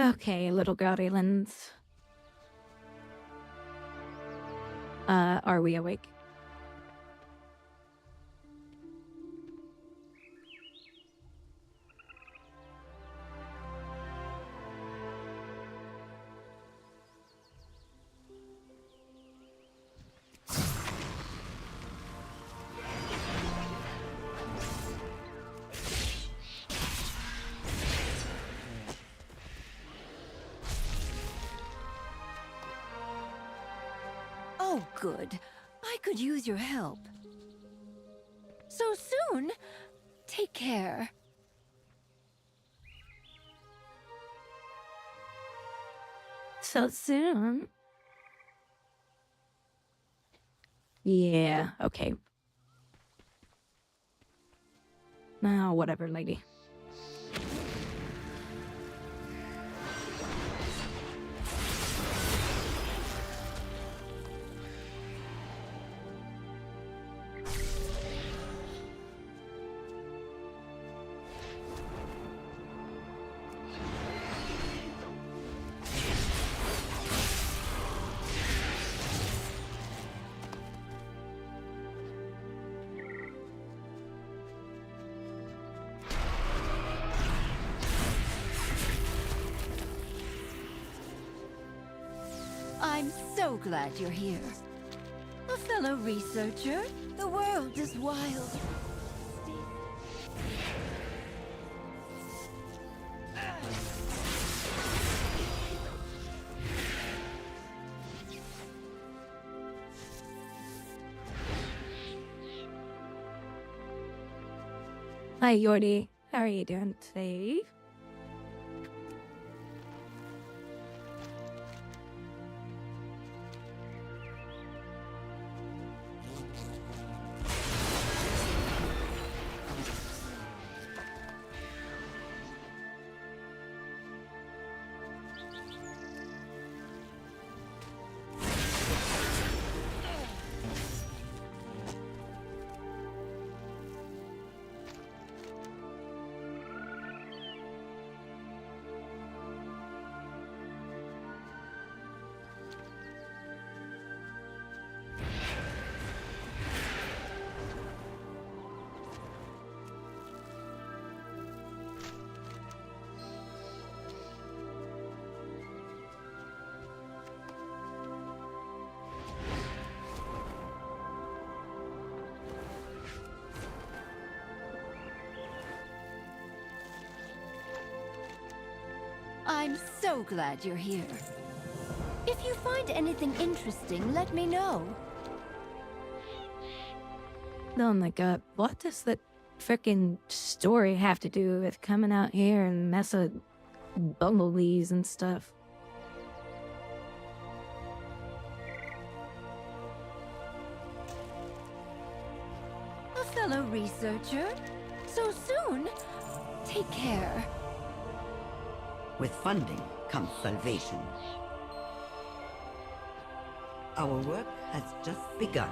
Okay, little Grouwdi lens. Are we awake? Oh, good. I could use your help. So soon? Take care. So soon? Yeah, okay. Now, whatever, lady. I'm so glad you're here. A fellow researcher? The world is wild. Hi, Yordi. How are you doing today? I'm so glad you're here. If you find anything interesting, let me know. Oh my god, what does the frickin' story have to do with coming out here and mess with bumblebees and stuff? A fellow researcher? So soon? Take care. With funding comes salvation. Our work has just begun.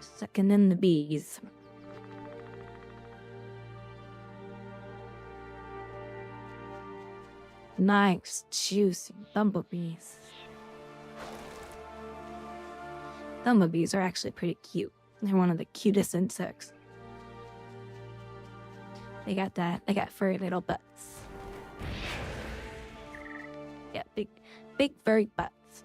Sucking in the bees. Nice, juicy bumblebees. Bumblebees are actually pretty cute. They're one of the cutest insects. They got furry little butts. Yeah, big furry butts.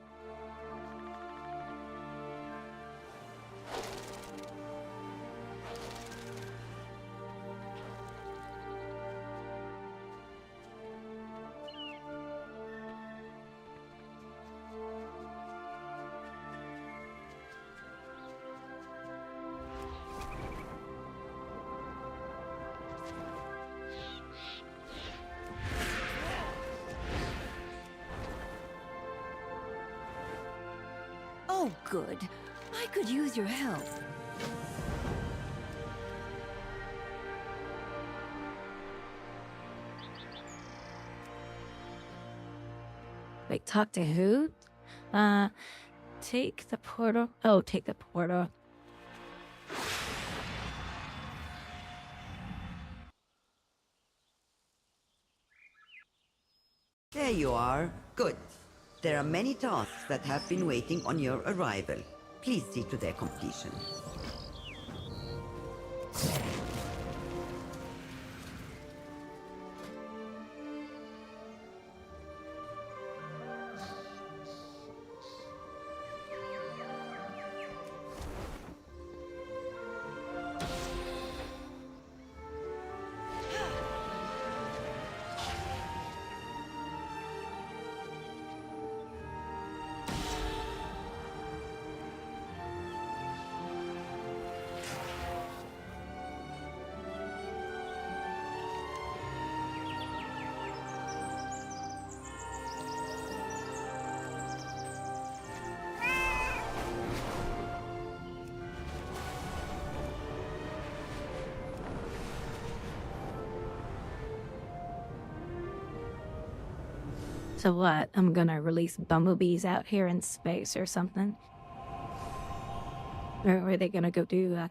good. I could use your help. Wait, talk to who? Uh, take the portal. Oh, take the portal. There you are. Good. There are many tasks that have been waiting on your arrival. Please see to their completion. So what? I'm gonna release bumblebees out here in space or something? Or are they gonna go do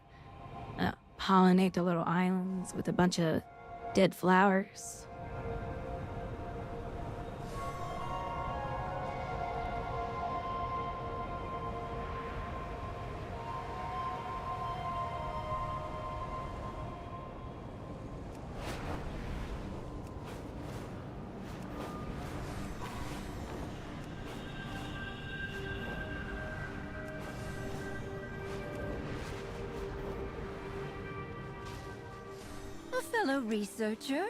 pollinate the little islands with a bunch of dead flowers? A fellow researcher?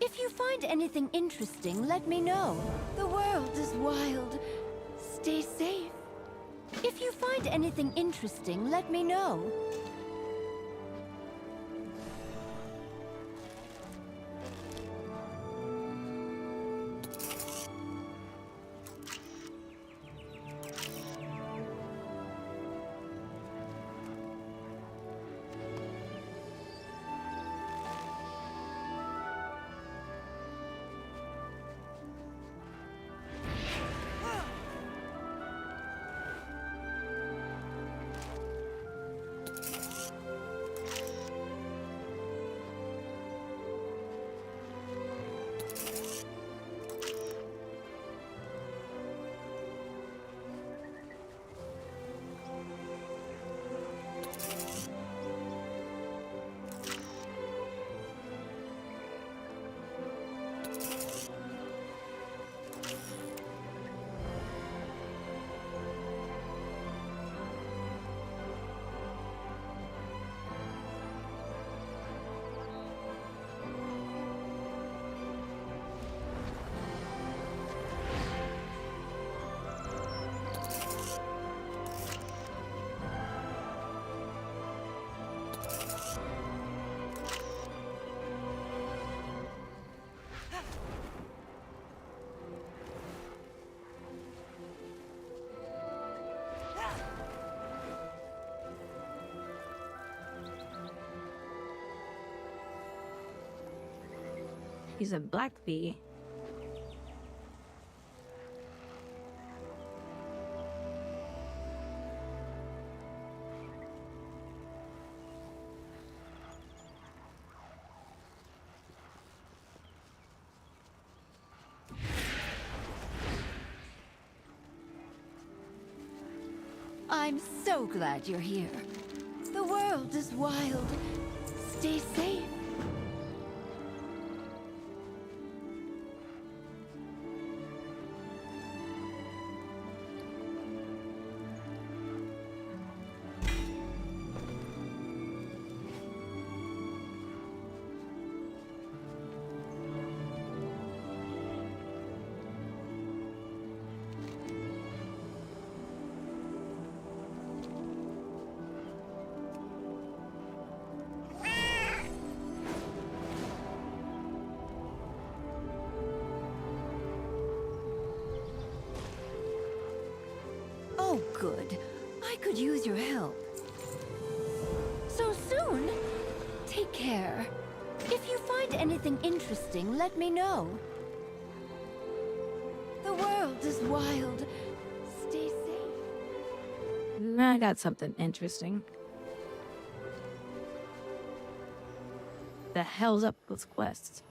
If you find anything interesting, let me know. The world is wild. Stay safe. If you find anything interesting, let me know. He's a black bee. I'm so glad you're here. The world is wild. Stay safe. good. I could use your help. So soon? Take care. If you find anything interesting, let me know. The world is wild. Stay safe. I got something interesting. The hell's up with quests?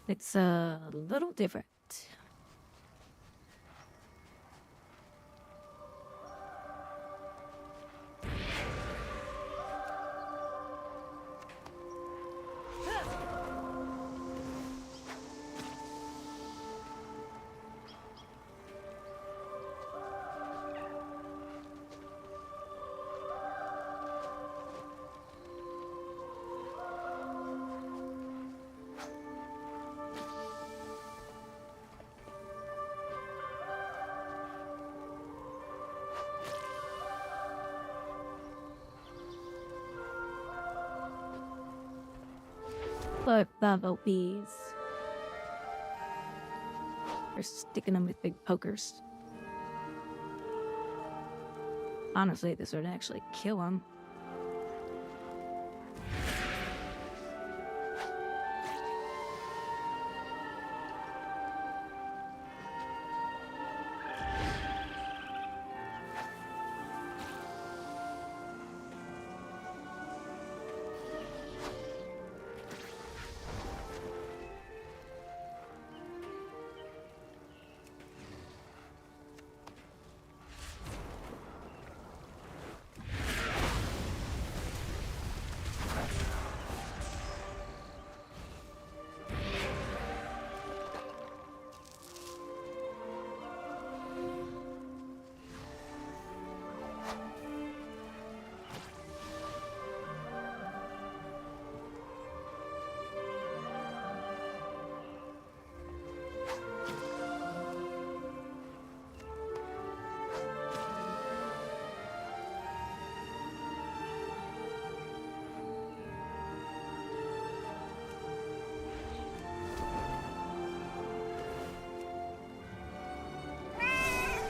It's a little different. Look, bumblebees. They're sticking them with big pokers. Honestly, this would actually kill them.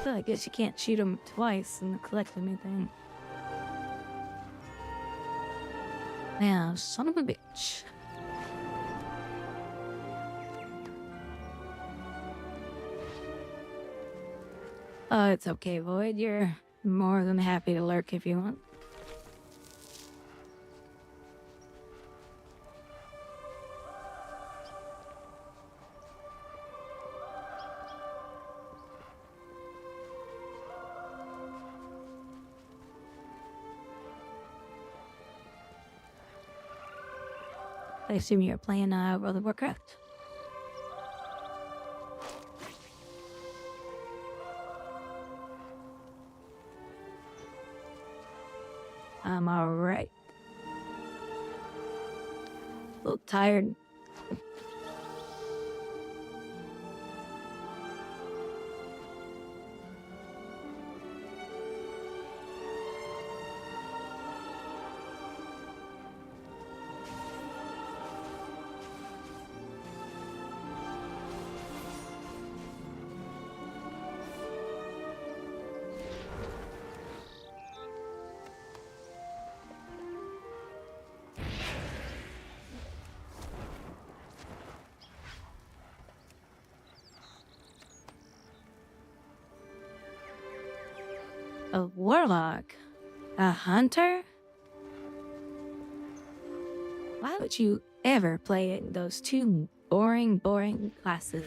So I guess you can't shoot them twice and collect anything. Yeah, son of a bitch. Oh, it's okay, Void. You're more than happy to lurk if you want. I assume you're playing World of Warcraft. I'm alright. A little tired. A warlock? A hunter? Why would you ever play in those two boring classes?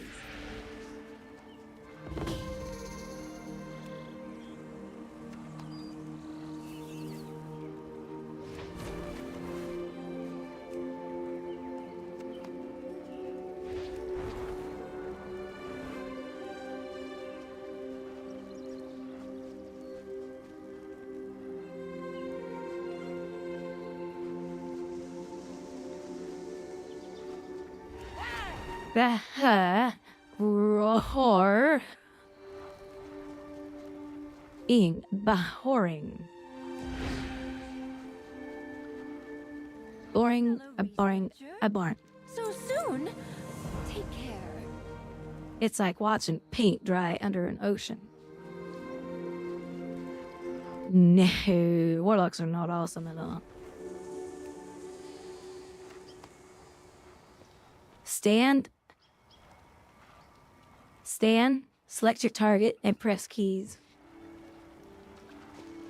Roar. being boring. Boring, a boring, a boring. So soon? Take care. It's like watching paint dry under an ocean. No, warlocks are not awesome at all. Stand, select your target, and press keys.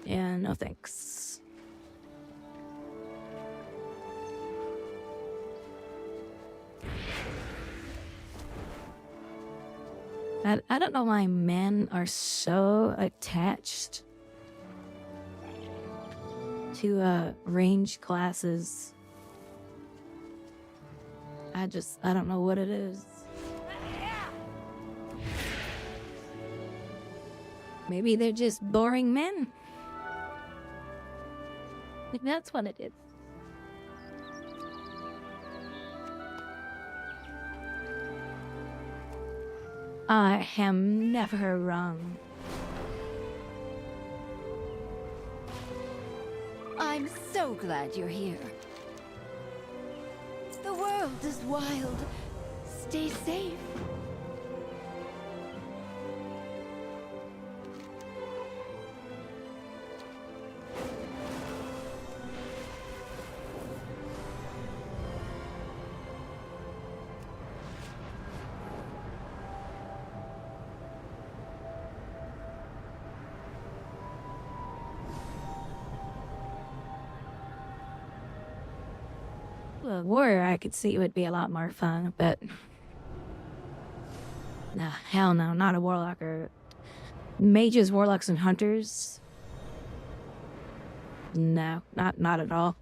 Yeah, no thanks. I don't know why men are so attached to range classes. I don't know what it is. Maybe they're just boring men. Maybe that's what it is. I am never wrong. I'm so glad you're here. The world is wild. Stay safe. Well, warrior, I could see would be a lot more fun, but nah, hell no, not a warlock or mages, warlocks, and hunters. No, not at all.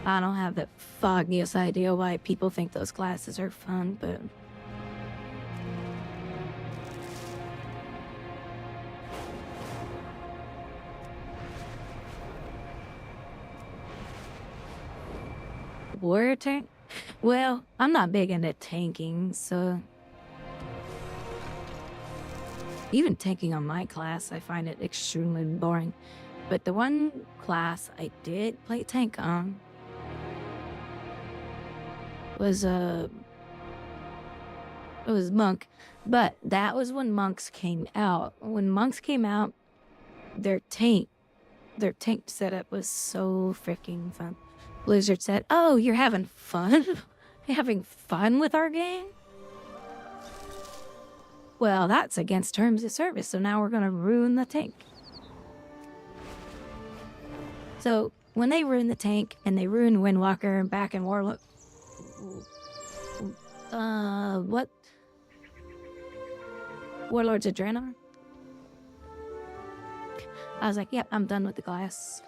I don't have the foggiest idea why people think those classes are fun, but warrior tank? Well, I'm not big into tanking, so even tanking on my class, I find it extremely boring. But the one class I did play tank on was it was monk, but that was when monks came out. When monks came out, their tank setup was so freaking fun. Blizzard said, "Oh, you're having fun? You're having fun with our game? Well, that's against terms of service, so now we're gonna ruin the tank." So when they ruined the tank and they ruined Windwalker and back in Warlock, what? Warlords of Draenor? I was like, yep, I'm done with the class.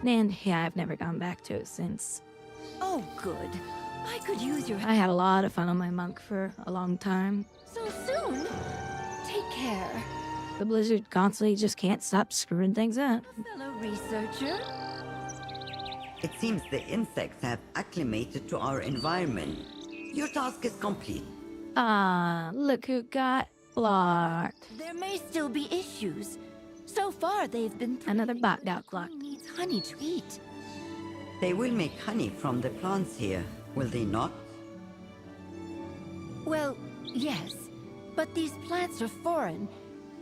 And yeah, I've never gone back to it since. Oh, good. I could use your help I had a lot of fun on my monk for a long time. so soon. Take care. The Blizzard constantly just can't stop screwing things up. Fellow researcher. It seems the insects have acclimated to our environment. Your task is complete. Ah, look who got blocked. There may still be issues. So far, they've been Another bot got Queen blocked. needs honey to eat. They will make honey from the plants here, will they not? Well, yes. But these plants are foreign,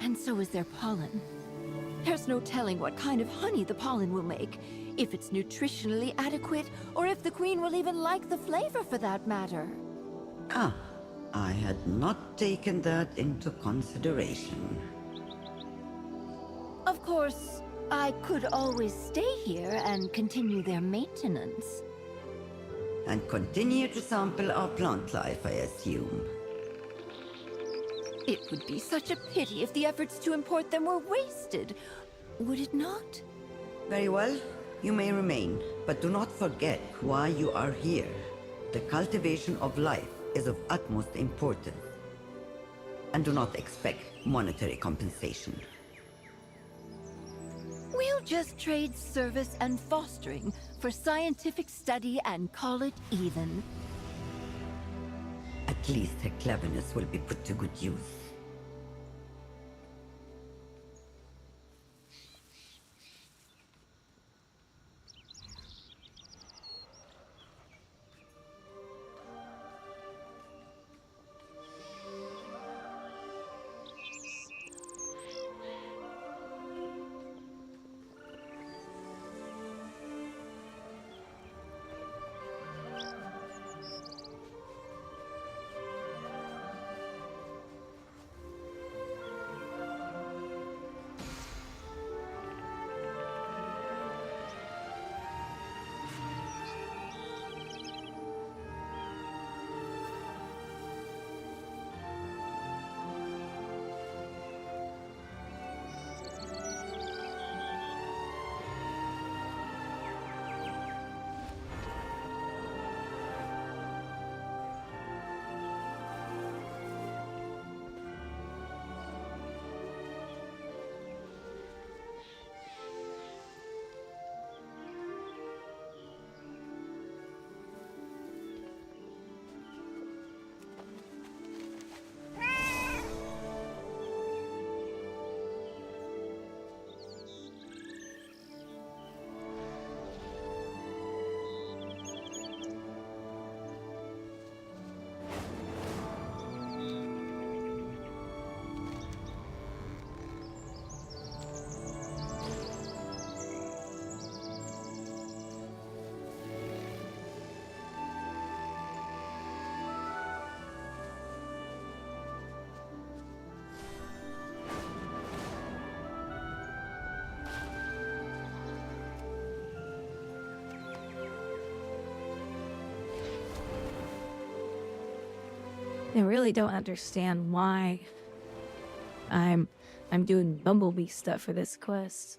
and so is their pollen. There's no telling what kind of honey the pollen will make, if it's nutritionally adequate, or if the Queen will even like the flavor for that matter. Ah, I had not taken that into consideration. Of course, I could always stay here and continue their maintenance. And continue to sample our plant life, I assume. It would be such a pity if the efforts to import them were wasted, would it not? Very well, you may remain, but do not forget why you are here. The cultivation of life is of utmost importance. And do not expect monetary compensation. We'll just trade service and fostering for scientific study and call it even. At least her cleverness will be put to good use. I really don't understand why I'm doing Bumblebee stuff for this quest.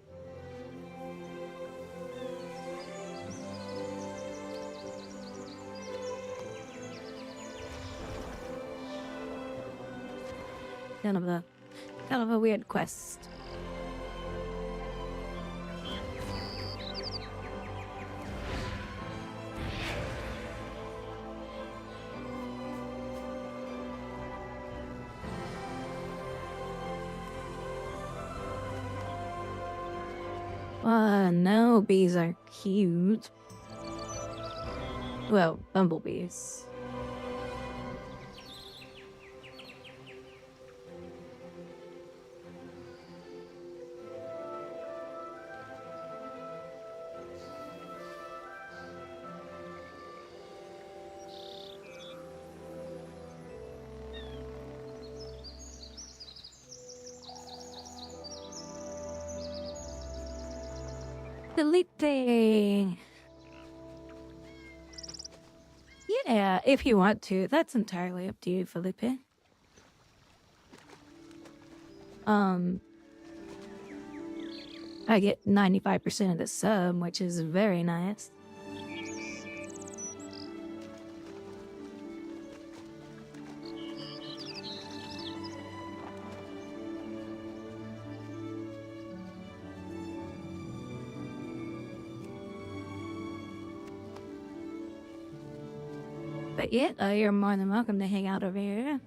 Kind of a weird quest. No, bees are cute. Well, bumblebees. Felipe. Yeah, if you want to. That's entirely up to you, Felipe. I get 95% of the sub, which is very nice. But yeah, you're more than welcome to hang out over here.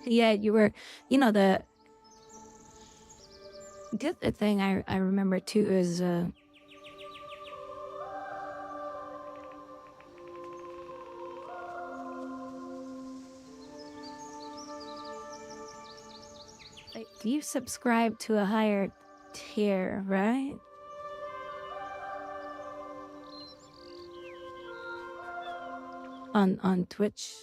Yeah, you were, the good thing I remember too is, like, you subscribe to a higher tier, right? On Twitch.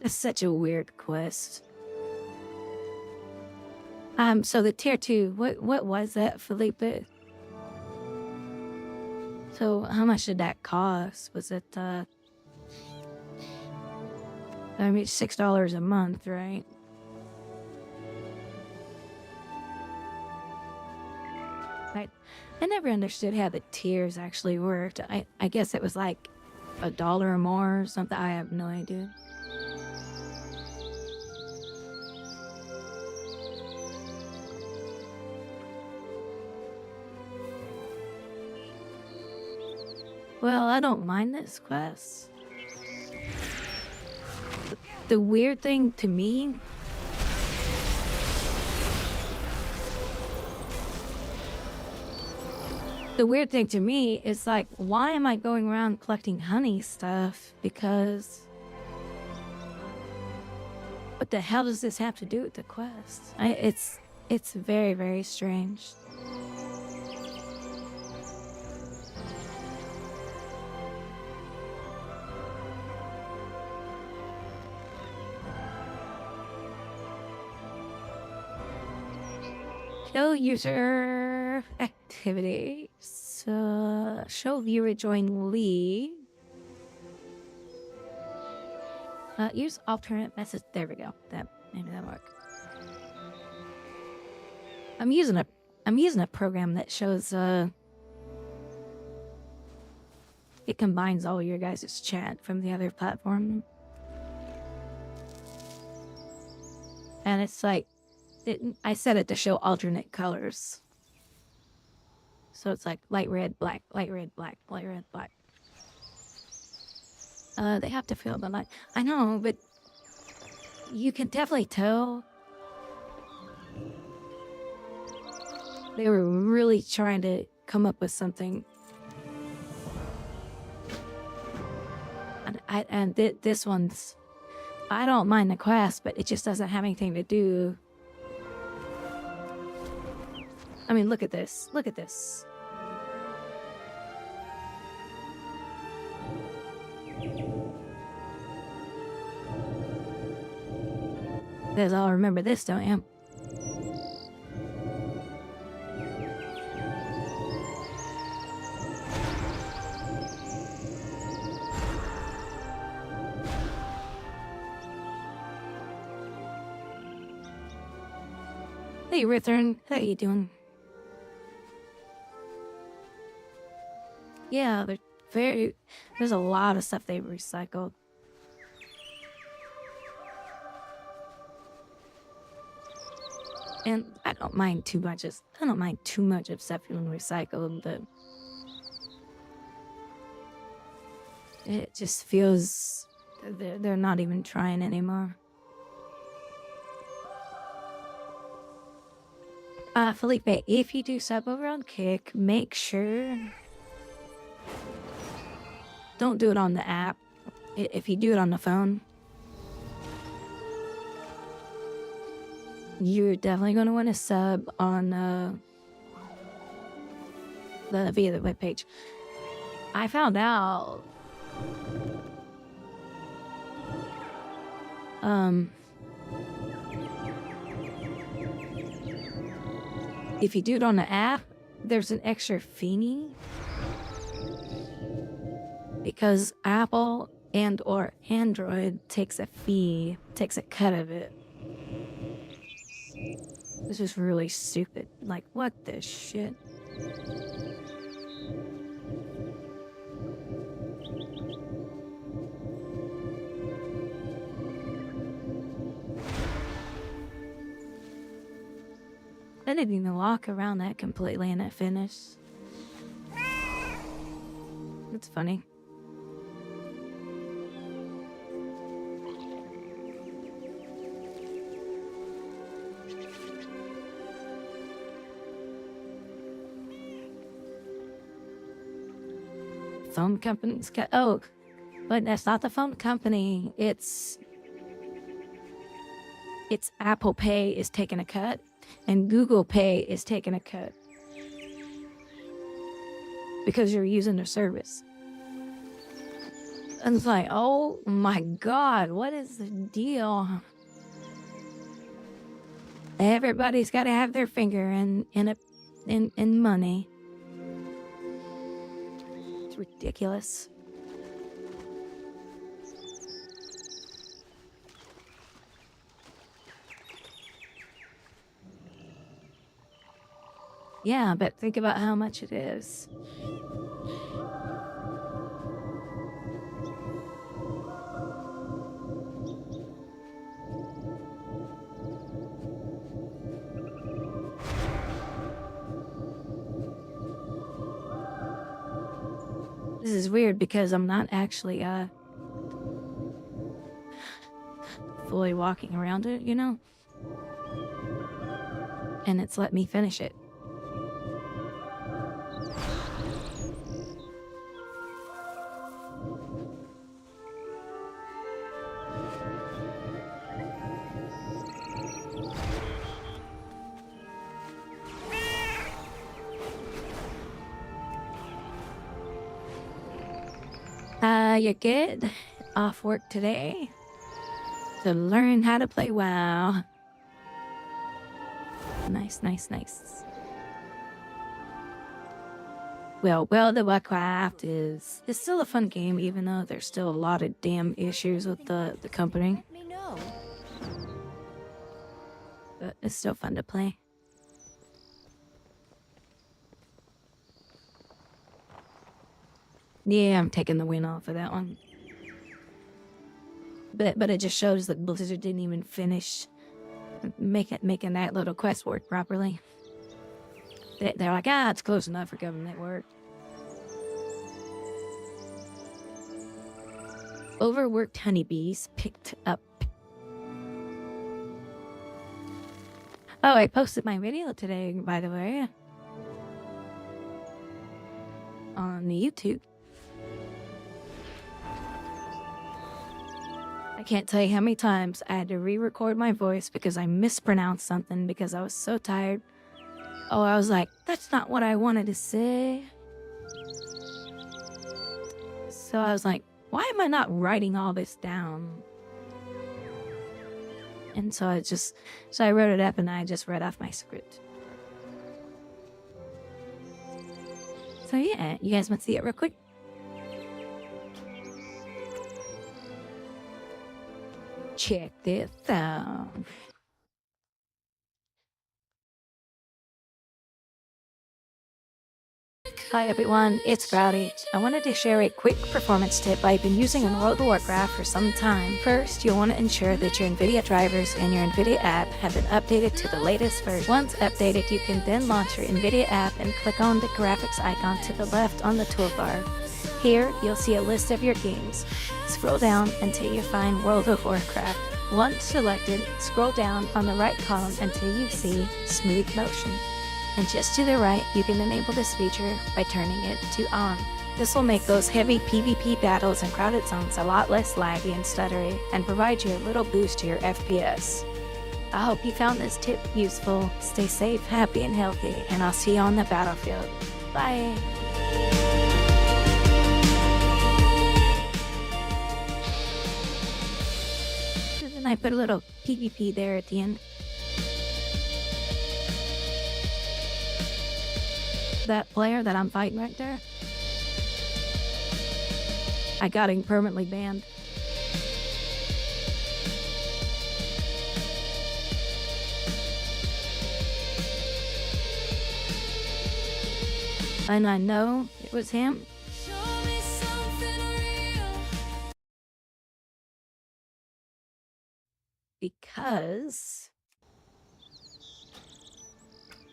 That's such a weird quest. So the tier 2, what was that, Felipe? So how much did that cost? Was it I mean, $6 a month, right? I never understood how the tiers actually worked. I guess it was like $1 or more or something. I have no idea. Well, I don't mind this quest. The weird thing to me is like, why am I going around collecting honey stuff? Because what the hell does this have to do with the quest? It's very, very strange. Show user activity. So show viewer join Lee. Use alternate message. There we go. Maybe that work. I'm using a program that shows it combines all your guys' chat from the other platform. And it's like I set it to show alternate colors. So it's like light red, black, light red, black, light red, black. They have to feel the light. I know, but you can definitely tell they were really trying to come up with something. And this one's, I don't mind the quest, but it just doesn't have anything to do. I mean, look at this. Look at this. You guys all remember this, don't you? Hey, Rithern. How you doing? Yeah, there's a lot of stuff they've recycled. And I don't mind too much of stuff being recycled, but it just feels they're not even trying anymore. Felipe, if you do sub over on Kick, make sure don't do it on the app. If you do it on the phone, you're definitely going to want to sub on via the webpage. I found out if you do it on the app, there's an extra fee because Apple and or Android takes a fee, takes a cut of it. This is really stupid. Like, what the shit? I didn't even walk around that completely and it finished. It's funny. Phone companies got, oh, but that's not the phone company. It's Apple Pay is taking a cut and Google Pay is taking a cut because you're using their service. And it's like, oh my God, what is the deal? Everybody's got to have their finger in money. It's ridiculous. Yeah, but think about how much it is. This is weird because I'm not actually fully walking around it, you know? And it's let me finish it. You're good? Off work today? To learn how to play WoW. Nice, nice, nice. Well, the Warcraft is still a fun game, even though there's still a lot of damn issues with the company. Let me know. But it's still fun to play. Yeah, I'm taking the win off of that one. But it just shows that Blizzard didn't even finish making that little quest work properly. They're like, it's close enough for government work. Overworked honeybees picked up. Oh, I posted my video today, by the way, on YouTube. I can't tell you how many times I had to re-record my voice because I mispronounced something because I was so tired. Oh, I was like, that's not what I wanted to say. So I was like, why am I not writing all this down? And so I wrote it up and I just read off my script. So yeah, you guys want to see it real quick? Check this out. Hi everyone, it's Grouwdi. I wanted to share a quick performance tip I've been using in World of Warcraft for some time. First, you'll want to ensure that your NVIDIA drivers and your NVIDIA app have been updated to the latest version. Once updated, you can then launch your NVIDIA app and click on the graphics icon to the left on the toolbar. Here, you'll see a list of your games. Scroll down until you find World of Warcraft. Once selected, scroll down on the right column until you see Smooth Motion. And just to the right, you can enable this feature by turning it to on. This will make those heavy PvP battles and crowded zones a lot less laggy and stuttery, and provide you a little boost to your FPS. I hope you found this tip useful. Stay safe, happy, and healthy, and I'll see you on the battlefield. Bye. And then I put a little PvP there at the end. That player that I'm fighting right there, I got him permanently banned. And I know it was him. Because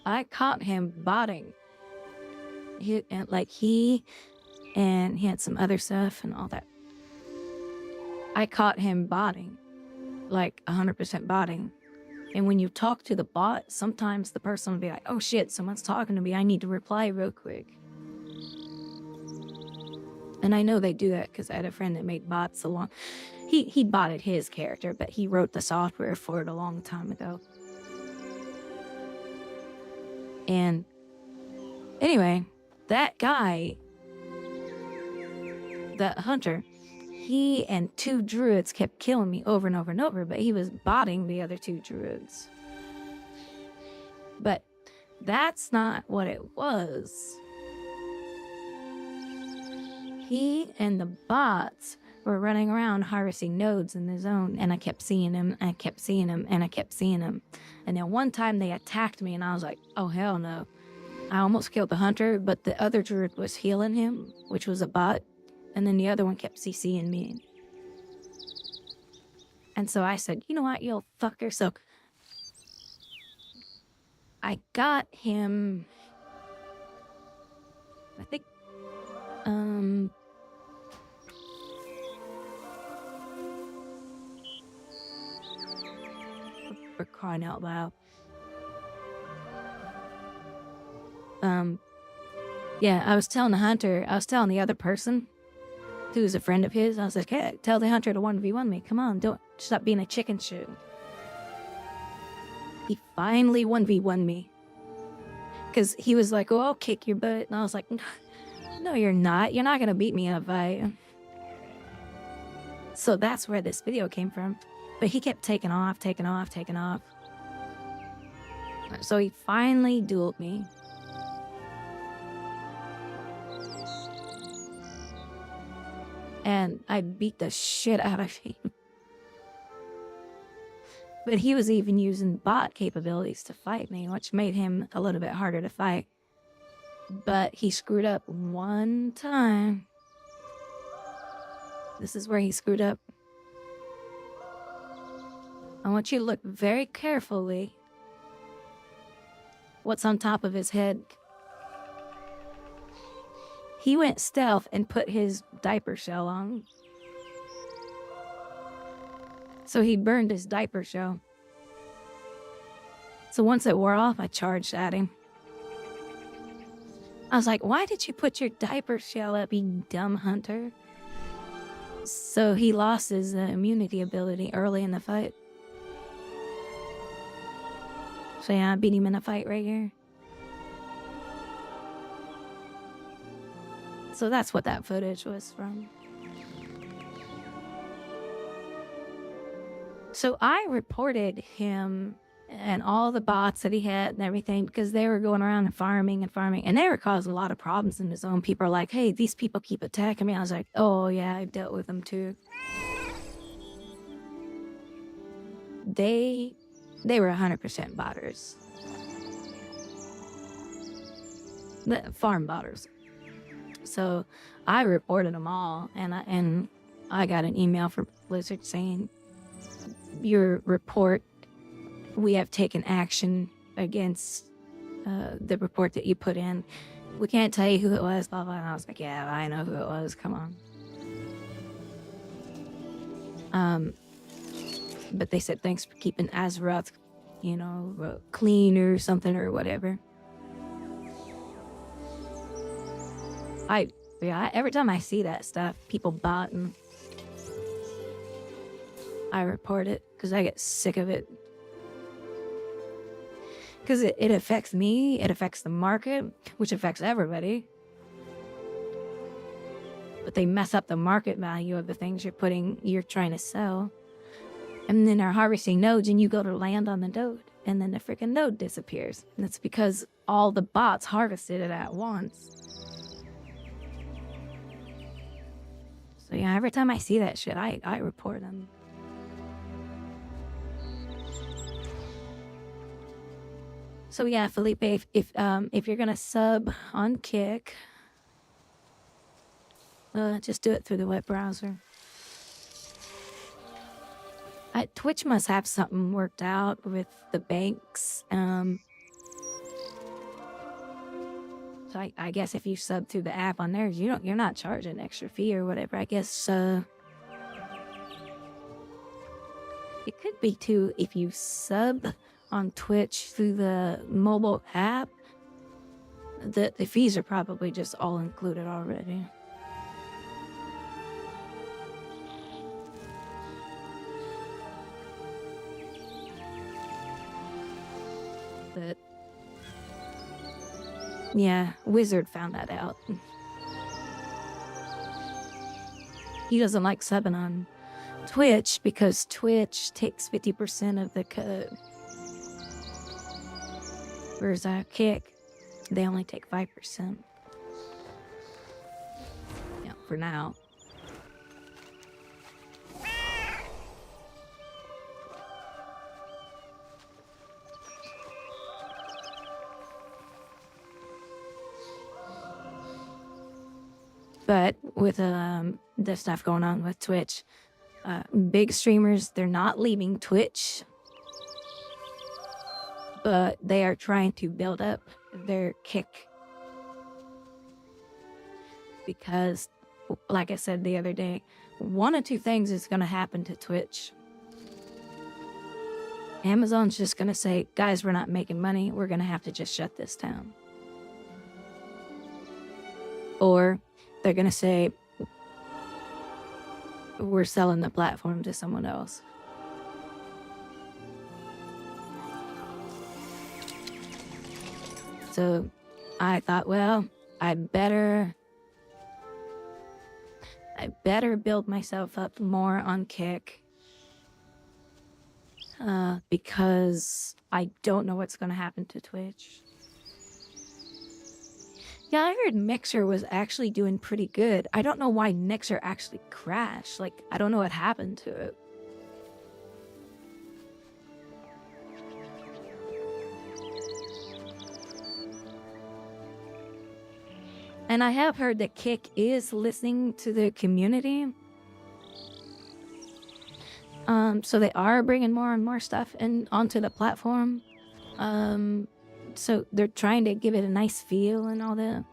I caught him botting. He had some other stuff and all that. I caught him botting, like 100% botting. And when you talk to the bot, sometimes the person will be like, oh shit, someone's talking to me. I need to reply real quick. And I know they do that because I had a friend that made bots he botted his character, but he wrote the software for it a long time ago. And anyway, that guy, that hunter, he and 2 druids kept killing me over and over and over, but he was botting the other 2 druids. But that's not what it was. He and the bots were running around harvesting nodes in the zone, and I kept seeing him, and I kept seeing him, and I kept seeing him. And then one time they attacked me, and I was like, oh hell no. I almost killed the hunter, but the other druid was healing him, which was a bot, and then the other one kept CCing me. And so I said, you know what, you old fucker. So I got him, I think, for crying out loud. Yeah, I was telling the other person who's a friend of his, I was like, hey, tell the hunter to 1v1 me. Come on, don't stop being a chicken shit. He finally 1v1 me. Because he was like, oh, I'll kick your butt. And I was like, no, you're not. You're not going to beat me in a fight. So that's where this video came from. But he kept taking off. So he finally dueled me. And I beat the shit out of him. But he was even using bot capabilities to fight me, which made him a little bit harder to fight. But he screwed up one time. This is where he screwed up. I want you to look very carefully what's on top of his head. He went stealth and put his diaper shell on. So he burned his diaper shell. So once it wore off, I charged at him. I was like, why did you put your diaper shell up, you dumb hunter? So he lost his immunity ability early in the fight. So yeah, I beat him in a fight right here. So that's what that footage was from. So I reported him and all the bots that he had and everything because they were going around and farming, and they were causing a lot of problems in his own. People are like, hey, these people keep attacking me. I was like, oh yeah, I've dealt with them too. They were 100% botters. The farm botters. So I reported them all, and I got an email from Blizzard saying, your report, we have taken action against the report that you put in. We can't tell you who it was, blah, blah. And I was like, yeah, I know who it was. Come on. But they said, thanks for keeping Azeroth, clean or something or whatever. Every time I see that stuff, people botting, I report it because I get sick of it. Because it affects me, it affects the market, which affects everybody. But they mess up the market value of the things you're trying to sell. And then they're harvesting nodes, and you go to land on the node, and then the freaking node disappears. And that's because all the bots harvested it at once. So yeah, every time I see that shit, I report them. So yeah, Felipe, if you're gonna sub on Kick, just do it through the web browser. Twitch must have something worked out with the banks. So I guess if you sub through the app on there, you're not charging an extra fee or whatever. I guess it could be too if you sub on Twitch through the mobile app. The fees are probably just all included already. But yeah, Wizard found that out. He doesn't like subbing on Twitch because Twitch takes 50% of the cut. Whereas Kick, they only take 5%. Yeah, for now. But with the stuff going on with Twitch, big streamers, they're not leaving Twitch, but they are trying to build up their Kick. Because, like I said the other day, one of two things is going to happen to Twitch. Amazon's just going to say, guys, we're not making money. We're going to have to just shut this down. Or they're going to say, we're selling the platform to someone else. So I thought, well, I better build myself up more on Kick. Because I don't know what's going to happen to Twitch. Yeah, I heard Mixer was actually doing pretty good. I don't know why Mixer actually crashed. Like, I don't know what happened to it. And I have heard that Kick is listening to the community. So they are bringing more and more stuff onto the platform. So they're trying to give it a nice feel and all that.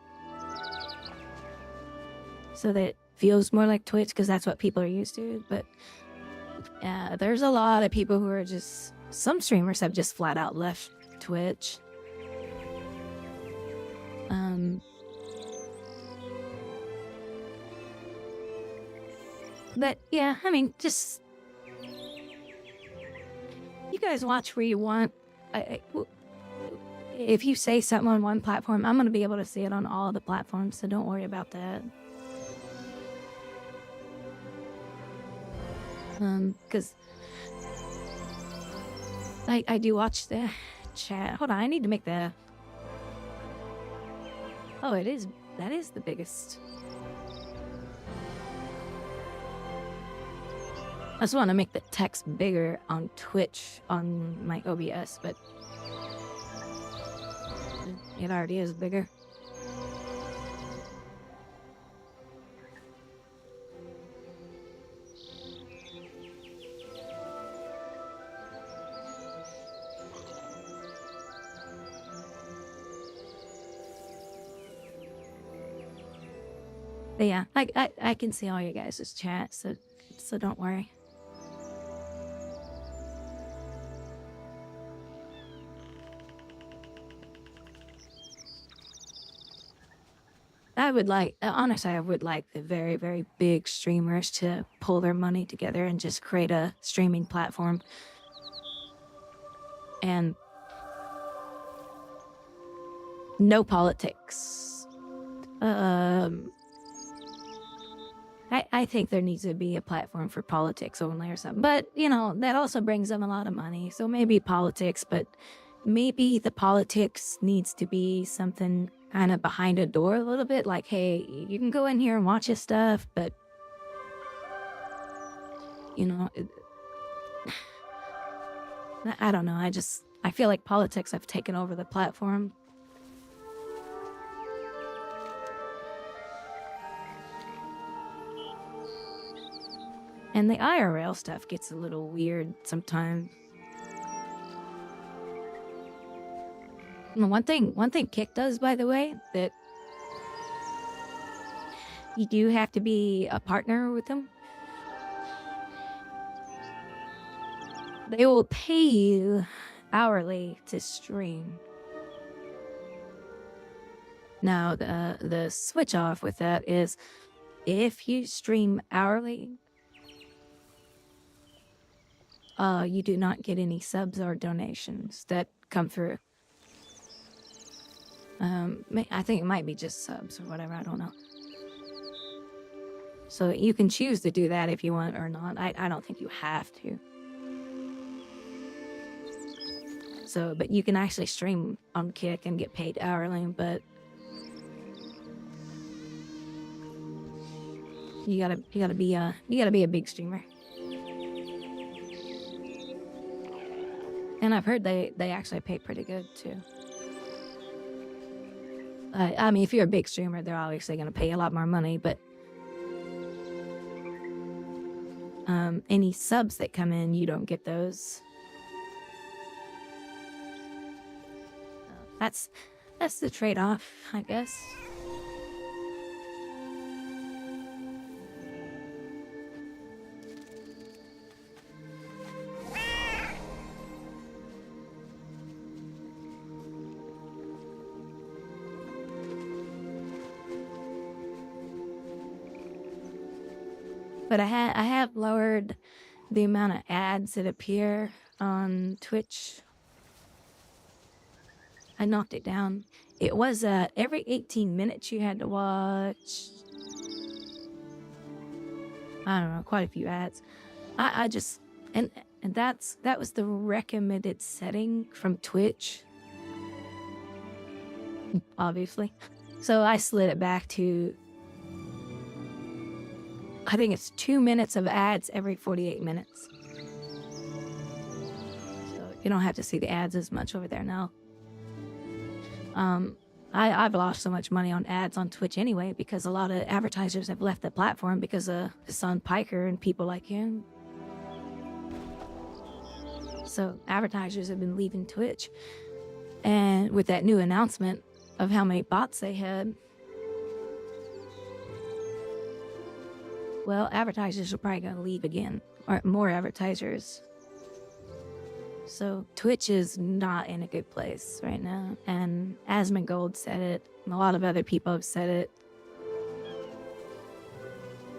So that it feels more like Twitch, because that's what people are used to. But yeah, there's a lot of people who are just... Some streamers have just flat out left Twitch. But yeah, I mean, just... You guys watch where you want. If you say something on one platform, I'm going to be able to see it on all the platforms, so don't worry about that. Because I do watch the chat. Hold on, I need to make the... Oh, that is the biggest. I just want to make the text bigger on Twitch on my OBS, but it already is bigger. But yeah, I can see all you guys' chat, so don't worry. Honestly, I would like the very, very big streamers to pull their money together and just create a streaming platform. And no politics. I think there needs to be a platform for politics only or something. But, you know, that also brings them a lot of money. So maybe politics, but maybe the politics needs to be something kind of behind a door a little bit. Like, hey, you can go in here and watch his stuff, but, you know, I don't know. I feel like politics have taken over the platform. And the IRL stuff gets a little weird sometimes. And one thing Kick does, by the way, that you do have to be a partner with them. They will pay you hourly to stream. Now, the switch off with that is if you stream hourly, you do not get any subs or donations that come through. I think it might be just subs or whatever, I don't know. So you can choose to do that if you want or not. I don't think you have to. So, but you can actually stream on Kick and get paid hourly, but you gotta be a big streamer. And I've heard they actually pay pretty good too. I mean, if you're a big streamer, they're obviously gonna pay a lot more money, but any subs that come in, you don't get those. That's the trade-off, I guess. But I have lowered the amount of ads that appear on Twitch. I knocked it down. It was every 18 minutes you had to watch, I don't know, quite a few ads. I just and that was the recommended setting from Twitch, obviously. So I slid it back to, I think it's 2 minutes of ads every 48 minutes. So you don't have to see the ads as much over there now. I've lost so much money on ads on Twitch anyway because a lot of advertisers have left the platform because of Son Piker and people like him. So advertisers have been leaving Twitch. And with that new announcement of how many bots they had, well, advertisers are probably going to leave again, or more advertisers. So Twitch is not in a good place right now. And Asmongold said it. A lot of other people have said it.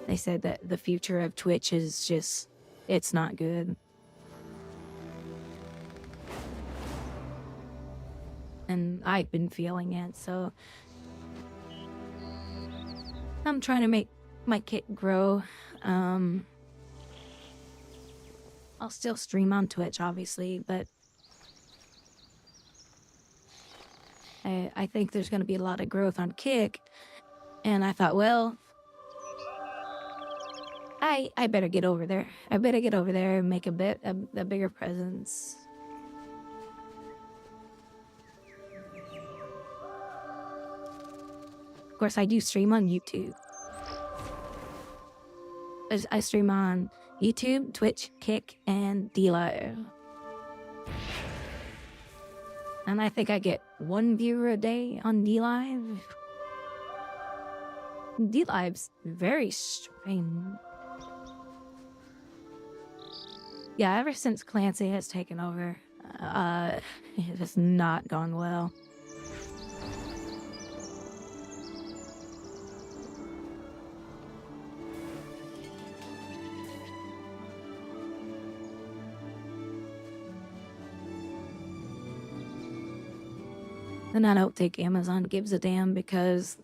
They said that the future of Twitch is just, it's not good. And I've been feeling it, so I'm trying to make my kit grow. I'll still stream on Twitch, obviously, but I think there's going to be a lot of growth on Kick. And I thought, well, I better get over there. I better get over there and make a bigger presence. Of course, I do stream on YouTube. I stream on YouTube, Twitch, Kick, and D-Live. And I think I get 1 viewer a day on D-Live. D-Live's very strange. Yeah, ever since Clancy has taken over, it has not gone well. And I don't think Amazon gives a damn because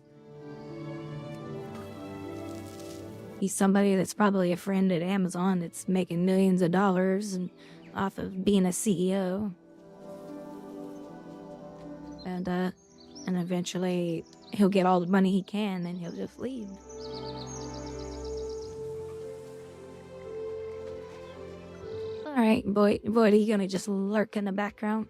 he's somebody that's probably a friend at Amazon that's making millions of dollars and off of being a CEO. And eventually he'll get all the money he can and he'll just leave. All right, boy, are you gonna just lurk in the background?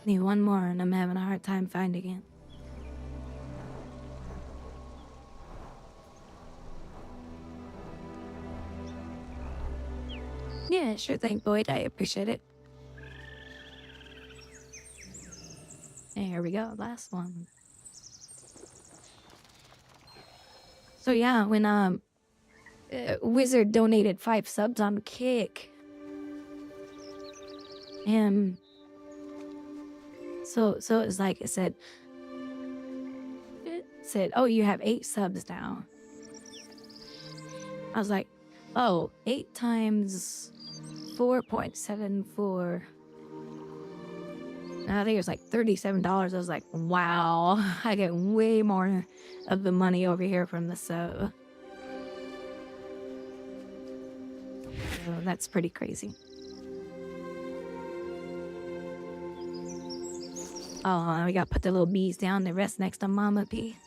Need one more and I'm having a hard time finding it. Yeah, sure thing, Boyd. I appreciate it. There we go, last one. So yeah, when Wizard donated 5 subs on Kick. So it's like it said, oh, you have 8 subs now. I was like, oh, 8 times 4.74. I think it was like $37. I was like, wow, I get way more of the money over here from the sub. So that's pretty crazy. Oh, we gotta put the little bees down. The rest next to Mama Bee.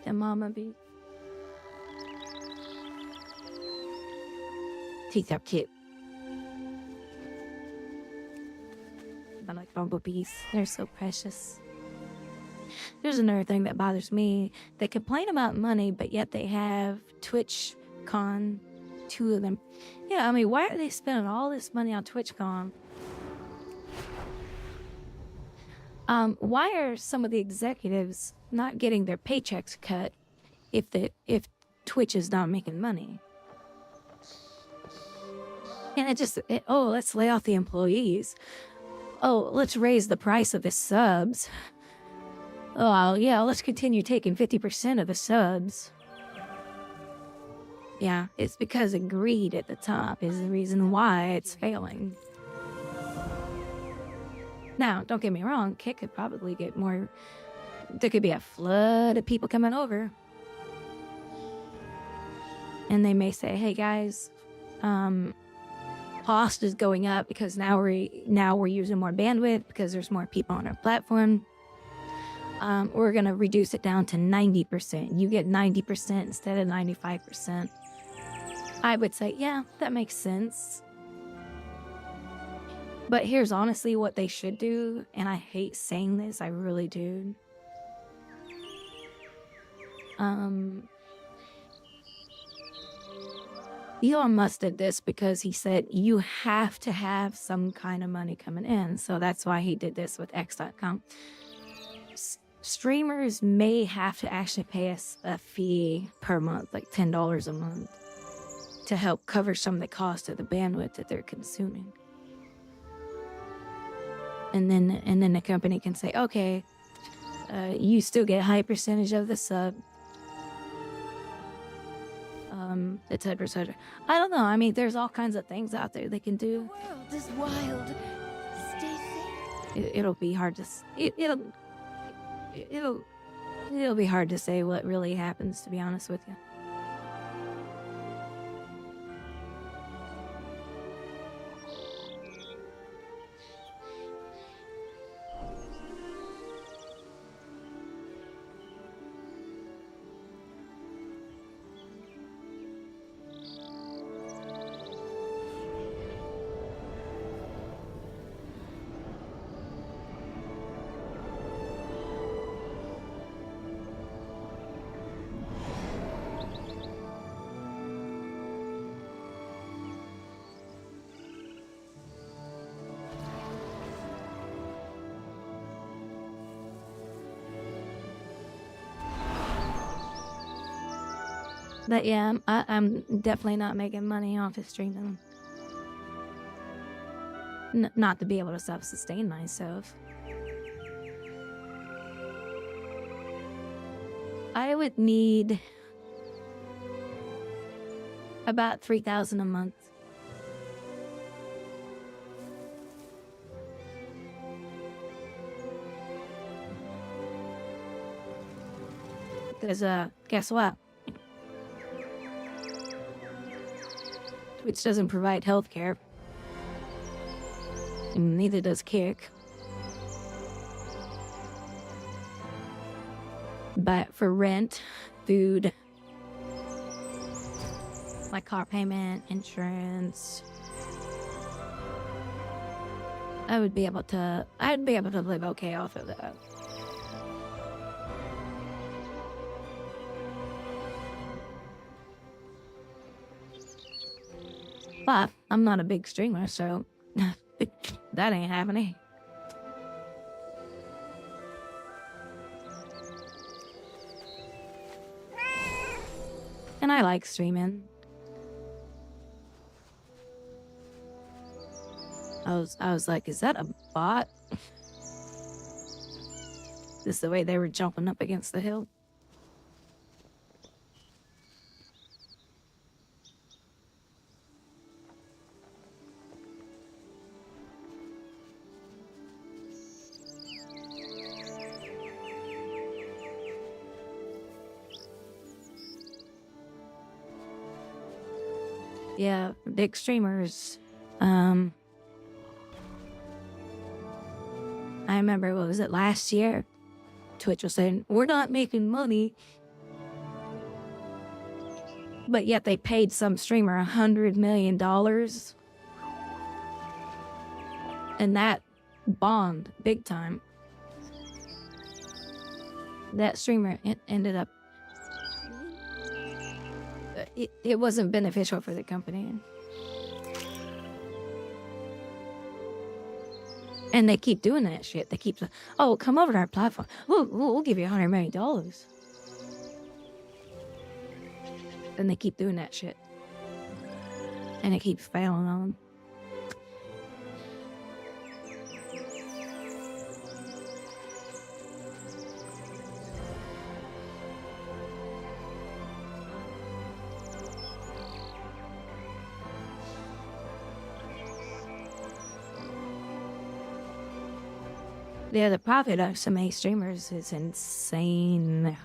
The Mama Bee. Teeth are cute. I like bumblebees. They're so precious. There's another thing that bothers me. They complain about money, but yet they have TwitchCon, 2 of them. Yeah, I mean, why are they spending all this money on TwitchCon? Why are some of the executives not getting their paychecks cut if Twitch is not making money? And oh, let's lay off the employees. Oh, let's raise the price of the subs. Oh, yeah, let's continue taking 50% of the subs. Yeah, it's because of greed at the top is the reason why it's failing. Now, don't get me wrong, Kick could probably get more. There could be a flood of people coming over. And they may say, hey guys, cost is going up because now we're using more bandwidth because there's more people on our platform. We're gonna reduce it down to 90%. You get 90% instead of 95%. I would say, yeah, that makes sense. But here's honestly what they should do, and I hate saying this, I really do. Elon Musk did this because he said you have to have some kind of money coming in. So that's why he did this with X.com. Streamers may have to actually pay us a fee per month, like $10 a month, to help cover some of the cost of the bandwidth that they're consuming. And then the company can say, okay, you still get a high percentage of the sub, etc., etc. I don't know. I mean, there's all kinds of things out there they can do. The world is wild. Stay safe. It'll be hard to. It'll be hard to say what really happens, to be honest with you. But yeah, I'm definitely not making money off of streaming. not to be able to self-sustain myself. I would need about $3,000 a month. Because, guess what? Twitch doesn't provide health care. And neither does Kick. But for rent, food, like car payment, insurance, I'd be able to live okay off of that. But I'm not a big streamer, so that ain't happening. And I like streaming. I was like, is that a bot? This is the way they were jumping up against the hill. Yeah, big streamers. I remember, what was it, last year? Twitch was saying, we're not making money. But yet they paid some streamer $100 million. And that bombed big time. That streamer ended up... It wasn't beneficial for the company. And they keep doing that shit. They keep, oh, come over to our platform. We'll give you $100 million. And they keep doing that shit. And it keeps failing on them. Yeah, the profit of some A streamers is insane.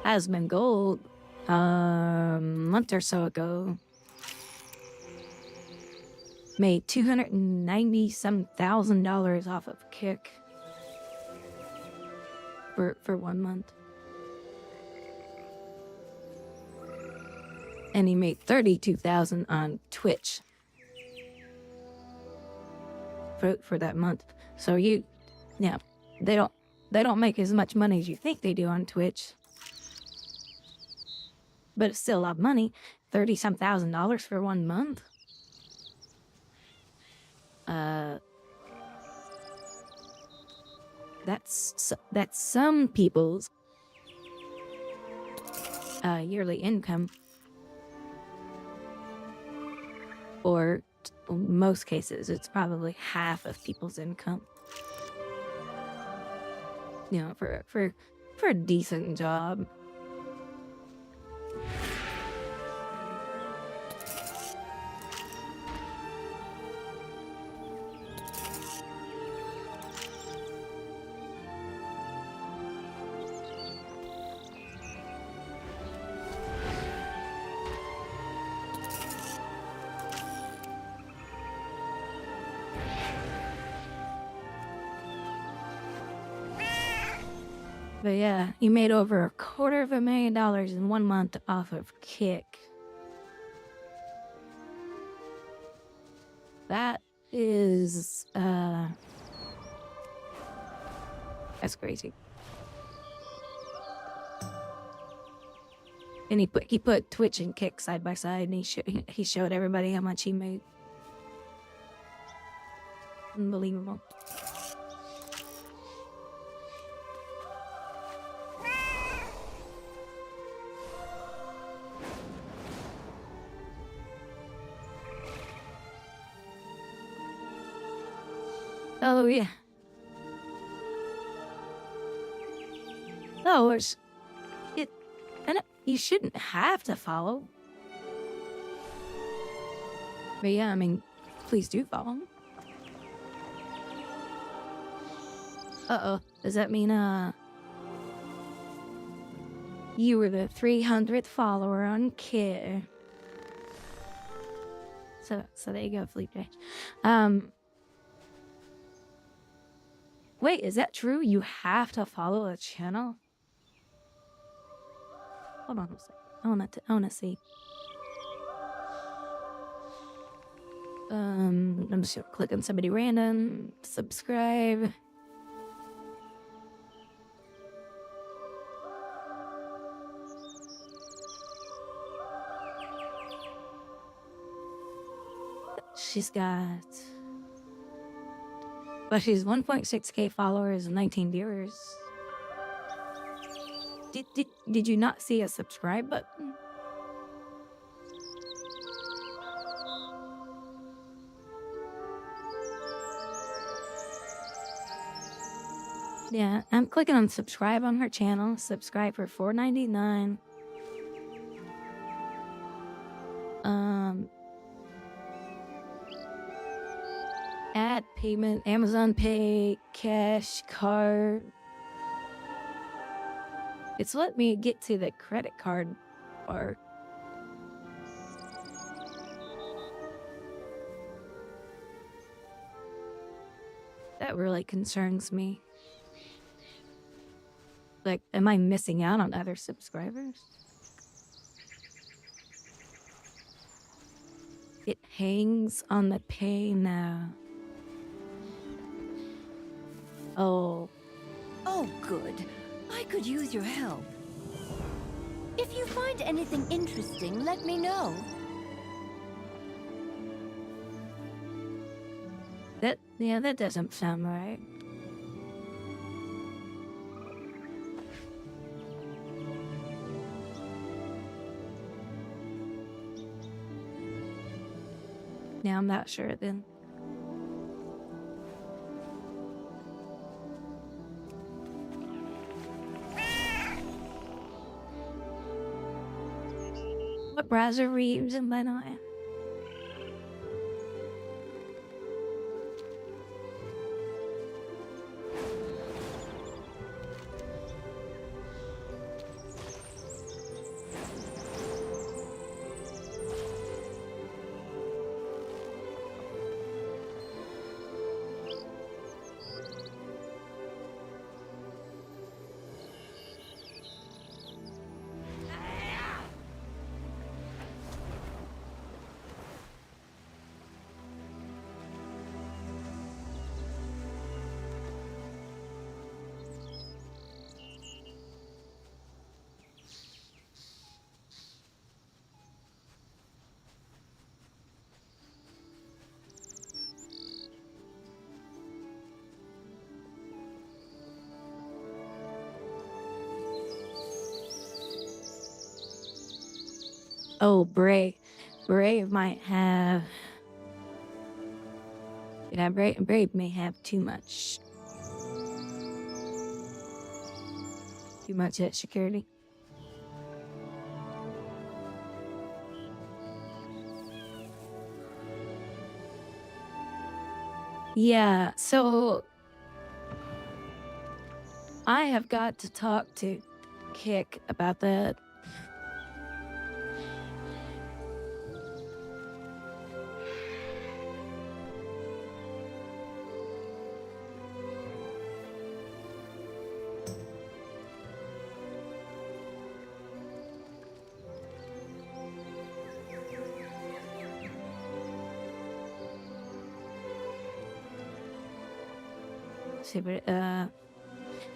Asmon Gold, a month or so ago, made $290,000 off of Kick for 1 month. And he made $32,000 on Twitch for that month. So they don't make as much money as you think they do on Twitch, but it's still a lot of money. $30-some thousand for 1 month. That's some people's yearly income. Or in most cases, it's probably half of people's income. You know, for a decent job. But yeah, you made over $250,000 in 1 month off of Kick. That is, that's crazy. And he put Twitch and Kick side by side, and he showed everybody how much he made. Unbelievable. Oh, yeah. No, and you shouldn't have to follow. But yeah, I mean, please do follow. Uh-oh. Does that mean, you were the 300th follower on Kid? So there you go, Fleet Day. Wait, is that true? You have to follow a channel? Hold on a second. I wanna see. I'm just gonna click on somebody random, subscribe. She's 1.6k followers and 19 viewers. Did you not see a subscribe button? Yeah, I'm clicking on subscribe on her channel. Subscribe for $4.99. Add payment, Amazon Pay, cash, card. It's let me get to the credit card part. That really concerns me. Like, am I missing out on other subscribers? It hangs on the pay now. Oh. Oh, good. I could use your help. If you find anything interesting, let me know. That doesn't sound right. Yeah, I'm not sure then. What browser were you using, by the way? Oh, Brave might have... Yeah, Brave may have too much security. Yeah, so I have got to talk to Kick about that. See, but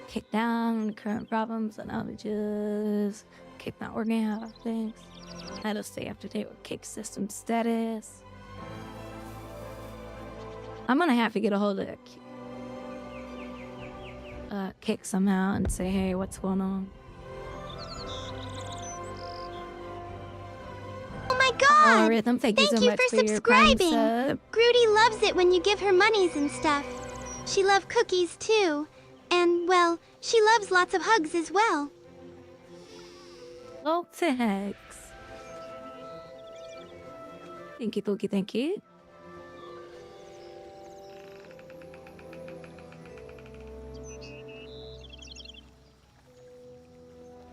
kick down current problems and outages. Kick not working out of things. How to stay up to date with Kick system status. I'm gonna have to get a hold of Kick somehow and say, hey, what's going on? Oh my god! Rhythm, thank you so you much for for your prime subscribing! sub. Grouwdi loves it when you give her monies and stuff. She loves cookies too. And, well, she loves lots of hugs as well. Oh, thanks. Thank you, thank you, thank you.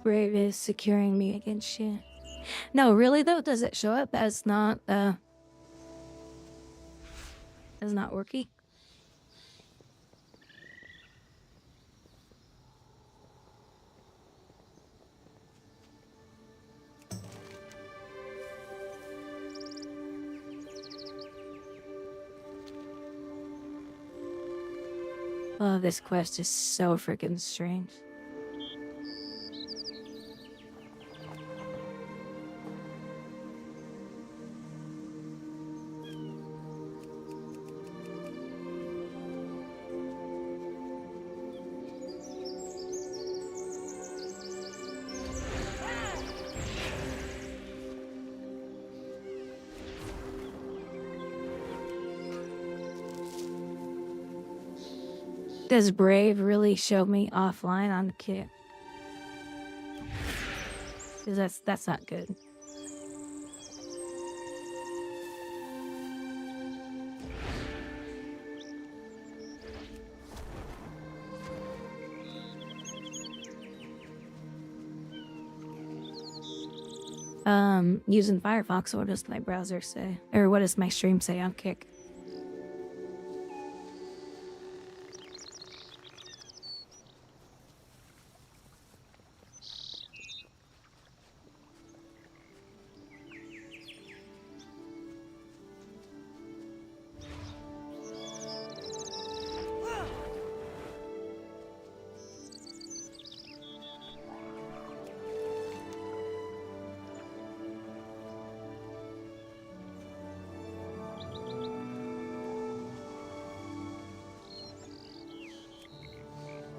Brave is securing me against shit. No, really though, does it show up as not working? Oh, this quest is so freaking strange. Does Brave really show me offline on the kit? Because that's not good. Using Firefox, what does my browser say? Or what does my stream say on Kick?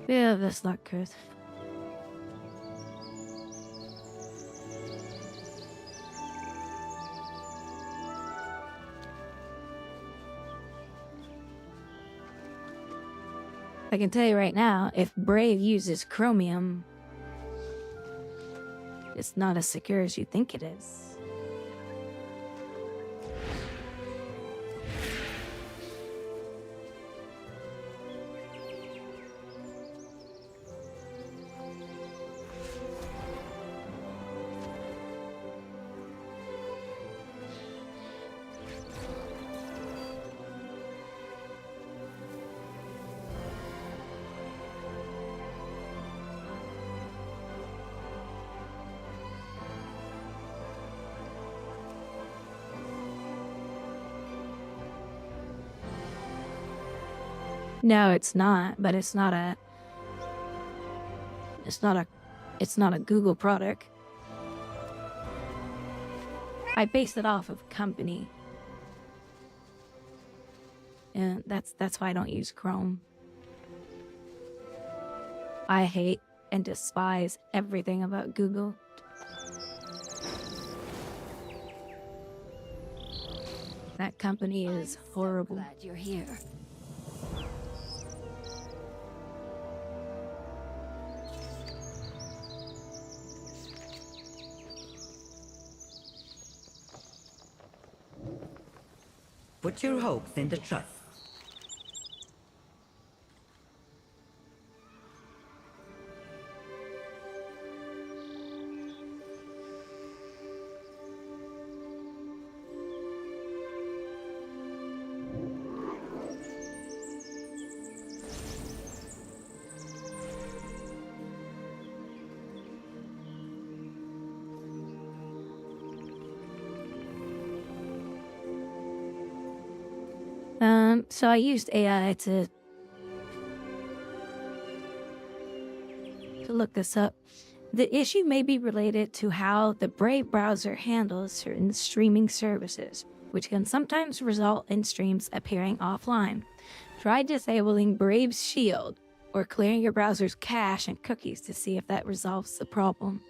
Yeah, that's not good. I can tell you right now, if Brave uses Chromium, it's not as secure as you think it is. No, it's not, but it's not a Google product. I based it off of company. And that's why I don't use Chrome. I hate and despise everything about Google. That company is horrible. Glad you're here. Put your hopes in the trust. So I used AI to look this up. The issue may be related to how the Brave browser handles certain streaming services, which can sometimes result in streams appearing offline. Try disabling Brave's shield or clearing your browser's cache and cookies to see if that resolves the problem.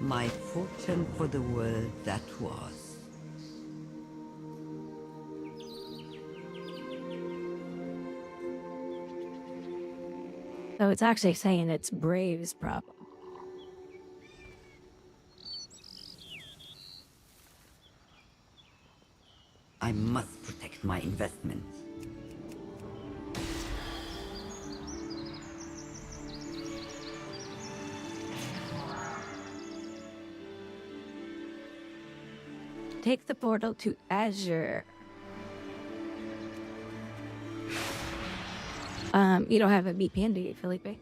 My fortune for the world that was. So it's actually saying it's Brave's problem. I must protect my investments. Take the portal to Azure. You don't have a VPN, do you, Felipe?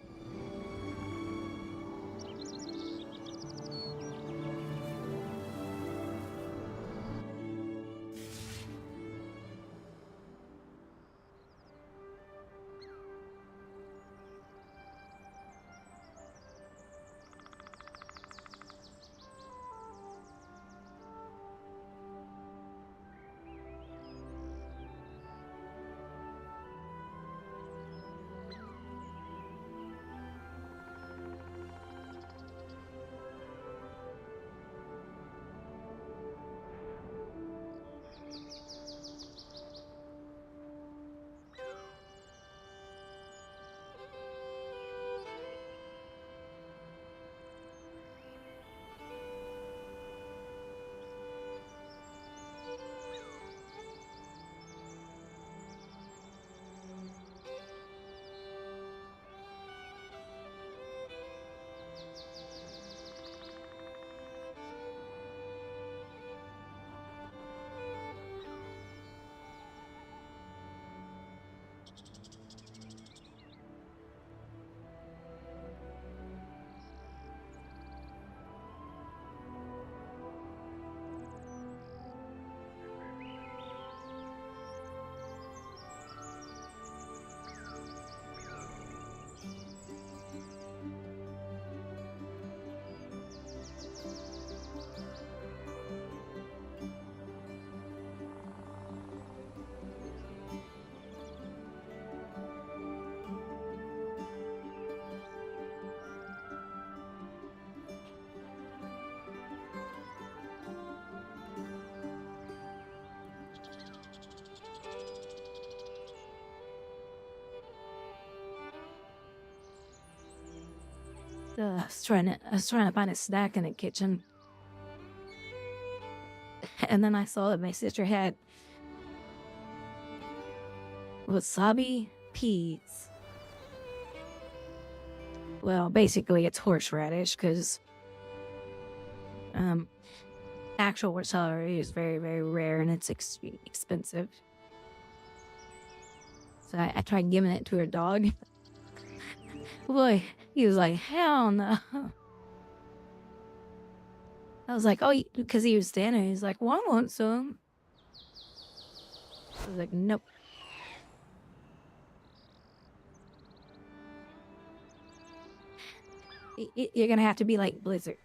I was trying to find a snack in the kitchen. And then I saw that my sister had wasabi peas. Well, basically it's horseradish because actual wasabi is very, very rare and it's expensive. So I tried giving it to her dog. Boy, he was like, hell no. I was like, oh, because he was standing. He's like, well, I want some. I was like, nope. You're gonna have to be like Blizzard.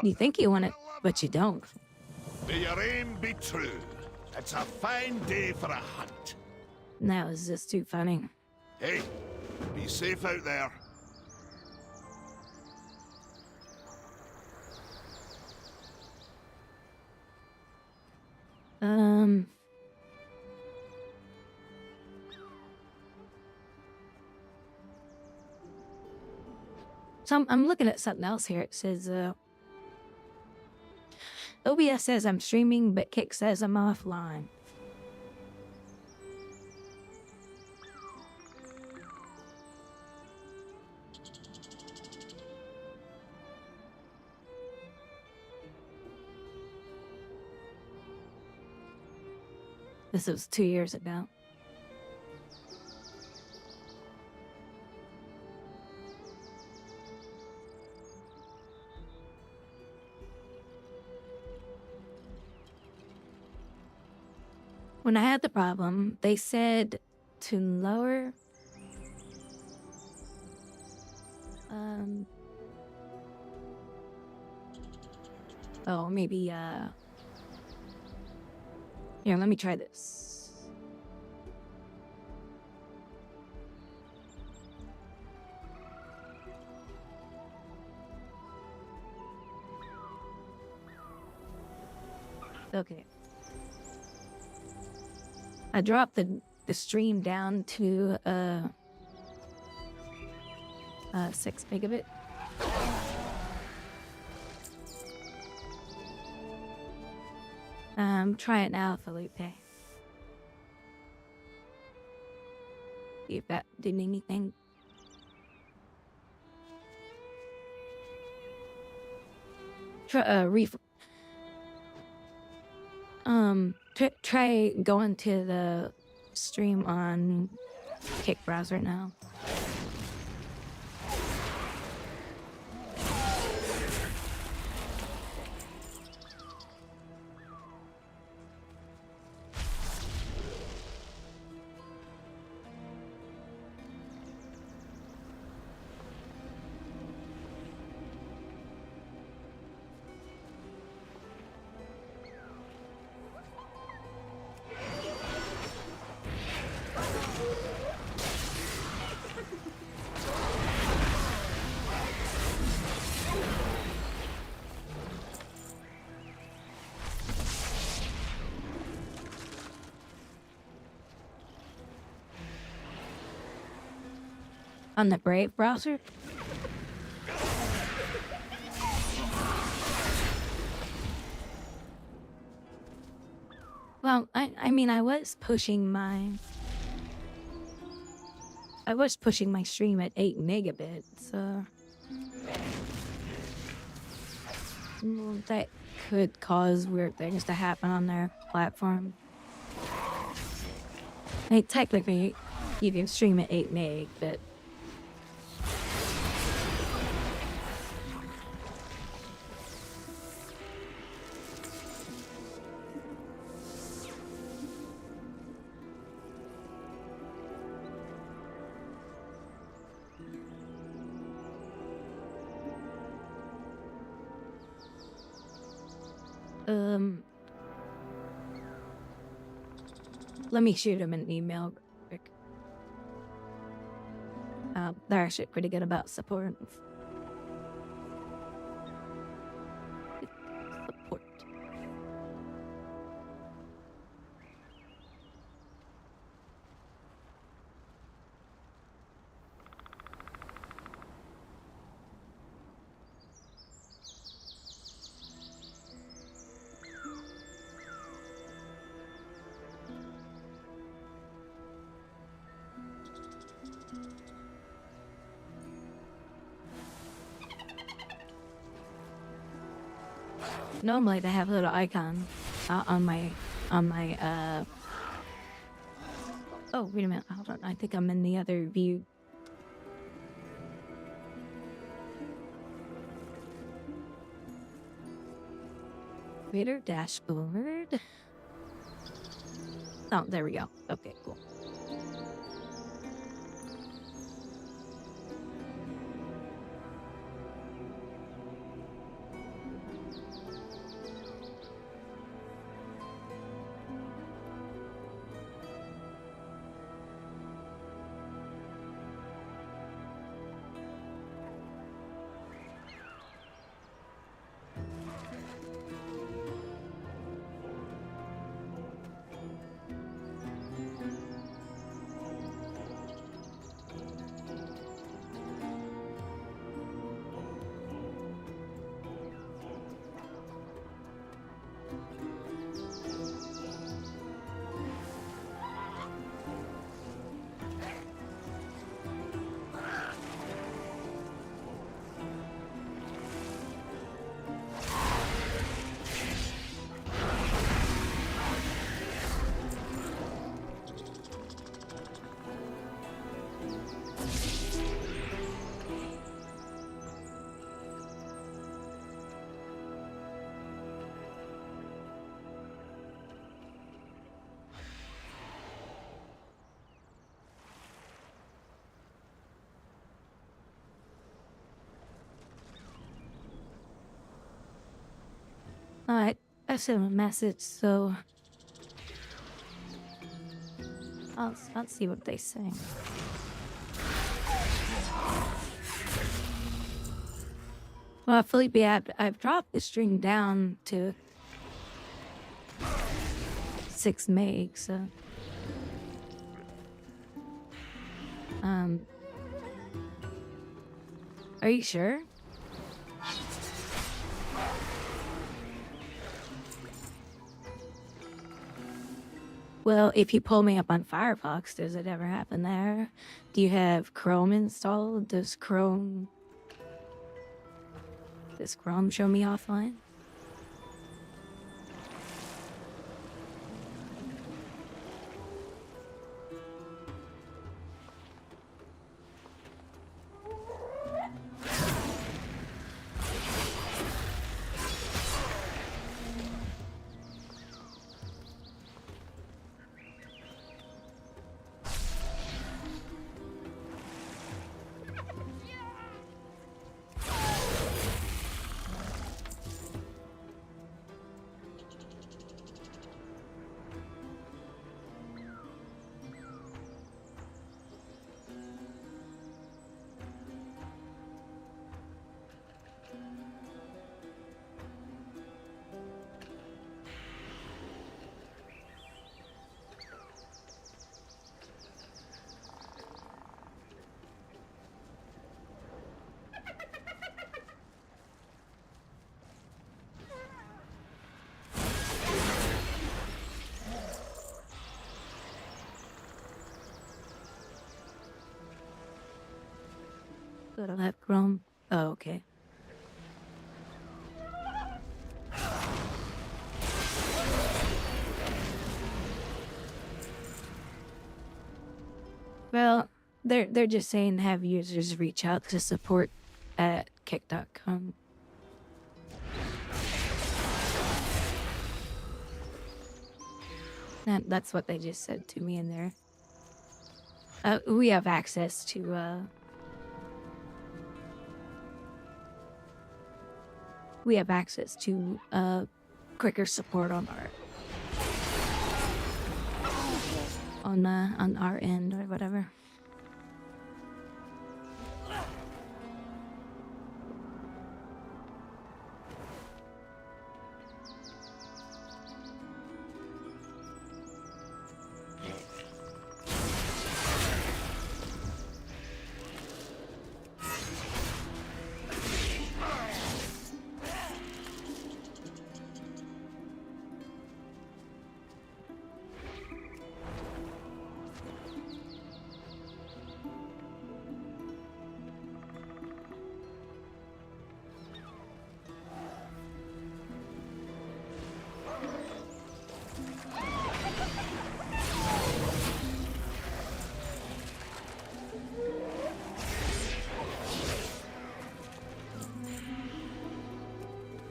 You think you want it, but you don't. May your aim be true. It's a fine day for a hunt. That was just too funny. Hey, be safe out there. So I'm looking at something else here. It says, OBS says I'm streaming, but Kick says I'm offline. This was 2 years ago. When I had the problem, they said to lower oh, maybe here, let me try this. Okay. I dropped the the stream down to 6 megabit. Try it now, Felipe. See if that did anything. Try going to the stream on Kick browser now. On the Brave browser? Well, I mean, I was pushing my stream at 8 megabits, so that could cause weird things to happen on their platform. I mean, technically, you can stream at 8 meg, but let me shoot him an email quick. They're actually pretty good about support. Support. Normally they have a little icon on my oh, wait a minute, hold on, I think I'm in the other view. Creator dashboard. Oh, there we go. Okay, cool. Alright, I sent him a message, so I'll see what they say. Well, Felipe, I've dropped the string down to 6 meg, so Um, are you sure? Well, if you pull me up on Firefox, does it ever happen there? Do you have Chrome installed? Does Chrome show me offline? I don't have Chrome. Oh, okay. Well, they're just saying have users reach out to support at kick.com. That's what they just said to me in there. We have access to quicker support on our end or whatever.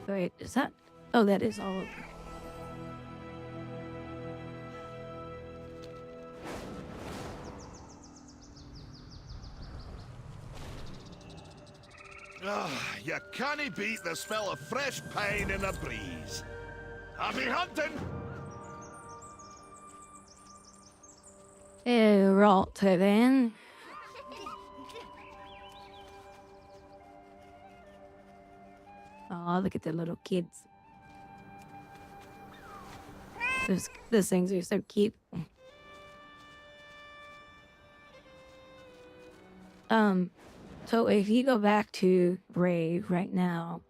Wait, is that? Oh, that is all of them. You can't beat the smell of fresh pine in a breeze. Happy hunting! Right then. Oh, look at the little kids. Those things are so cute. So if you go back to Brave right now,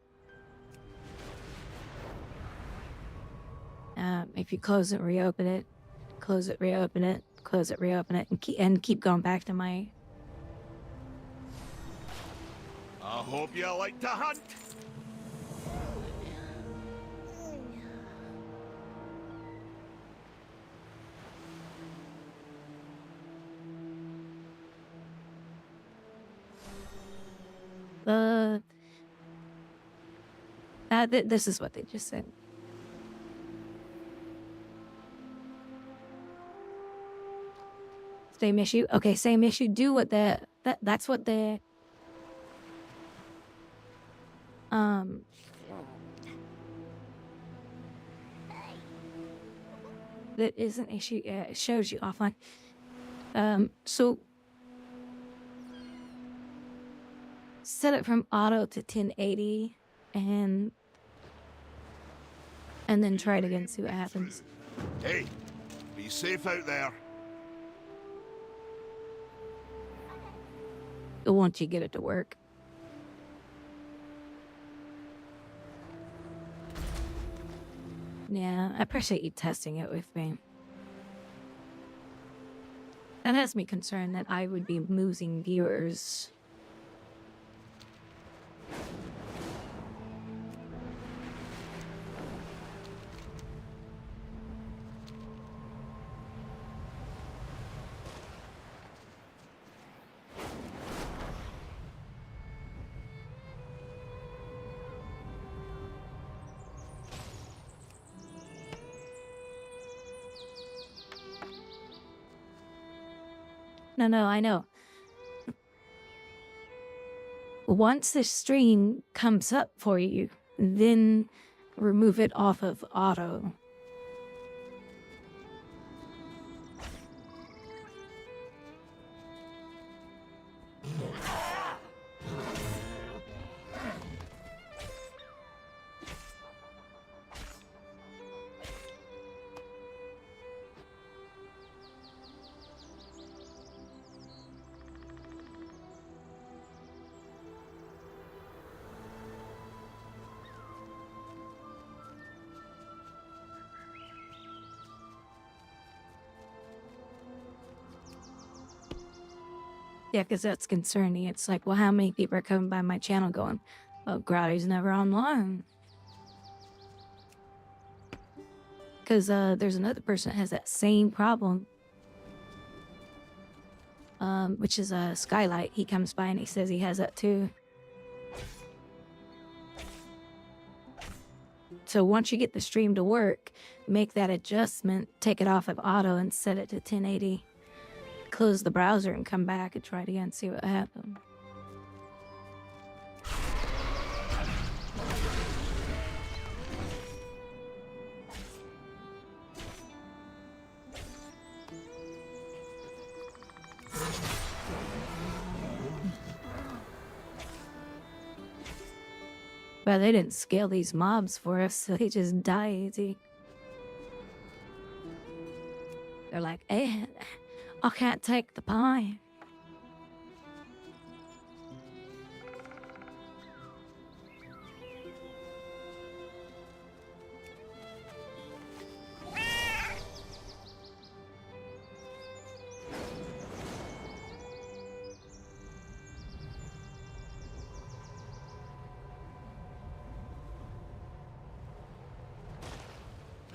if you close it, reopen it, close it, reopen it, close it, reopen it, and keep going back to my. I hope you like to hunt. This is what they just said. Same issue. Okay, same issue. Do what that's what the that is an issue. It shows you offline. So set it from auto to 1080 and then try it again, see what happens. Hey, be safe out there. once you get it to work. Yeah, I appreciate you testing it with me. That has me concerned that I would be losing viewers. No, I know. Once the stream comes up for you, then remove it off of auto. Yeah, because that's concerning. It's like, well, how many people are coming by my channel going, oh, Grouwdi's never online? Because there's another person that has that same problem, which is Skylight. He comes by and he says he has that too. So once you get the stream to work, make that adjustment, take it off of auto and set it to 1080. Close the browser and come back and try it again, see what happens. Well, they didn't scale these mobs for us, so they just die easy. They're like, eh, I can't take the pie.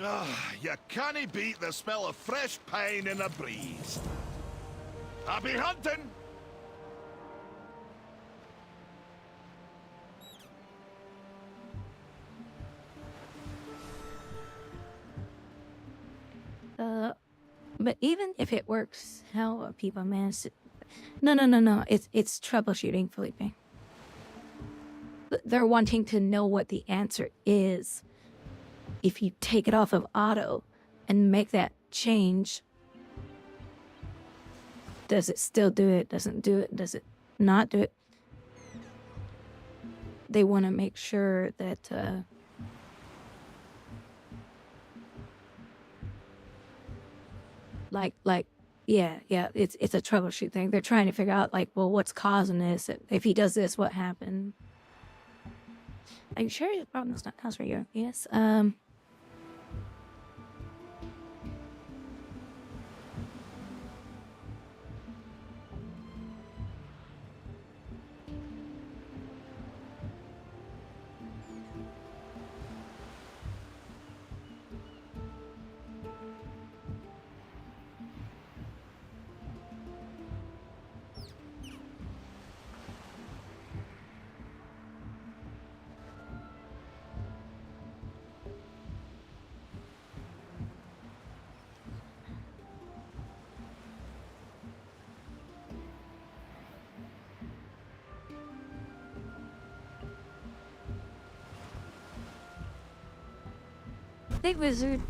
Ah, you can't beat the smell of fresh pine in a breeze. Happy hunting! But even if it works, how are people manage to... No. It's troubleshooting, Felipe. They're wanting to know what the answer is. If you take it off of auto and make that change, does it still do it? Doesn't do it? Does it not do it? They want to make sure that yeah, it's a troubleshoot thing. They're trying to figure out like, well, what's causing this? If he does this, what happened? Are you sure the problem is not caused for you? Yes. Hey, Wizard.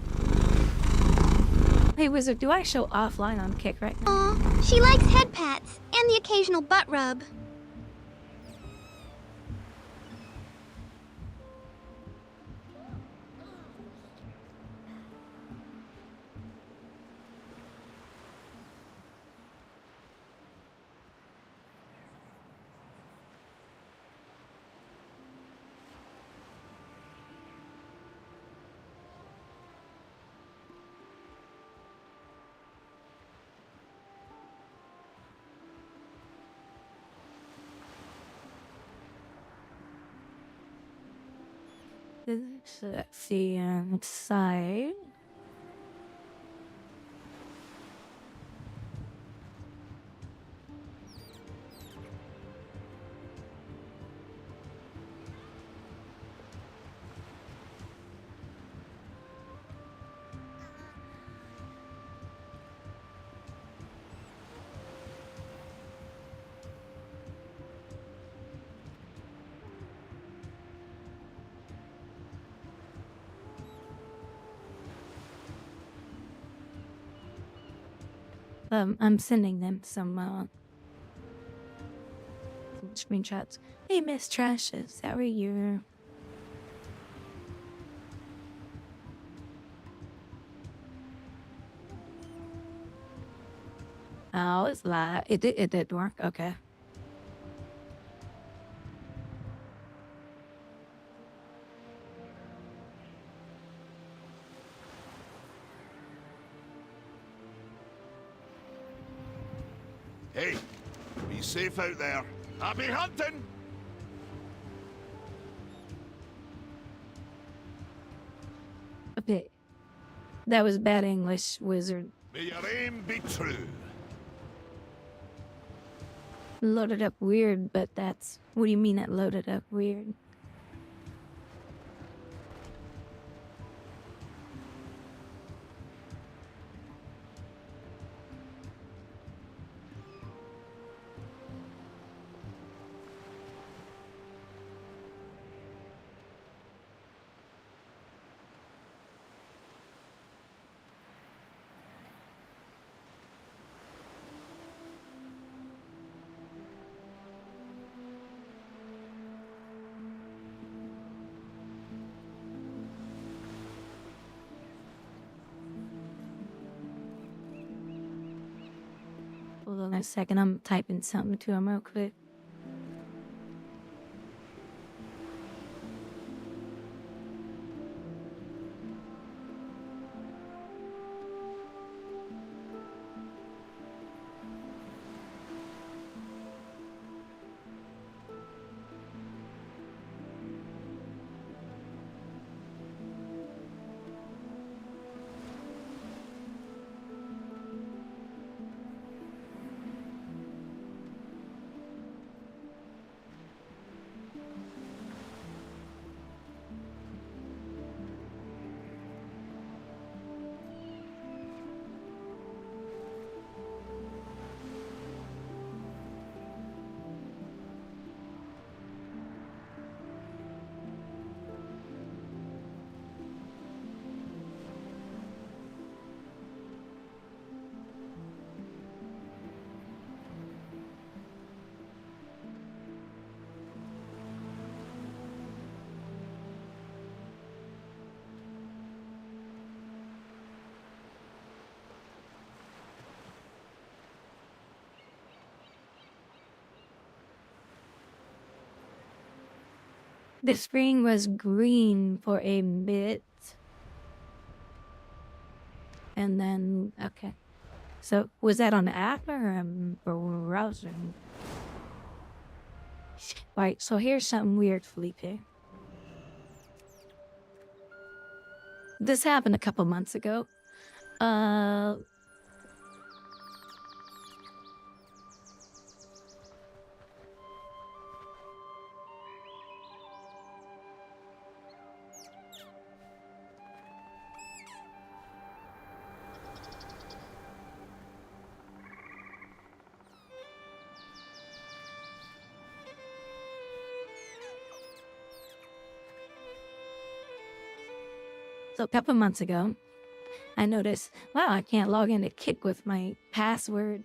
Hey, Wizard, do I show offline on Kick right now? Aw, she likes head pats and the occasional butt rub. Let's see, side. I'm sending them some screenshots. Hey, Miss Trashes, how are you? Oh, it's live. It did work. Okay. Hey, be safe out there. Happy hunting! Okay. That was bad English, wizard. May your aim be true. Loaded up weird, but that's... What do you mean it loaded up weird? Hold on a second, I'm typing something to him real quick. The screen was green for a bit. And then, okay. So, was that on the app or browser? Right, so here's something weird, Felipe. This happened a couple months ago. So a couple months ago, I noticed, wow, I can't log into Kick with my password,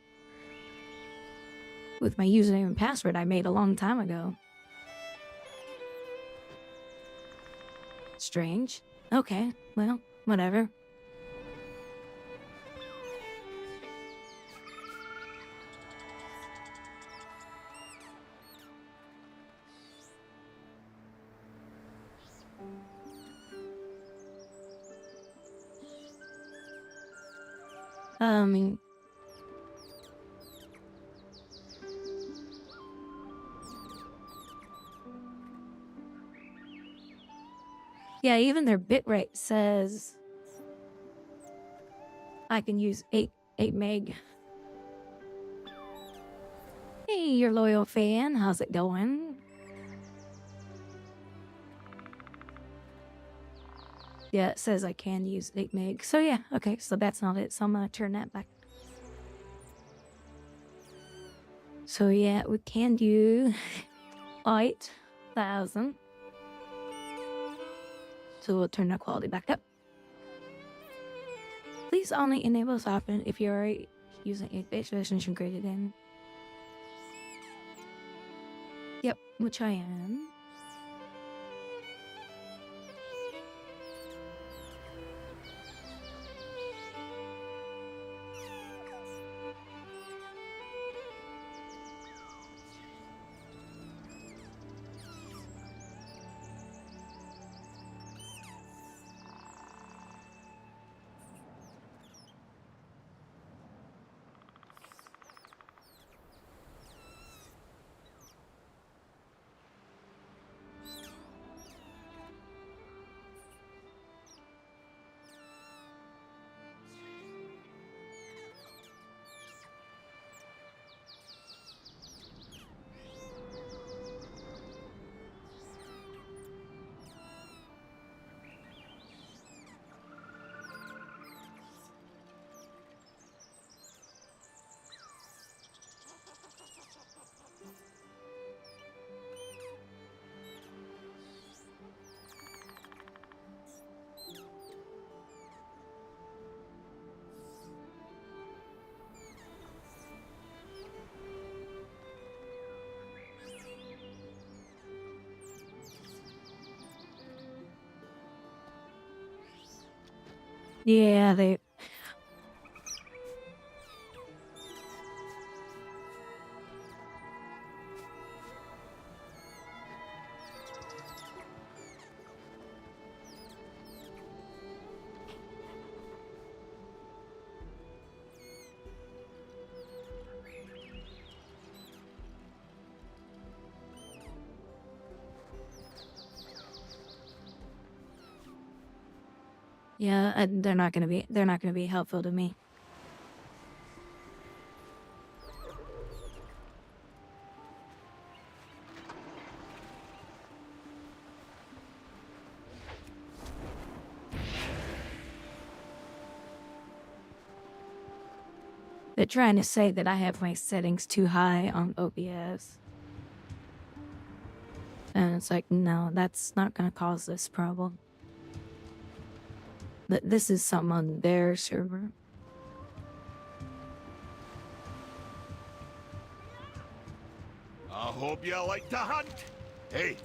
with my username and password I made a long time ago. Strange. Okay, well, whatever. Um, Yeah, even their bitrate says I can use 8 meg. Hey, your loyal fan, how's it going? Yeah, it says I can use 8 meg. So yeah, okay, so that's not it. So I'm gonna turn that back. So yeah, we can do 8,000. So we'll turn the quality back up. Please only enable soften if you're already using 8-bit resolution greater than. Yep, which I am. Yeah, they. Yeah, they're not gonna be. They're not gonna be helpful to me. They're trying to say that I have my settings too high on OBS. And it's like, no, that's not gonna cause this problem. But this is something on their server. I hope you like to hunt. Hey,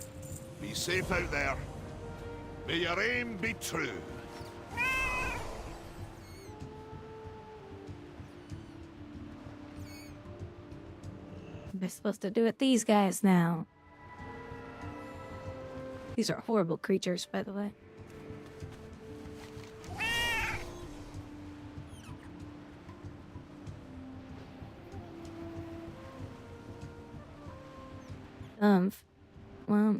be safe out there. May your aim be true. They're supposed to do it these guys now. These are horrible creatures, by the way. Well,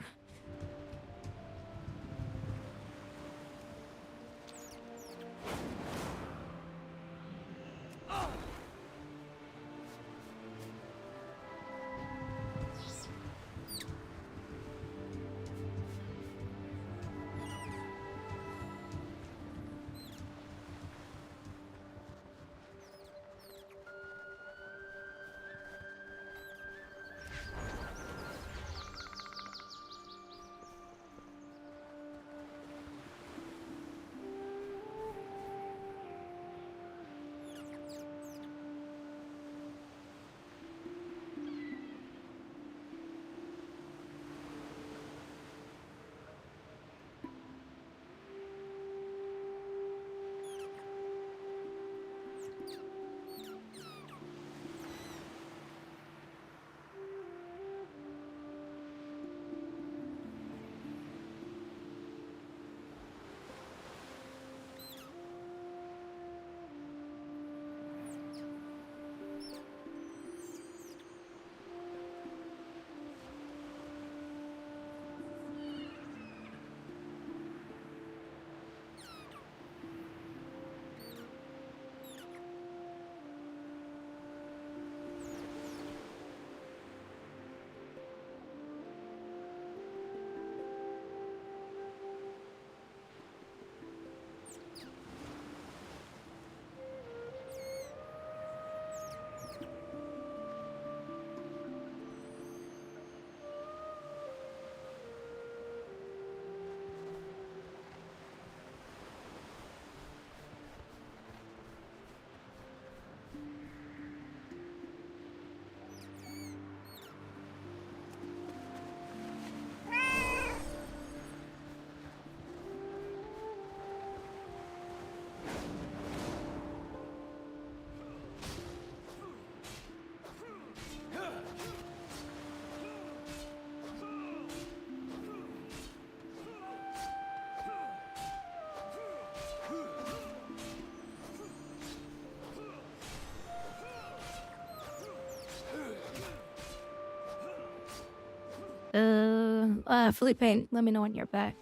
Felipe, let me know when you're back.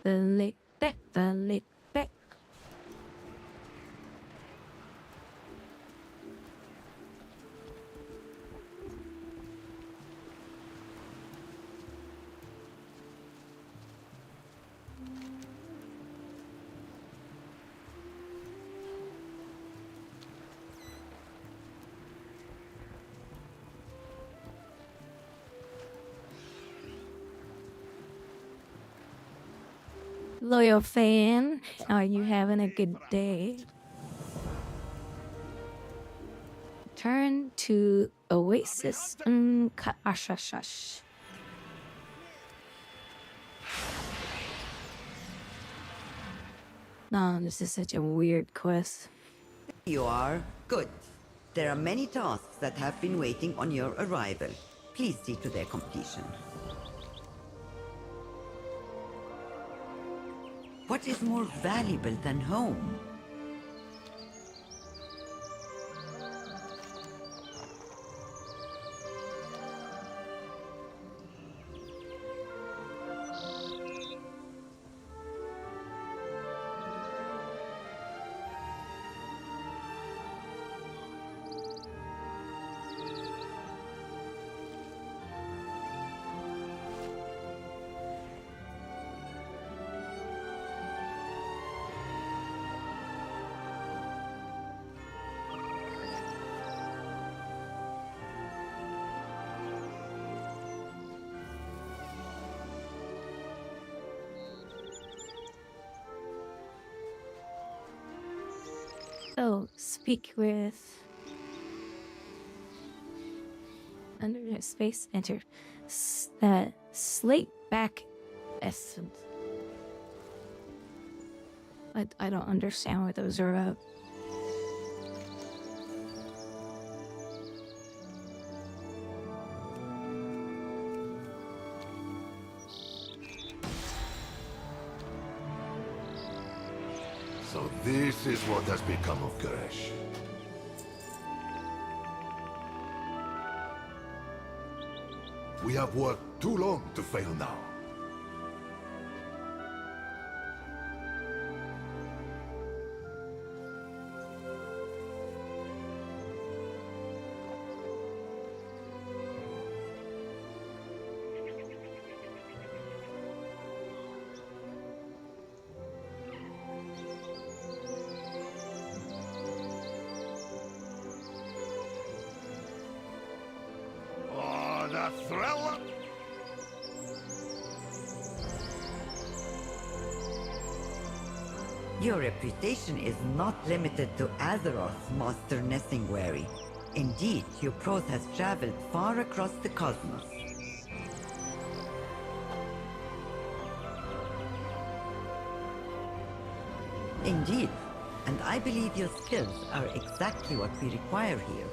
Felipe, Felipe. Loyal fan, are you having a good day? Turn to Oasis. Ashash. No, this is such a weird quest. You are good. There are many tasks that have been waiting on your arrival. Please see to their completion. What is more valuable than home? Oh, speak with. Under space, enter. Slate back essence. I don't understand what those are about. So this is what has become of Garesh. We have worked too long to fail now. Oh, the thrill! Your reputation is not limited to Azeroth, Master Nessingwary. Indeed, your prose has traveled far across the cosmos. Indeed, and I believe your skills are exactly what we require here.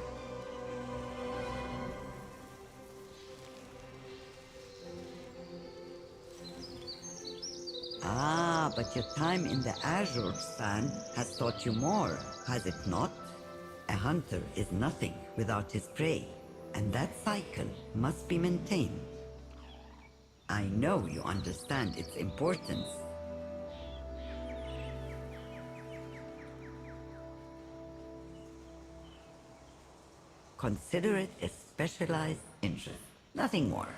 Ah, but your time in the Azure span has taught you more, has it not? A hunter is nothing without his prey, and that cycle must be maintained. I know you understand its importance. Consider it a specialized interest, nothing more.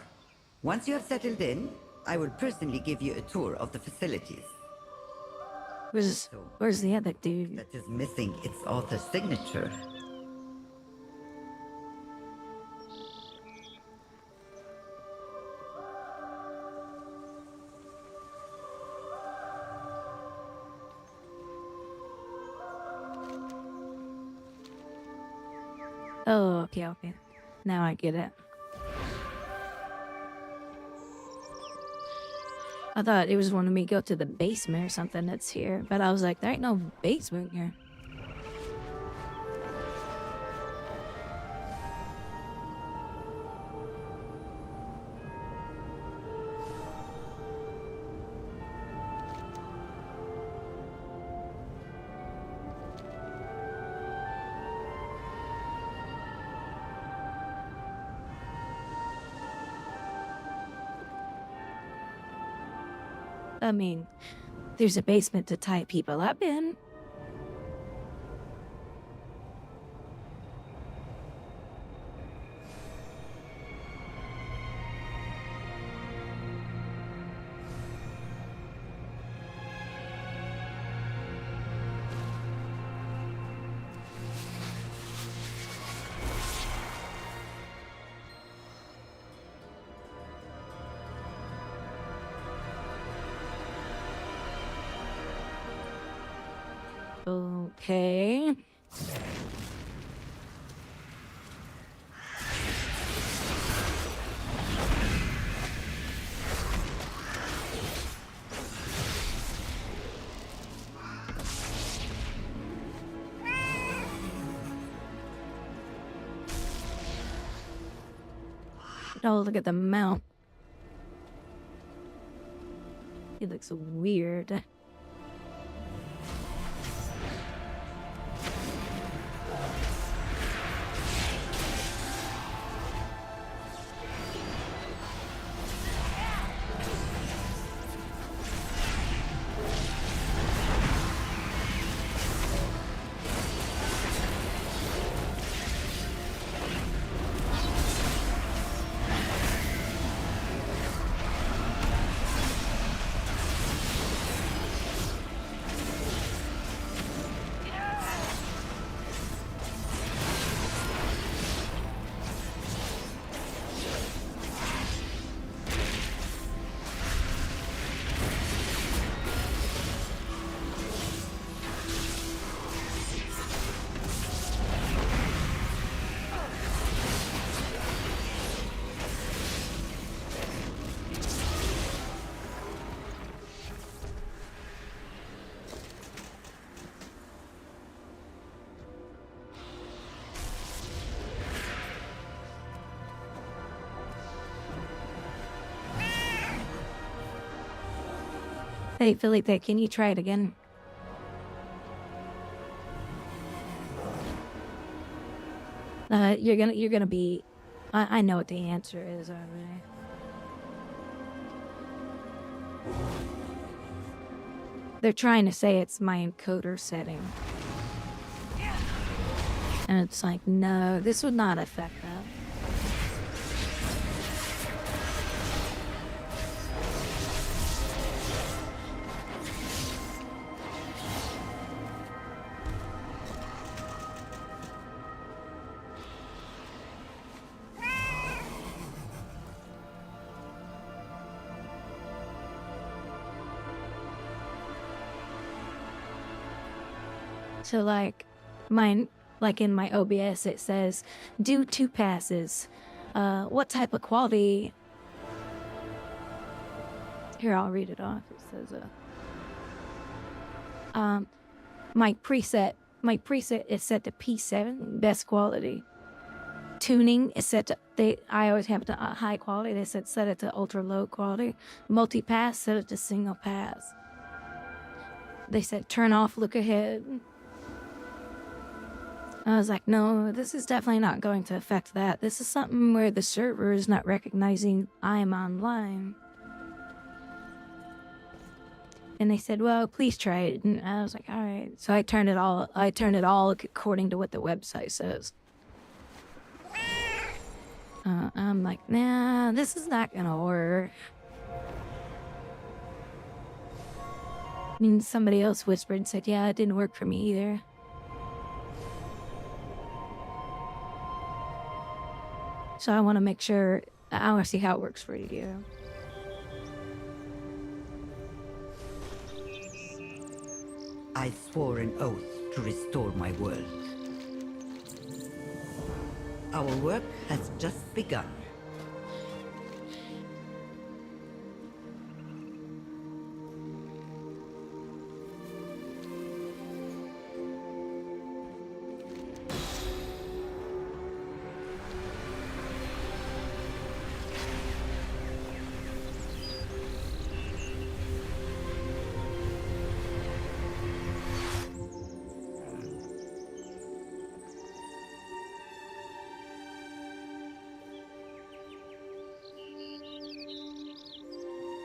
Once you have settled in, I will personally give you a tour of the facilities. Where's the other dude? That is missing its author's signature. Oh, okay, okay. Now I get it. I thought it was wanting me to go to the basement or something that's here, but I was like, there ain't no basement here. I mean, there's a basement to tie people up in. Okay. Oh, look at the mount. He looks weird. Hey, Felipe, can you try it again? You're gonna be. I know what the answer is already. They're trying to say it's my encoder setting. And it's like, no, this would not affect that. So like mine, like in my OBS, it says do 2 passes. What type of quality? Here, I'll read it off. It says, my preset is set to P7, best quality. Tuning is set to, I always have it to high quality. They set it to ultra low quality. Multi-pass, set it to single pass. They said turn off look ahead. I was like, no, this is definitely not going to affect that. This is something where the server is not recognizing I'm online. And they said, well, please try it. And I was like, all right. So I turned it all according to what the website says. I'm like, nah, this is not gonna work. I mean, somebody else whispered and said, yeah, it didn't work for me either. So I want to make sure, I want to see how it works for you. I swore an oath to restore my world. Our work has just begun.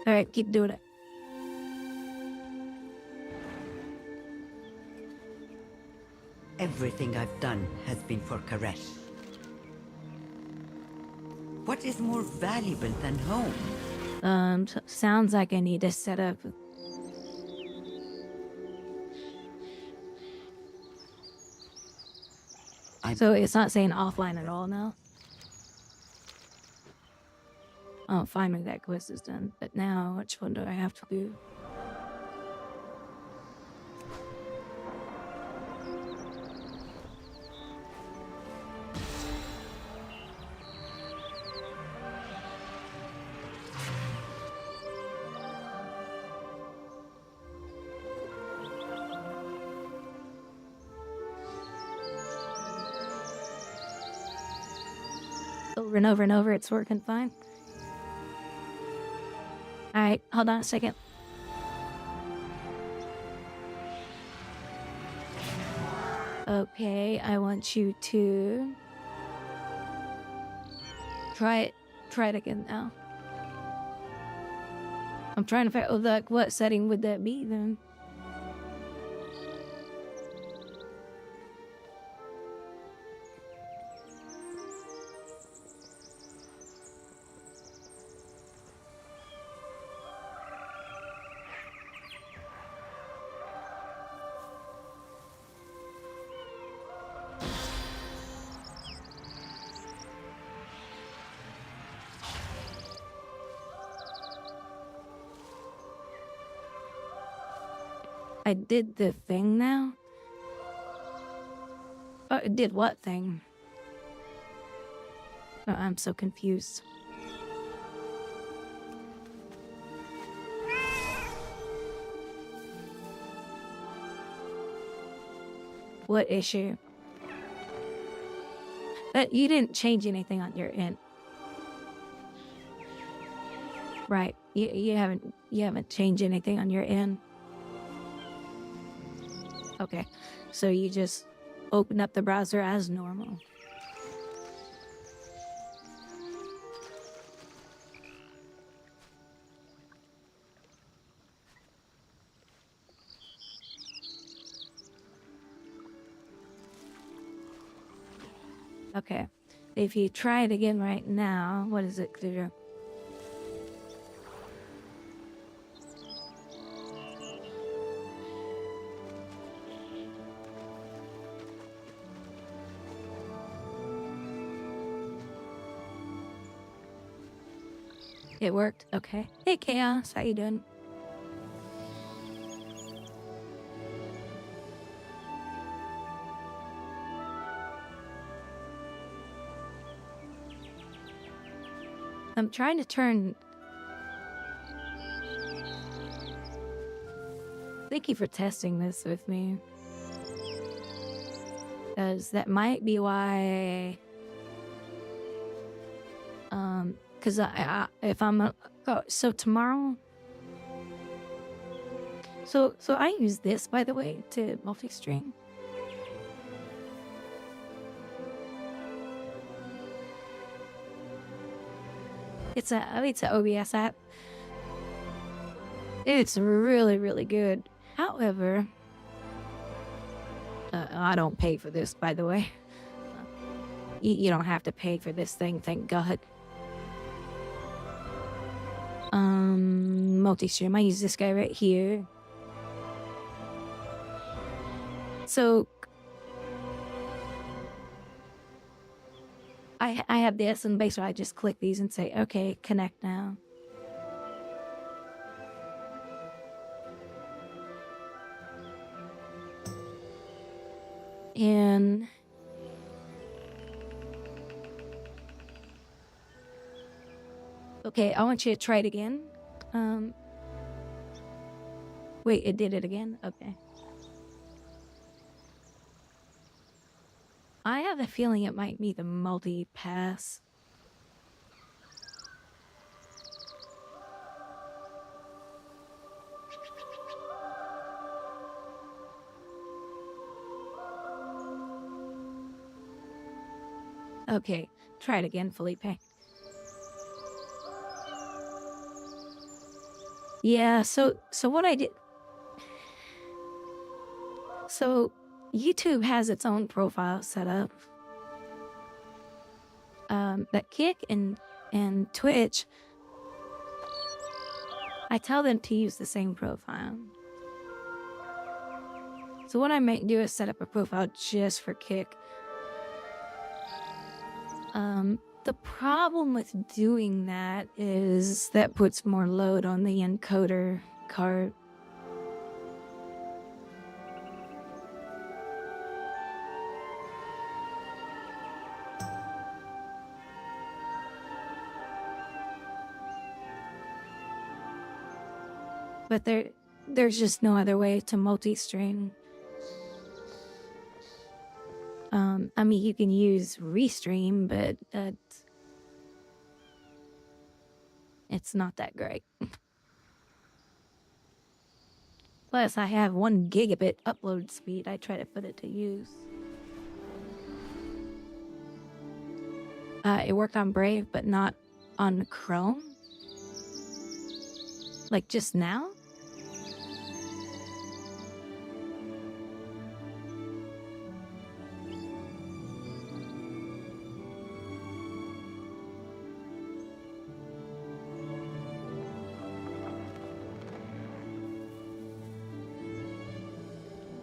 All right, keep doing it. Everything I've done has been for Karesh. What is more valuable than home? Sounds like I need to set up. So it's not saying offline at all now. Oh, finally that quest is done. But now, which one do I have to do? Over and over and over, it's working fine. Alright, hold on a second. Okay, I want you to try it again now. I'm trying to figure out, like, what setting would that be then? I did the thing now? Oh, it did what thing? Oh, I'm so confused. What issue? But you didn't change anything on your end. Right. You haven't changed anything on your end. Okay. So you just open up the browser as normal. Okay. If you try it again right now, what is it do? It worked. Okay. Hey, Chaos. How you doing? I'm trying to turn... Thank you for testing this with me. Because that might be why... Because if I'm... oh, so tomorrow... So I use this, by the way, to multi-stream. It's an OBS app. It's really, really good. However, I don't pay for this, by the way. You don't have to pay for this thing, thank God. Multi-stream. I use this guy right here. So I have this, and basically I just click these and say, okay, connect now. And Okay, I want you to try it again. Wait, it did it again? Okay. I have a feeling it might be the multi-pass. Okay, try it again, Felipe. Yeah, so what I did... So, YouTube has its own profile set up. That Kick and Twitch, I tell them to use the same profile. So what I might do is set up a profile just for Kick. The problem with doing that is that puts more load on the encoder card. But there's just no other way to multi-string. I mean, you can use Restream, but it's not that great. Plus, I have 1 gigabit upload speed. I try to put it to use. It worked on Brave, but not on Chrome. Like just now?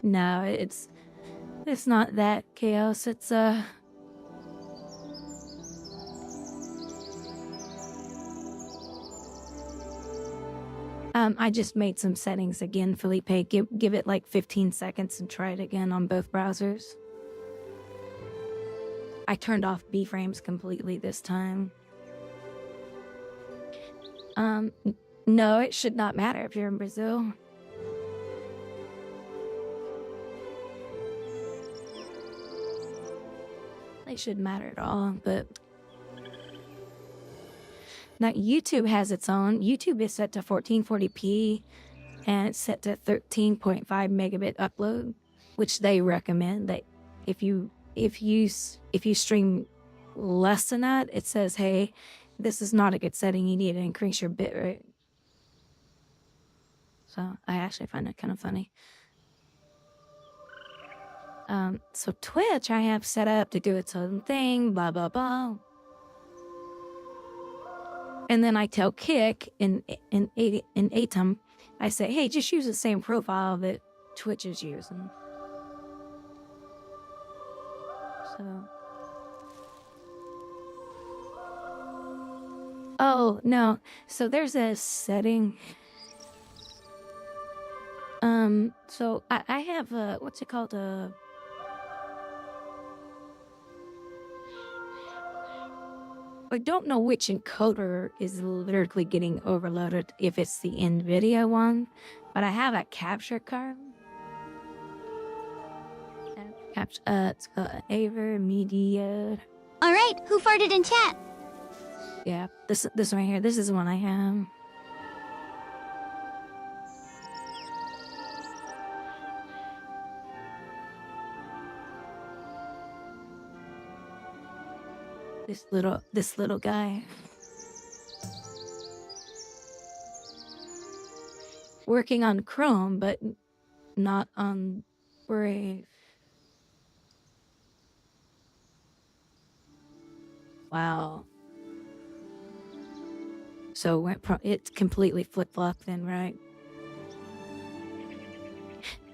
No, it's not that chaos. It's I just made some settings again, Felipe. Give it like 15 seconds and try it again on both browsers. I turned off B-frames completely this time. No, it should not matter if you're in Brazil. It shouldn't matter at all, but... Now, YouTube has its own. YouTube is set to 1440p, and it's set to 13.5 megabit upload, which they recommend. That if you stream less than that, it says, hey, this is not a good setting. You need to increase your bitrate. So I actually find that kind of funny. So Twitch I have set up to do its own thing, blah, blah, blah. And then I tell Kick in Atom, I say, hey, just use the same profile that Twitch is using. So. Oh, no. So there's a setting. So I have a, what's it called? I don't know which encoder is literally getting overloaded, if it's the NVIDIA one, but I have a capture card. It's called Aver Media. All right, who farted in chat? Yeah, this one right here. This is the one I have. This little guy. Working on Chrome, but not on Brave. Wow. So it's completely flip-flopped then, right?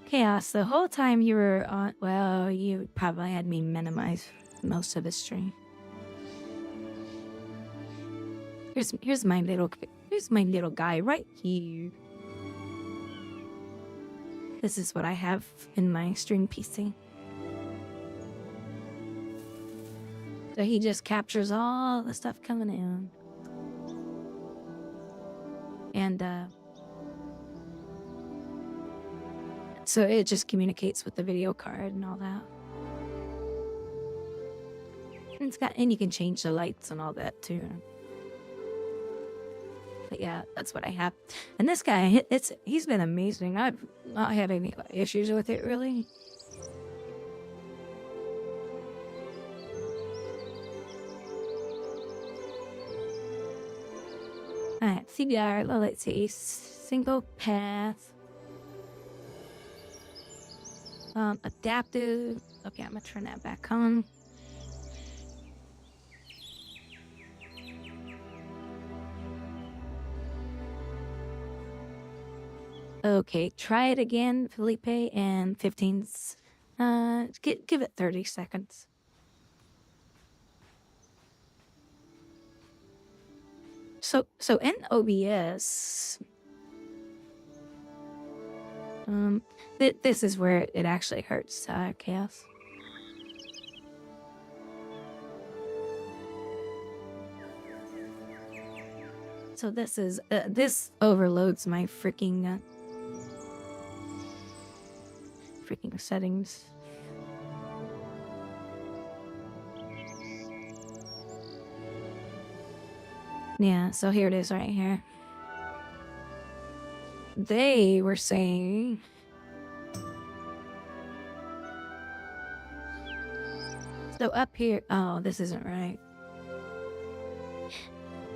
Chaos, the whole time you were on, well, you probably had me minimize most of the stream. Here's my little guy right here. This is what I have in my stream PC. So he just captures all the stuff coming in. And so it just communicates with the video card and all that. And it's got, and you can change the lights and all that too. But yeah, that's what I have. And this guy, he's been amazing. I've not had any issues with it really. Alright, CBR, let's see, single path. Adaptive. Okay, I'm gonna turn that back on. Okay, try it again, Felipe, and 15. Give it 30 seconds. So in OBS, this is where it actually hurts, Chaos. So this is, this overloads my freaking settings. Yeah, so here it is right here. They were saying so up here, oh, this isn't right.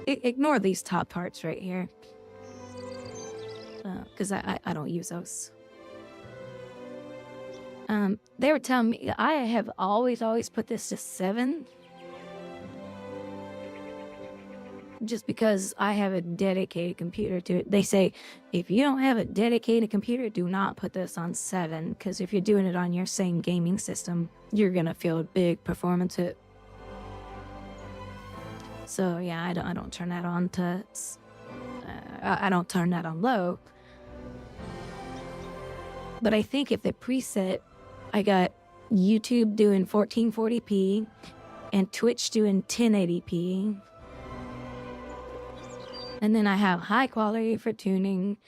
Ignore these top parts right here. Because I don't use those. They were telling me I have always put this to 7. Just because I have a dedicated computer to it. They say, if you don't have a dedicated computer, do not put this on 7. Because if you're doing it on your same gaming system, you're going to feel a big performance hit. So yeah, I don't turn that on to... I don't turn that on low. But I think if the preset, I got YouTube doing 1440p and Twitch doing 1080p. And then I have high quality for tuning,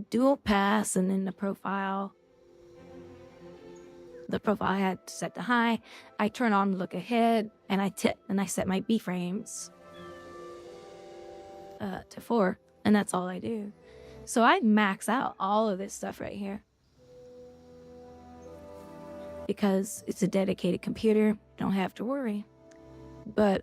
dual pass, and then the profile. The profile I had set to high. I turn on look ahead, and I set my B frames to 4, and that's all I do. So I max out all of this stuff right here. Because it's a dedicated computer, don't have to worry. But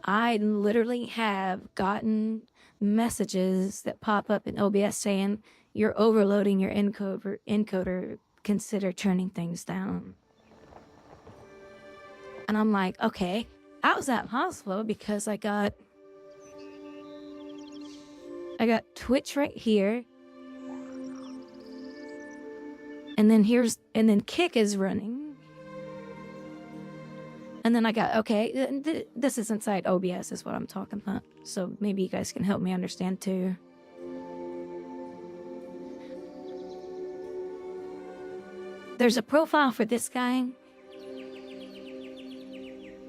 I literally have gotten messages that pop up in OBS saying, you're overloading your encoder, consider turning things down. And I'm like, okay, how is that possible? Because I got Twitch right here. And then Kick is running. And then I got, okay, this is inside OBS is what I'm talking about. So maybe you guys can help me understand too. There's a profile for this guy.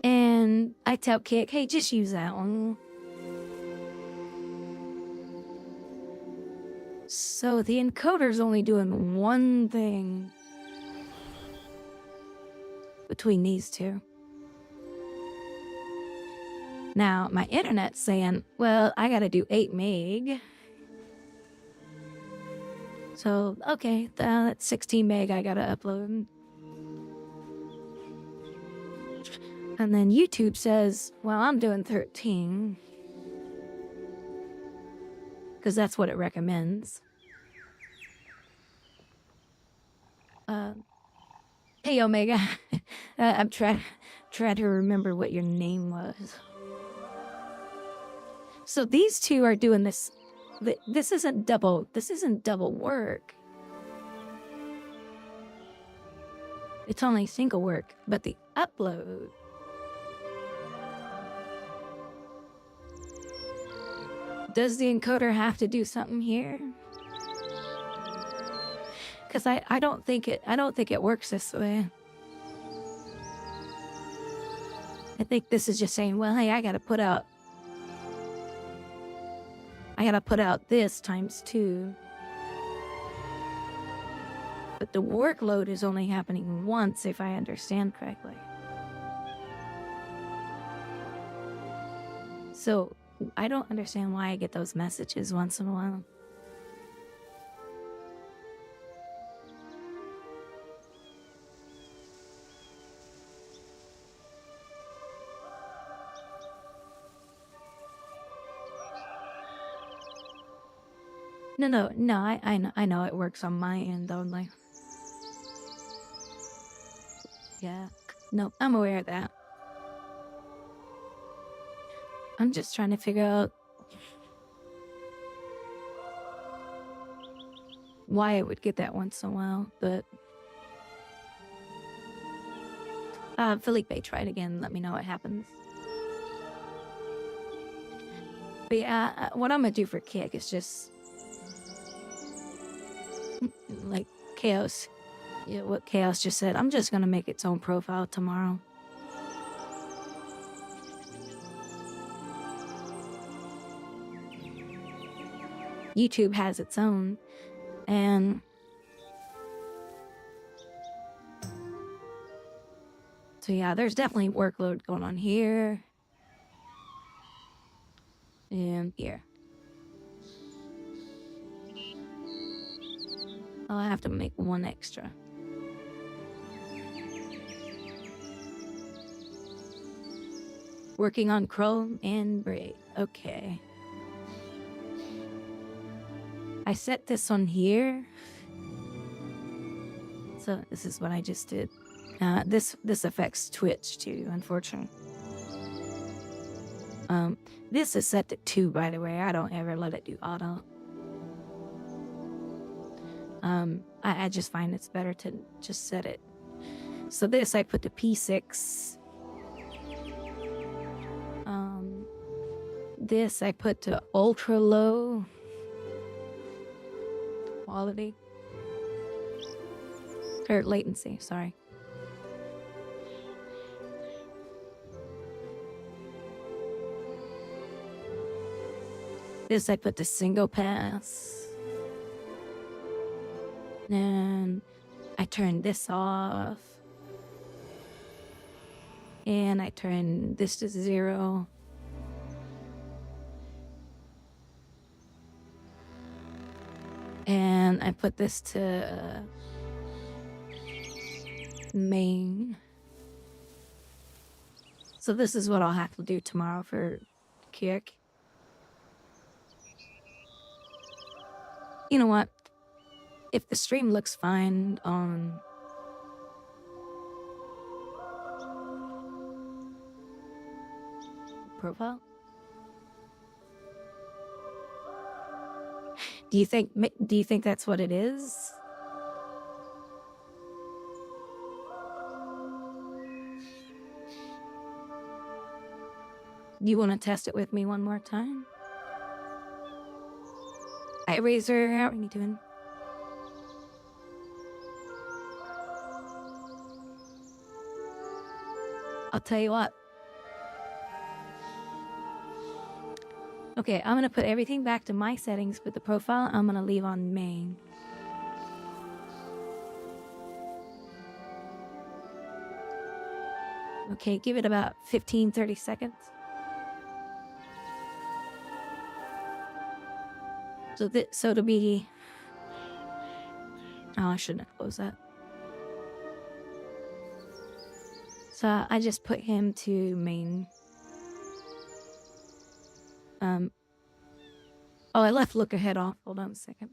And I tell Kick, hey, just use that one. So the encoder's only doing one thing between these two. Now, my internet's saying, well, I gotta do 8 meg. So, okay, that's 16 meg I gotta upload. And then YouTube says, well, I'm doing 13. Because that's what it recommends. Hey, Omega. I'm trying to remember what your name was. So these two are doing this. This isn't double work. It's only single work, but the upload. Does the encoder have to do something here? Because I don't think it works this way. I think this is just saying, well, hey, I gotta I gotta put out this times 2. But the workload is only happening once, if I understand correctly. So, I don't understand why I get those messages once in a while. No, I know it works on my end only. Yeah, no, I'm aware of that. I'm just trying to figure out why I would get that once in a while, but Felipe, try it again. Let me know what happens. But yeah, what I'm gonna do for Kick is just like Chaos. Yeah, what Chaos just said. I'm just gonna make its own profile tomorrow. YouTube has its own, and so yeah, there's definitely workload going on here and here. I'll have to make one extra. Working on Chrome and Braid. Okay. I set this on here. So this is what I just did. This affects Twitch too, unfortunately. This is set to 2, by the way. I don't ever let it do auto. I just find it's better to just set it. So this I put to P6. This I put to ultra low quality. Or latency, sorry. This I put to single pass. And I turn this off. And I turn this to 0. And I put this to main. So this is what I'll have to do tomorrow for Kick. You know what? If the stream looks fine on profile, do you think that's what it is? Do you want to test it with me one more time? Hi, Razor. How are you doing? I'll tell you what. Okay, I'm gonna put everything back to my settings, but the profile I'm gonna leave on main. Okay, give it about 15-30 seconds. So it'll be... Oh, I shouldn't have closed that. So I just put him to main. Oh, I left look ahead off. Hold on a second.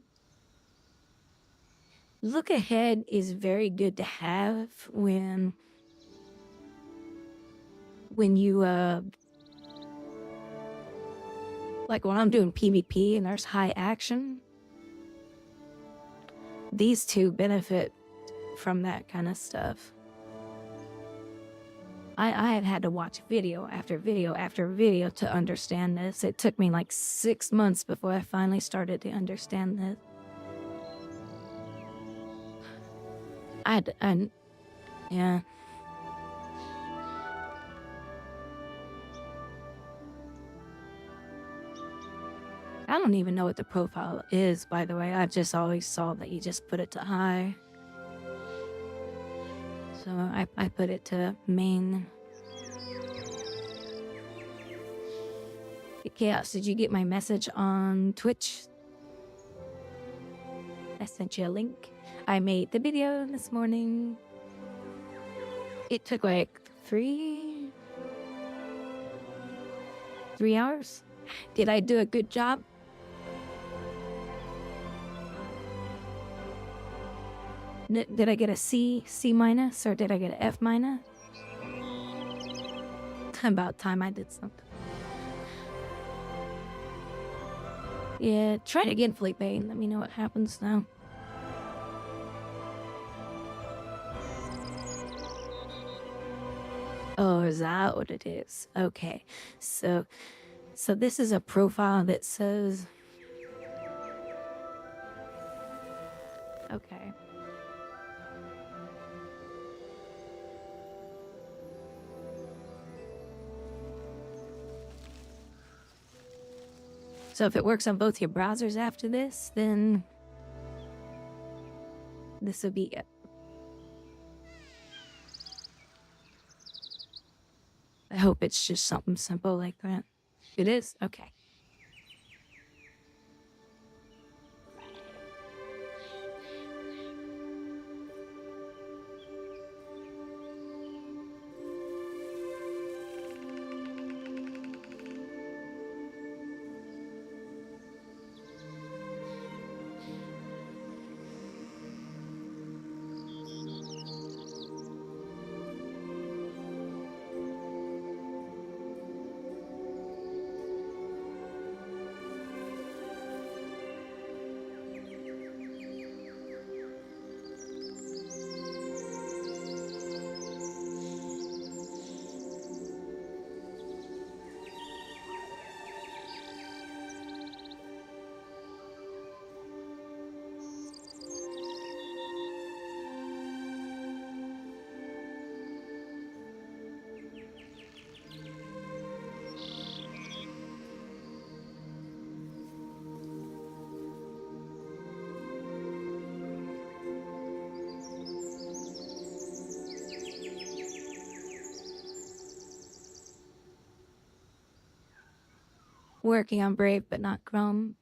Look ahead is very good to have when you like when I'm doing PvP and there's high action. These two benefit from that kind of stuff. I have had to watch video after video after video to understand this. It took me like 6 months before I finally started to understand this. Yeah. I don't even know what the profile is, by the way. I just always saw that you just put it to high. So I put it to main. Chaos, did you get my message on Twitch? I sent you a link. I made the video this morning. It took like 3 hours. Did I do a good job? Did I get a C minus, or did I get an F minus? About time I did something. Yeah, try it again, Felipe, and let me know what happens now. Oh, is that what it is? Okay, so this is a profile that says... Okay. So if it works on both your browsers after this, then this will be it. I hope it's just something simple like that. It is? Okay. Working on Brave, but not Chrome.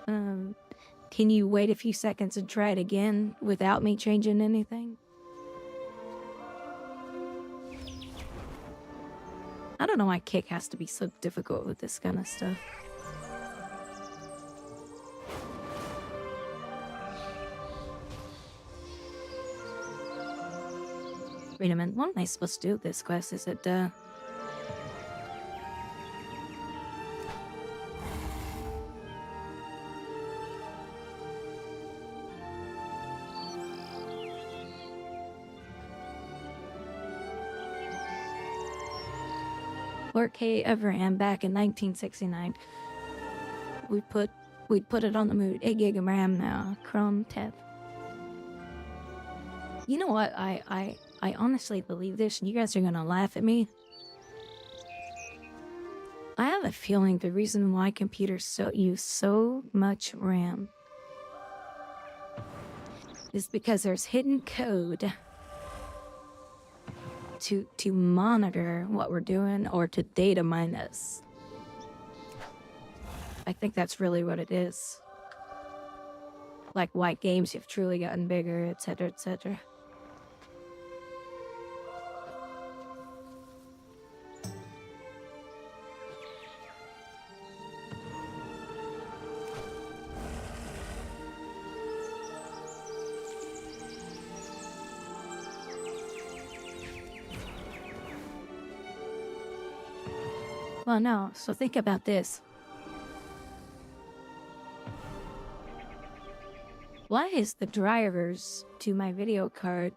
Can you wait a few seconds and try it again without me changing anything? I don't know why Kick has to be so difficult with this kind of stuff. Wait a minute, what am I supposed to do with this quest? Is it, $4K ever and back in 1969. We'd put it on the mood. 8 gig of RAM now. Chrome 10. You know what? I honestly believe this, and you guys are gonna laugh at me. I have a feeling the reason why computers use so much RAM is because there's hidden code to monitor what we're doing or to data mine us. I think that's really what it is. Like why games have truly gotten bigger, etc., etc. Well, no, so think about this. Why is the drivers to my video card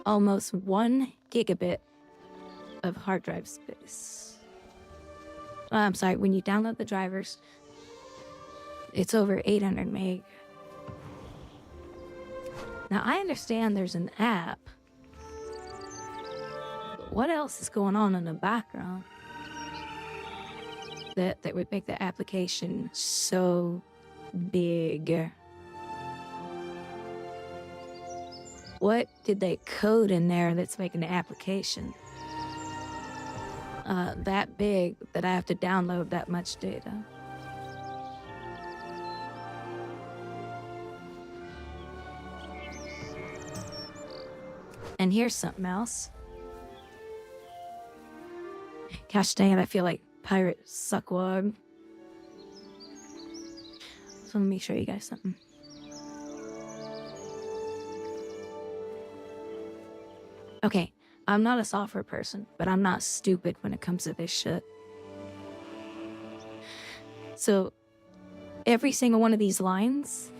almost 1 gigabit of hard drive space? I'm sorry, when you download the drivers, it's over 800 meg. Now, I understand there's an app. What else is going on in the background? that would make the application so big. What did they code in there that's making the application that big that I have to download that much data? And here's something else. Gosh dang it, I feel like pirate suckwad. So let me show you guys something. Okay, I'm not a software person, but I'm not stupid when it comes to this shit. So, every single one of these lines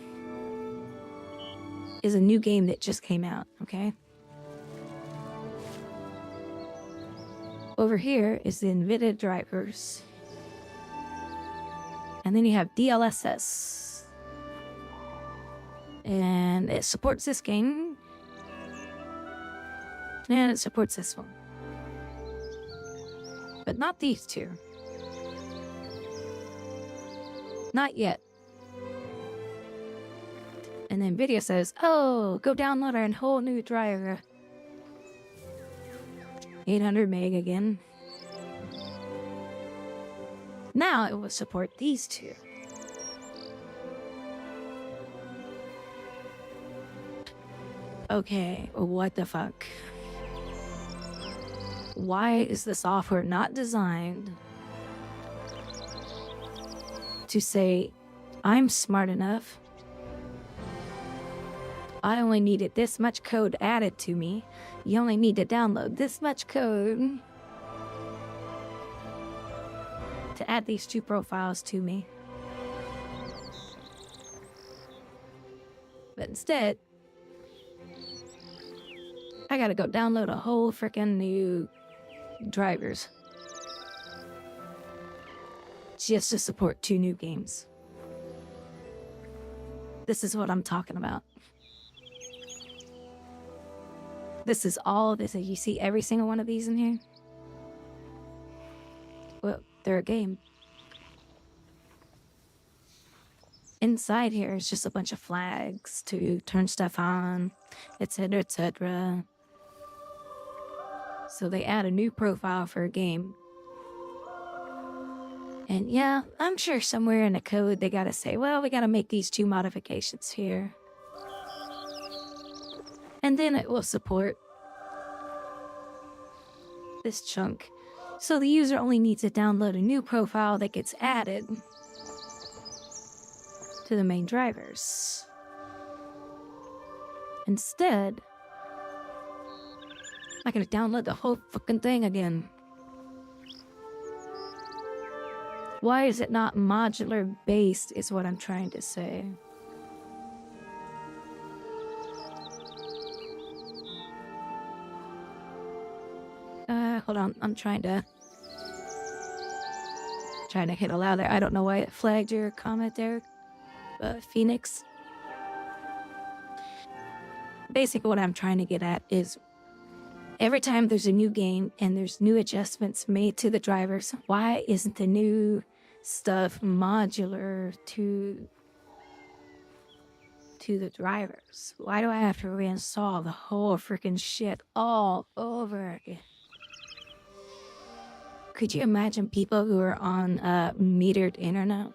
is a new game that just came out, okay? Over here is the NVIDIA drivers. And then you have DLSS. And it supports this game. And it supports this one. But not these two. Not yet. And then NVIDIA says, oh, go download our whole new driver. 800 meg again. Now it will support these two. Okay, what the fuck? Why is the software not designed to say, I'm smart enough, I only needed this much code added to me, you only need to download this much code to add these two profiles to me. But instead, I gotta go download a whole freaking new drivers just to support 2 new games. This is what I'm talking about. This is all this. You see every single one of these in here? Well, they're a game. Inside here is just a bunch of flags to turn stuff on, etc., etc. So they add a new profile for a game. And yeah, I'm sure somewhere in the code they gotta say, well, we gotta make these 2 modifications here. And then it will support this chunk. So the user only needs to download a new profile that gets added to the main drivers. Instead, I gotta download the whole fucking thing again. Why is it not modular based is what I'm trying to say. Hold on, I'm trying to hit allow there. I don't know why it flagged your comment there, Phoenix. Basically what I'm trying to get at is every time there's a new game and there's new adjustments made to the drivers, why isn't the new stuff modular to the drivers? Why do I have to reinstall the whole freaking shit all over again? Could you imagine people who are on metered internet?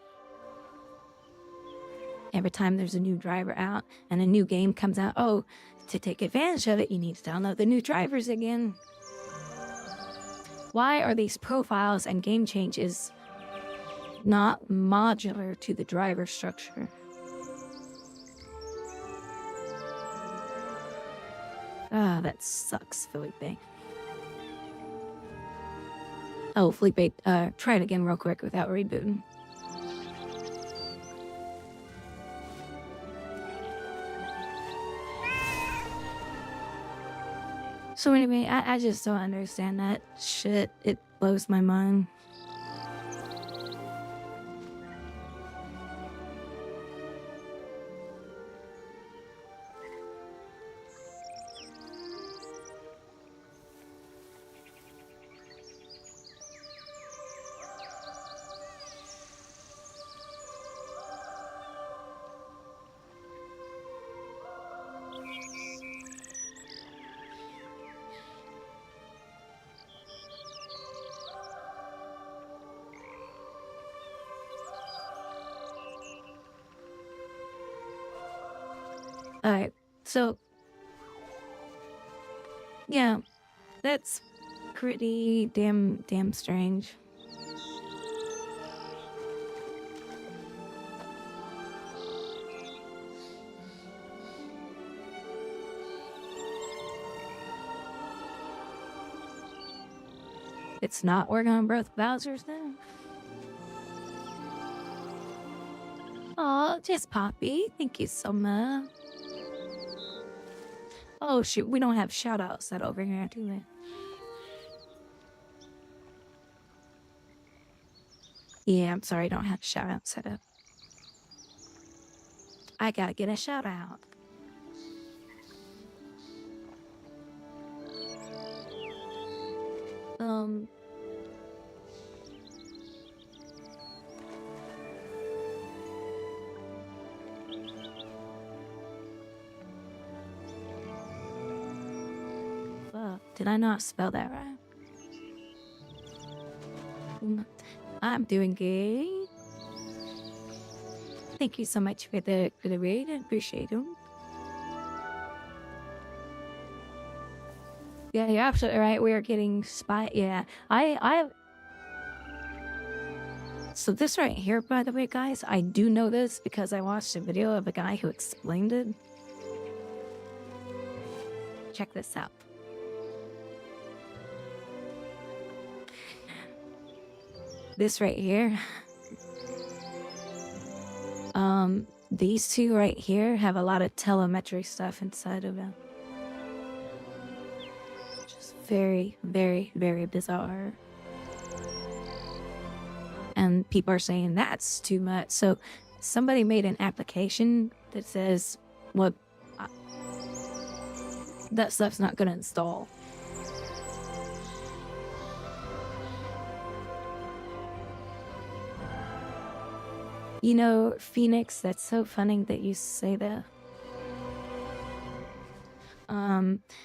Every time there's a new driver out and a new game comes out, oh, to take advantage of it, you need to download the new drivers again. Why are these profiles and game changes not modular to the driver structure? Ah, that sucks, Felipe. Oh, Felipe, try it again real quick without rebooting. So anyway, I just don't understand that shit. It blows my mind. Alright, so yeah, that's pretty damn strange. It's not working on both Bowser's now. Oh, just Poppy. Thank you so much. Oh shoot, we don't have shout outs set over here, do we? Yeah, I'm sorry, I don't have shout out set up. I gotta get a shout out. Fuck, did I not spell that right? I'm doing good. Thank you so much for the raid. I appreciate it. Yeah, you're absolutely right. We are getting spy. Yeah, So this right here, by the way, guys, I do know this because I watched a video of a guy who explained it. Check this out. This right here. These two right here have a lot of telemetry stuff inside of them. Just very, very, very bizarre. And people are saying that's too much. So somebody made an application that says, well, that stuff's not going to install. You know, Phoenix, that's so funny that you say that.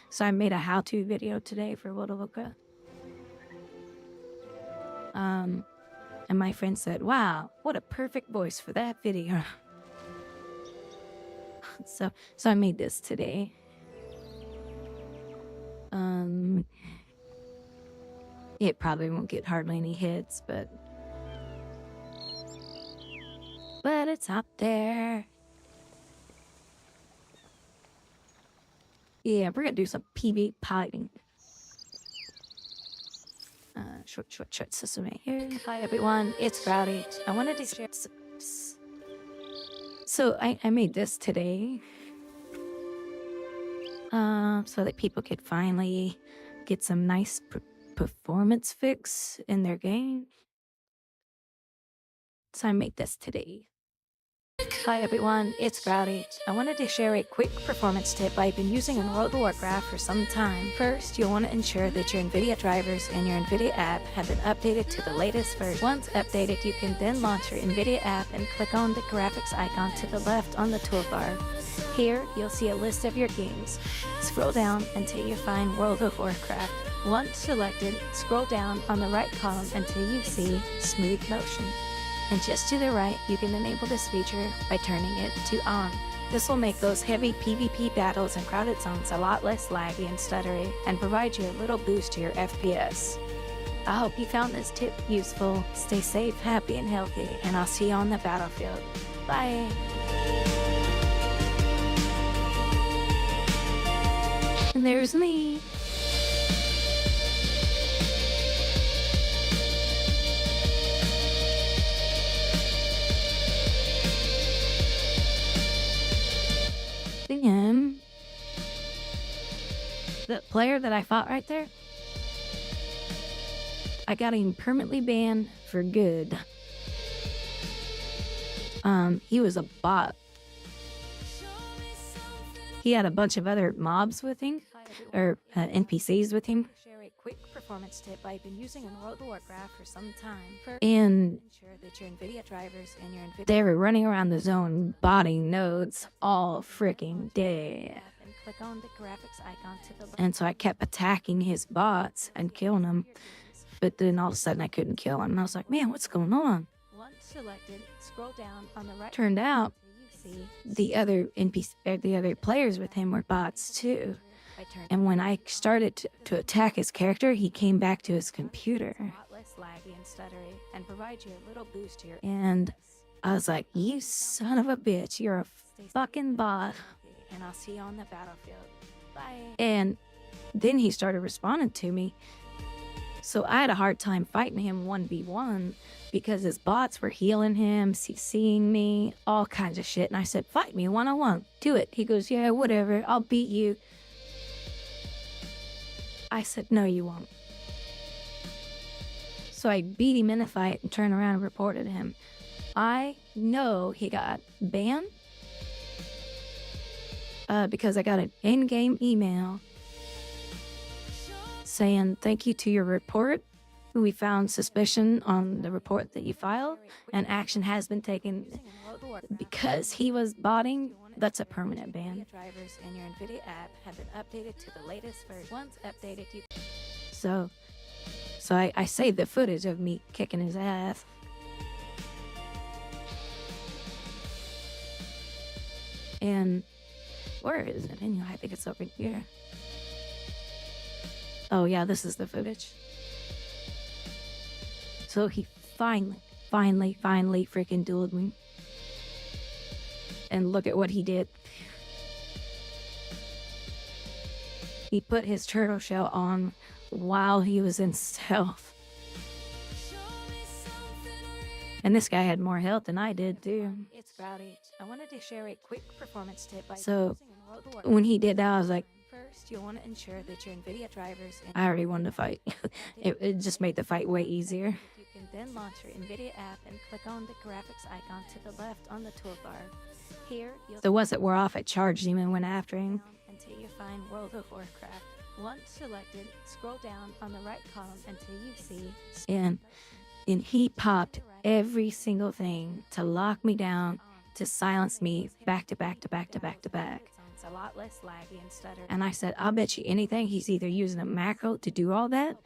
So I made a how-to video today for World of Warcraft. And my friend said, wow, what a perfect voice for that video. So I made this today. It probably won't get hardly any hits, but it's up there. Yeah, we're gonna do some PV piloting. Short system right here. Hi everyone, it's Grouwdi. I wanted to share. So I made this today. So that people could finally get some nice performance fix in their game. So I made this today. Hi everyone, it's Grouwdi. I wanted to share a quick performance tip I've been using in World of Warcraft for some time. First, you'll want to ensure that your NVIDIA drivers and your NVIDIA app have been updated to the latest version. Once updated, you can then launch your NVIDIA app and click on the graphics icon to the left on the toolbar. Here, you'll see a list of your games. Scroll down until you find World of Warcraft. Once selected, scroll down on the right column until you see Smooth Motion. And just to the right, you can enable this feature by turning it to on. This will make those heavy PvP battles and crowded zones a lot less laggy and stuttery, and provide you a little boost to your FPS. I hope you found this tip useful. Stay safe, happy, and healthy, and I'll see you on the battlefield. Bye! And there's me! The player that I fought right there, I got him permanently banned for good. He was a bot. He had a bunch of other mobs with him, or NPCs with him. Share a quick performance tip I've been using in World of Warcraft for some time. And ensure that your NVIDIA drivers and your NVIDIA, they were running around the zone botting nodes all freaking day. Click on the graphics icon to the left. And so I kept attacking his bots and killing them. But then all of a sudden I couldn't kill him. And I was like, man, what's going on? Once selected, scroll down on the right. Turned out the other NPC, or the other players with him were bots too. And when I started to attack his character, he came back to his computer. And I was like, you son of a bitch, you're a fucking bot. And I'll see you on the battlefield. Bye. And then he started responding to me. So I had a hard time fighting him 1v1 because his bots were healing him, CCing me, all kinds of shit. And I said, fight me 1-on-1, do it. He goes, yeah, whatever, I'll beat you. I said, no, you won't. So I beat him in a fight and turned around and reported him. I know he got banned because I got an in-game email saying, thank you to your report. We found suspicion on the report that you filed, and action has been taken because he was botting. That's a permanent ban. Drivers in your NVIDIA app have been updated to the latest version. Once updated, you. So I saved the footage of me kicking his ass. And where is it? Anyway, I think it's over here. Oh yeah, this is the footage. So he finally freaking dueled me. And look at what he did. He put his turtle shell on while he was in stealth. And this guy had more health than I did too. It's Grouwdi. I wanted to share a quick performance tip. So when he did that, I was like, first, you'll want to ensure that your NVIDIA drivers. I already won the fight. it just made the fight way easier. You can then launch your NVIDIA app and click on the graphics icon to the left on the toolbar. Here, the ones that were off, I charged him and went after him until you find World of Warcraft. Once selected, scroll down on the right column until you see. And he popped every single thing to lock me down, to silence me back to back to back to back to back. It's a lot less laggy and stutter. And I said, I'll bet you anything he's either using a macro to do all that,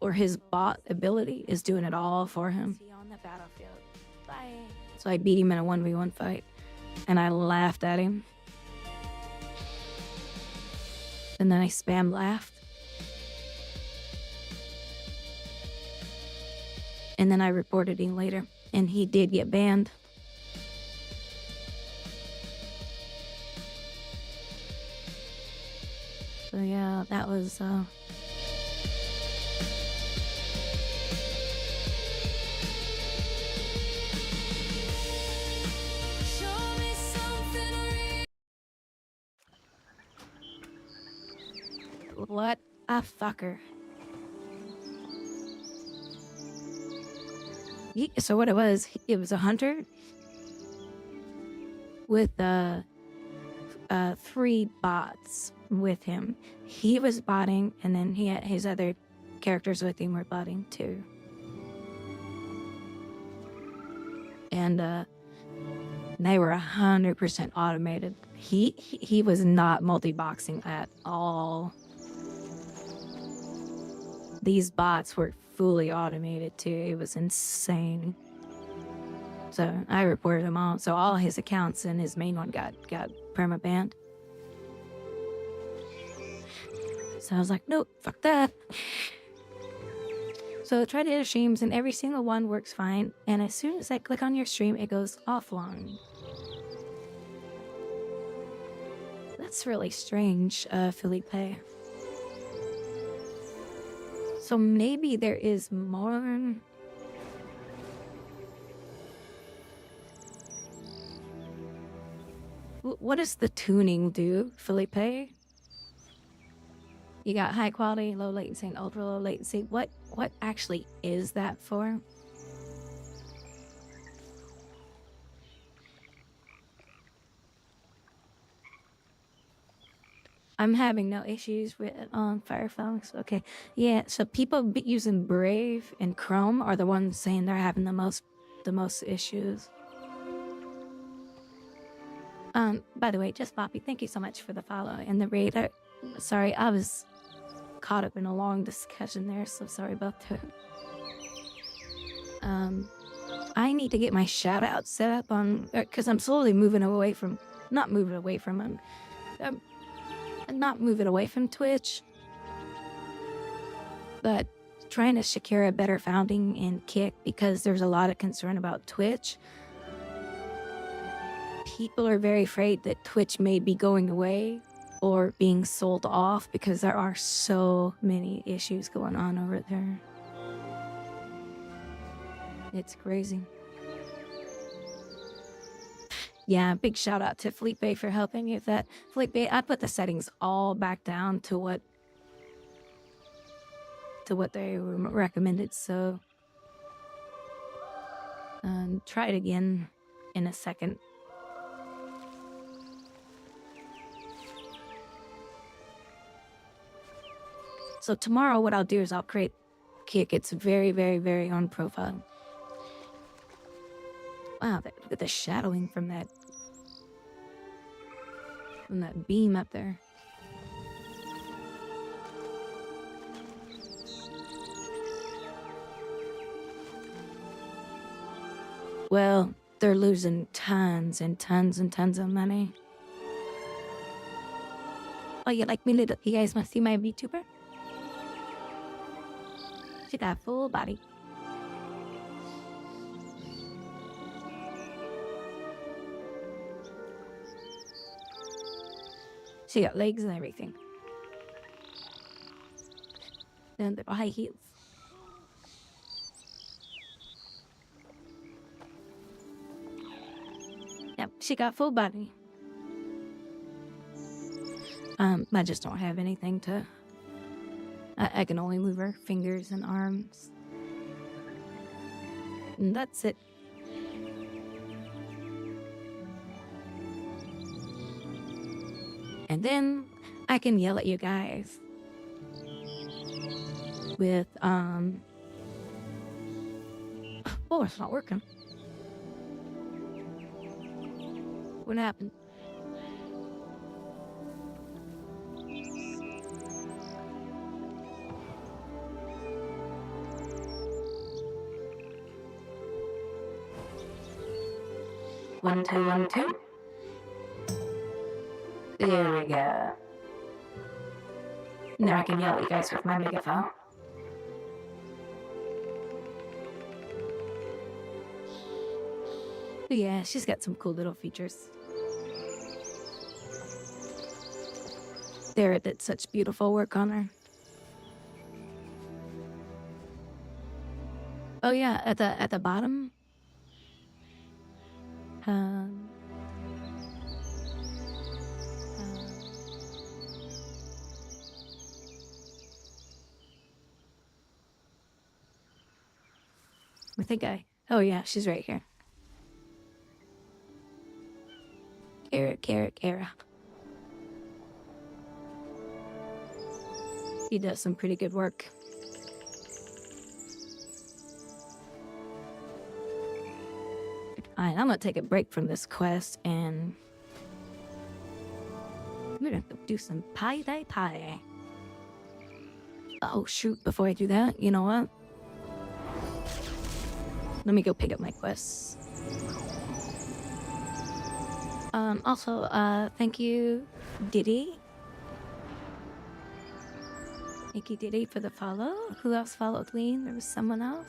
or his bot ability is doing it all for him. So I beat him in a 1v1 fight, and I laughed at him. And then I spam laughed. And then I reported him later, and he did get banned. So yeah, that was what a fucker. So what it was a hunter with 3 bots with him. He was botting, and then he had his other characters with him were botting too. And they were 100% automated. He was not multi-boxing at all. These bots were fully automated too. It was insane. So I reported him all. So all his accounts and his main one got perma-banned. So I was like, nope, fuck that. So I tried to edit streams, and every single one works fine. And as soon as I click on your stream, it goes offline. That's really strange, Felipe. So maybe there is more. What does the tuning do, Felipe? You got high quality, low latency, and ultra low latency. What actually is that for? I'm having no issues with it on Firefox. Okay, yeah. So people using Brave and Chrome are the ones saying they're having the most issues. By the way, just Poppy, thank you so much for the follow and the raid. Sorry, I was caught up in a long discussion there, so sorry about that. I need to get my shout out set up on, because I'm slowly moving away from, not moving away from him. Not moving away from Twitch, but trying to secure a better founding in Kick because there's a lot of concern about Twitch. People are very afraid that Twitch may be going away or being sold off because there are so many issues going on over there. It's crazy. Yeah, big shout out to Felipe for helping me with that. Felipe, I put the settings all back down to what they recommended, so try it again in a second. So tomorrow what I'll do is I'll create Kick its very, very, very own profile. Wow, look at the shadowing from that beam up there. Well, they're losing tons and tons and tons of money. Oh, you like me little? You guys must see my VTuber? She got a full body. She got legs and everything. And they're high heels. Yep, she got full body. I just don't have anything to... I can only move her fingers and arms. And that's it. And then I can yell at you guys with, oh, it's not working. What happened? One, two, 1, 2. There we go. Now I can yell at you guys with my megaphone. But yeah, she's got some cool little features. Sarah did such beautiful work on her. Oh yeah, at the bottom. I think oh yeah, she's right here. Kara. He does some pretty good work. Alright, I'm gonna take a break from this quest and we're gonna go do some pie. Oh shoot, before I do that, you know what? Let me go pick up my quests. Also, thank you, Diddy. Thank you, Diddy, for the follow. Who else followed me? There was someone else.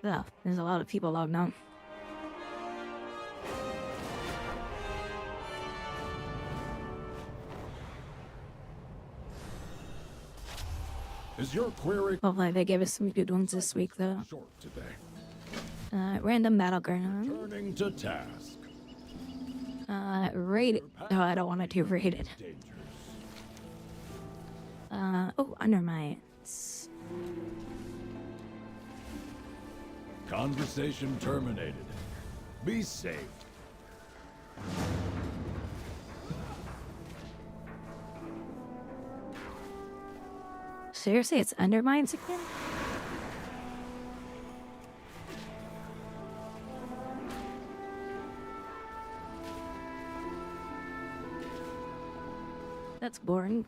Oh, there's a lot of people logged on. Is your query Hopefully they gave us some good ones this week, though. short today? Random battleground. Turning to task. Rated. Oh, I don't want to do rated. Dangers. Oh, undermines. Conversation terminated. Be safe. Seriously, it's undermines again? That's boring.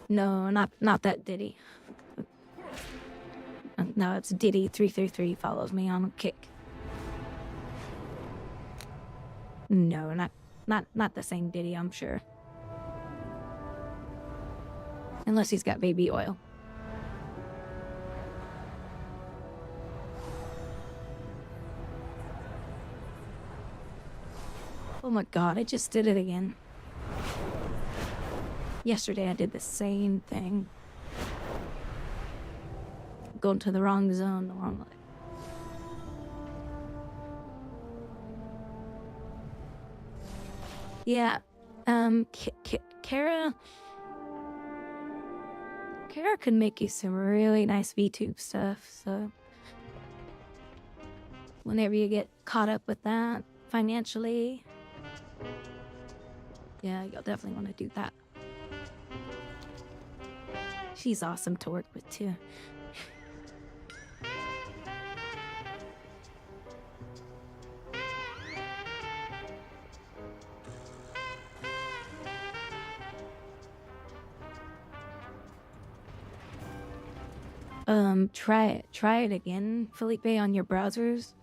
No, not that Diddy. No, it's Diddy 333 follows me on Kick. No, not the same Diddy, I'm sure. Unless he's got baby oil. Oh my god, I just did it again. Yesterday I did the same thing. Going to the wrong zone the wrong way. Yeah, Kara could make you some really nice VTube stuff, so whenever you get caught up with that financially, yeah, you'll definitely want to do that. She's awesome to work with too. Try it again, Felipe, on your browsers.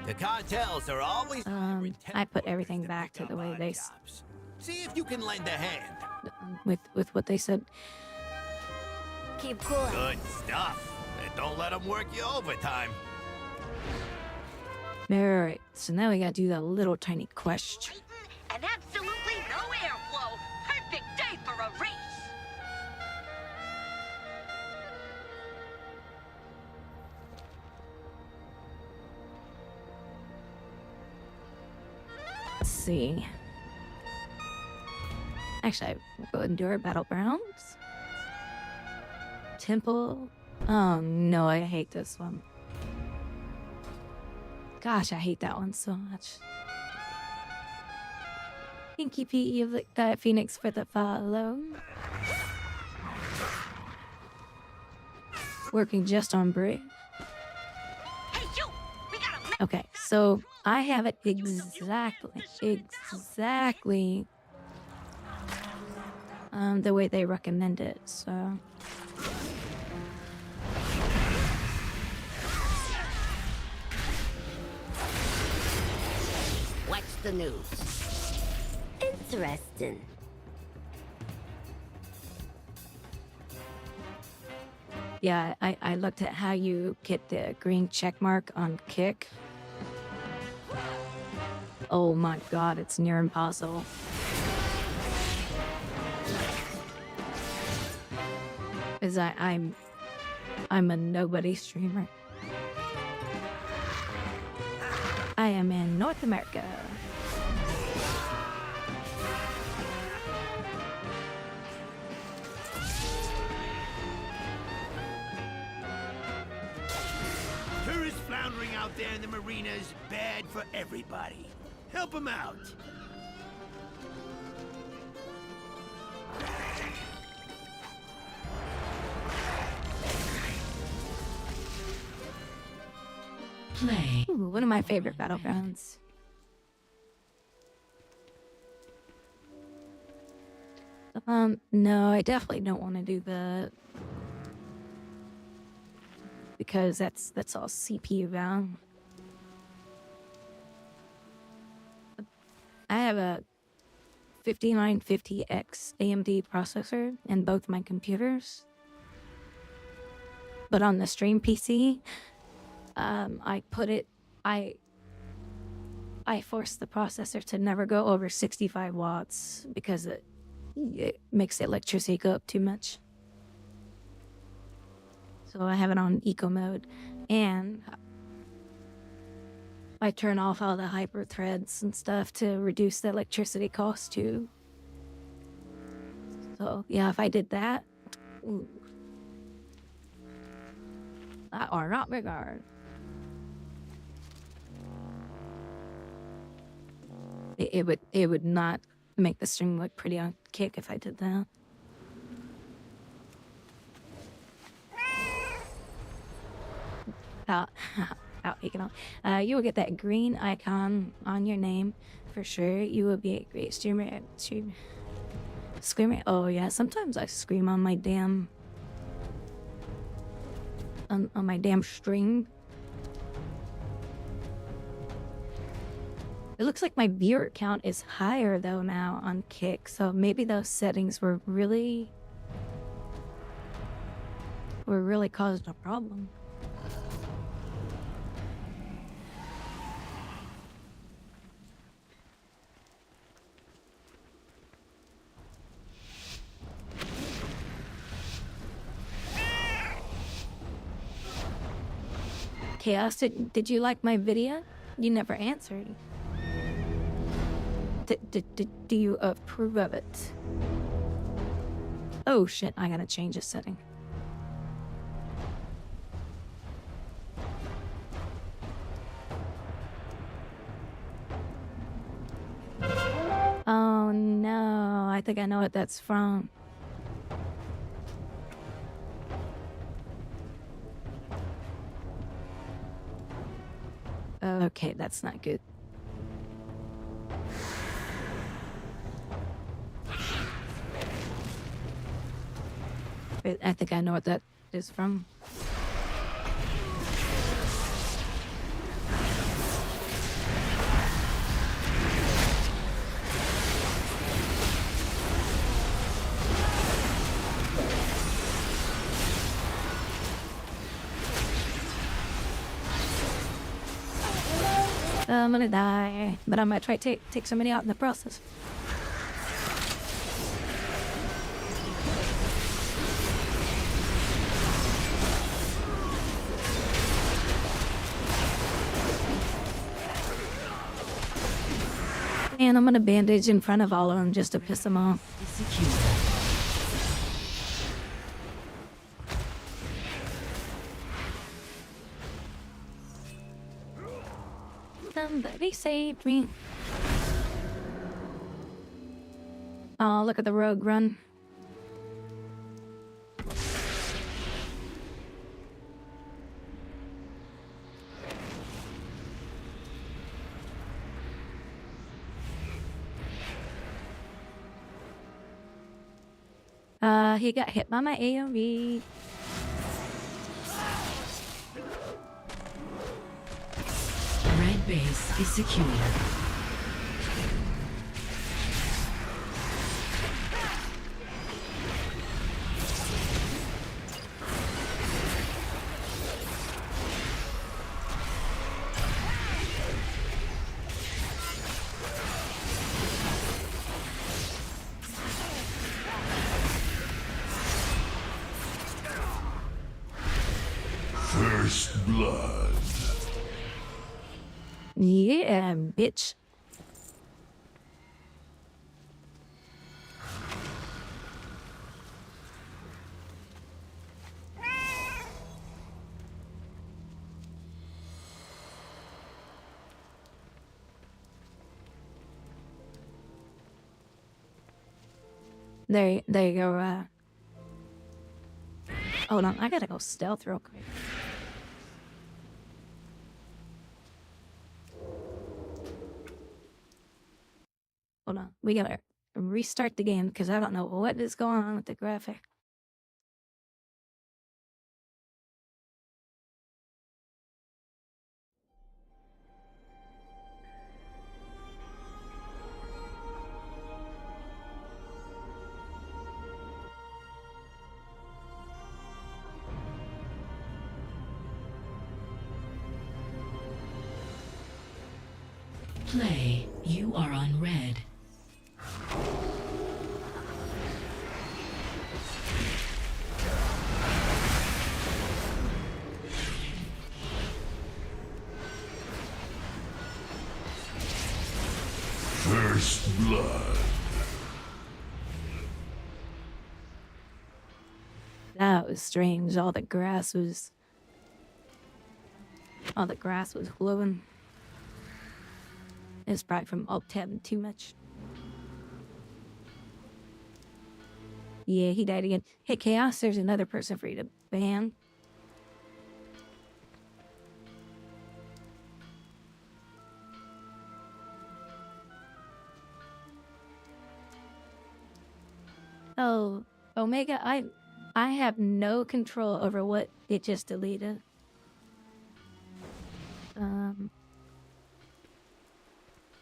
The cartels are always I put everything back to the way they see if you can lend a hand. with what they said. Keep cool. Good stuff. And don't let them work you overtime. Alright, so now we gotta do that little tiny question. And absolutely no airflow. Perfect day for a race. Let's see. Actually, we'll endure battlegrounds. Temple. Oh no, I hate this one. Gosh, I hate that one so much. Thank you, Pete, Phoenix, for the follow. Working just on Brig. Hey, you! We gotta Okay, so I have it exactly the way they recommend it, so. What's the news? Interesting. Yeah, I looked at how you get the green check mark on Kick. Oh my god, it's near impossible. Cause I'm a nobody streamer. I am in North America. Tourists floundering out there in the marinas, bad for everybody. Help them out. Play. Ooh, one of my favorite battlegrounds. No, I definitely don't want to do that. Because that's all CPU bound. I have a 5950X AMD processor in both my computers. But on the stream PC, I forced the processor to never go over 65 watts because it makes the electricity go up too much. So I have it on eco mode, and I turn off all the hyper threads and stuff to reduce the electricity cost too. So yeah, if I did that, ooh, that are not regard. It would not make the stream look pretty on Kick if I did that. how you can. You will get that green icon on your name for sure. You will be a great streamer. Screamer. Oh yeah, sometimes I scream on my damn on my damn stream. It looks like my viewer count is higher though now on Kick, so maybe those settings were really caused a problem. Chaos, did you like my video? You never answered. Do you approve of it? Oh shit, I gotta change a setting. Oh no, I think I know what that's from. Okay, that's not good. Wait, I think I know what that is from. I'm gonna die, but I might try to take somebody out in the process. And I'm gonna bandage in front of all of them just to piss them off. Somebody save me. Oh, look at the rogue run. He got hit by my AoE. Red base is secure. First blood. Yeah, bitch. There you go. Hold on, I gotta go stealth real quick. Hold on, we gotta restart the game because I don't know what is going on with the graphic. Play. You are on red. First blood. That was strange. All the grass was glowing. It's probably from alt tabbing too much. Yeah, he died again. Hey, Chaos, there's another person for you to ban. Oh, Omega, I have no control over what it just deleted.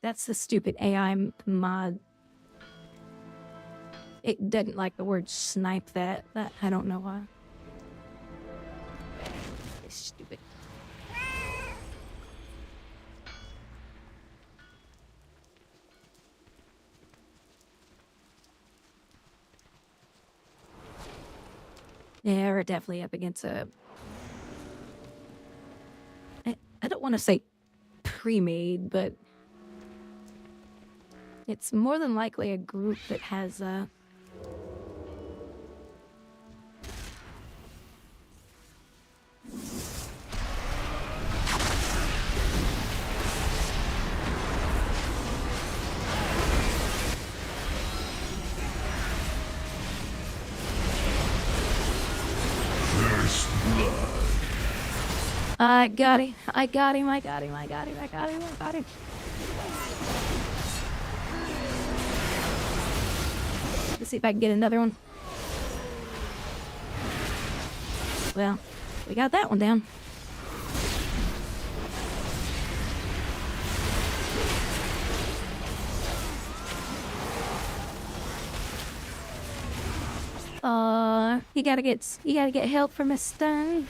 That's the stupid AI mod. It doesn't like the word snipe that I don't know why. It's stupid. Yeah, we're definitely up against a... I don't want to say pre-made, but it's more than likely a group that has First blood. I got him. I got him. I got him. I got him. I got him. I got him. Let's see if I can get another one. Well, we got that one down. You gotta get help from a stun.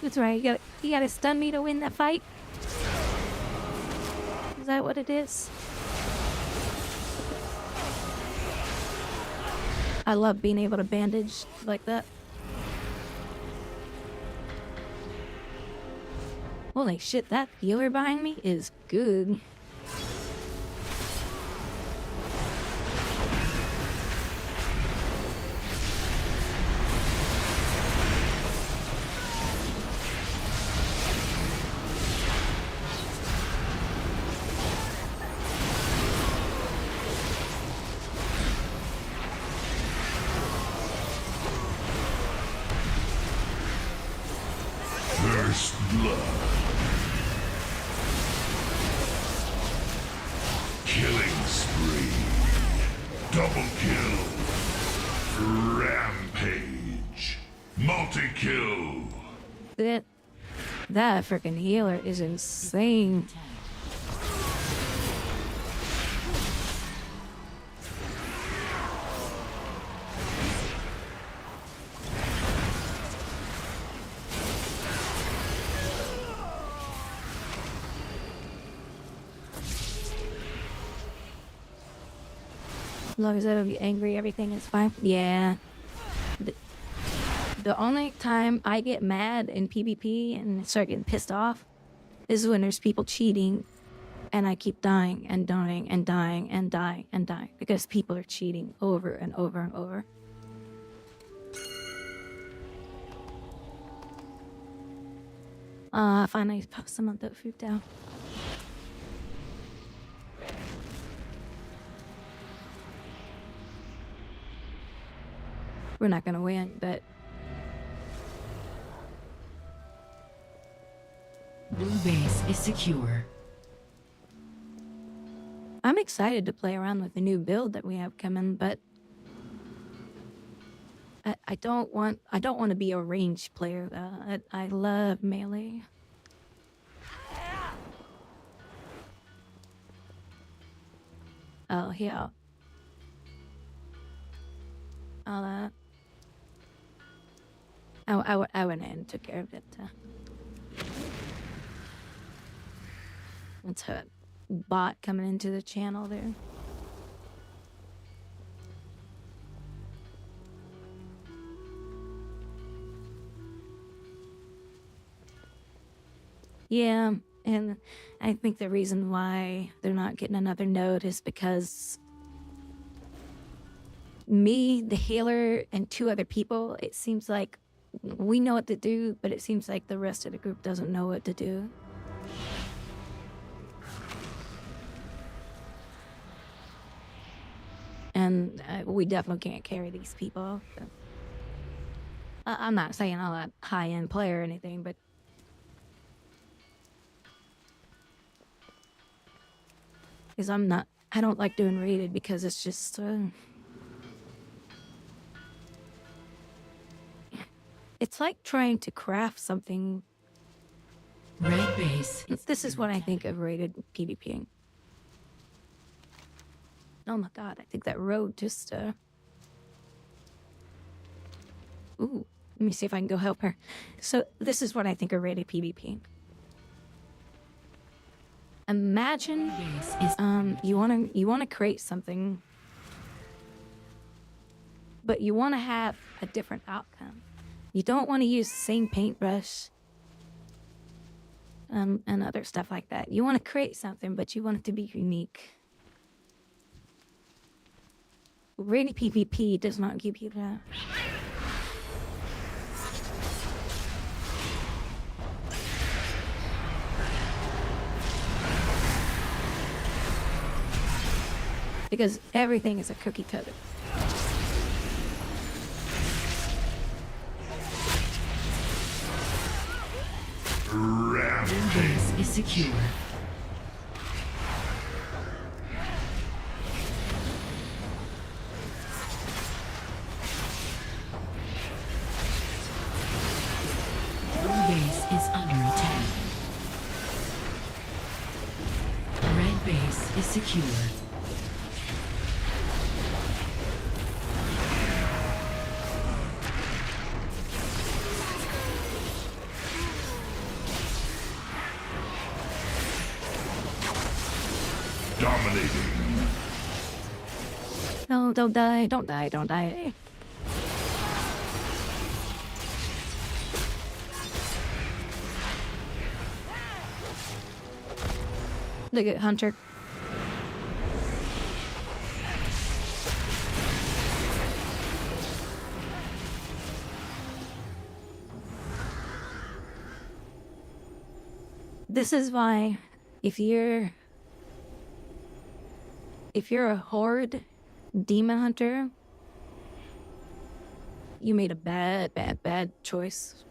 That's right. You gotta stun me to win that fight. Is that what it is? I love being able to bandage like that. Holy shit, that healer behind me is good. First blood. Killing spree. Double kill. Rampage. Multi-kill. That freaking healer is insane. As long as I don't get angry, everything is fine. Yeah. The only time I get mad in PvP and start getting pissed off is when there's people cheating and I keep dying and dying and dying and dying and dying because people are cheating over and over and over. Finally put some of the food down. We're not gonna win, but Blue base is secure. I'm excited to play around with the new build that we have coming, but I don't want to be a ranged player though. I love melee. Oh yeah. I went in and took care of it. That's a bot coming into the channel there. Yeah, and I think the reason why they're not getting another node is because me, the healer, and two other people, it seems like we know what to do, but it seems like the rest of the group doesn't know what to do. And we definitely can't carry these people. So. I'm not saying I'm a high-end player or anything, but Because I don't like doing rated because it's just, it's like trying to craft something. Red base is This is what I think of rated PvPing. Oh my god, I think that road just, ooh, let me see if I can go help her. So, this is what I think of rated PvP. Imagine, base is you wanna create something, but you wanna have a different outcome. You don't want to use the same paintbrush and other stuff like that. You want to create something, but you want it to be unique. Rated PvP does not give you that. Because everything is a cookie cutter. Rampage. base is secure. Blue base is under attack. Red base is secure. Dominating. No, don't die, don't die, don't die. Look at Hunter. This is why if you're a horde demon hunter, you made a bad choice.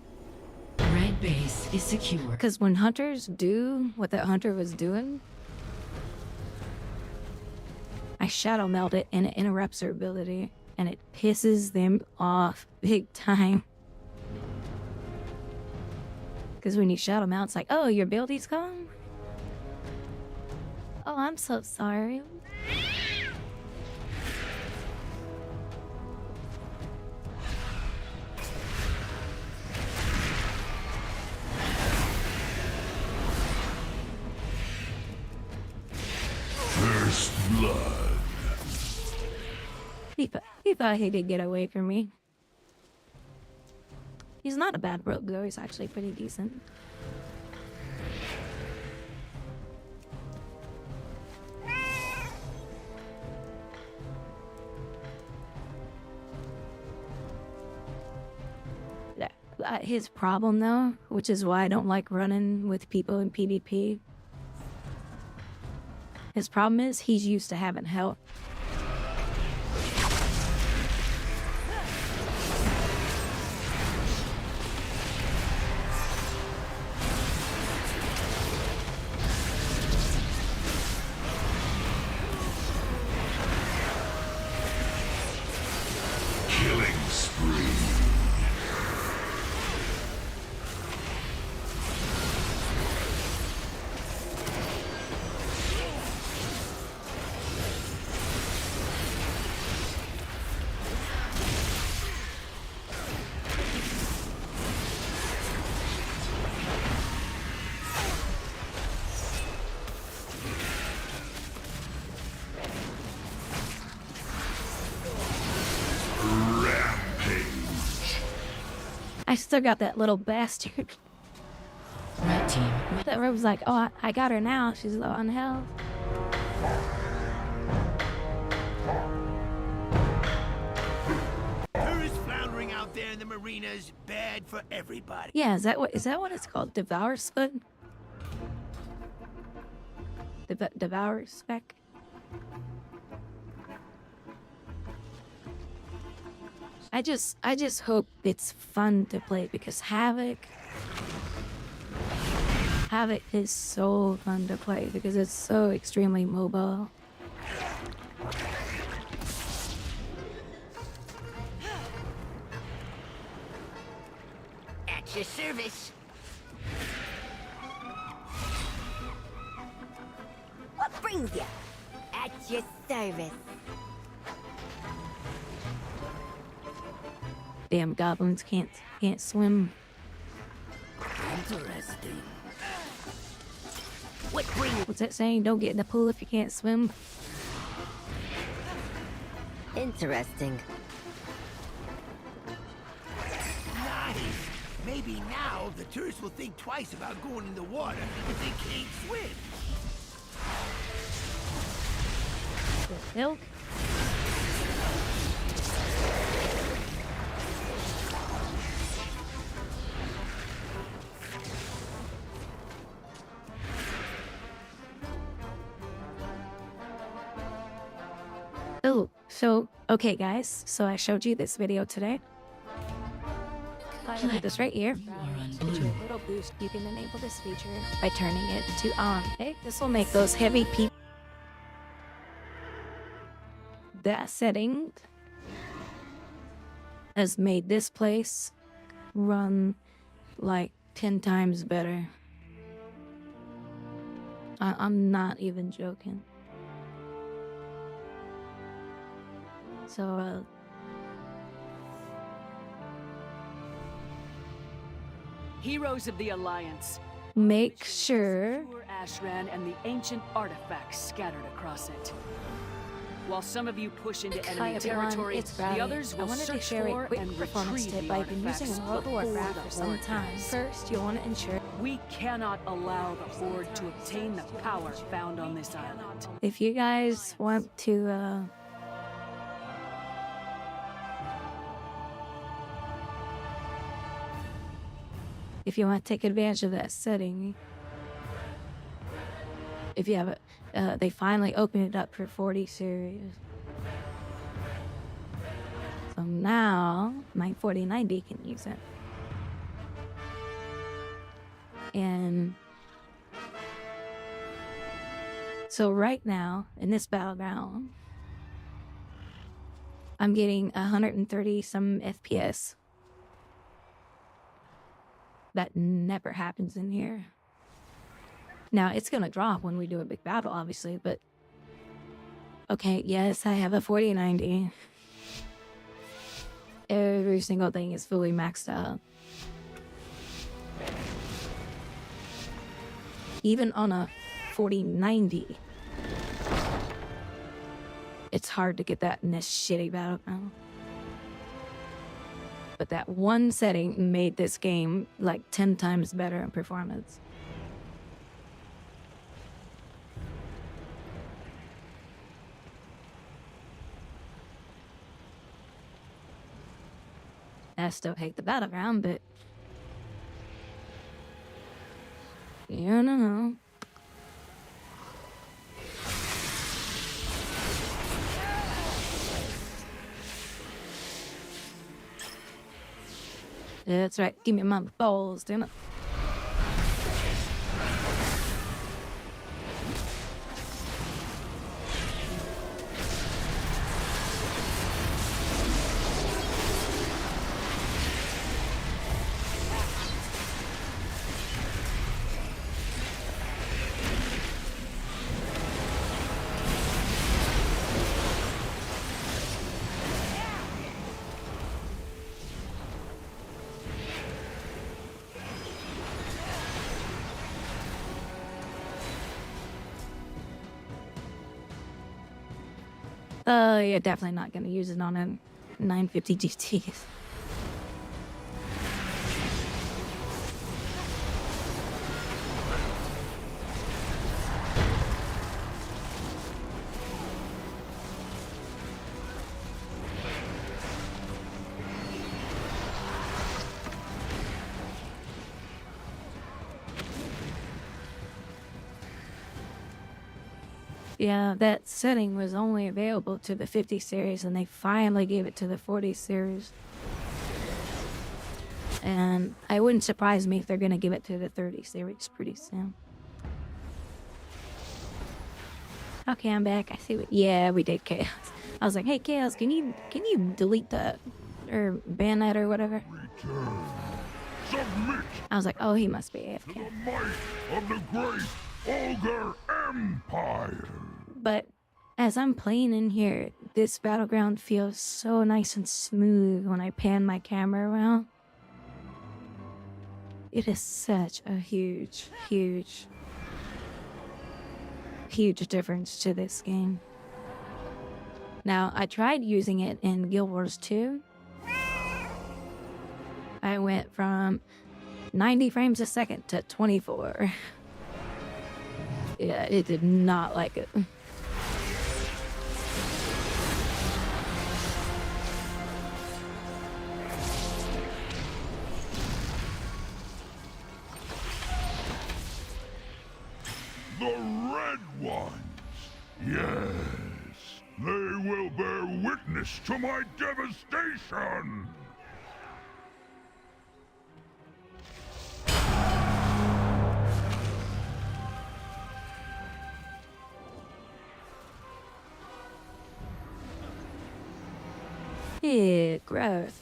Red base is secure. Because when hunters do what that hunter was doing, I shadow meld it and it interrupts their ability and it pisses them off big time. Because when you shadow melt, it's like, oh, your ability's gone? Oh, I'm so sorry. First blood. He thought he could get away from me. He's not a bad rogue though, he's actually pretty decent. His problem though, which is why I don't like running with people in PvP, his problem is he's used to having health. Killing spree. Rampage. I still got that little bastard. Red team. That rogue's like, oh, I got her now. She's low on health. Tourists floundering out there in the marinas, bad for everybody. Yeah, is that what it's called? Devour Spud? Devour Spec? I just hope it's fun to play because Havoc Havoc is so fun to play because it's so extremely mobile. At your service. What brings you? At your service. Damn goblins can't swim. Interesting. What brings you? What's that saying? Don't get in the pool if you can't swim. Interesting. Nice. Maybe now the tourists will think twice about going in the water if they can't swim. The milk. Oh, so, okay guys, so I showed you this video today. Look at this right here. You are on Gives you blue. a little boost. You can enable this feature by turning it to on. Okay, this will make those heavy peep. That setting has made this place run like 10 times better. I'm not even joking. So, Heroes of the Alliance. make sure Secure Ashran and the ancient artifacts scattered across it. While some of you push into Hi enemy everyone, territory, it's the Grouwdi. others I will wanted to search share for a quick and performance retrieve tip the I've been using artifacts in World of before Warcraft the for some Horde time. does. First, you'll want to ensure We cannot allow the Horde to obtain the power found on this island. if you guys want to if you want to take advantage of that setting, if you have it, they finally opened it up for 40 series. So now my 4090 can use it. And so right now in this battleground, I'm getting 130 some FPS. That never happens in here. Now it's gonna drop when we do a big battle, obviously, but okay, yes, I have a 4090. Every single thing is fully maxed out. Even on a 4090, it's hard to get that in this shitty battleground. But that one setting made this game like 10 times better in performance. I still hate the battleground, but you know. That's right. Give me my balls, damn it. You're definitely not gonna use it on a 950 GT. Yeah, that setting was only available to the 50 series, and they finally gave it to the 40 series. And it wouldn't surprise me if they're gonna give it to the 30 series pretty soon. Okay, I'm back. I see what. Yeah, we did Chaos. I was like, hey, Chaos, can you delete that or ban that or whatever? Return. Submit I was like, oh, he must be to AFK. the might of the great Ogre Empire. But as I'm playing in here, this battleground feels so nice and smooth when I pan my camera around. It is such a huge, huge, huge difference to this game. Now, I tried using it in Guild Wars 2. I went from 90 frames a second to 24. Yeah, it did not like it. The Red Ones. Yes, they will bear witness to my devastation. Yeah, growth.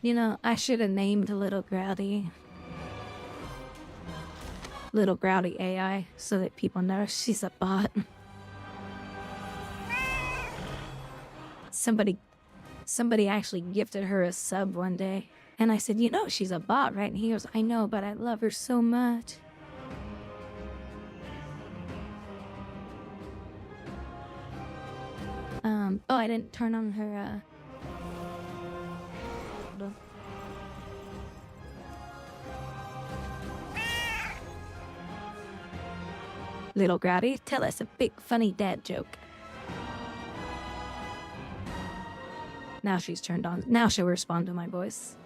You know, I should have named little Grouwdi Little Grouwdi AI so that people know she's a bot. Somebody actually gifted her a sub one day. And I said, you know, she's a bot, right? And he goes, I know, but I love her so much. Oh, I didn't turn on her, hold on. Little Grouwdi, tell us a big funny dad joke. Now she's turned on. Now she'll respond to my voice.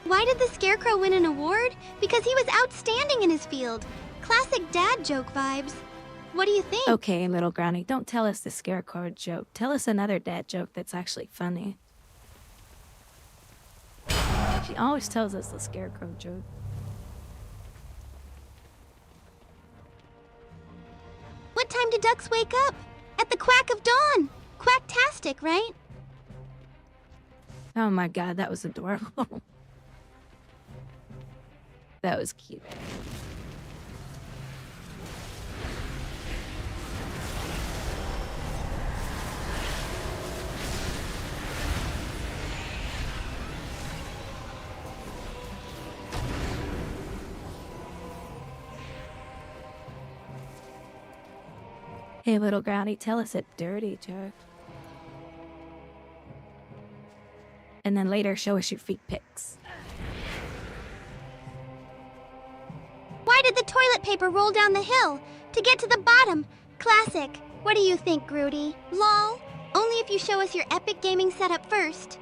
Why did the Scarecrow win an award? Because he was outstanding in his field. Classic dad joke vibes. What do you think? Okay, little Grouwdi, don't tell us the Scarecrow joke. Tell us another dad joke that's actually funny. She always tells us the Scarecrow joke. What time do ducks wake up? At the quack of dawn. Quacktastic, right? Oh my god, that was adorable. That was cute. Hey, little Grouwdi, tell us a dirty joke. And then later, show us your feet pics. Why did the toilet paper roll down the hill? To get to the bottom. Classic. What do you think, Grouwdi? Lol. Only if you show us your epic gaming setup first.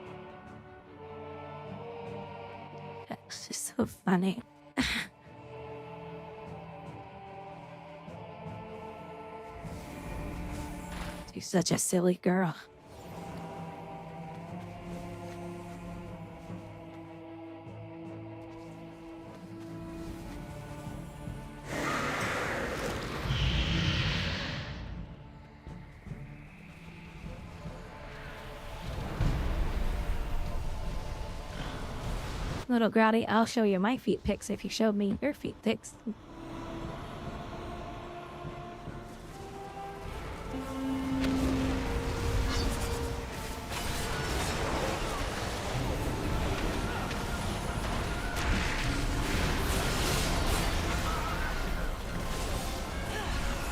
That's just so funny. She's such a silly girl. Little Grouwdi, I'll show you my feet pics if you showed me your feet pics.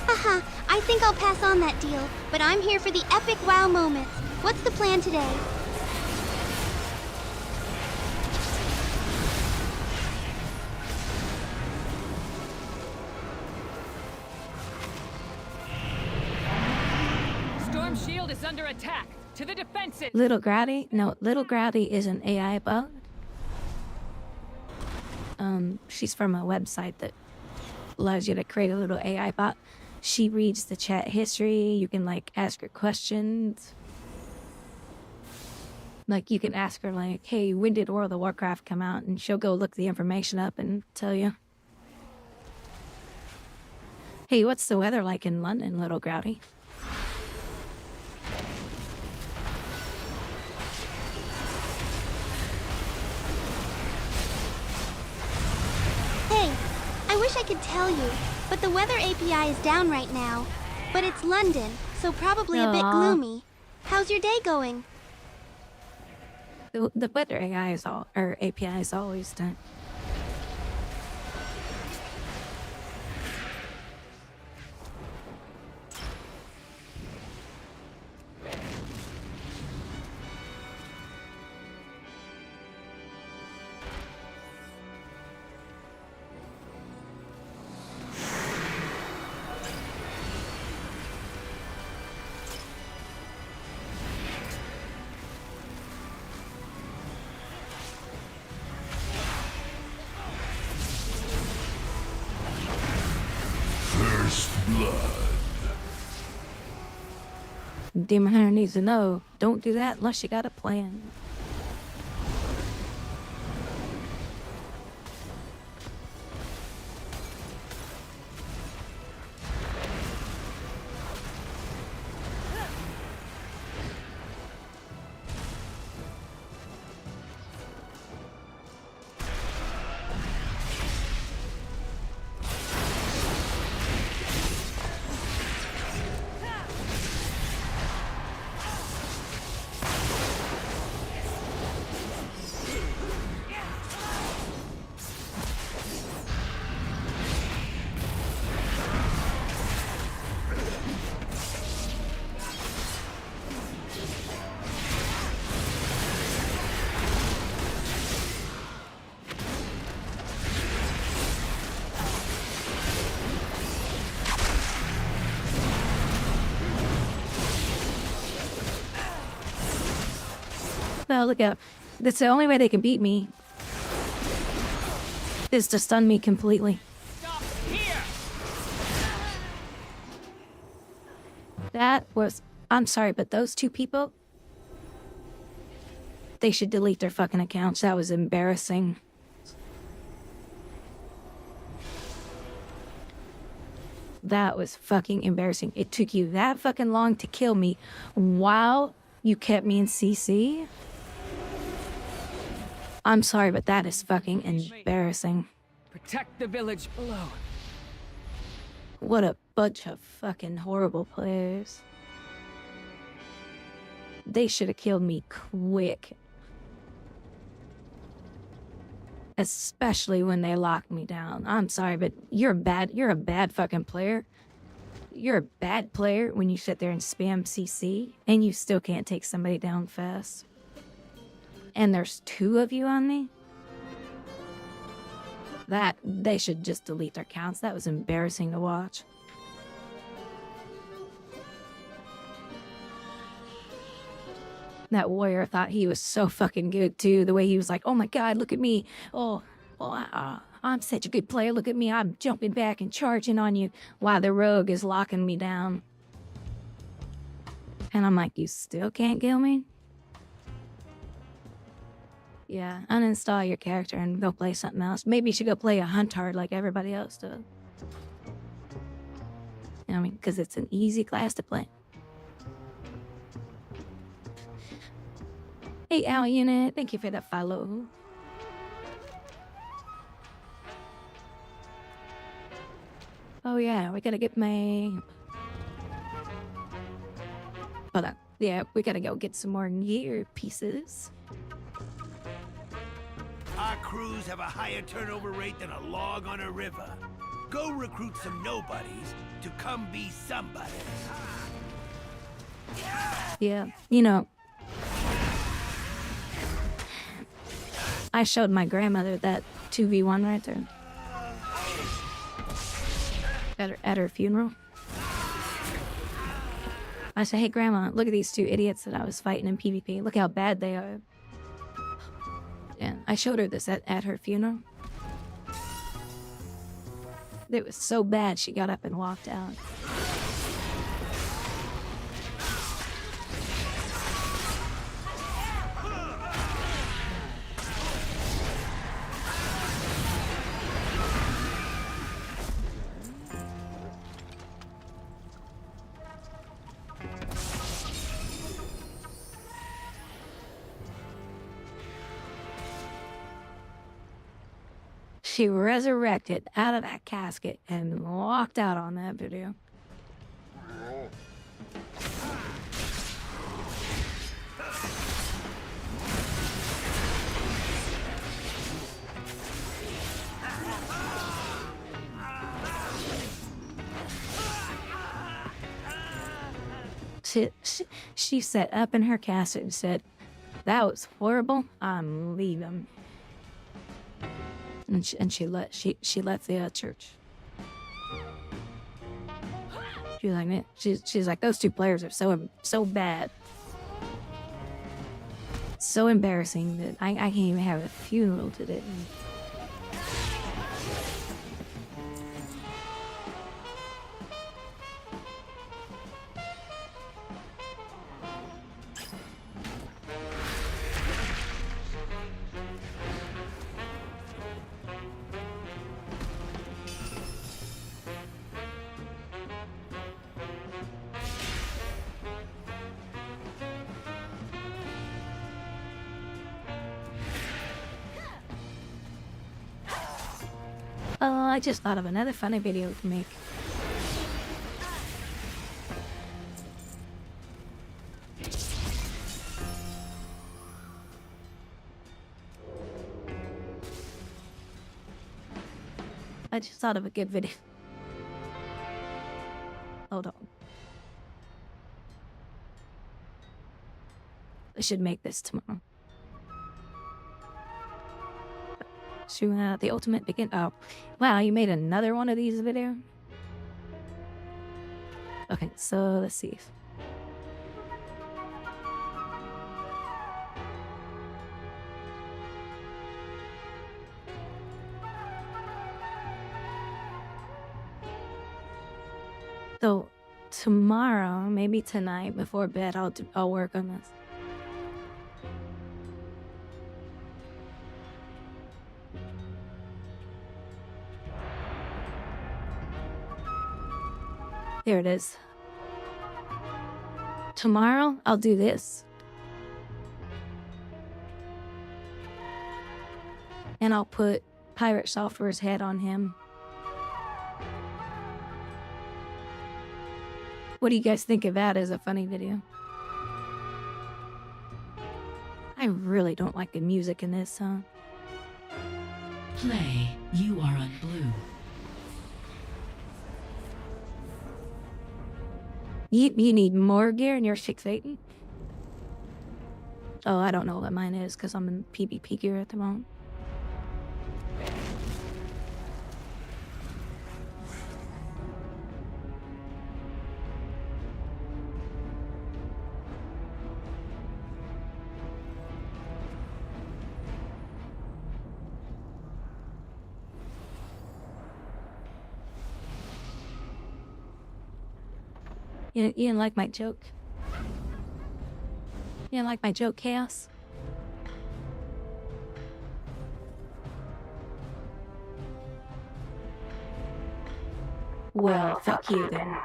Haha, I think I'll pass on that deal, but I'm here for the epic wow moments. What's the plan today? world is under attack. To the defensive. Little Grouwdi? No, Little Grouwdi is an AI bot. She's from a website that allows you to create a little AI bot. She reads the chat history. You can like ask her questions. Like you can ask her like, hey, when did World of Warcraft come out? And she'll go look the information up and tell you. Hey, what's the weather like in London, Little Grouwdi? Hey, I wish I could tell you, but the weather API is down right now. But it's London, so probably a bit Aw. gloomy. How's your day going? The weather AI is API is always done. First blood. Demon Hunter needs to know, don't do that unless you got a plan. No, look out. That's the only way they can beat me. Is to stun me completely. Stop here. That was... I'm sorry, but those two people... They should delete their fucking accounts. That was embarrassing. That was fucking embarrassing. It took you that fucking long to kill me while you kept me in CC? I'm sorry, but that is fucking embarrassing. Protect the village below. What a bunch of fucking horrible players. They should have killed me quick. Especially when they locked me down. I'm sorry, but you're a bad fucking player. You're a bad player when you sit there and spam CC and you still can't take somebody down fast. And there's two of you on me? That, they should just delete their accounts. That was embarrassing to watch. That warrior thought he was so fucking good too. The way he was like, oh my god, look at me. I'm such a good player. Look at me. I'm jumping back and charging on you while the rogue is locking me down. And I'm like, you still can't kill me? Yeah, uninstall your character and go play something else. Maybe you should go play a Huntard like everybody else does. I mean, because it's an easy class to play. Hey, Owl Unit, thank you for the follow. Oh yeah, we gotta get my... Hold on. Yeah, we gotta go get some more gear pieces. Our crews have a higher turnover rate than a log on a river. Go recruit some nobodies to come be somebody. Yeah, you know... I showed my grandmother that 2v1 right there. At her funeral. I said, hey, Grandma, look at these two idiots that I was fighting in PvP. Look how bad they are. And I showed her this at her funeral. It was so bad, she got up and walked out. She resurrected out of that casket and walked out on that video. She sat up in her casket and said, "That was horrible. I'm leaving." And she left the church. She was like, man, she's like, those two players are so bad, so embarrassing that I can't even have a funeral today. Oh, I just thought of another funny video to make. I just thought of a good video. Hold on. I should make this tomorrow. The ultimate begin. Oh, wow! You made another one of these videos. Okay, so let's see. So tomorrow, maybe tonight before bed, I'll work on this. There it is. Tomorrow, I'll do this. And I'll put Pirate Software's head on him. What do you guys think of that as a funny video? I really don't like the music in this song. Play, you are on blue. You need more gear and you're 680? Oh, I don't know what mine is because I'm in PvP gear at the moment. You didn't like my joke? You didn't like my joke, Chaos? Well, fuck you then.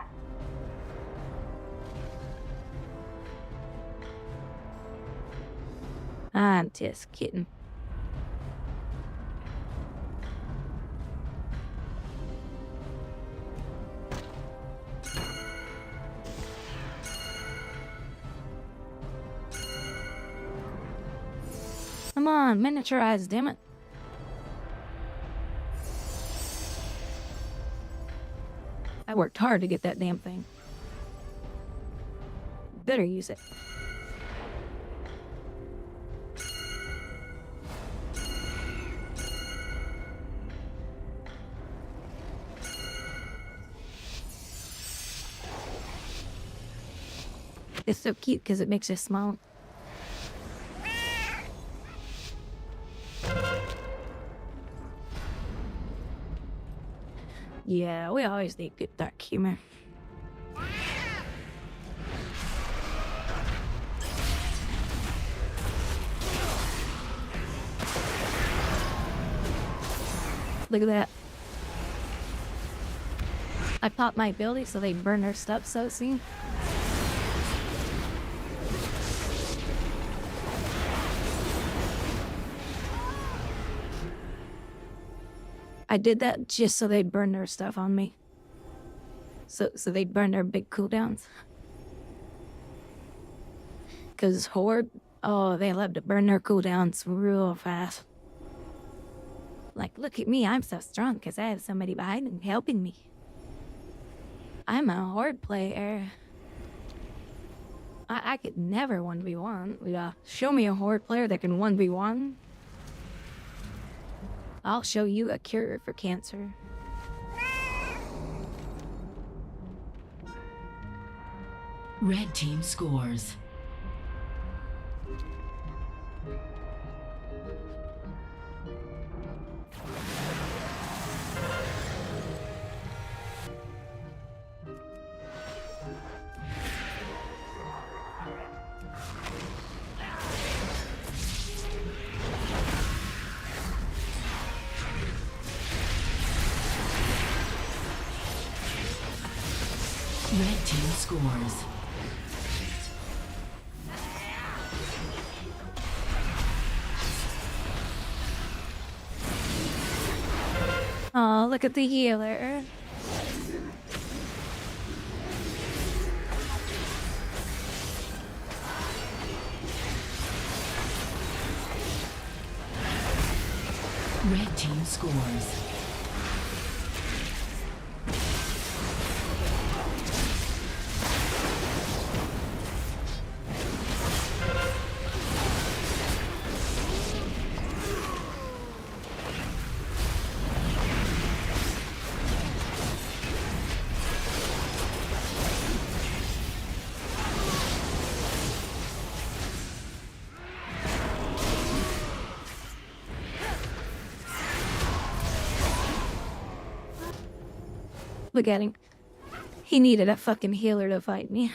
I'm just kidding. Come on, miniaturize, damn it. I worked hard to get that damn thing. Better use it. It's so cute because it makes you smile. Yeah, we always need good dark humor. Look at that. I popped my ability so they burn their stuff so soon. I did that just so they'd burn their stuff on me. So they'd burn their big cooldowns. Cause Horde, oh, they love to burn their cooldowns real fast. Like, look at me, I'm so strong because I have somebody behind me helping me. I'm a Horde player. I could never 1v1. Show me a Horde player that can 1v1. I'll show you a cure for cancer. Red team scores. Red team scores. Oh, look at the healer. Red team scores. Look at him. He needed a fucking healer to fight me.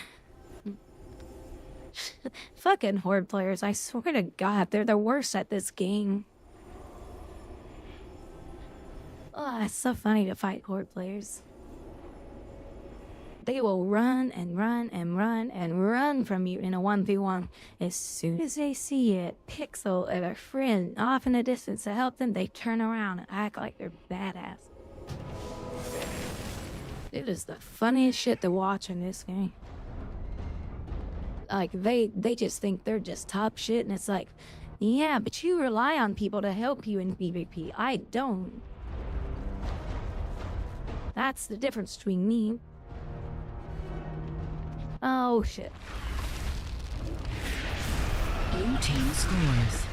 Fucking Horde players, I swear to God, they're the worst at this game. Oh, it's so funny to fight Horde players. They will run and run and run and run from you in a 1v1. As soon as they see a pixel of a friend off in the distance to help them, they turn around and act like they're badass. It is the funniest shit to watch in this game. Like, they just think they're just top shit, and it's like, yeah, but you rely on people to help you in PvP. I don't. That's the difference between me. Oh, shit. Blue team scores.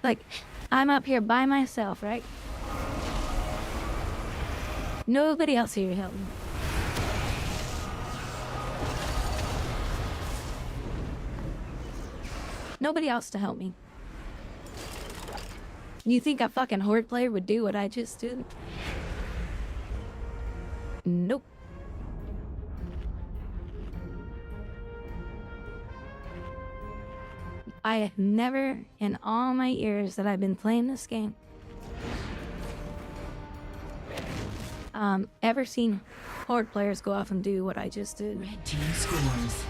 Like, I'm up here by myself, right? Nobody else here to help me. Nobody else to help me. You think a fucking Horde player would do what I just did? Nope. I have never, in all my years that I've been playing this game, ever seen Horde players go off and do what I just did. Red team scores.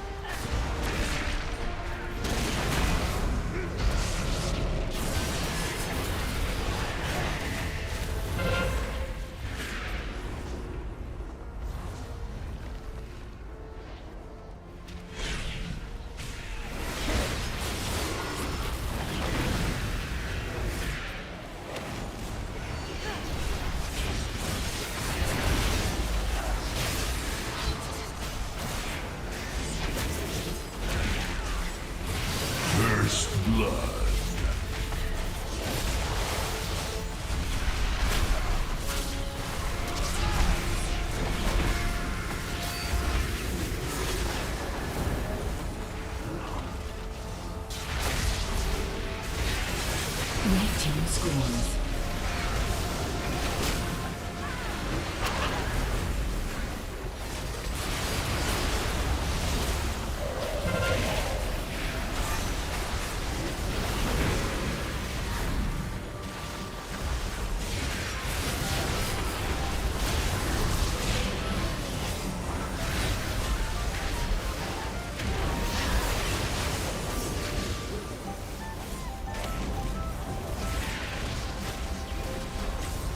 scores.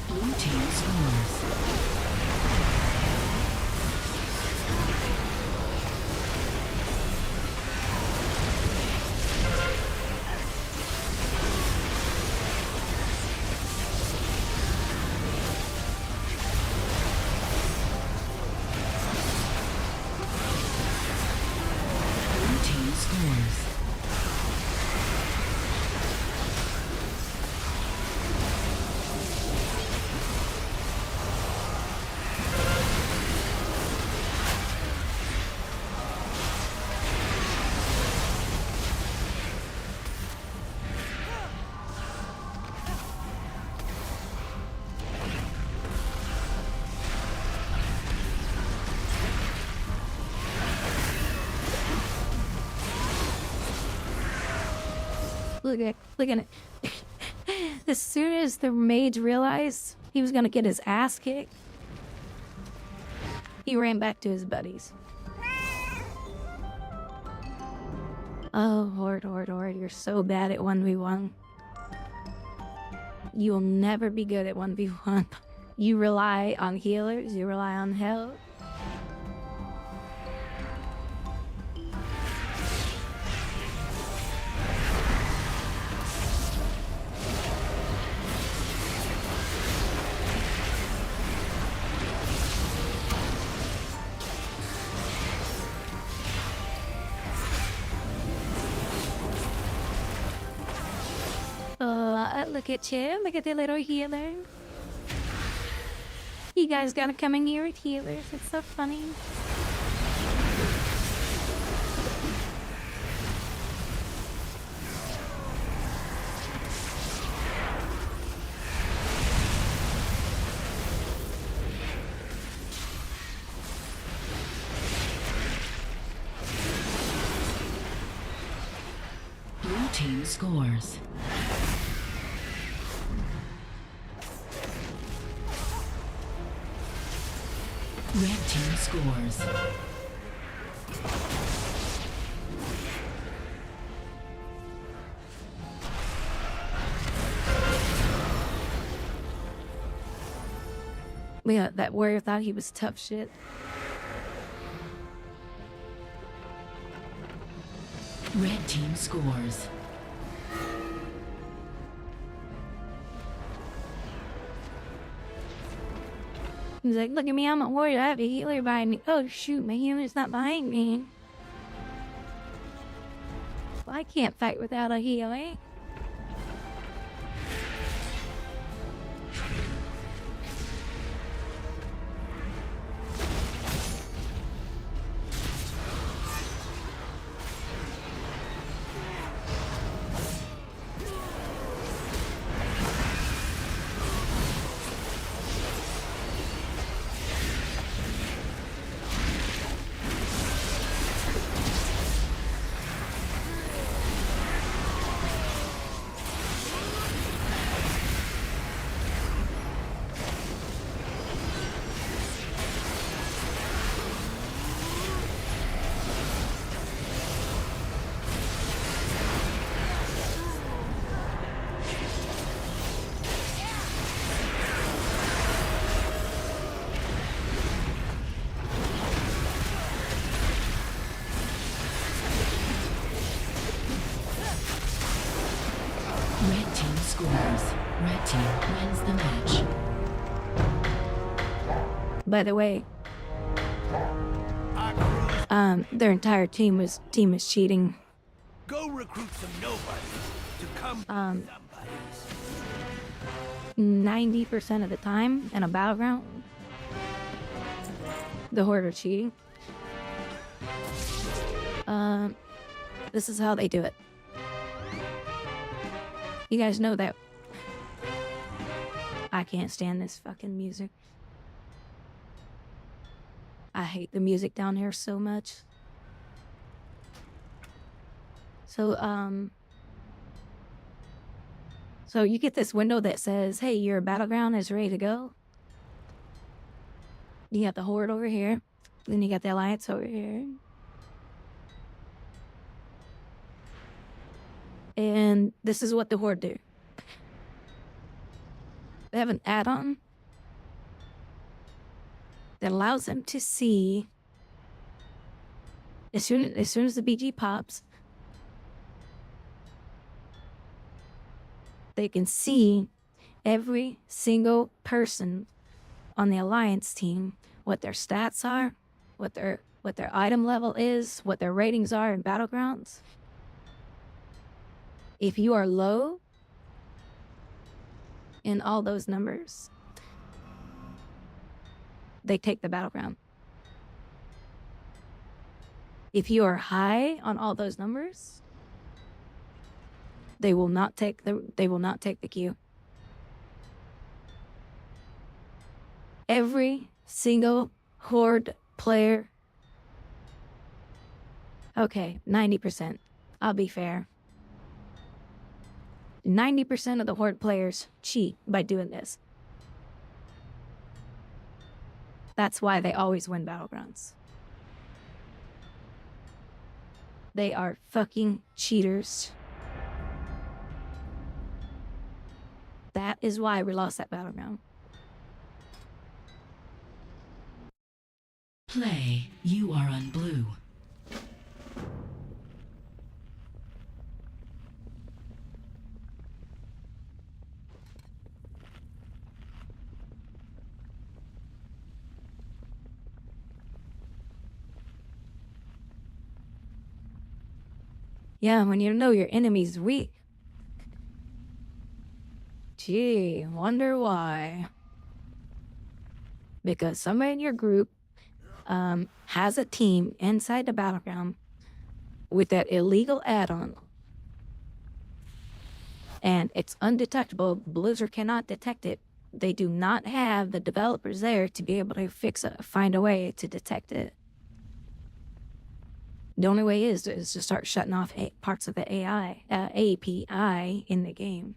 Blue team scores. Blue team scores. Look at it. As soon as the mage realized he was gonna get his ass kicked, he ran back to his buddies. Oh, Horde, you're so bad at 1v1. You'll never be good at 1v1. You rely on healers, you rely on health. Look at you. Look at the little healer. You guys gotta come in here with healers. It's so funny. Blue team scores. Red team scores. Yeah, that warrior thought he was tough shit. Red team scores. He's like, look at me, I'm a warrior, I have a healer behind me. Oh shoot, my healer's not behind me. Well, I can't fight without a healer. Red team scores. Red team wins the match. By the way, their entire team is cheating. Go recruit some nobodies to come be somebodies. 90% of the time in a battleground, the Horde are cheating. This is how they do it. You guys know that I can't stand this fucking music. I hate the music down here so much. So, so you get this window that says, hey, your battleground is ready to go. You got the Horde over here. Then you got the Alliance over here. And this is what the Horde do. They have an add-on that allows them to see, as soon as the BG pops, they can see every single person on the Alliance team, what their stats are, what their item level is, what their ratings are in Battlegrounds. If you are low in all those numbers, they take the Battleground. If you are high on all those numbers, they will not take the queue. Every single Horde player. Okay, 90%. I'll be fair. 90% of the Horde players cheat by doing this. That's why they always win Battlegrounds. They are fucking cheaters. That is why we lost that Battleground. Play, you are on blue. Yeah, when you know your enemy's weak. Gee, wonder why. Because somebody in your group has a team inside the Battleground with that illegal add-on. And it's undetectable. Blizzard cannot detect it. They do not have the developers there to be able to find a way to detect it. The only way is to start shutting off parts of the API in the game.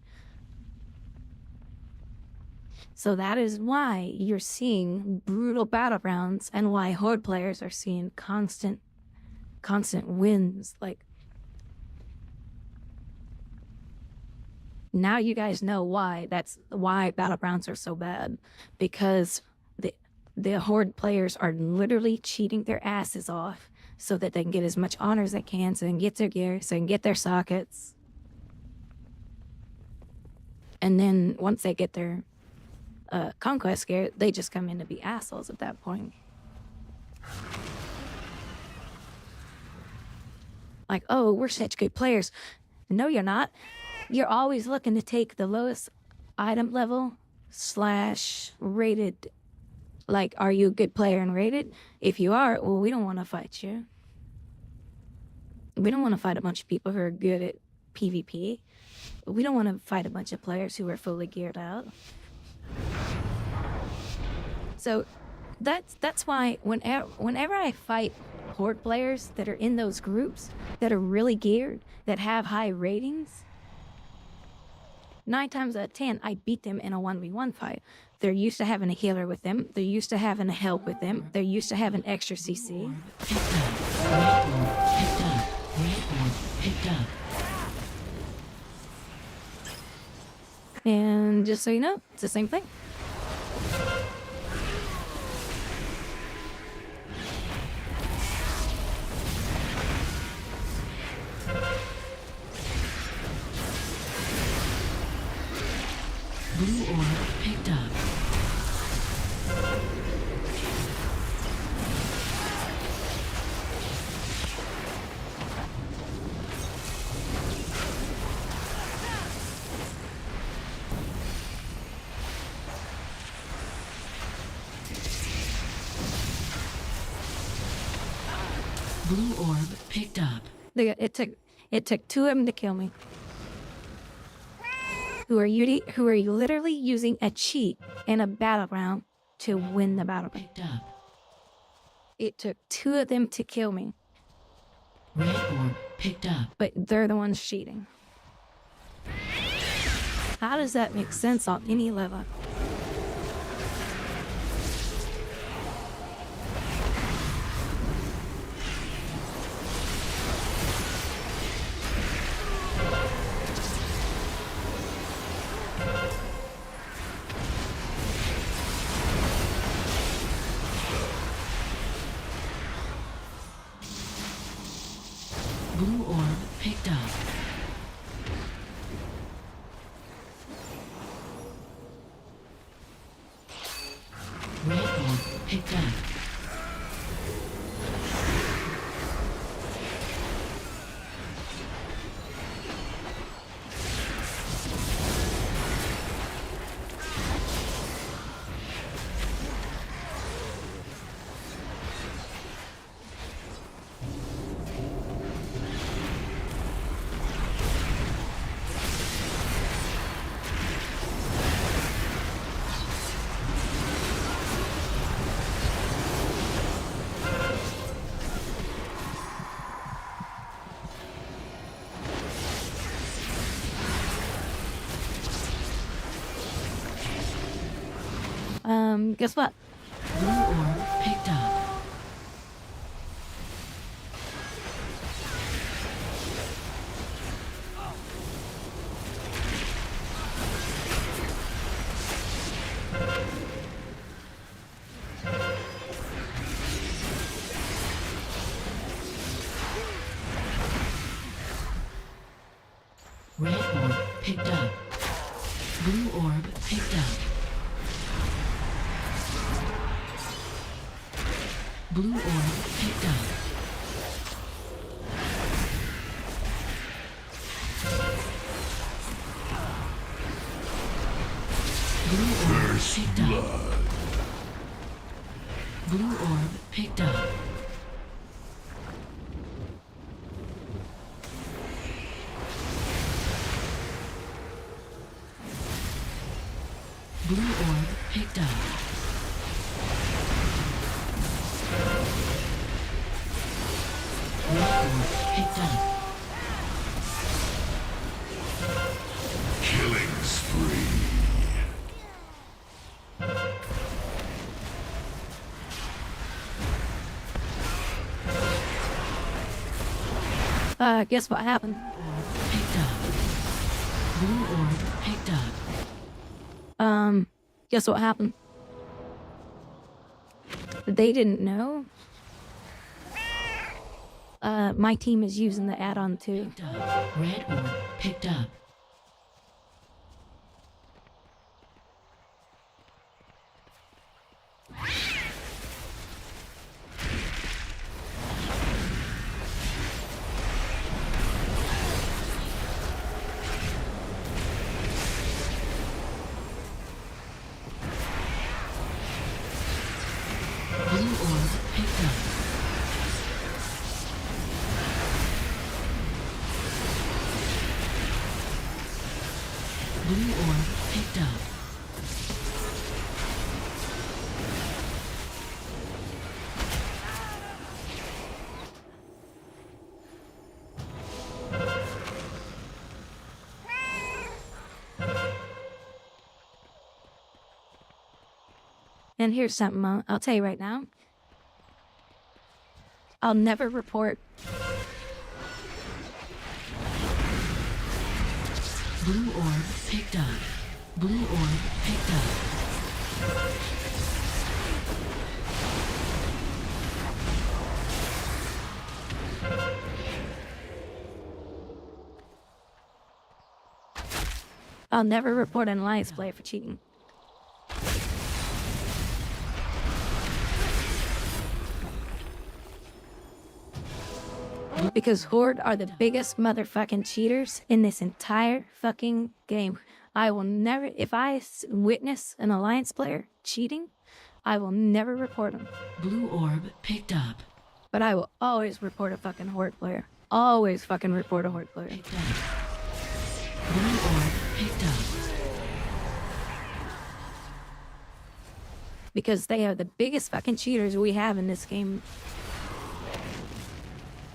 So that is why you're seeing brutal Battlegrounds and why Horde players are seeing constant wins. Like, now you guys know why Battlegrounds are so bad, because the Horde players are literally cheating their asses off so that they can get as much honor as they can, so they can get their gear, so they can get their sockets. And then once they get their conquest gear, they just come in to be assholes at that point. Like, oh, we're such good players. No, you're not. You're always looking to take the lowest item level / rated. Like, are you a good player and rated? If you are, well, we don't want to fight you. We don't want to fight a bunch of people who are good at PvP. We don't want to fight a bunch of players who are fully geared out. So that's why whenever I fight Horde players that are in those groups that are really geared, that have high ratings, 9 times out of 10, I beat them in a 1v1 fight. They're used to having a healer with them. They're used to having a help with them. They're used to having extra CC. Picked up. And just so you know, it's the same thing. Blue orb picked up. Blue orb picked up. It took 2 of them to kill me. who are you literally using a cheat in a battleground to win the battleground. Picked up. It took 2 of them to kill me, Red orb picked up. but they're the ones cheating. How does that make sense on any level? Blue orb picked up. Red orb picked up. Guess what? Blue orb picked up. Red orb picked up. Blue orb picked up. Blue orb picked up. Blue orb picked up. Blue orb picked up. Blue orb picked up. Red orb picked up. Killing spree. Guess what happened? Orb picked up. Blue orb picked up. Guess what happened? They didn't know. My team is using the add-on too. Picked up. Red orb picked up. Blue orb picked up. Blue orb picked up. And here's something I'll tell you right now. I'll never report. Blue orb picked up. Blue orb picked up. I'll never report an alliance player for cheating. Because Horde are the biggest motherfucking cheaters in this entire fucking game. I will never, if I witness an alliance player cheating, I will never report them. Blue orb picked up. But I will always report a fucking Horde player. Always fucking report a Horde player. Picked up. Blue orb picked up. because they are the biggest fucking cheaters we have in this game.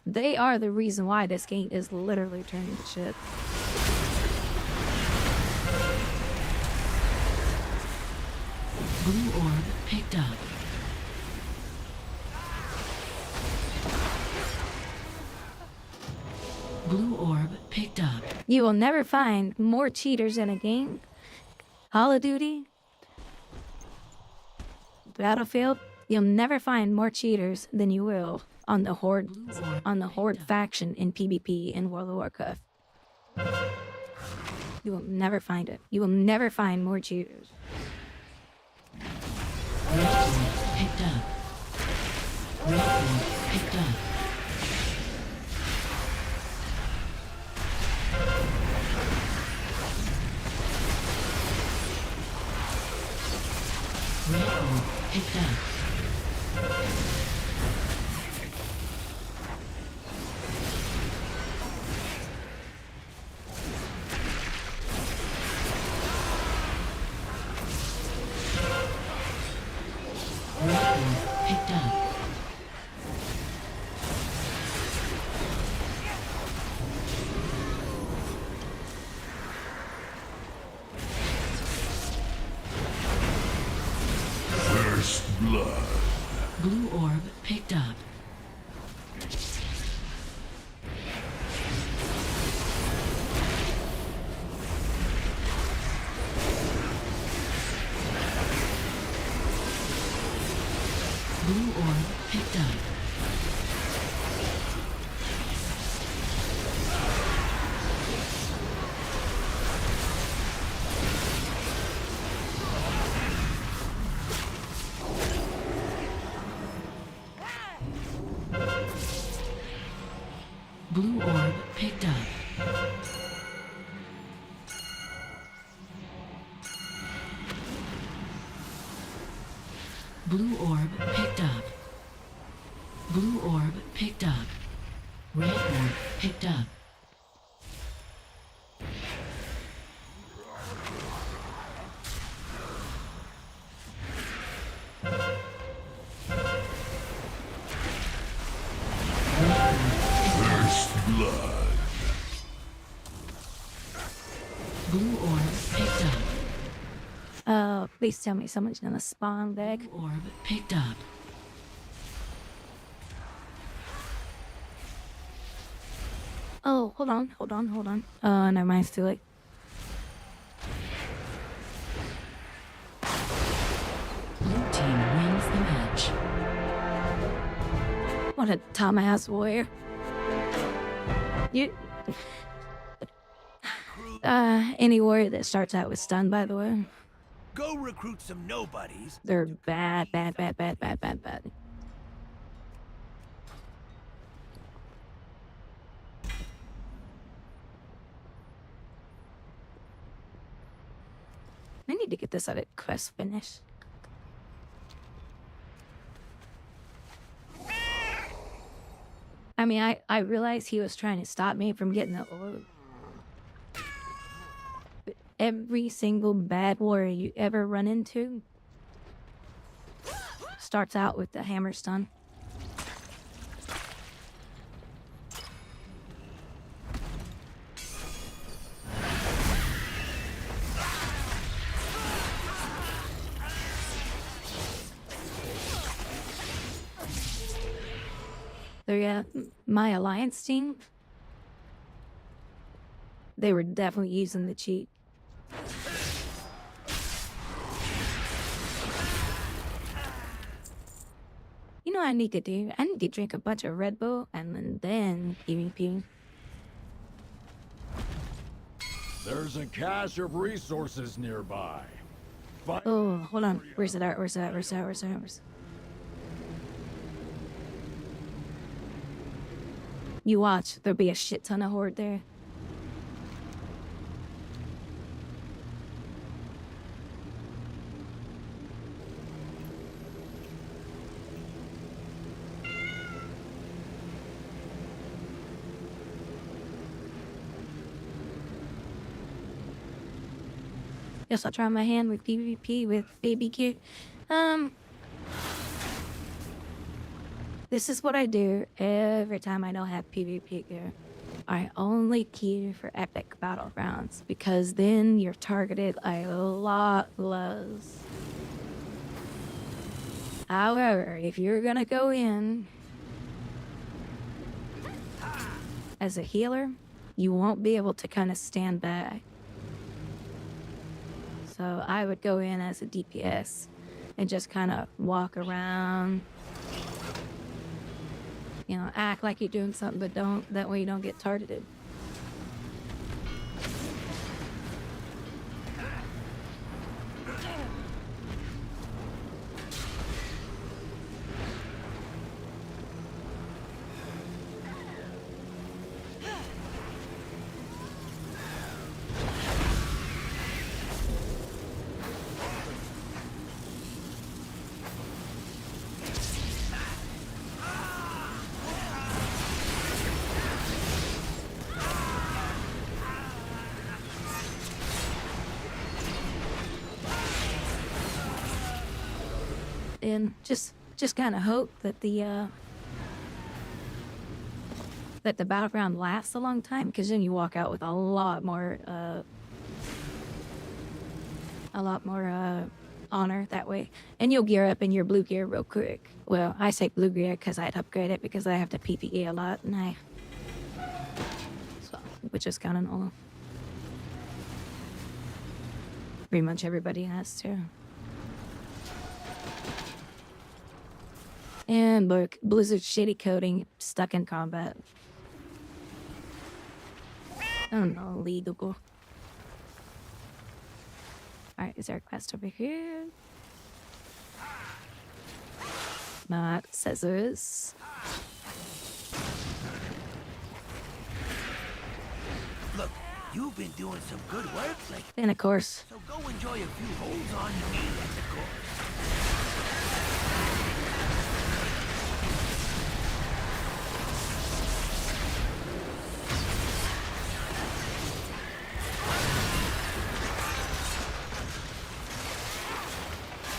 They are the reason why this game is literally turning to shit. Blue orb picked up. Blue orb picked up. You will never find more cheaters in a game. Call of Duty, Battlefield, you'll never find more cheaters than you will on the Horde faction in PvP in World of Warcraft. You will never find it. You will never find more cheaters. Red orb picked up. Red orb picked up. Red orb picked up. Red orb picked up. First blood. Blue orb picked up. Blue orb picked up. Blue orb picked up. Blue orb picked up. Blue orb picked up. Red orb picked up. First blood. Blue orb picked up. Oh, please tell me someone's gonna spawn back. Blue orb picked up. Oh, hold on. Oh, never mind, it's too late. Blue team wins the match. What a dumbass warrior. You... any warrior that starts out with stun, by the way, Go recruit some nobodies. they're bad. I need to get this other quest finished. I mean, I realized he was trying to stop me from getting the orb. But every single bad warrior you ever run into starts out with the hammer stun. So yeah, my alliance team, they were definitely using the cheat. You know what I need to do? I need to drink a bunch of Red Bull and then PvP. There's a cache of resources nearby. Oh, hold on. Where's it at? You watch, there'll be a shit ton of horde there. Yes, I'll try my hand with PvP with Baby Q. This is what I do every time I don't have PvP gear. I only queue for epic battlegrounds because then you're targeted a lot less. However, if you're gonna go in as a healer, you won't be able to kind of stand back. So I would go in as a DPS and just kind of walk around. You know, act like you're doing something, but don't. That way you don't get targeted. And just kind of hope that the battleground lasts a long time, because then you walk out with a lot more honor that way, and you'll gear up in your blue gear real quick. Well, I say blue gear because I'd upgrade it because I have to PvE a lot, and which is kind of annoying. Pretty much everybody has to. And look, Blizzard's shitty coding, stuck in combat. Oh no, illegal. Alright, is there a quest over here? Not scissors. Look, you've been doing some good work lately. And of course. So go enjoy a few holes on me at the course.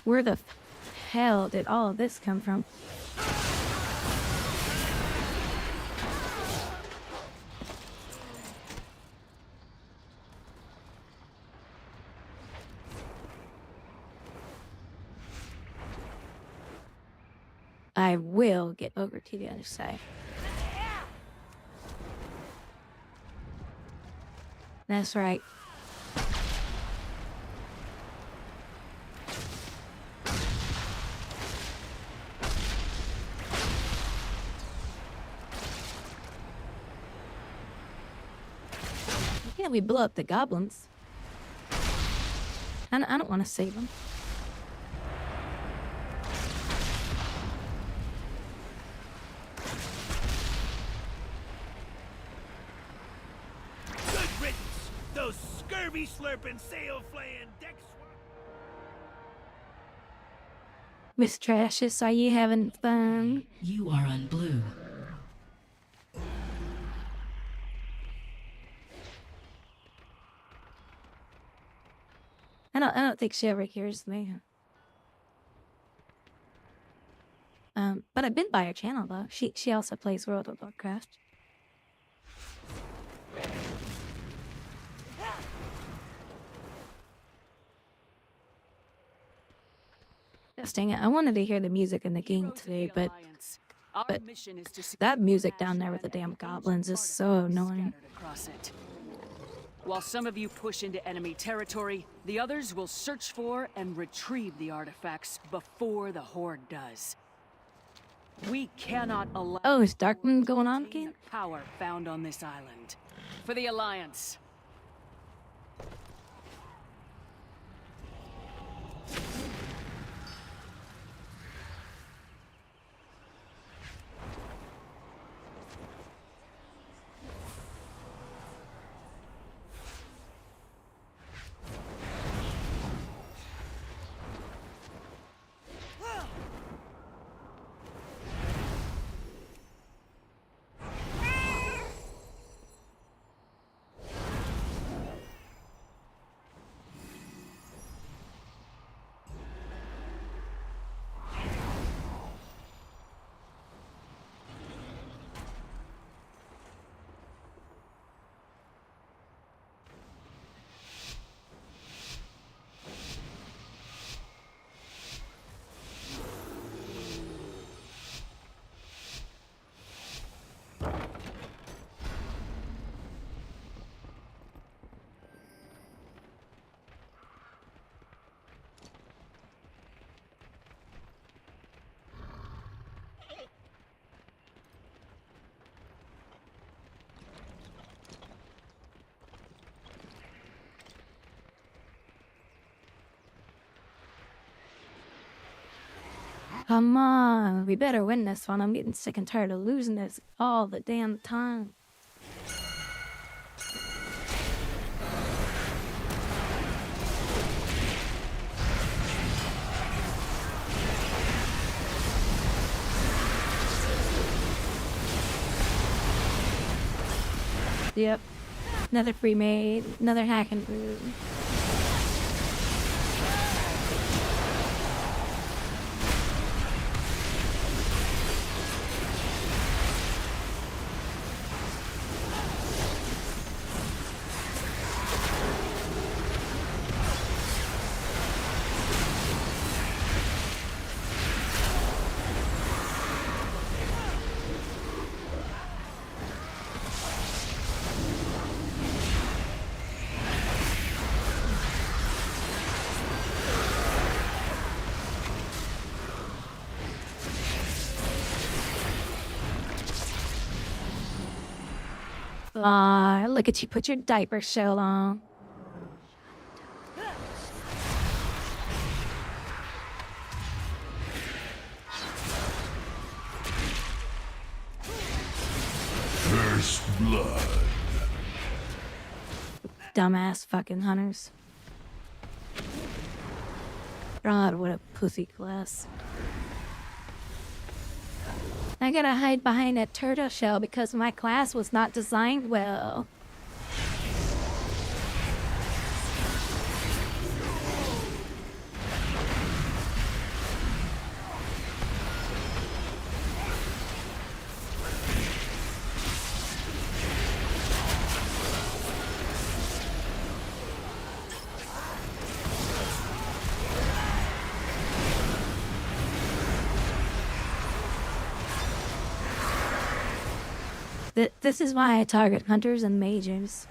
Where the hell did all of this come from? I will get over to the other side. That's right. Yeah, we blow up the goblins. I don't want to save them. Good riddance! Those scurvy slurping, sail flaying, deck swap. Miss Trashus, are you having fun? You are on blue. I don't think she ever hears me. But I've been by her channel though. She also plays World of Warcraft. Just dang it, I wanted to hear the music in the game today, but that music down there with the damn goblins is so annoying. While some of you push into enemy territory, the others will search for and retrieve the artifacts before the Horde does. We cannot allow... Oh, is Darkmoon going on again? ...power found on this island. For the Alliance. Come on, we better win this one. I'm getting sick and tired of losing this all the damn time. Yep. Another pre-made, another hack and brew. Ah, look at you put your diaper shell on. First blood. Dumbass fucking hunters. God, what a pussy class. I gotta hide behind a turtle shell because my class was not designed well. This is why I target hunters and mages.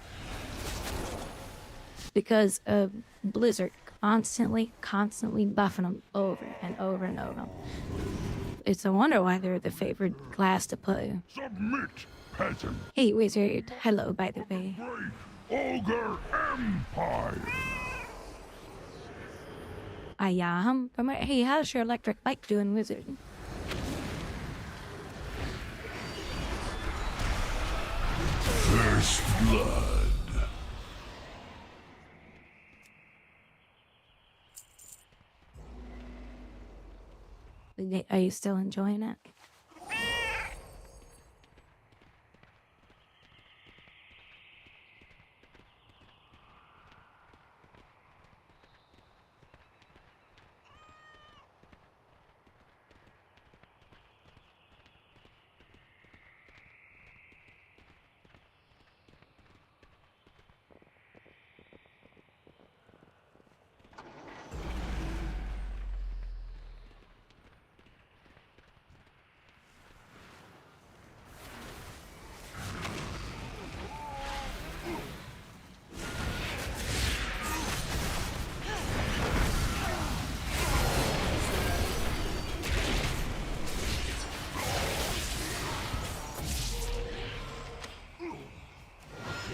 Because of Blizzard constantly buffing them over and over and over. It's a wonder why they're the favored class to play. Submit, peasant. Hey, wizard. Hello, by the way. Great Ogre Empire. I am. Hey, how's your electric bike doing, wizard? First blood. Are you still enjoying it?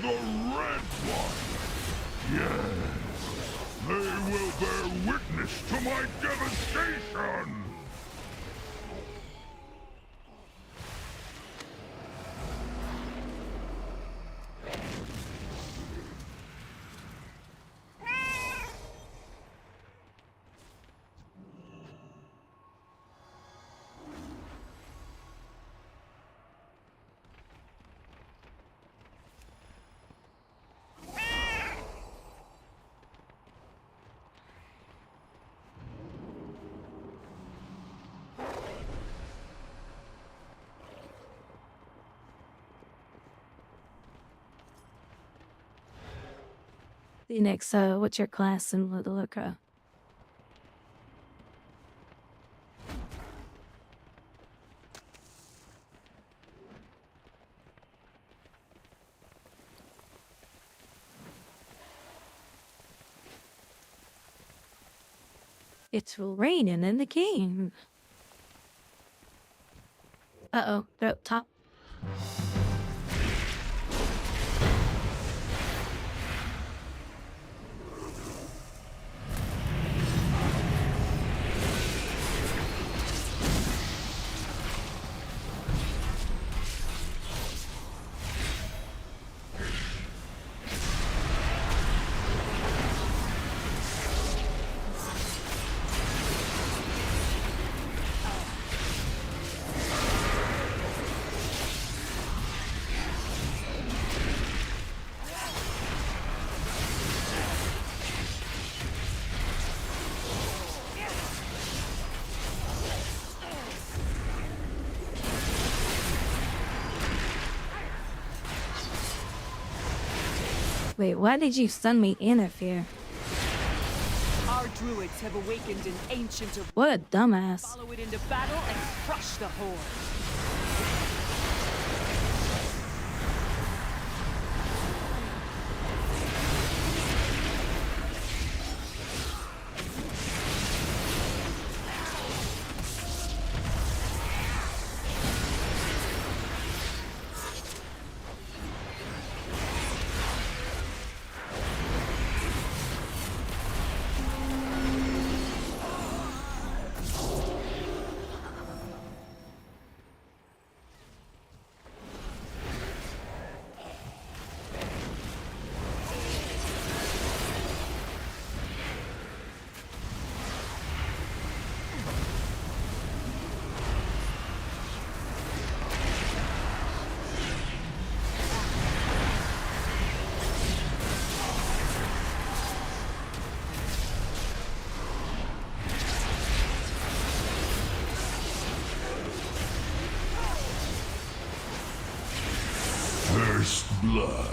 The red one. Yes. They will bear witness to my devastation. Phoenix, what's your class in Ludoloka? It's raining in the game. Uh-oh, they're up top. Wait, why did you send me in if here? Our druids have awakened an ancient of. What a dumbass. Follow it into battle and crush the horde. First blood.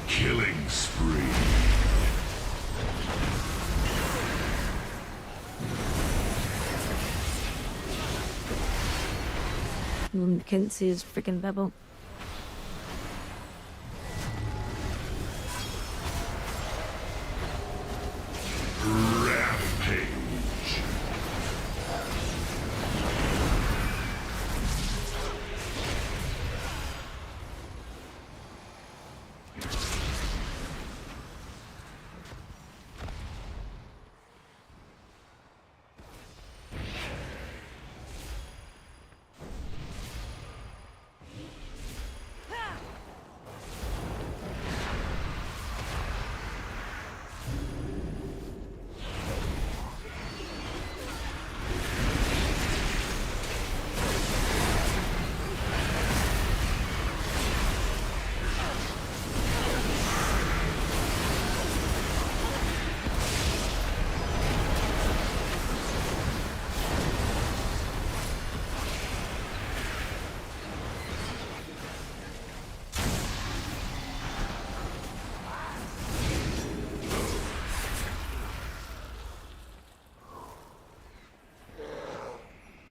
Killing spree. Couldn't see his freaking bubble. Rampage.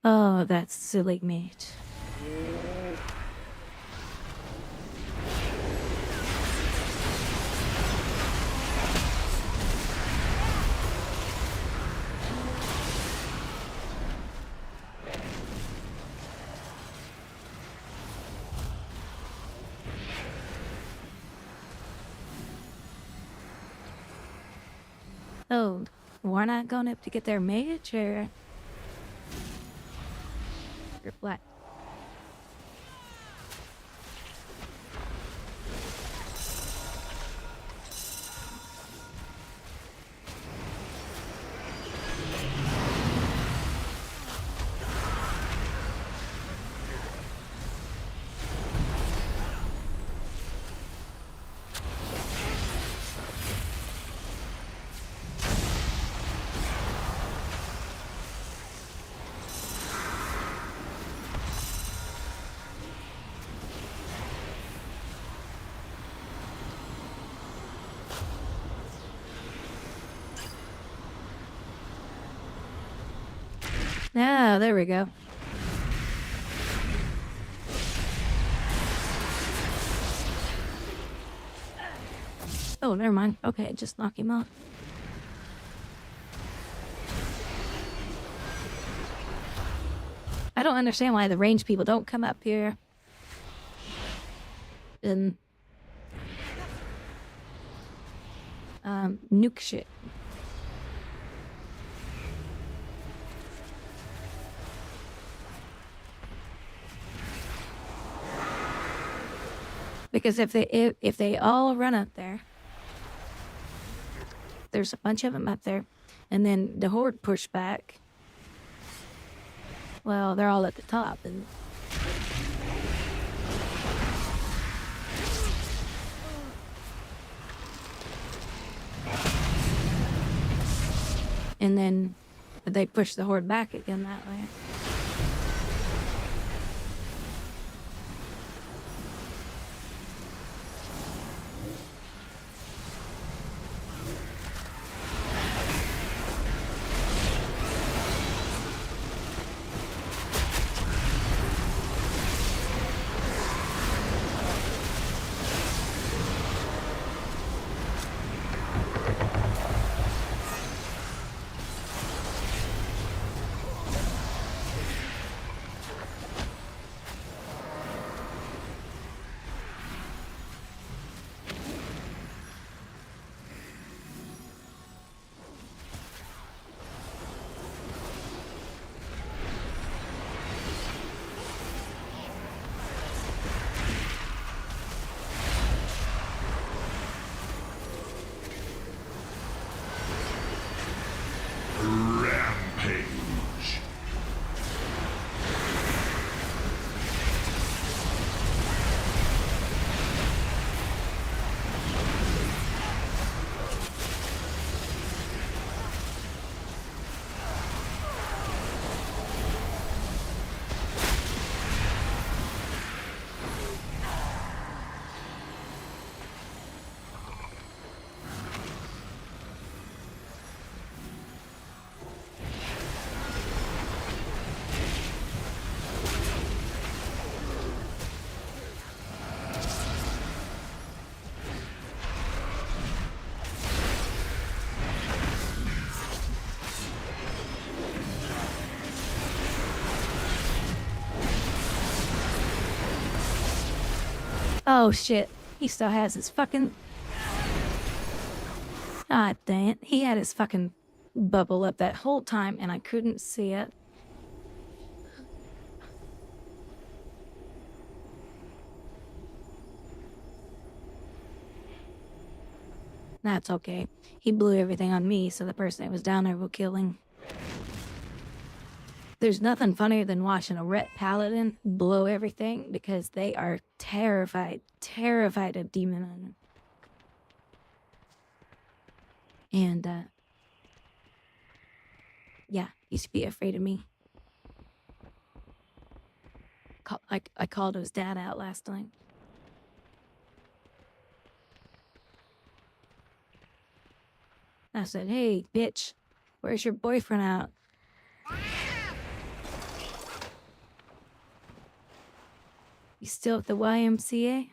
Oh, that's silly meat. Oh, we're not going up to get their mage, or you're black. Ah, there we go. Oh, never mind. Okay, just knock him off. I don't understand why the range people don't come up here and nuke shit. Because if they all run up there, there's a bunch of them up there, and then the horde push back. Well, they're all at the top, and And then they push the horde back again that way. Rampage. Oh shit. He still has his fucking. Ah, dang it. He had his fucking bubble up that whole time and I couldn't see it. That's okay. He blew everything on me, so the person that was down there will kill him. There's nothing funnier than watching a ret paladin blow everything because they are terrified of demon. And, yeah, he used to be afraid of me. I called his dad out last night. I said, hey, bitch, where's your boyfriend out? You still at the YMCA?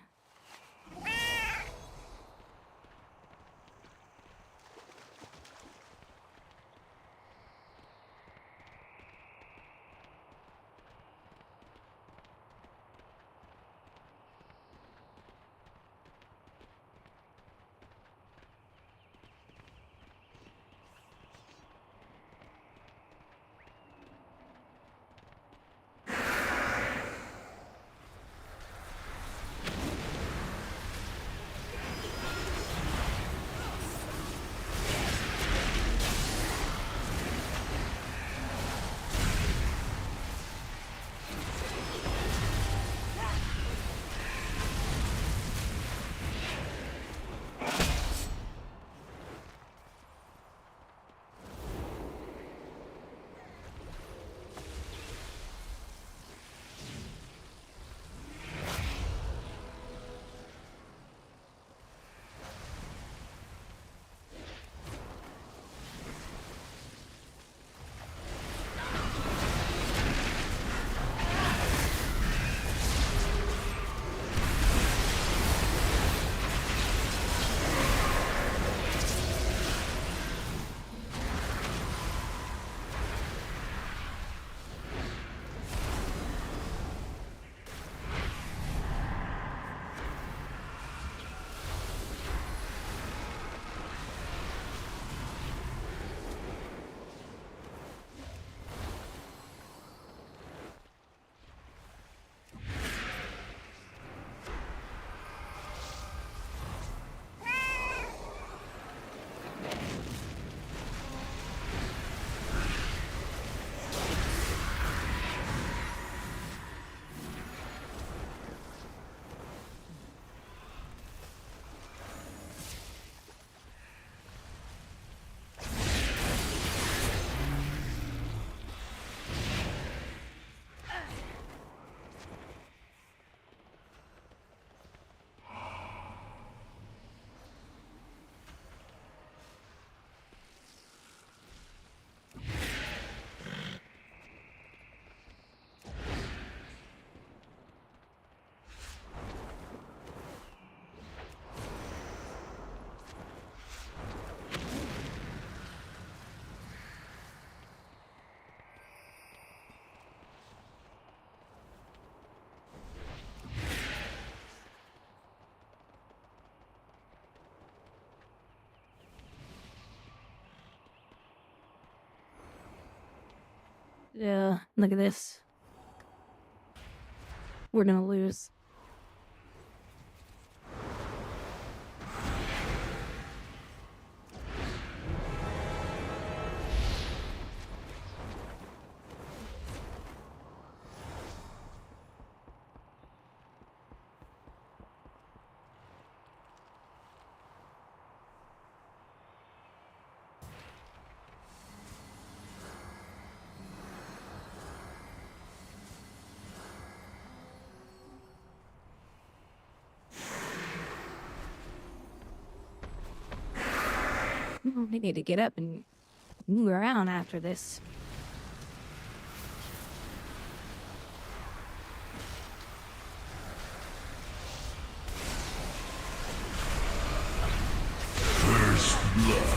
Yeah, look at this. We're gonna lose. We need to get up and move around after this. First blood.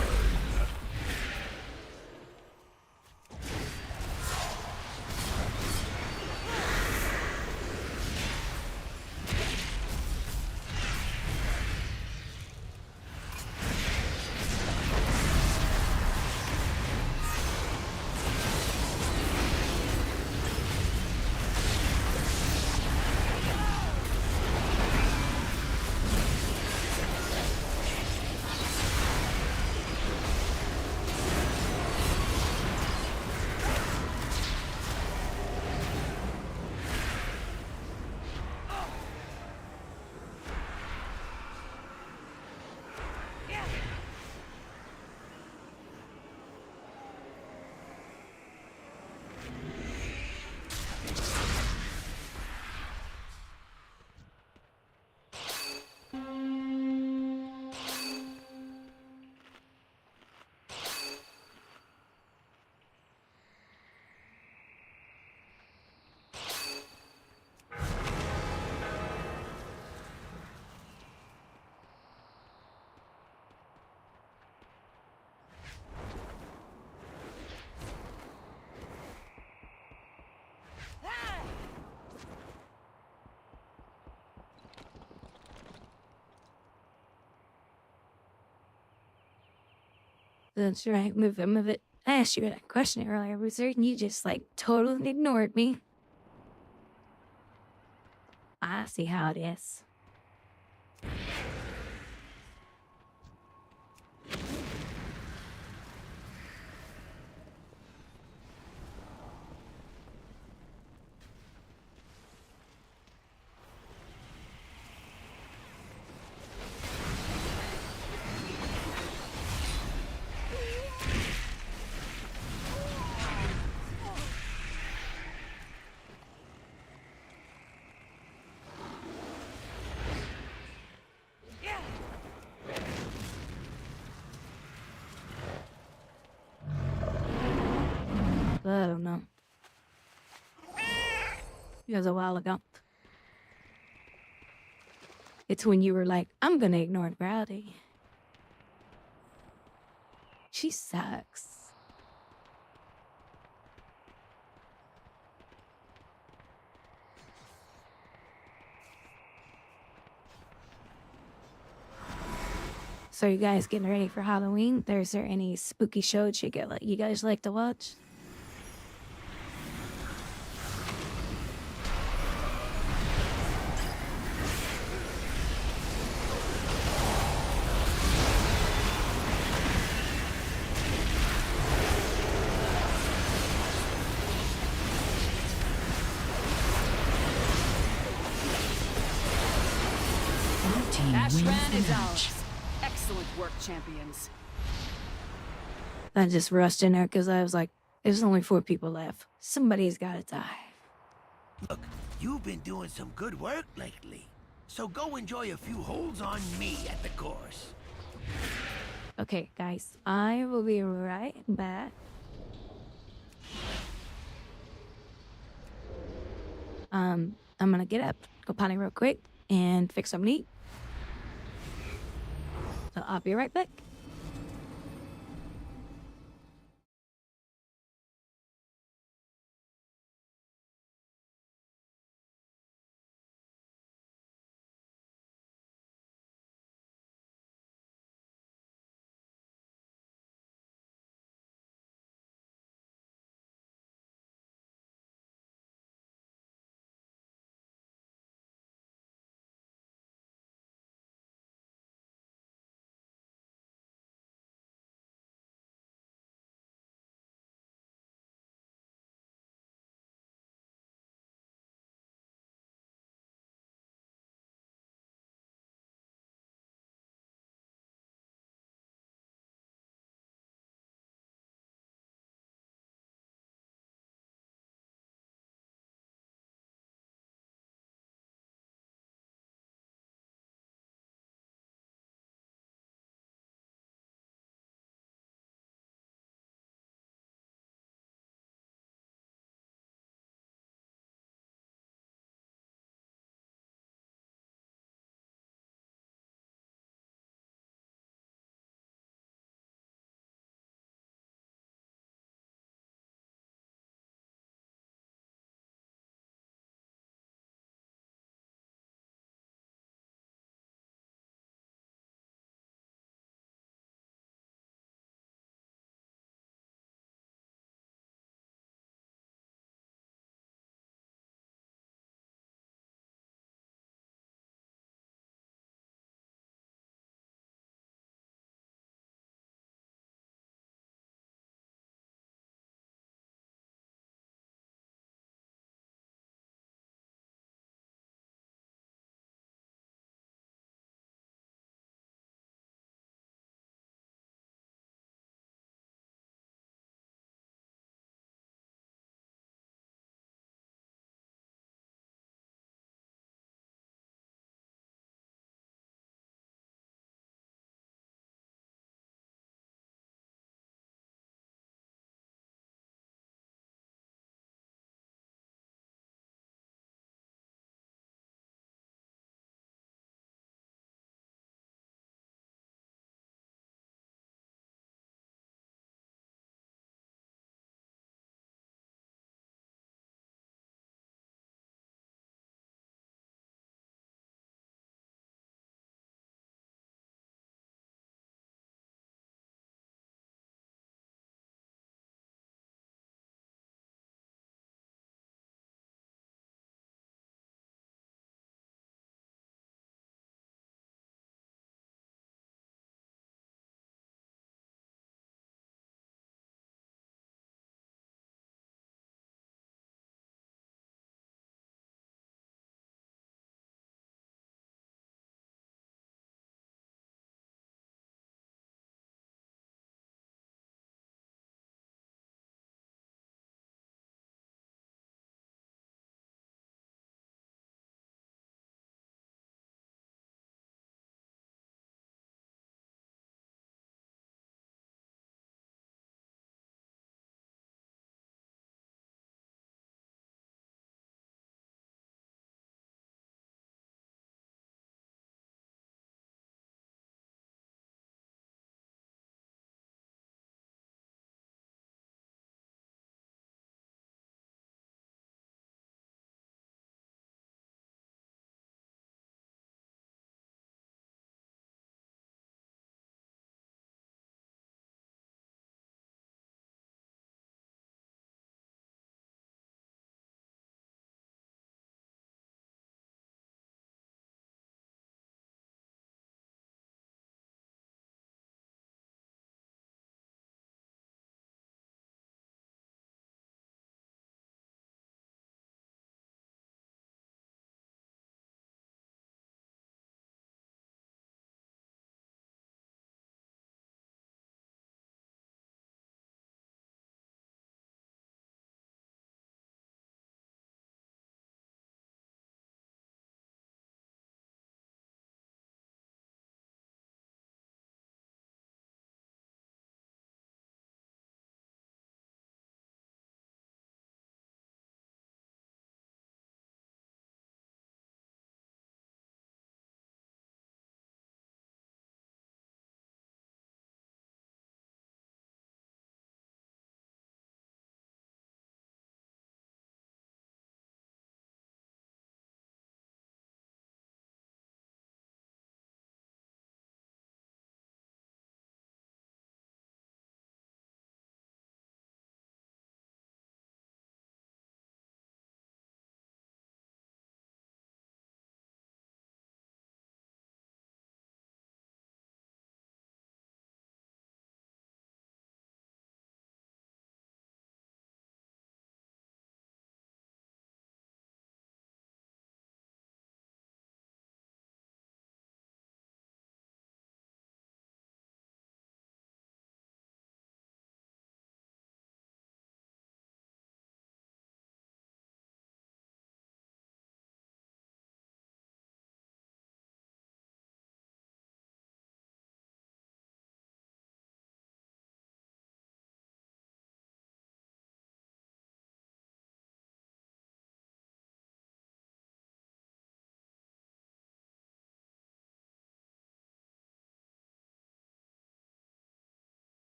That's right, move it, move it. I asked you that question earlier, Wizard, and you just like totally ignored me. I see how it is. I don't know. It was a while ago. It's when you were like, I'm gonna ignore Grouwdi. She sucks. So you guys getting ready for Halloween? Is there any spooky shows you guys like to watch? Blue team wins Ashran the is match. ours. Excellent work, champions. I just rushed in there because I was like, there's only 4 people left. Somebody's gotta die. Look, you've been doing some good work lately. So go enjoy a few holes on me at the course. Okay, guys, I will be right back. I'm gonna get up, go potty real quick, and fix something to eat. So I'll be right back.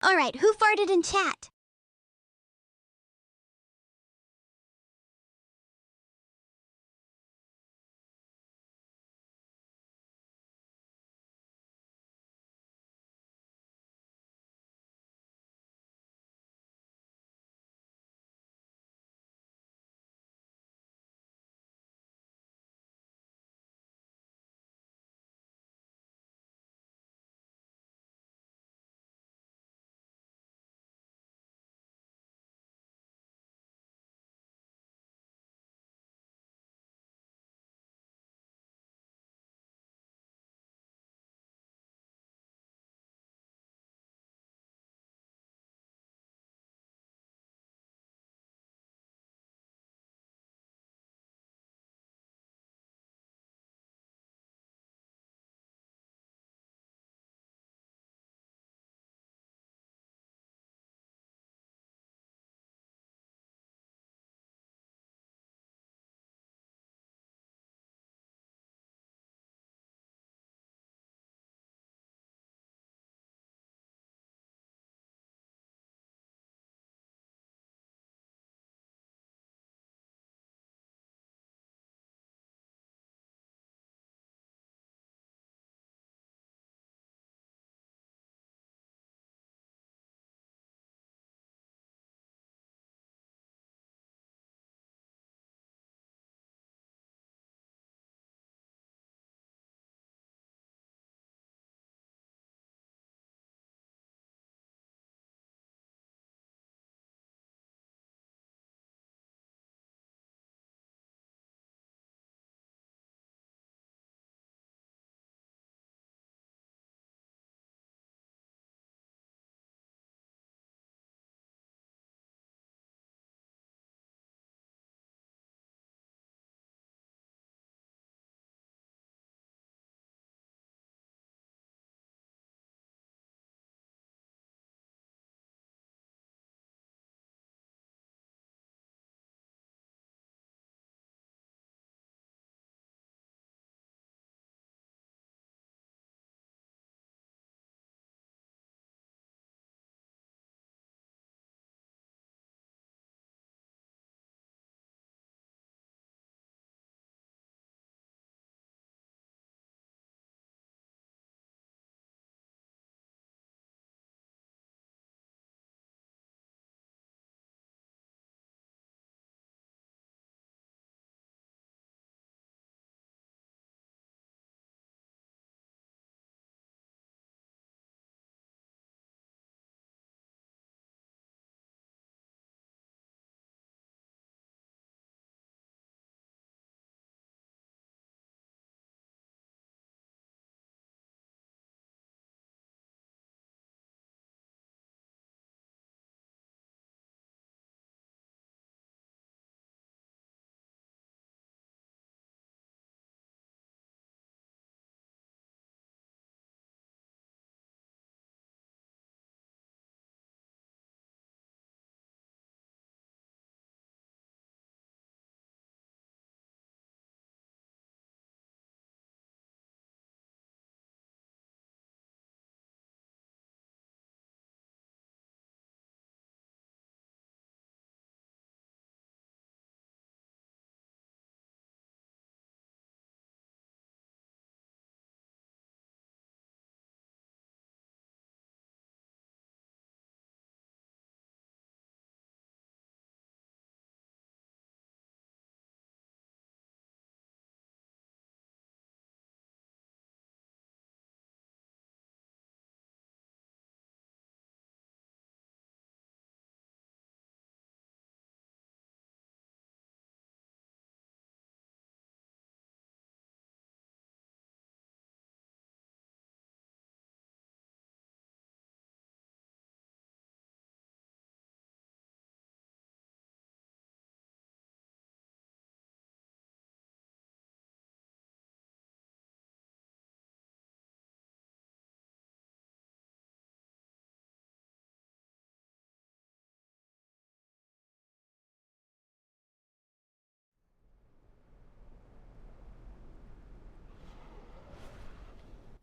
Alright, who farted in chat?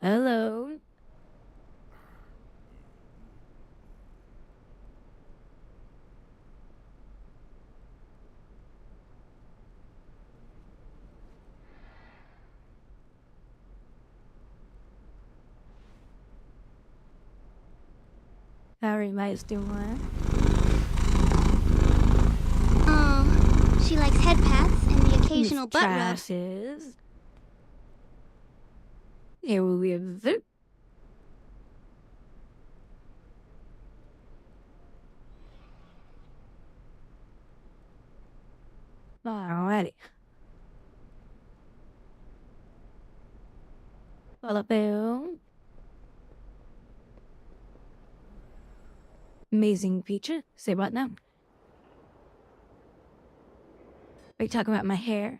Hello. How everybody's doing? Oh, she likes head pats and the occasional butt rub. Trashes. Here we have it. Alrighty. Follow boom. Amazing feature. Say what now? Are you talking about my hair?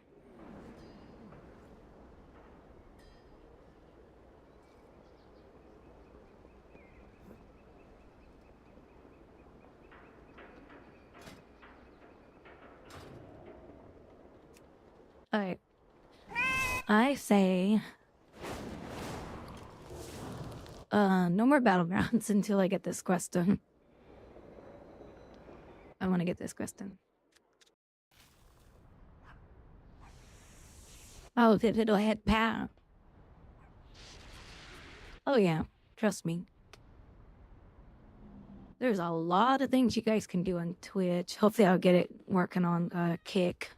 Alright. I say no more battlegrounds until I get this quest done. I want to get this quest done. Oh, it'll head pound. Oh yeah, trust me. There's a lot of things you guys can do on Twitch. Hopefully I'll get it working on Kick.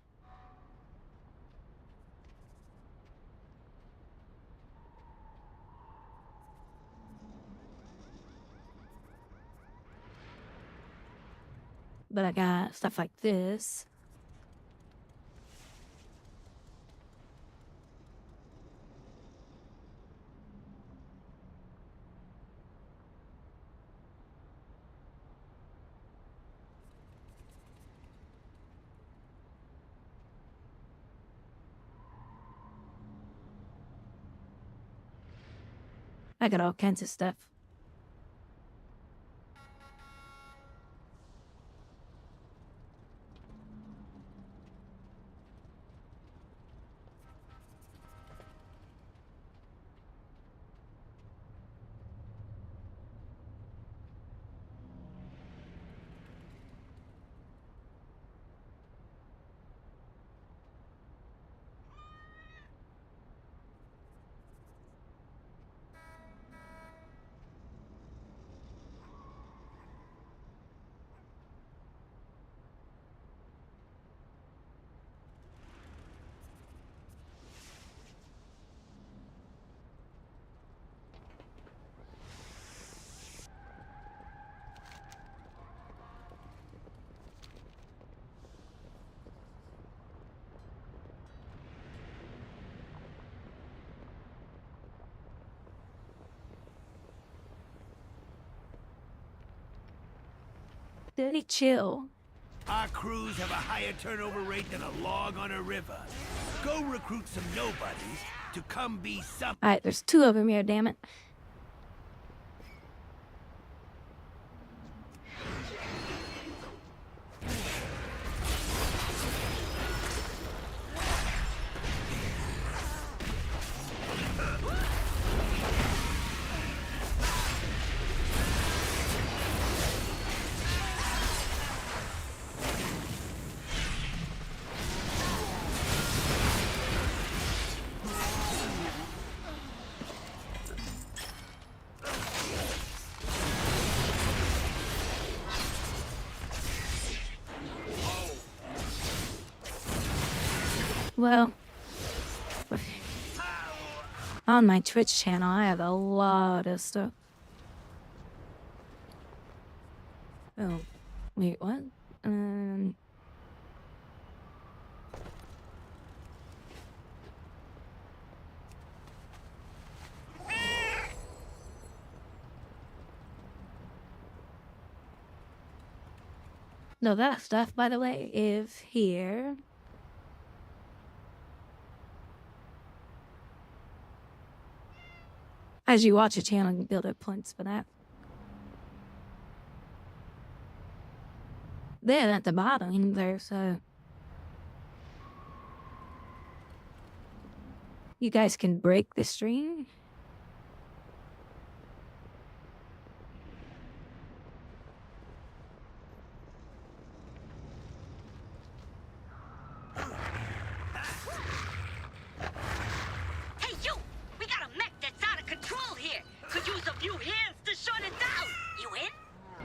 But I got stuff like this. I got all kinds of stuff. Pretty chill. Our crews have a higher turnover rate than a log on a river. Go recruit some nobodies to come be some. Alright, there's two of them here, damn it. Well, on my Twitch channel, I have a lot of stuff. Oh, wait, what? No, that stuff, by the way, is here. As you watch a channel, you build up points for that. Then at the bottom, there's you guys can break the stream. Hey, you! We got a mech that's out of control here. Could use a few hands to shut it down. You in?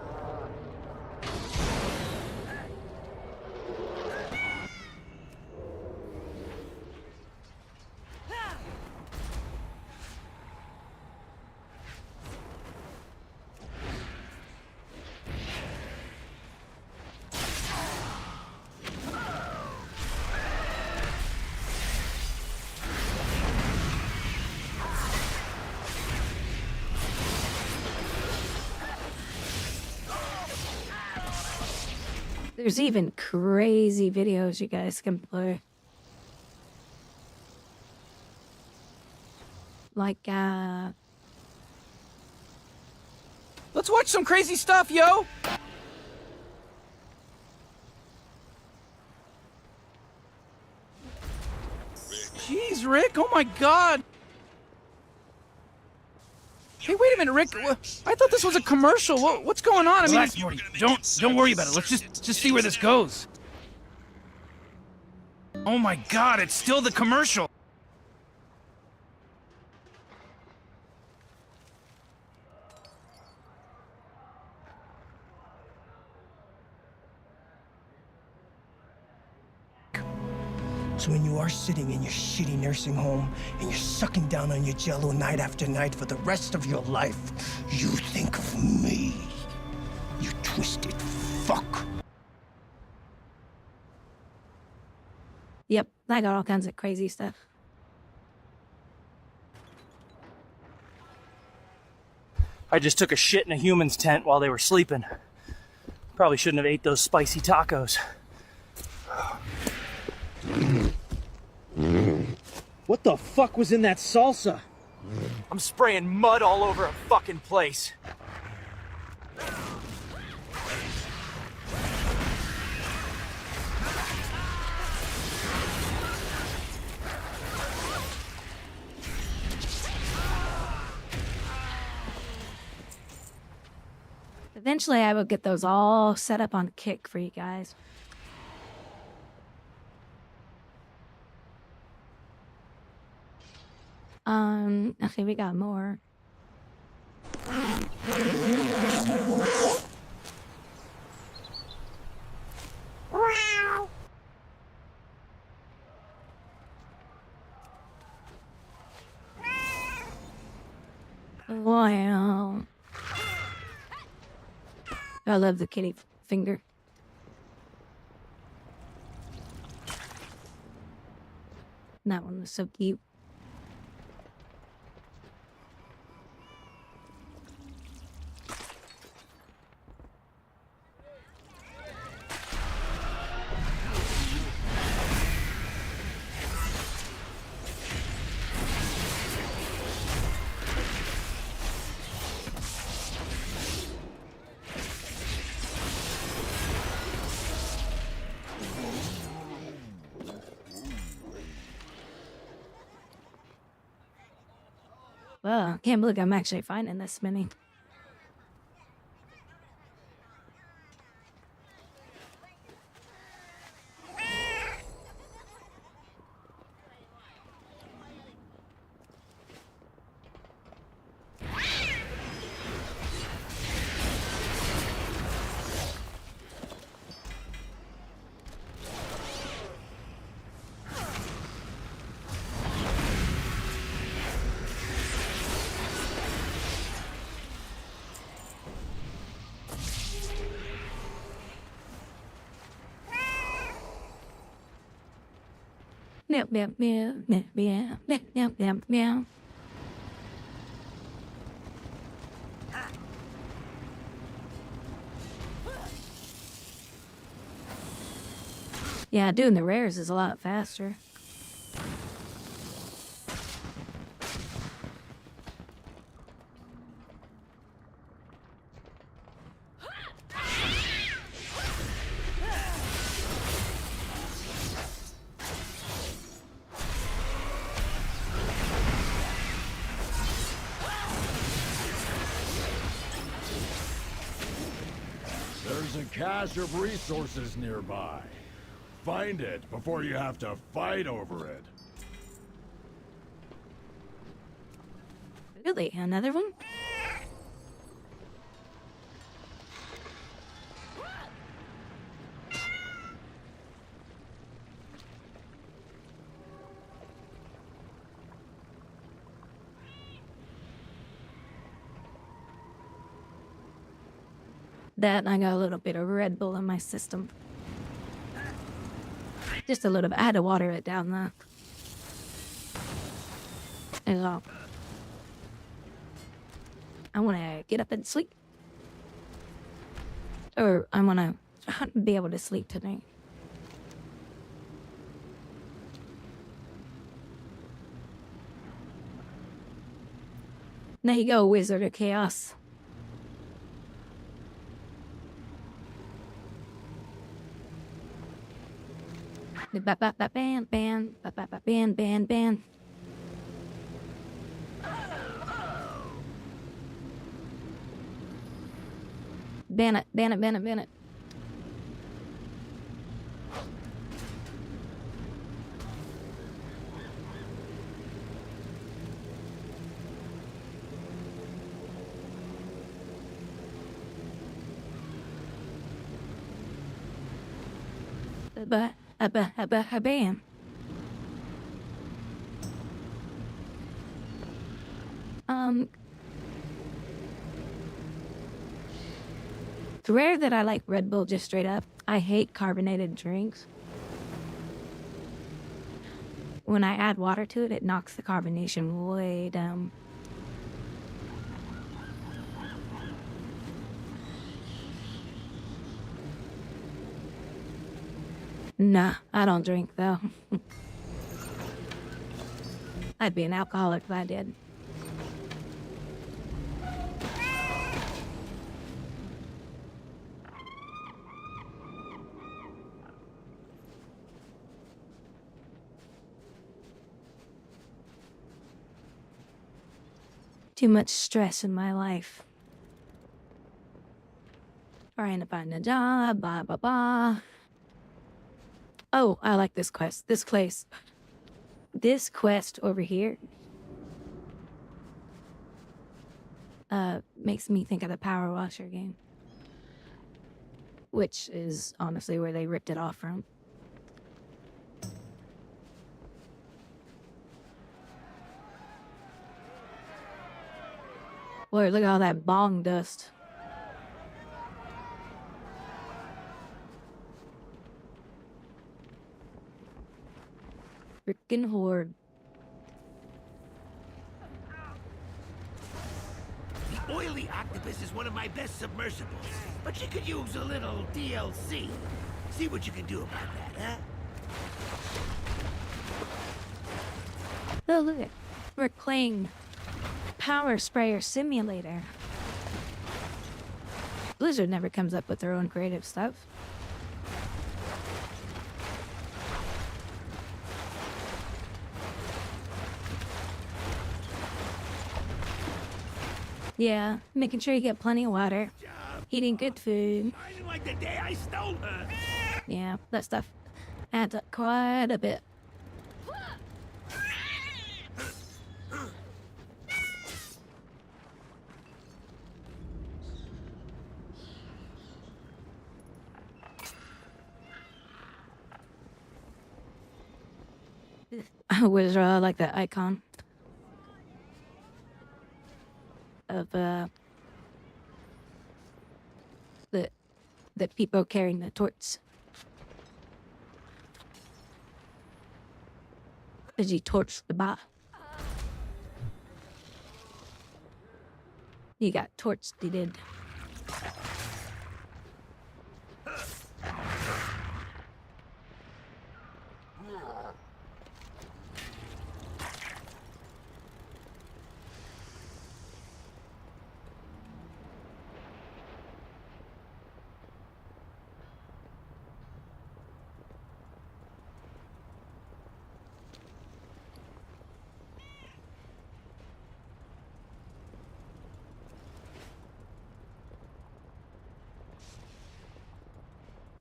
There's even crazy videos you guys can play. Like, Let's watch some crazy stuff, yo! Jeez, Rick, oh my god! Hey, wait a minute, Rick. I thought this was a commercial. What's going on? I mean, Relax, Morty. Don't worry about it. Let's just see where this goes. Oh my god, it's still the commercial. So when you are sitting in your shitty nursing home and you're sucking down on your jello night after night for the rest of your life, you think of me. You twisted fuck. yep, I got all kinds of crazy stuff. I just took a shit in a human's tent while they were sleeping. Probably shouldn't have ate those spicy tacos. What the fuck was in that salsa? I'm spraying mud all over a fucking place. Eventually, I will get those all set up on Kick for you guys. Okay, we got more. Wow. I love the kitty finger. That one was so cute. Well, I can't believe I'm actually finding this many. Meow, meow, meow, meow, meow, meow, meow, meow, meow. Yeah, doing the rares is a lot faster. There's a cache of resources nearby. Find it before you have to fight over it. Really? Another one? That, and I got a little bit of Red Bull in my system. Just a little bit. I had to water it down though. There you go. I want to get up and sleep. Or I want to be able to sleep tonight. There you go, Wizard of Chaos. Ban. Ban it. Bam. It's rare that I like Red Bull just straight up. I hate carbonated drinks. When I add water to it, it knocks the carbonation way down. Nah, I don't drink though. I'd be an alcoholic if I did. Too much stress in my life. Trying to find a job, blah, blah, blah. Oh, I like this quest. This quest over here makes me think of the Power Washer game, which is honestly where they ripped it off from. Boy, look at all that bong dust. Frickin' horde. The oily octopus is one of my best submersibles, but you could use a little DLC. See what you can do about that, huh? Oh, look at we're playing Power Sprayer Simulator. Blizzard never comes up with their own creative stuff. Yeah, making sure you get plenty of water, eating good food. Shining like the day I stole her. Yeah, that stuff adds up quite a bit. I was like that icon of the people carrying the torch. As you torch the bar. You got torched, you did.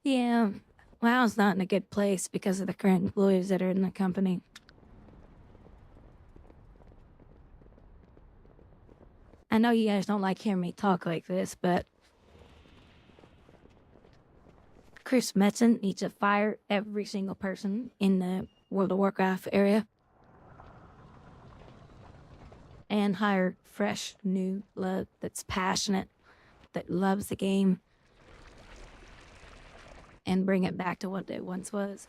Yeah, WoW's not in a good place because of the current employees that are in the company. I know you guys don't like hearing me talk like this, but Chris Metzen needs to fire every single person in the World of Warcraft area and hire fresh, new blood that's passionate, that loves the game, and bring it back to what it once was.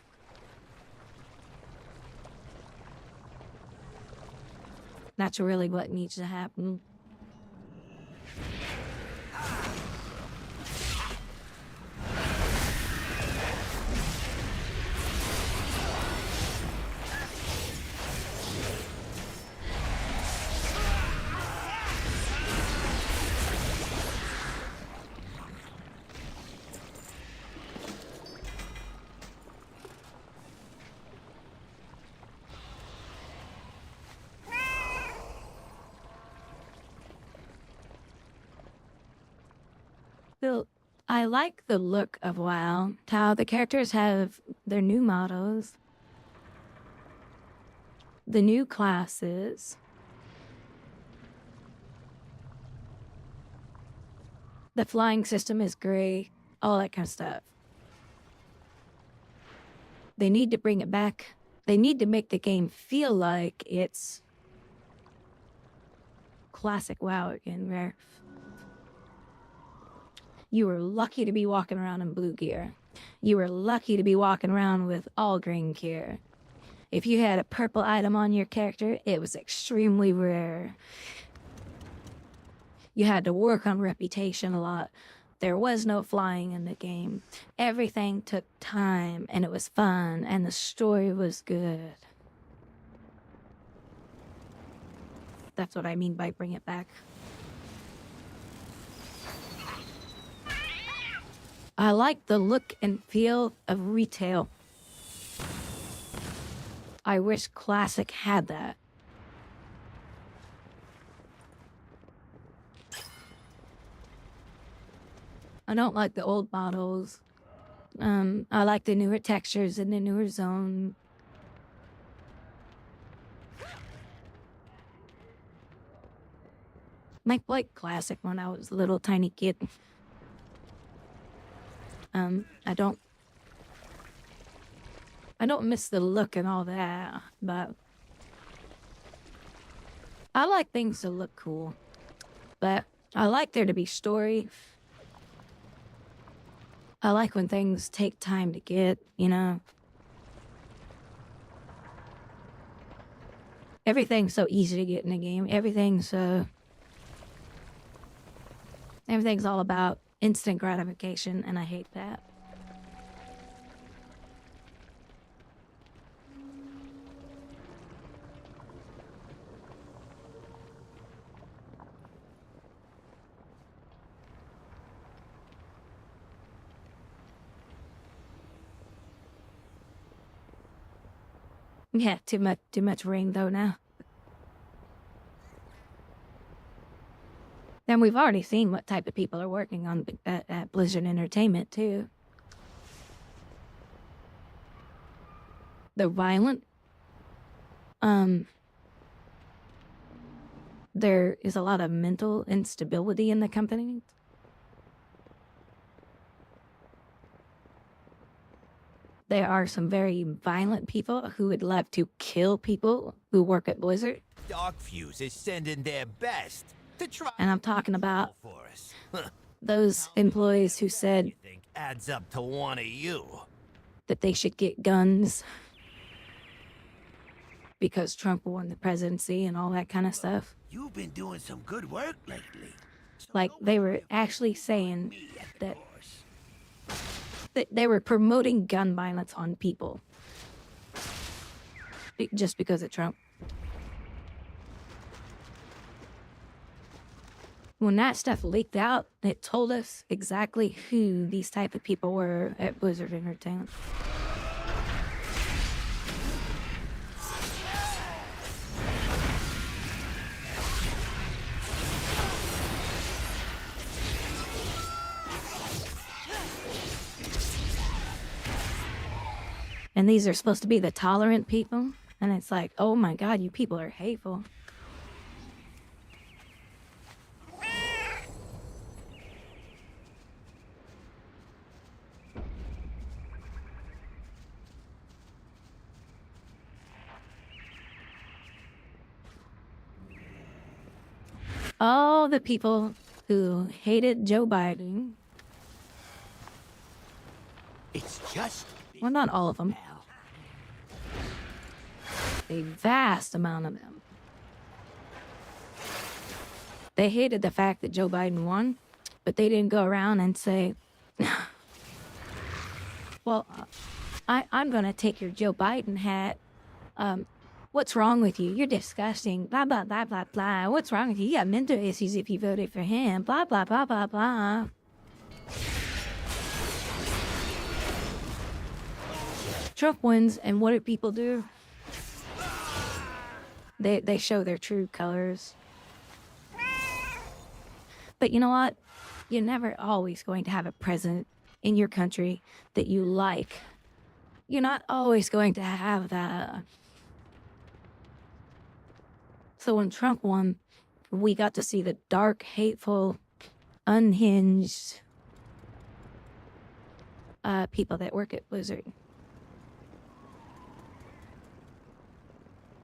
That's really what needs to happen. I like the look of WoW. How the characters have their new mottos, the new classes. The flying system is great, all that kind of stuff. They need to bring it back. They need to make the game feel like it's classic WoW again, where you were lucky to be walking around in blue gear. You were lucky to be walking around with all green gear. If you had a purple item on your character, it was extremely rare. You had to work on reputation a lot. There was no flying in the game. Everything took time, and it was fun, and the story was good. That's what I mean by bring it back. I like the look and feel of retail. I wish Classic had that. I don't like the old models. I like the newer textures and the newer zone. Like Classic when I was a little tiny kid. I don't miss the look and all that, but I like things to look cool. But I like there to be story. I like when things take time to get, you know. Everything's so easy to get in a game. Everything's all about instant gratification, and I hate that. Yeah, too much rain though now. Then we've already seen what type of people are working on at Blizzard Entertainment too. They're violent. There is a lot of mental instability in the company. There are some very violent people who would love to kill people who work at Blizzard. Dogfuse is sending their best to try. And I'm talking about those employees who said adds up to one of you. That they should get guns because Trump won the presidency and all that kind of stuff. You've been doing some good work lately. Like, they were actually saying that they were promoting gun violence on people just because of Trump. When that stuff leaked out, it told us exactly who these type of people were at Blizzard Entertainment. And these are supposed to be the tolerant people. And it's like, oh my God, you people are hateful. All the people who hated Joe Biden. It's just... Well, not all of them. A vast amount of them. They hated the fact that Joe Biden won, but they didn't go around and say, well, I'm going to take your Joe Biden hat. What's wrong with you? You're disgusting. Blah, blah, blah, blah, blah. What's wrong with you? You got mental issues if you voted for him. Blah, blah, blah, blah, blah. Trump wins, and what do people do? They show their true colors. But you know what? You're never always going to have a president in your country that you like. You're not always going to have that. So when Trump won, we got to see the dark, hateful, unhinged people that work at Blizzard.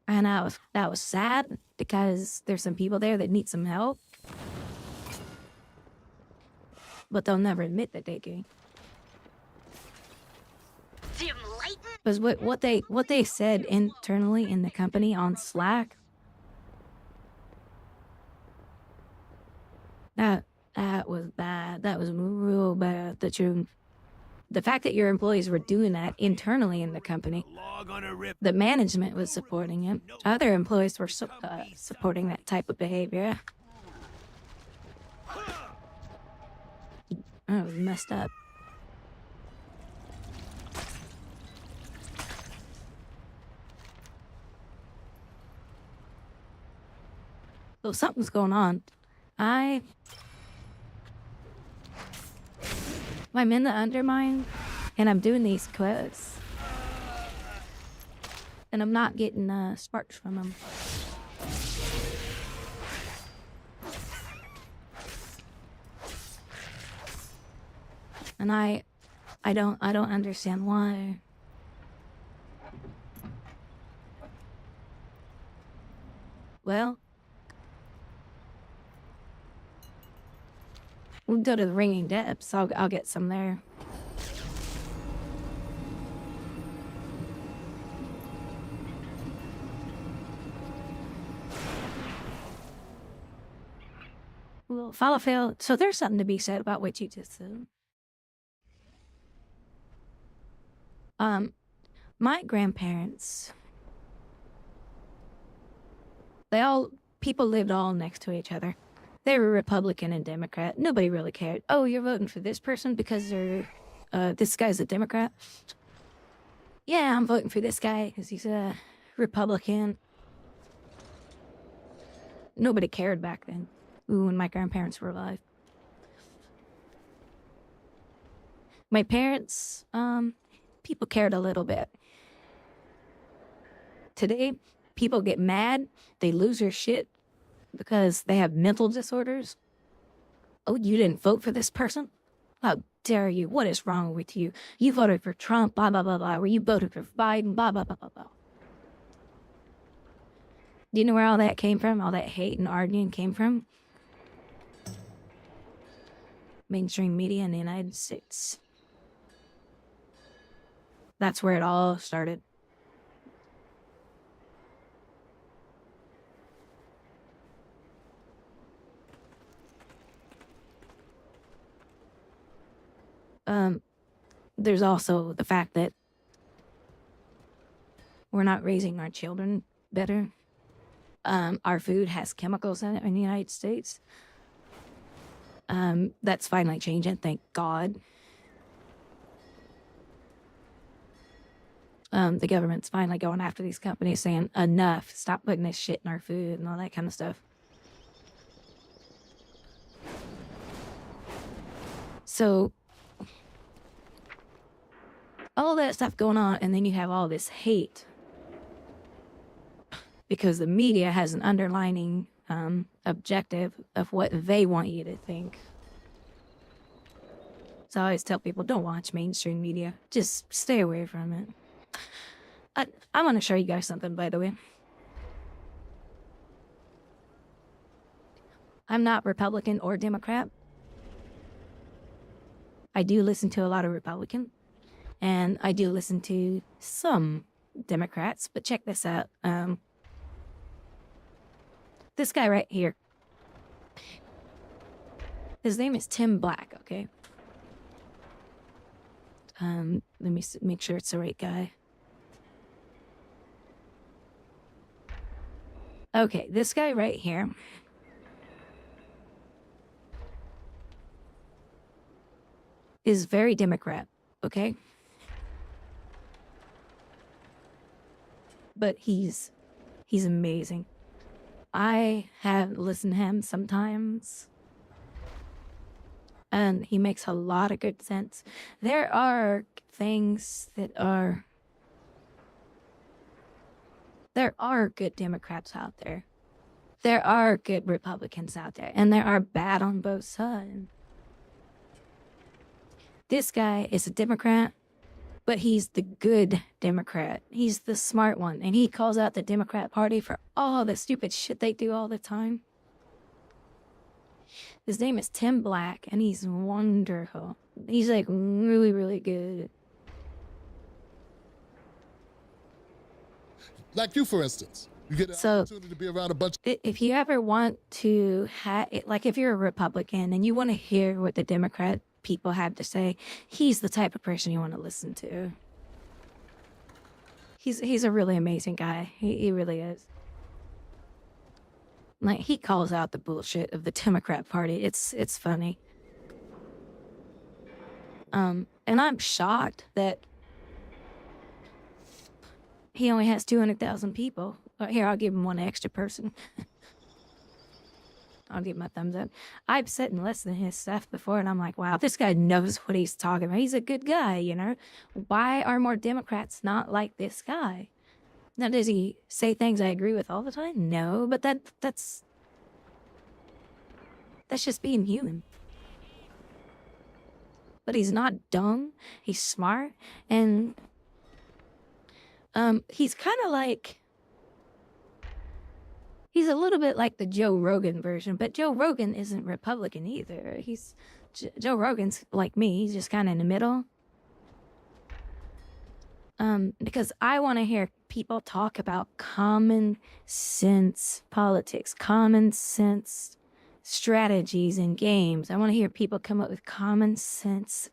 And that was sad because there's some people there that need some help. But they'll never admit that they do. Because what they said internally in the company on Slack, that was bad. That was real bad. The fact that your employees were doing that internally in the company, the management was supporting it. Other employees were supporting that type of behavior. That was messed up. So something's going on. I'm in the Undermine, and I'm doing these quests. And I'm not getting sparks from them. And I don't understand why. Well, we'll go to the Ringing Depths. I'll get some there. Well, falafel. So there's something to be said about what you just said. My grandparents, people lived all next to each other. They were Republican and Democrat. Nobody really cared. Oh, you're voting for this person because this guy's a Democrat? Yeah, I'm voting for this guy because he's a Republican. Nobody cared back then. Ooh, when my grandparents were alive. My parents, people cared a little bit. Today, people get mad, they lose their shit because they have mental disorders. Oh, you didn't vote for this person? How dare you? What is wrong with you? You voted for Trump, blah, blah, blah, blah. Or you voted for Biden, blah, blah, blah, blah, blah. Do you know where all that came from? All that hate and arguing came from? Mainstream media in the United States. That's where it all started. There's also the fact that we're not raising our children better. Our food has chemicals in it in the United States. That's finally changing, thank God. The government's finally going after these companies saying, enough, stop putting this shit in our food and all that kind of stuff. So, all that stuff going on, and then you have all this hate because the media has an underlining objective of what they want you to think. So I always tell people, don't watch mainstream media. Just stay away from it. I want to show you guys something, by the way. I'm not Republican or Democrat. I do listen to a lot of Republican, and I do listen to some Democrats, but check this out. This guy right here. His name is Tim Black, okay? Let me make sure it's the right guy. Okay, this guy right here. Is very Democrat, okay? But he's amazing. I have listened to him sometimes. and he makes a lot of good sense. There are things that are... There are good Democrats out there. There are good Republicans out there, and there are bad on both sides. This guy is a Democrat, but he's the good Democrat. He's the smart one, and he calls out the Democrat Party for all the stupid shit they do all the time. His name is Tim Black, and he's wonderful. He's like really, really good. Like you, for instance. You get an opportunity to be around a bunch. If you ever want to like if you're a Republican and you want to hear what the Democrat people have to say, he's the type of person you want to listen to. He's a really amazing guy. He really is. Like, he calls out the bullshit of the Democrat Party. It's funny. And I'm shocked that he only has 200,000 people. Here, I'll give him one extra person. I'll give him a thumbs up. I've sat and listened to his stuff before, and I'm like, wow, this guy knows what he's talking about. He's a good guy, you know? Why are more Democrats not like this guy? Now, does he say things I agree with all the time? No, but that's just being human. But he's not dumb. He's smart, and he's kind of like... He's a little bit like the Joe Rogan version, but Joe Rogan isn't Republican either. Joe Rogan's like me. He's just kind of in the middle. Because I want to hear people talk about common sense politics, common sense strategies in games. I want to hear people come up with common sense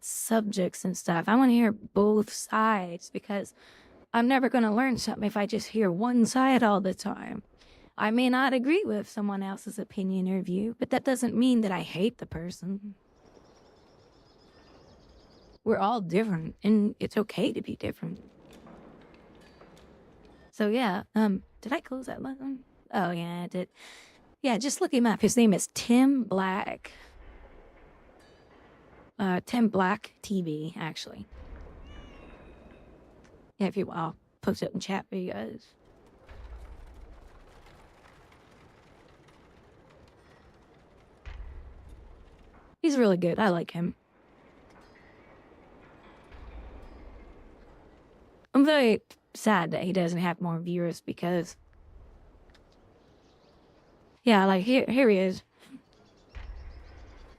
subjects and stuff. I want to hear both sides, because I'm never going to learn something if I just hear one side all the time. I may not agree with someone else's opinion or view, but that doesn't mean that I hate the person. We're all different, and it's okay to be different. So yeah, did I close that button? Oh yeah, I did. Yeah, just look him up. His name is Tim Black. Tim Black TV, actually. Yeah, if you will, I'll post it in chat for you guys. He's really good. I like him. I'm very sad that he doesn't have more viewers, because... Yeah, like, here he is.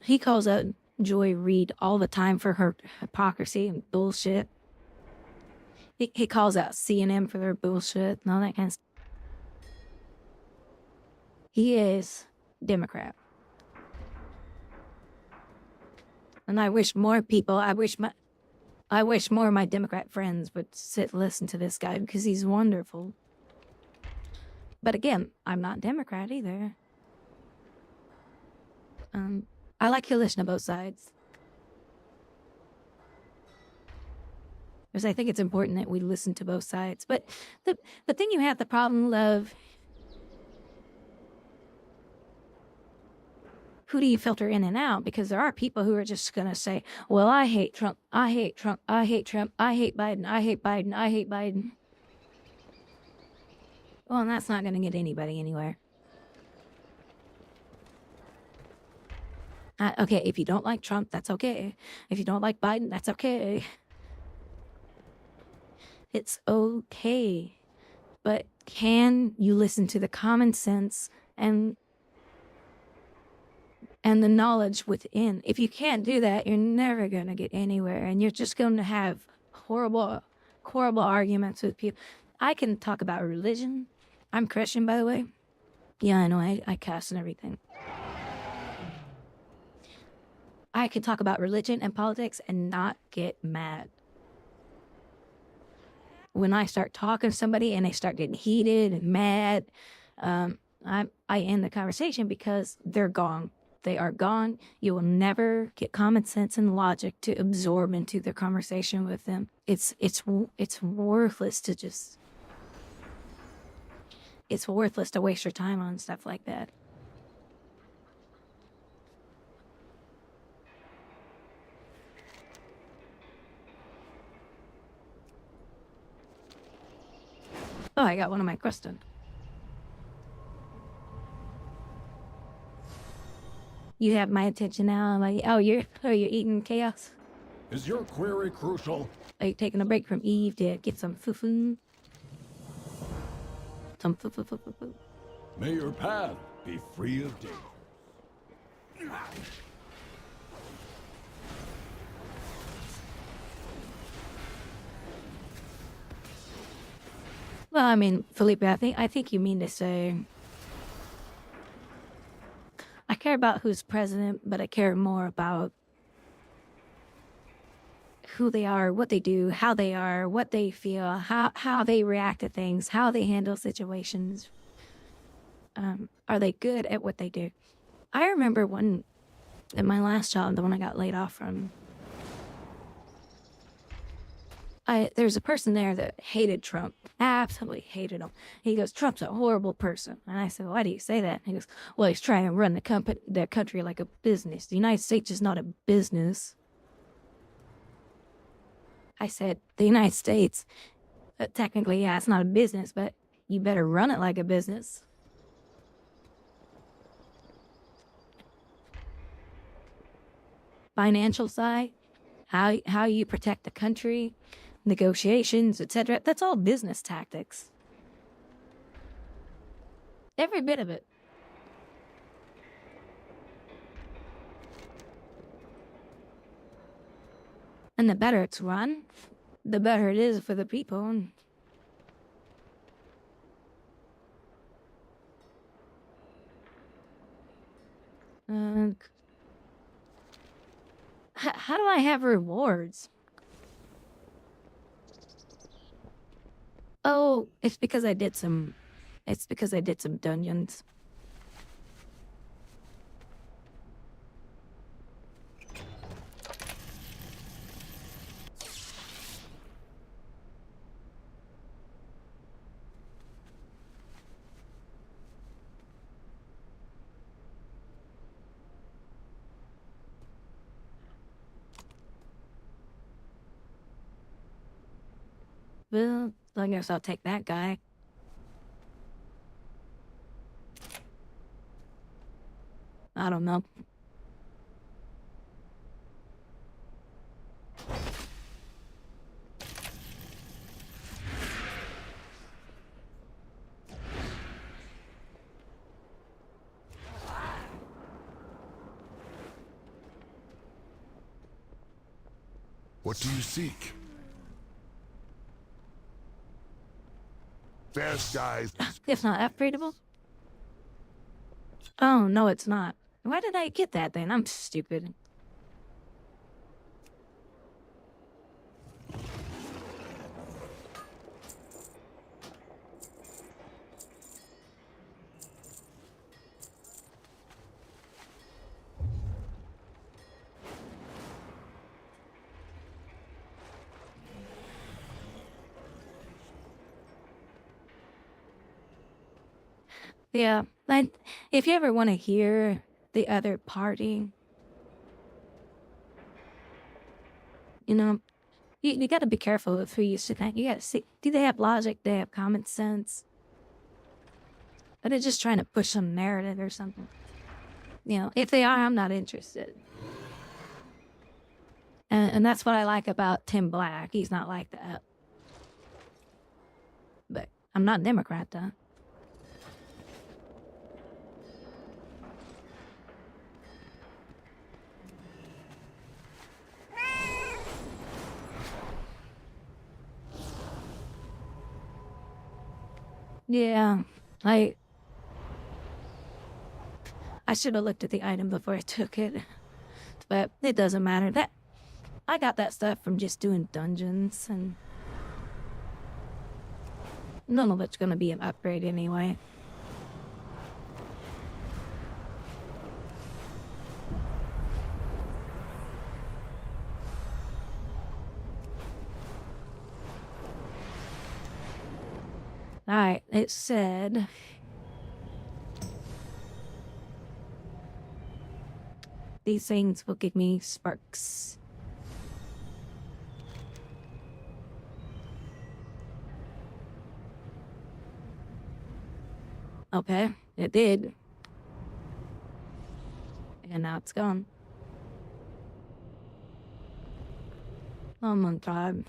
He calls out Joy Reid all the time for her hypocrisy and bullshit. He calls out CNN for their bullshit and all that kind of stuff. He is Democrat. And I wish more people, I wish more of my Democrat friends would sit and listen to this guy, because he's wonderful. But again, I'm not Democrat either. I like to listen to both sides. Because I think it's important that we listen to both sides. But then you have the problem of, who do you filter in and out? Because there are people who are just going to say, well, I hate Trump, I hate Trump, I hate Trump, I hate Biden, I hate Biden, I hate Biden. Well, and that's not going to get anybody anywhere. Okay, if you don't like Trump, that's okay. If you don't like Biden, that's okay. It's okay. But can you listen to the common sense and the knowledge within? If you can't do that, you're never going to get anywhere, and you're just going to have horrible arguments with people. I can talk about religion. I'm Christian, by the way. Yeah, I know, I cuss and everything. I can talk about religion and politics and not get mad. When I start talking to somebody and they start getting heated and mad, I end the conversation, because they're gone. They are gone. You will never get common sense and logic to absorb into the conversation with them. It's worthless to just... It's worthless to waste your time on stuff like that. Oh, I got one of my quests done. You have my attention now. Oh, you're eating chaos? Is your query crucial? Are you taking a break from Eve to get some foo-foo? Some foo-foo-foo-foo-foo. May your path be free of danger. Well, I mean, Felipe, I think you mean to say I care about who's president, but I care more about who they are, what they do, how they are, what they feel, how they react to things, how they handle situations. Are they good at what they do? I remember at my last job, the one I got laid off from, there's a person there that hated Trump, absolutely hated him. He goes, Trump's a horrible person. And I said, why do you say that? And he goes, well, he's trying to run the country like a business. The United States is not a business. I said, the United States, technically, yeah, it's not a business, but you better run it like a business. Financial side, how you protect the country, negotiations, etc. That's all business tactics. Every bit of it. And the better it's run, the better it is for the people. How do I have rewards? Oh, it's because I did some dungeons. Well, I guess I'll take that guy. I don't know. What do you seek? Fast guys. It's not upgradable? Oh, no, it's not. Why did I get that then? I'm stupid. Yeah, if you ever want to hear the other party, you know, you got to be careful with who you sit at. You got to see, do they have logic? Do they have common sense? Are they just trying to push some narrative or something? You know, if they are, I'm not interested. And that's what I like about Tim Black. He's not like that. But I'm not a Democrat, though. Yeah, I should have looked at the item before I took it, but it doesn't matter. That I got that stuff from just doing dungeons, and none of it's gonna be an upgrade anyway. Alright, it said these things will give me sparks. Okay, it did. And now it's gone. Oh my god.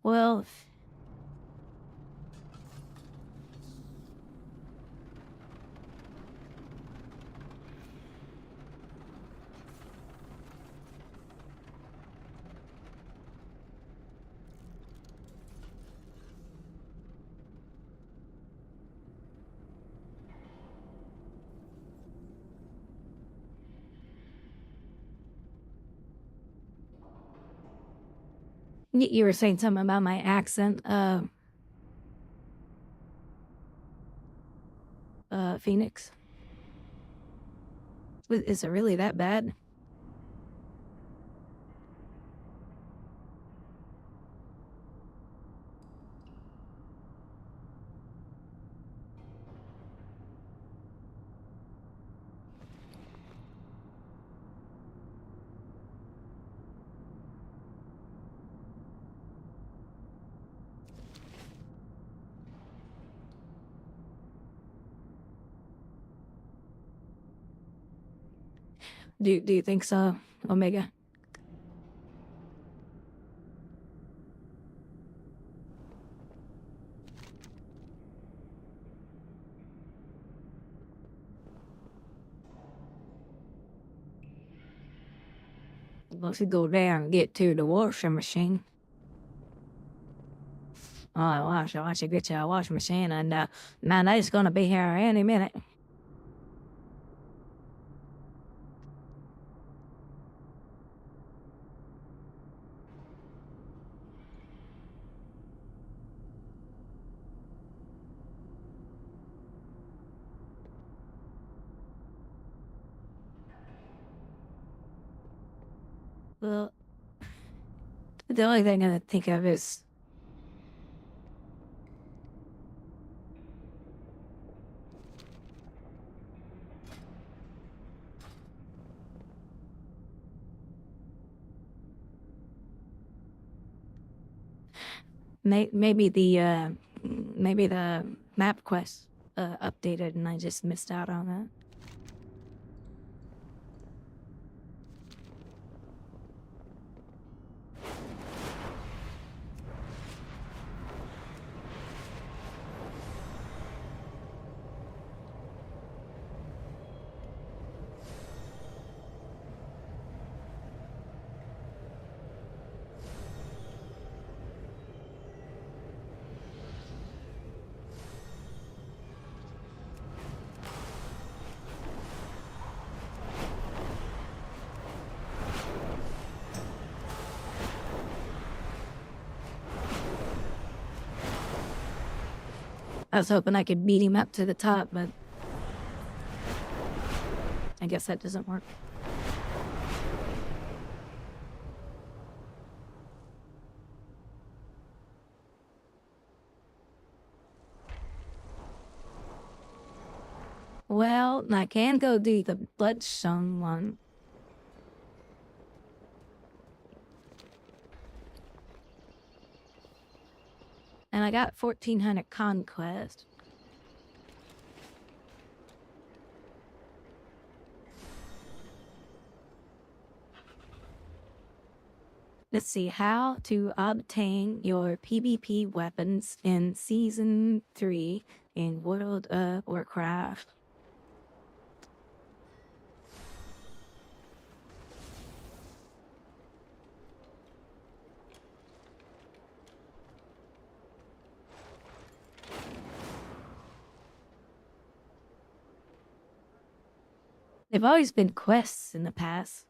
Well, you were saying something about my accent, Phoenix. Is it really that bad? Do you think so, Omega? Let's go down and get to the washing machine. Oh, I should get to a washing machine, and man, it's gonna be here any minute. Well, the only thing I think of is maybe the map quest updated, and I just missed out on that. I was hoping I could beat him up to the top, but I guess that doesn't work. Well, I can go do the bloodstone one. And I got 1400 conquest. Let's see, how to obtain your PvP weapons in Season 3 in World of Warcraft. They've always been quests in the past.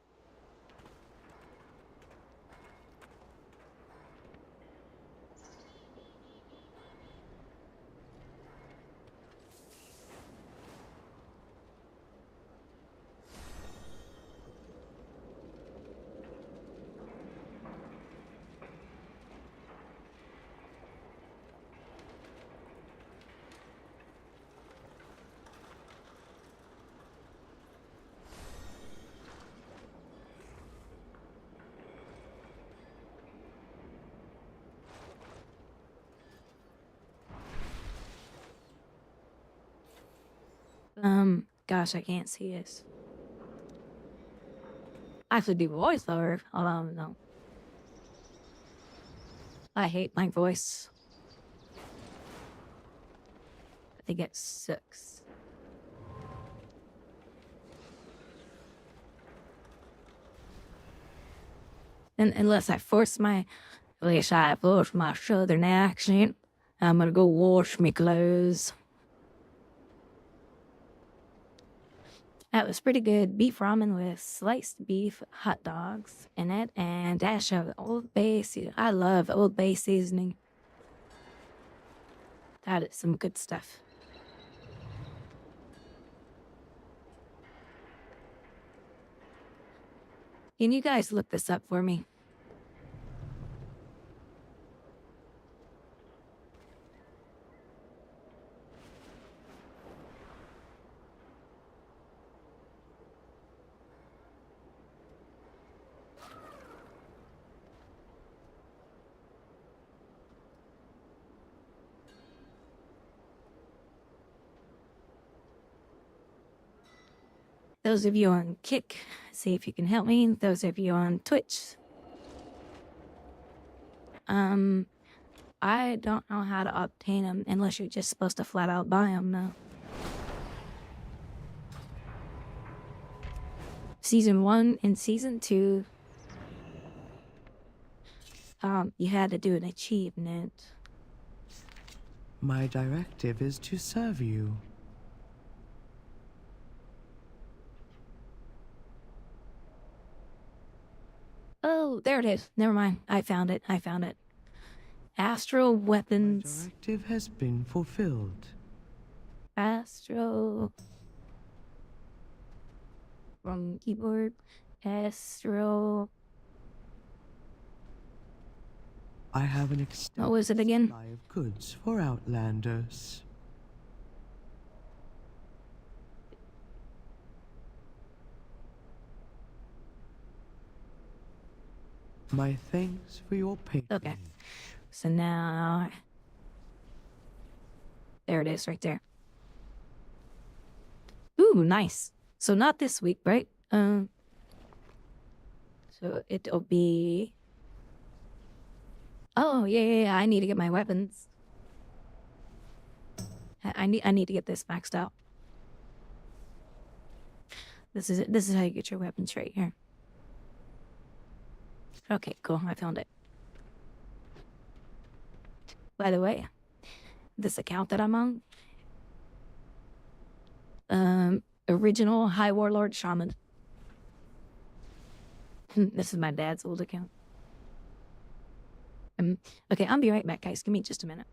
Gosh, I can't see this. I have to do voiceover. Hold on, no. I hate my voice. I think it sucks. And unless I force my southern accent, I'm gonna go wash my clothes. That was pretty good. Beef ramen with sliced beef, hot dogs in it, and dash of Old Bay. I love Old Bay seasoning. That is some good stuff. Can you guys look this up for me? Those of you on Kick, see if you can help me. Those of you on Twitch. I don't know how to obtain them unless you're just supposed to flat out buy them now. Season 1 and Season 2, you had to do an achievement. My directive is to serve you. Oh, there it is. Never mind. I found it. Astral weapons. My directive has been fulfilled. Astro. Wrong keyboard. Astro. I have an extensive What was it again? supply of goods for Outlanders. My thanks for your patronage. Okay. So now... There it is, right there. Ooh, nice. So not this week, right? So it'll be... Oh, yeah, I need to get my weapons. I need to get this maxed out. This is it. This is how you get your weapons right here. Okay, cool. I found it. By the way, this account that I'm on, original High Warlord Shaman. This is my dad's old account. Okay, I'll be right back, guys. Give me just a minute.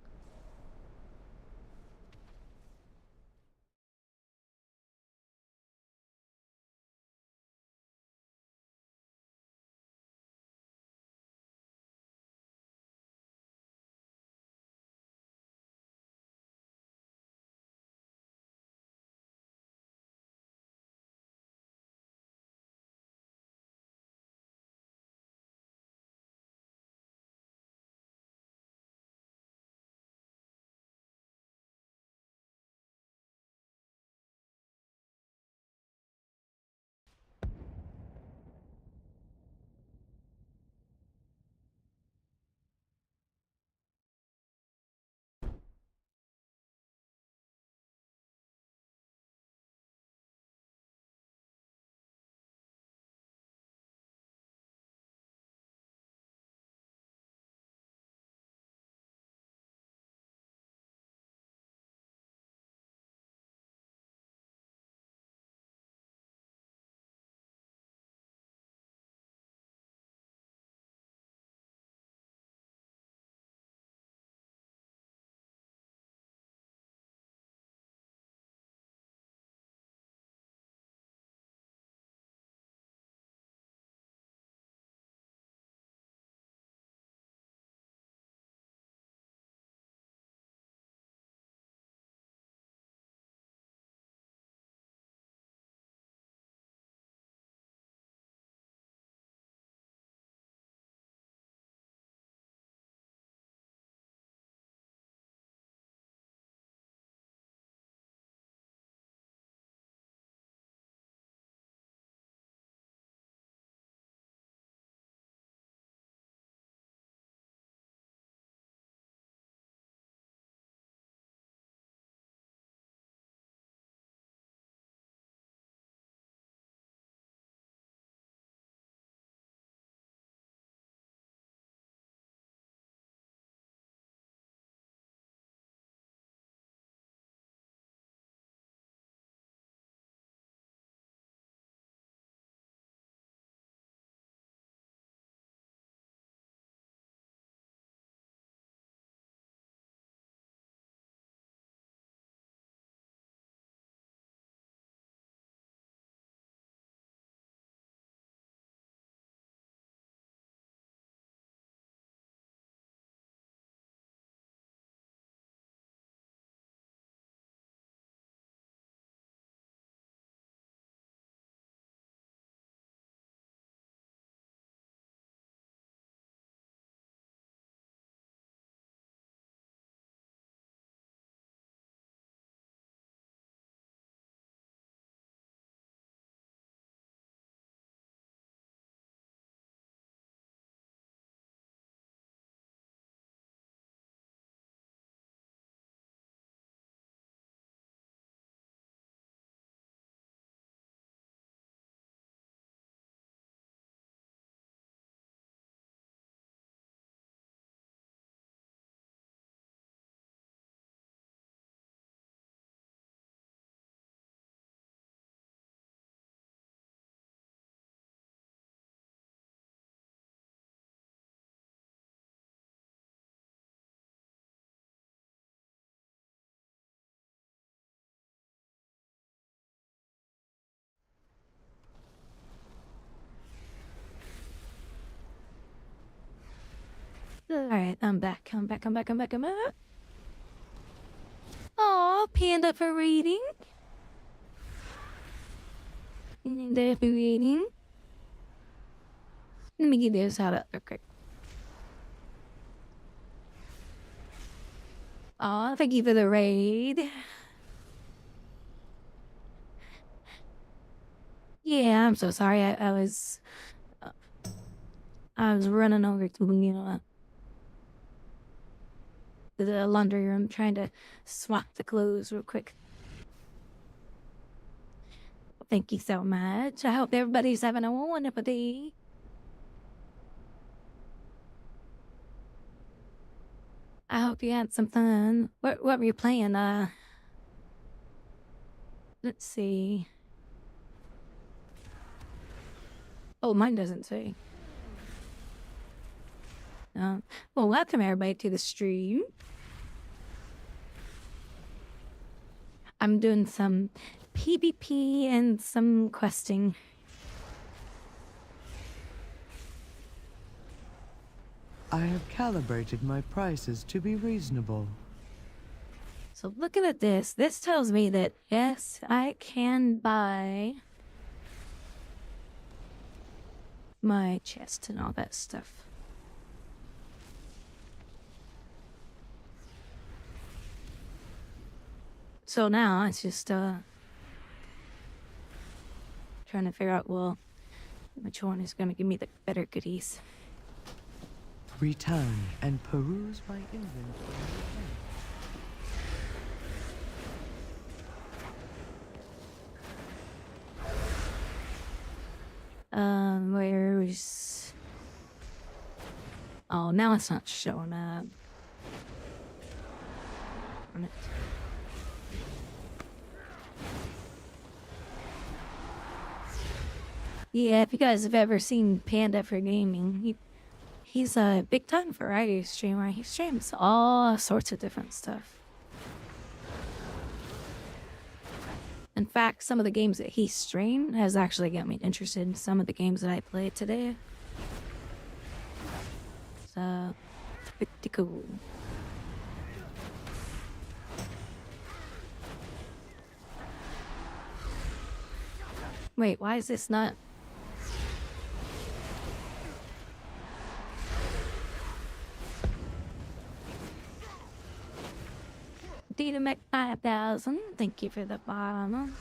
Alright, I'm back. I'm back. Aw, Panda for reading. Panda for reading. Let me get this out real quick. Aw, thank you for the raid. Yeah, I'm so sorry. I was running over to the laundry room trying to swap the clothes real quick. Thank you so much. I hope everybody's having a wonderful day. I hope you had some fun. What were you playing? Let's see. Oh, mine doesn't say. Well, welcome everybody to the stream. I'm doing some PvP and some questing. I have calibrated my prices to be reasonable. So looking at this, this tells me that yes, I can buy my chest and all that stuff. So now it's just trying to figure out, well, which one is going to give me the better goodies. Return and peruse my inventory. Where's... Oh, now it's not showing up. Darn it. Yeah, if you guys have ever seen Panda for Gaming, he's a big time variety streamer. He streams all sorts of different stuff. In fact, some of the games that he streamed has actually got me interested in some of the games that I played today. So, pretty cool. Wait, why is this not... Dita Mech 5000, thank you for the bottom.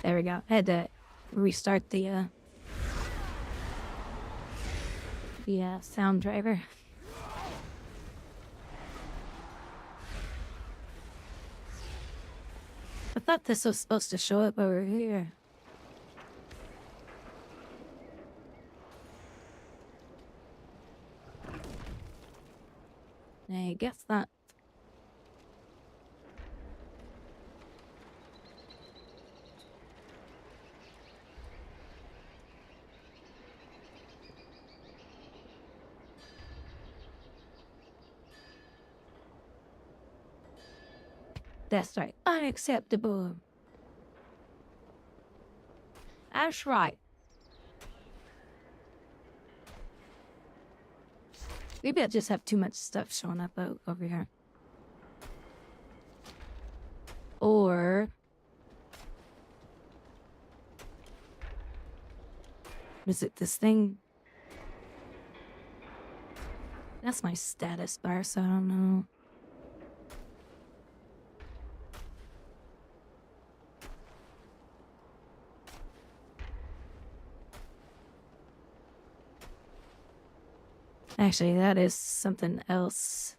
There we go. I had to restart the sound driver. I thought this was supposed to show up over here. I guess not. That's right. Unacceptable. That's right. Maybe I just have too much stuff showing up over here. Or... is it this thing? That's my status bar, so I don't know. Actually, that is something else.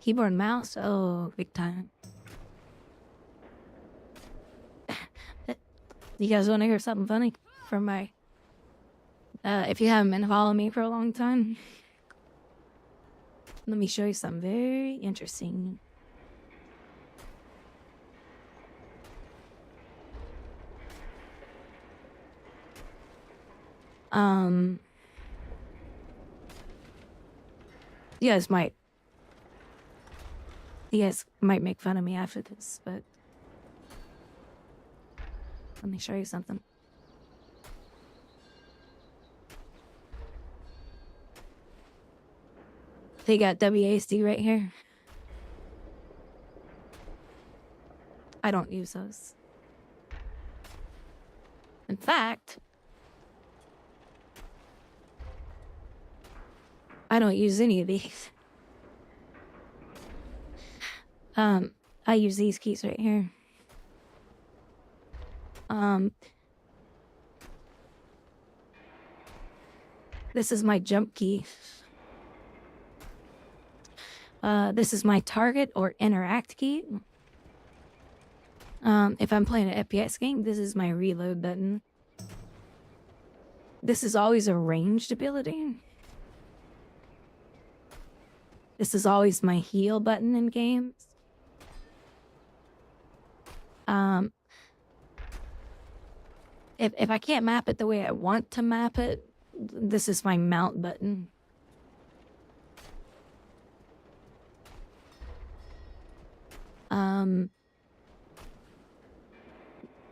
Keyboard and mouse? Oh, big time. You guys want to hear something funny from my... if you haven't been following me for a long time, let me show you something very interesting. You guys might make fun of me after this, but let me show you something. They got WASD right here. I don't use those. In fact, I don't use any of these. I use these keys right here. This is my jump key. This is my target or interact key. If I'm playing an FPS game, this is my reload button. This is always a ranged ability. This is always my heal button in games. If I can't map it the way I want to map it, this is my mount button.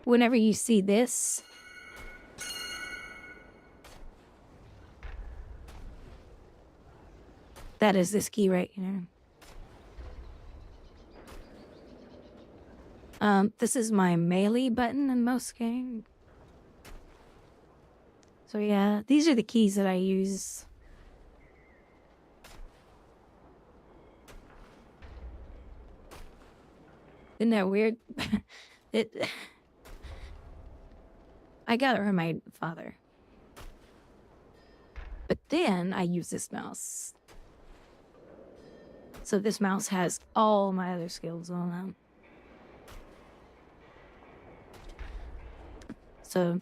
Whenever you see this, that is this key right here. This is my melee button in most games. So yeah, these are the keys that I use. Isn't that weird? I got it from my father. But then I use this mouse. So this mouse has all my other skills on them. So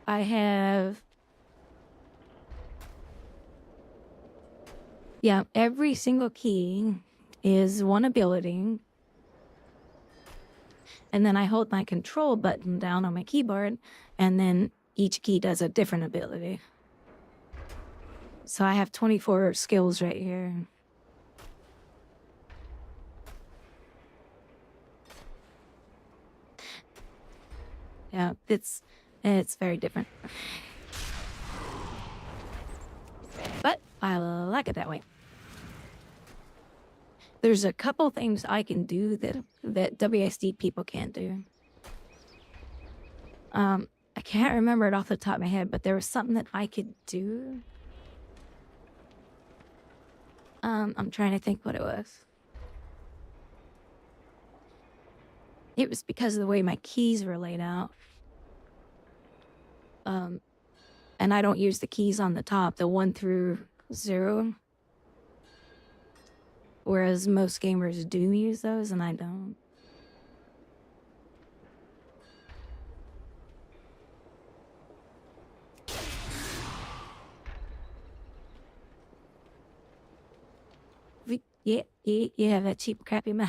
I have... Yeah, every single key is one ability. And then I hold my control button down on my keyboard, and then each key does a different ability. So I have 24 skills right here. Yeah, it's very different. But I like it that way. There's a couple things I can do that WSD people can't do. I can't remember it off the top of my head, but there was something that I could do. I'm trying to think what it was. It was because of the way my keys were laid out. And I don't use the keys on the top, the 1 through 0. Whereas most gamers do use those, and I don't. Yeah, that cheap, crappy mouse.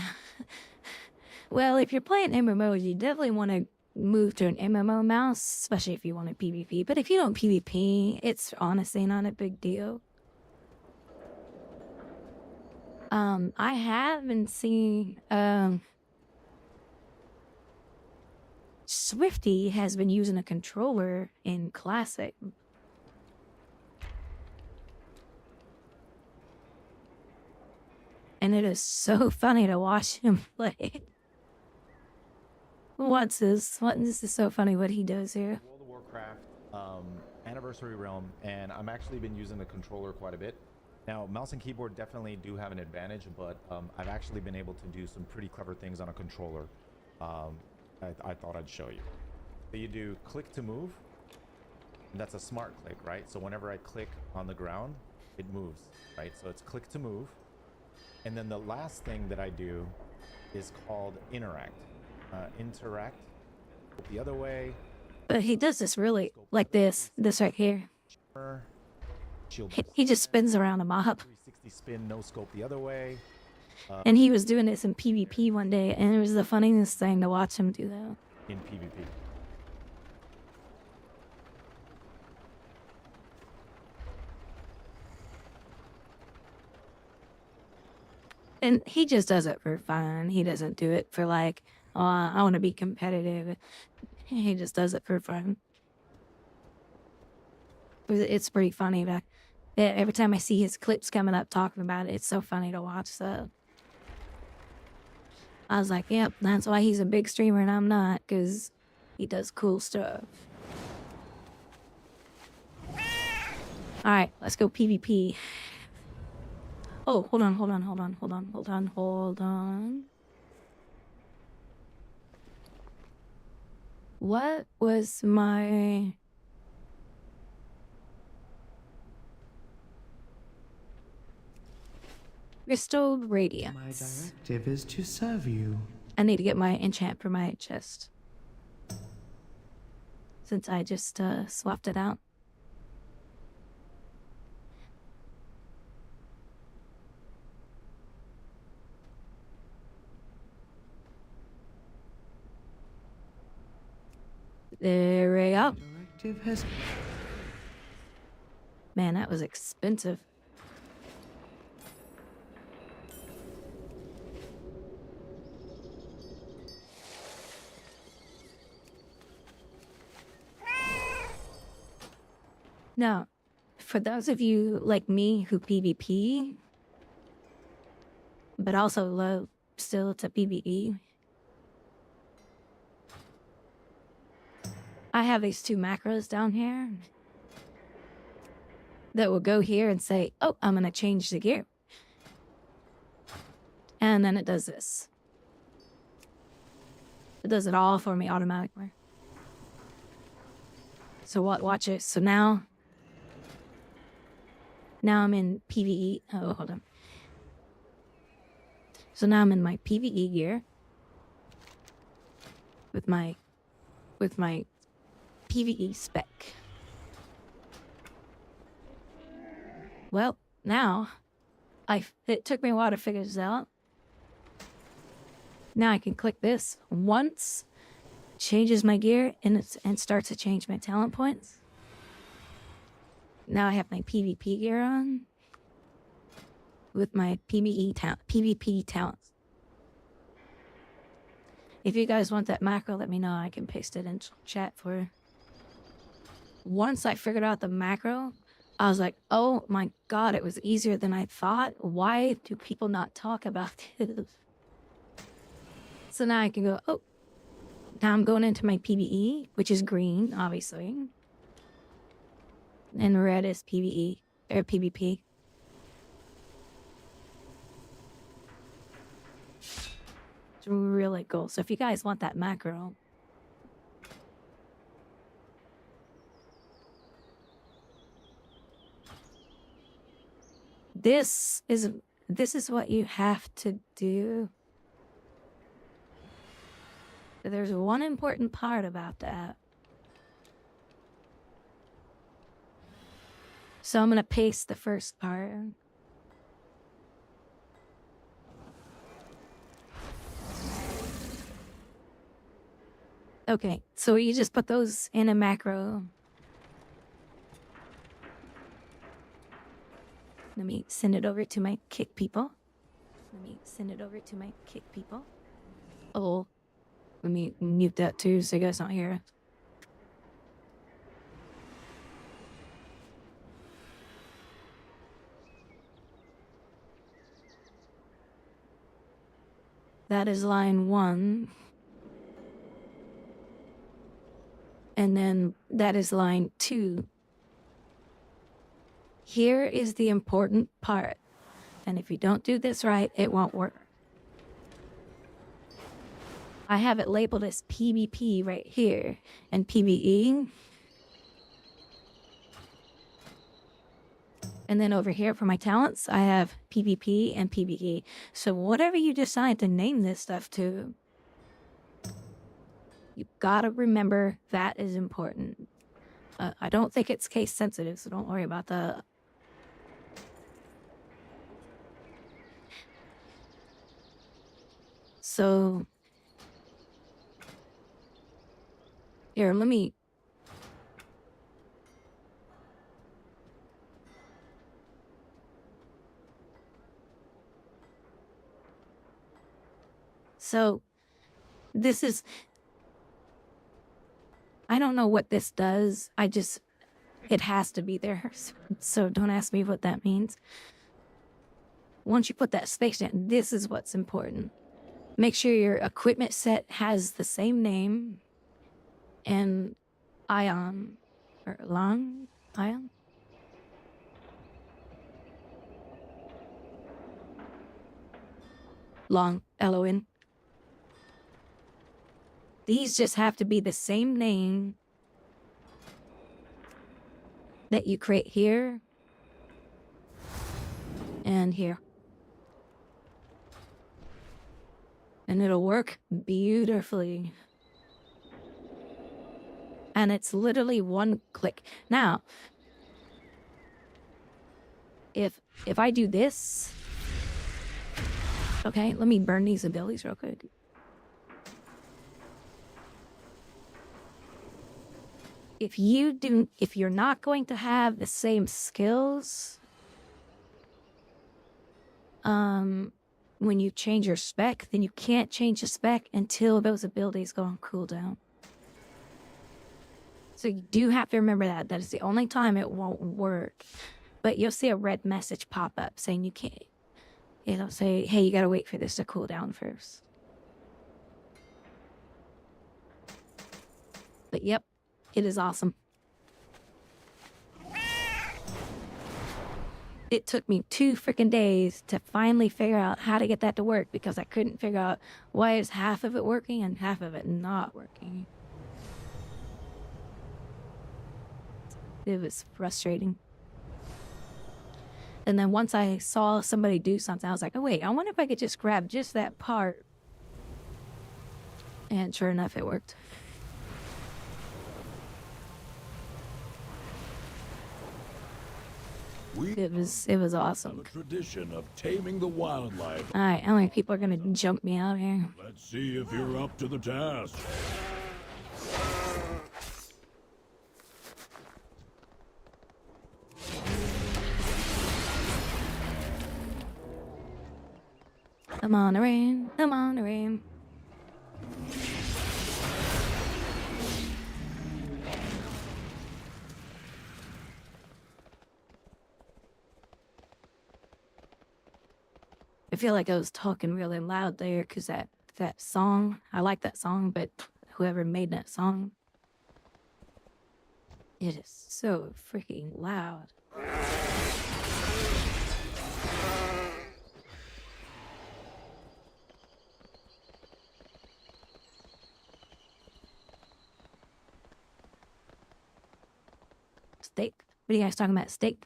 Well, if you're playing MMOs, you definitely want to move to an MMO mouse, especially if you want to PvP. But if you don't PvP, it's honestly not a big deal. I haven't seen, Swifty has been using a controller in Classic. And it is so funny to watch him play. This is so funny what he does here. World of Warcraft, Anniversary Realm, and I'm actually been using the controller quite a bit. Now, mouse and keyboard definitely do have an advantage, but I've actually been able to do some pretty clever things on a controller. I thought I'd show you. So you do click to move. And that's a smart click, right? So whenever I click on the ground, it moves, right? So it's click to move. And then the last thing that I do is called interact. Interact the other way. But he does this really like this right here. He just spins around a mob. 360 spin, no scope the other way. And he was doing this in PvP one day, and it was the funniest thing to watch him do that. In PvP. And he just does it for fun. He doesn't do it for like, oh, I want to be competitive. He just does it for fun. It's pretty funny. But every time I see his clips coming up talking about it, it's so funny to watch. So I was like, yep, that's why he's a big streamer and I'm not, because he does cool stuff. All right, let's go PvP. Oh, hold on. What was my... Restored radiance. My directive is to serve you. I need to get my enchant for my chest. Since I just swapped it out. There we go. Directive has... Man, that was expensive. Now, for those of you like me who PvP, but also love still to PvE, I have these two macros down here that will go here and say, oh, I'm going to change the gear. And then it does this. It does it all for me automatically. So watch it. So now I'm in PvE. Oh, hold on. So now I'm in my PvE gear with my PvE spec. Well, now it took me a while to figure this out. Now I can click this once, changes my gear, and starts to change my talent points. Now I have my PvP gear on with my PvP talents. If you guys want that macro, let me know. I can paste it in chat for you. Once I figured out the macro, I was like, oh my god, it was easier than I thought. Why do people not talk about this? So now I can go, oh, now I'm going into my PvE, which is green, obviously. And red is PvE, or PvP. It's really cool. So if you guys want that macro, this is what you have to do. There's one important part about that. So I'm going to paste the first part. Okay, so you just put those in a macro. Let me send it over to my kick people. Oh, let me mute that too so you guys don't hear it. That is line 1. And then that is line 2. Here is the important part. And if you don't do this right, it won't work. I have it labeled as PvP right here and PvE. And then over here for my talents, I have PvP and PvE. So whatever you decide to name this stuff to, you gotta remember that is important. I don't think it's case sensitive, so don't worry about that. So here, let me. So this is. I don't know what this does. It has to be there. So don't ask me what that means. Once you put that space in, this is what's important. Make sure your equipment set has the same name and ion or long ion. Long, L-O-N. These just have to be the same name that you create here and here. And it'll work beautifully. And it's literally one click. Now, if I do this, okay, let me burn these abilities real quick. If you're not going to have the same skills, when you change your spec, then you can't change the spec until those abilities go on cooldown. So you do have to remember that. That is the only time it won't work. But you'll see a red message pop up saying you can't. It'll say, hey, you gotta wait for this to cool down first. But yep, it is awesome. It took me 2 freaking days to finally figure out how to get that to work because I couldn't figure out why is half of it working and half of it not working. It was frustrating. And then once I saw somebody do something, I was like, oh wait, I wonder if I could just grab just that part. And sure enough, it worked. It was awesome. The tradition of taming the wildlife. All right, how many people are gonna jump me out here? Let's see if you're up to the task. Come on, rain. Come on, rain. I feel like I was talking really loud there because that song, I like that song, but whoever made that song, it is so freaking loud. Steak? What are you guys talking about? Steak?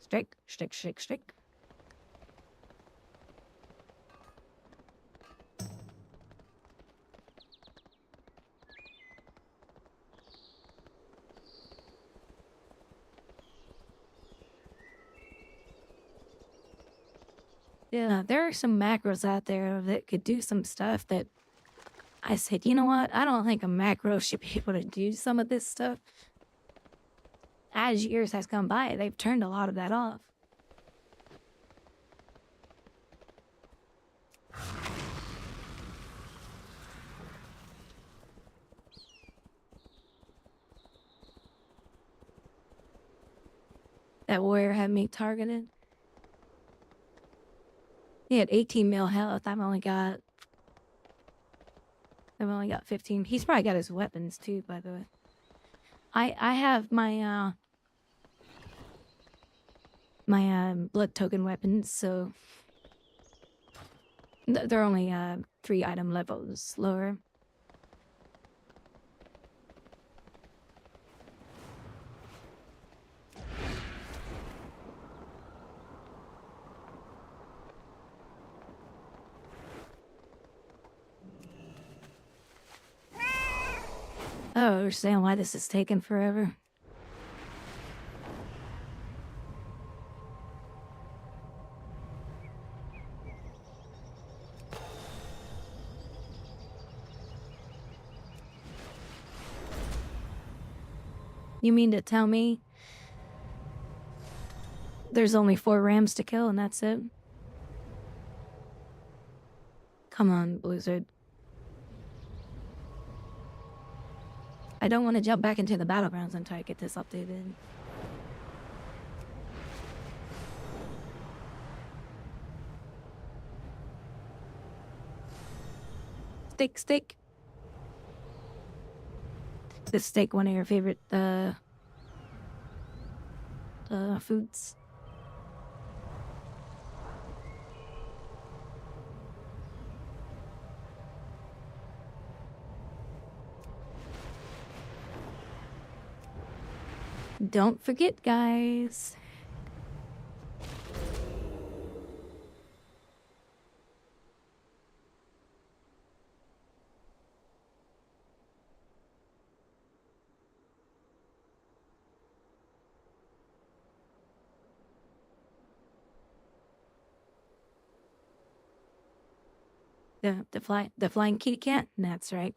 Steak. Yeah, there are some macros out there that could do some stuff that I said, you know what? I don't think a macro should be able to do some of this stuff. As years has gone by, they've turned a lot of that off. That warrior had me targeted. He had 18 mil health. I've only got 15. He's probably got his weapons too, by the way. I have my blood token weapons, so they're only 3 item levels lower. I don't understand why this is taking forever. You mean to tell me there's only 4 rams to kill and that's it? Come on, Blizzard. I don't want to jump back into the battlegrounds until I get this updated. Steak. Is steak one of your favorite foods? Don't forget, guys. The flying kitty cat? That's right.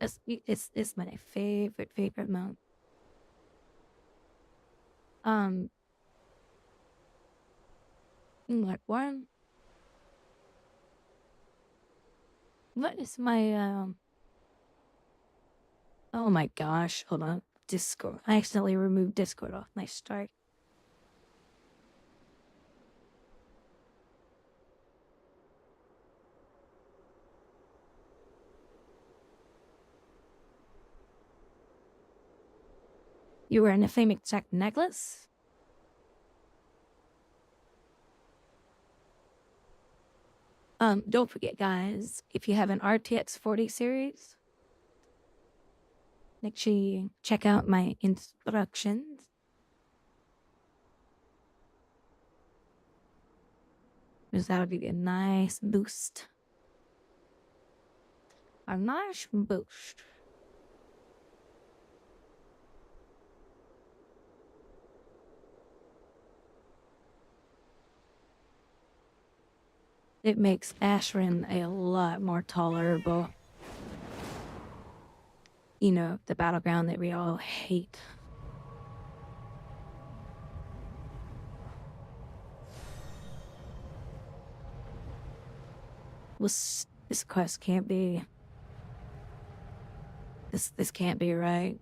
It's my favorite mount. Like what is my oh my gosh, hold on. Discord. I accidentally removed Discord off my start. You were in a famous tech necklace? Don't forget, guys, if you have an RTX 40 series, make sure you check out my instructions. Because that would be a nice boost. A nice boost. It makes Ashrin a lot more tolerable. You know, the battleground that we all hate. This quest can't be... This can't be right.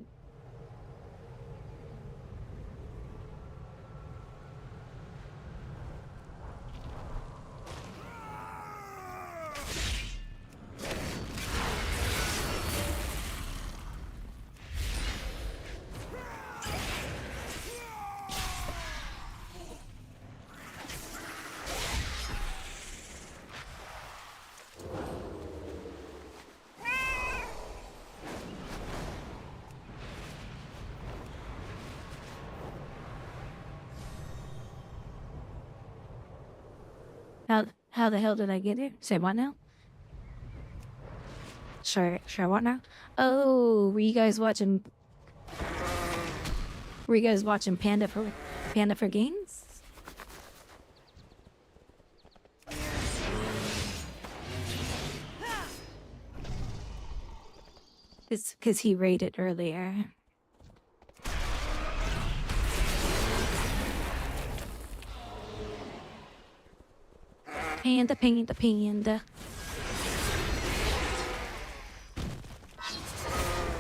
How the hell did I get here? Say what now? Sure, what now? Oh, were you guys watching Panda for Games? It's because he raided earlier. Panda.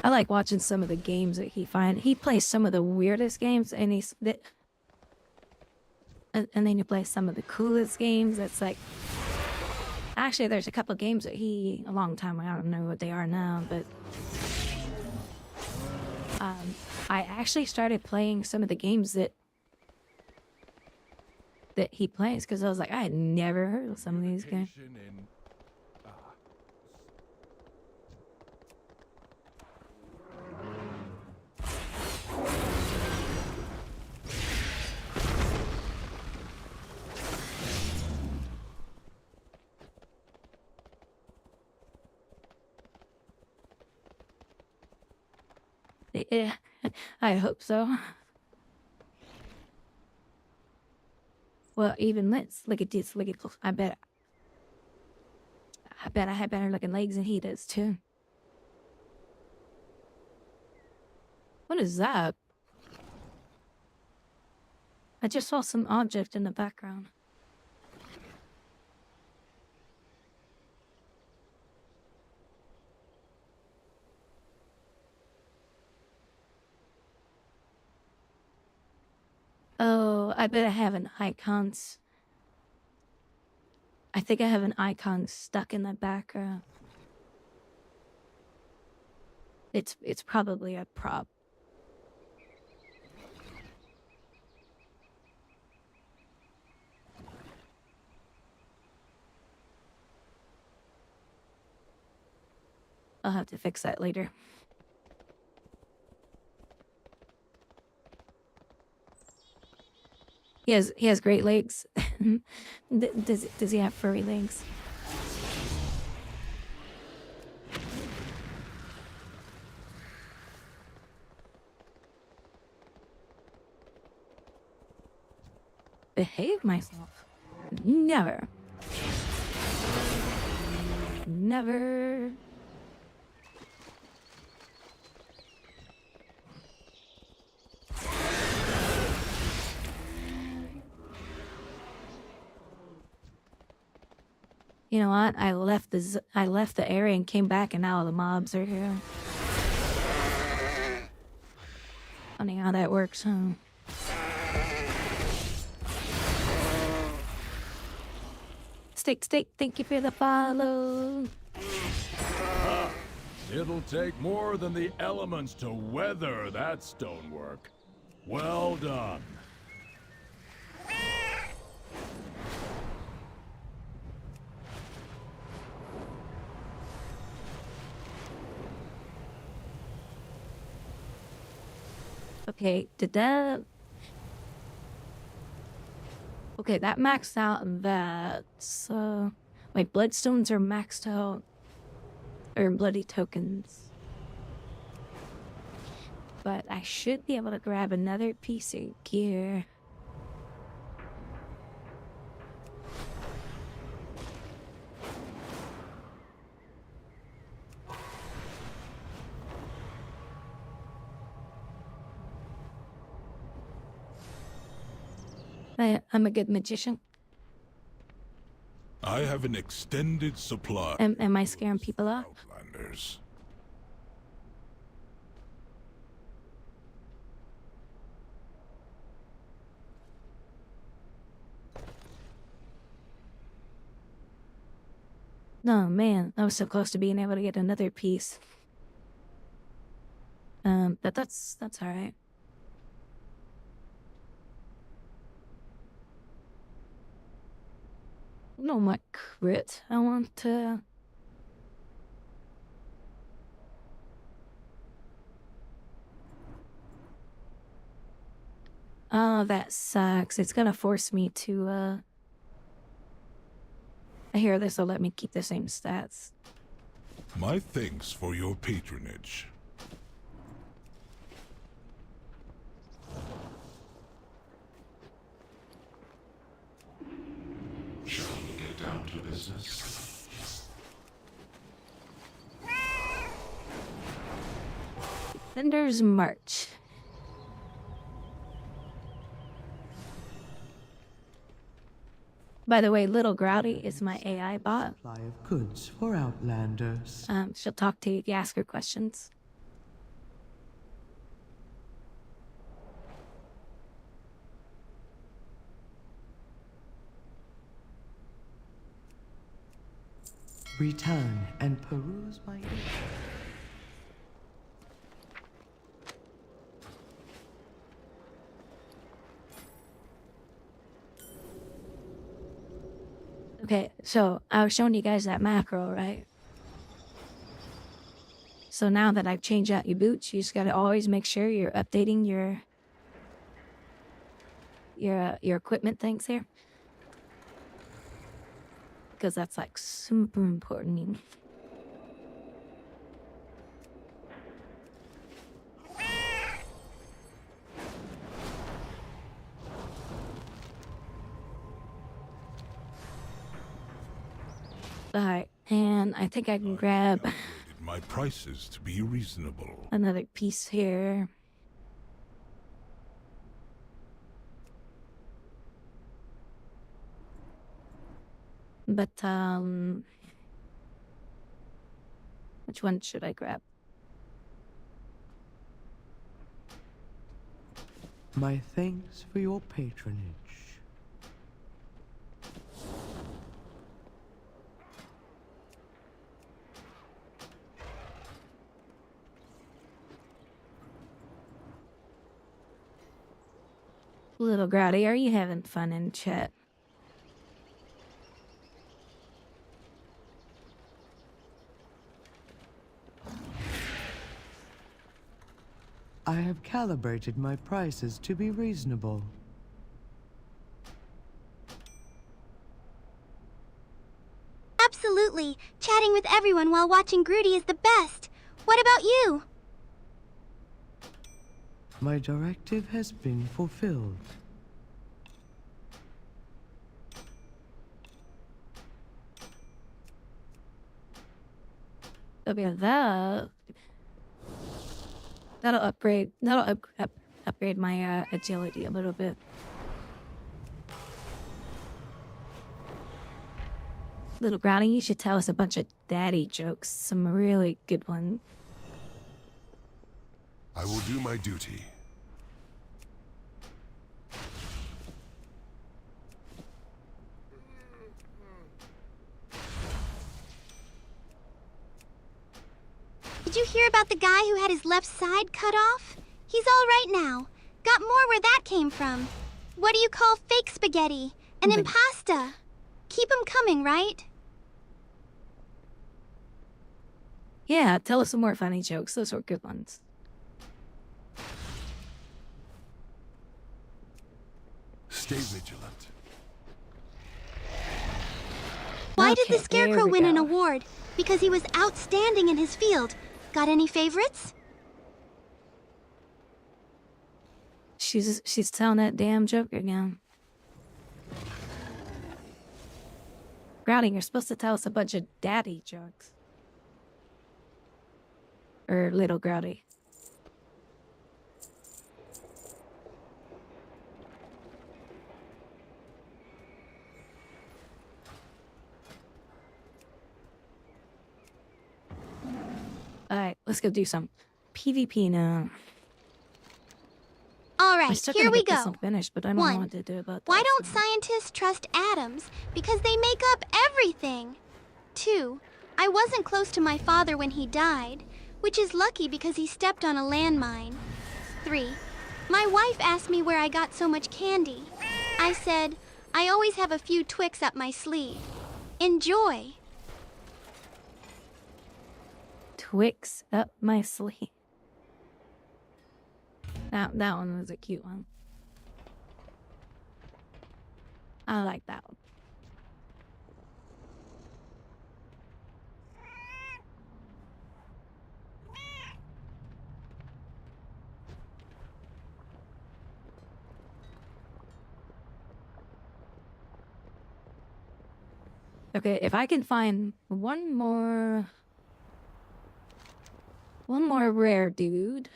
I like watching some of the games that he finds. He plays some of the weirdest games, and and then he plays some of the coolest games. It's like, actually, there's a couple of games that a long time ago, I don't know what they are now, but I actually started playing some of the games that he plays because I was like, I had never heard of some of these games. Yeah, I hope so. Well, even let's look at this. Look at, I bet I have better looking legs than he does too. What is that? I just saw some object in the background. Oh, I bet I have an icons. I think I have an icon stuck in the background. It's probably a prop. I'll have to fix that later. He has great legs. Does he have furry legs? Behave myself. Never. Never. You know what? I left the area and came back, and now the mobs are here. Funny how that works, huh? Steak, thank you for the follow. It'll take more than the elements to weather that stonework. Well done. Okay, did that... Okay, that maxed out that. So, my bloodstones are maxed out. Or bloody tokens. But I should be able to grab another piece of gear. I'm a good magician. I have an extended supply. Am I scaring people off? Outlanders. No, man, I was so close to being able to get another piece. But that's all right. No, my crit. I want to. Oh, that sucks. It's gonna force me to, I hear this will let me keep the same stats. My thanks for your patronage. Shall we get down to business? Defenders March. By the way, little Grouwdi is my AI bot. Supply of goods for Outlanders. She'll talk to you, you ask her questions. Return and peruse my... Okay, so I was showing you guys that macro, right? So now that I've changed out your boots, you just gotta always make sure you're updating your equipment things here, because that's like super important. Alright, and I think I can grab My prices to be reasonable. another piece here. But, which one should I grab? My thanks for your patronage. Little Grouwdi, are you having fun in chat? I have calibrated my prices to be reasonable. Absolutely. Chatting with everyone while watching Grouwdi is the best. What about you? My directive has been fulfilled. Okay, that'll upgrade my agility a little bit. Little Grouwdi, you should tell us a bunch of daddy jokes, some really good ones. I will do my duty. Did you hear about the guy who had his left side cut off? He's all right now. Got more where that came from. What do you call fake spaghetti? An impasta. Keep 'em coming, right? Yeah, tell us some more funny jokes. Those were good ones. Stay vigilant. Why did the Okay, there Scarecrow we win an go. award? Because he was outstanding in his field. Got any favorites? She's telling that damn joke again. Grouwdi, you're supposed to tell us a bunch of daddy jokes. Or little Grouwdi. Alright, let's go do some PvP now. All I'm right, still here gonna we get this go. one finished, but I don't know 1. what to do about that. Why don't scientists trust atoms? Because they make up everything. 2. I wasn't close to my father when he died, which is lucky because he stepped on a landmine. 3. My wife asked me where I got so much candy. I said, I always have a few Twix up my sleeve. Enjoy. Twix up my sleeve. That one was a cute one. I like that one. Okay, if I can find one more rare dude,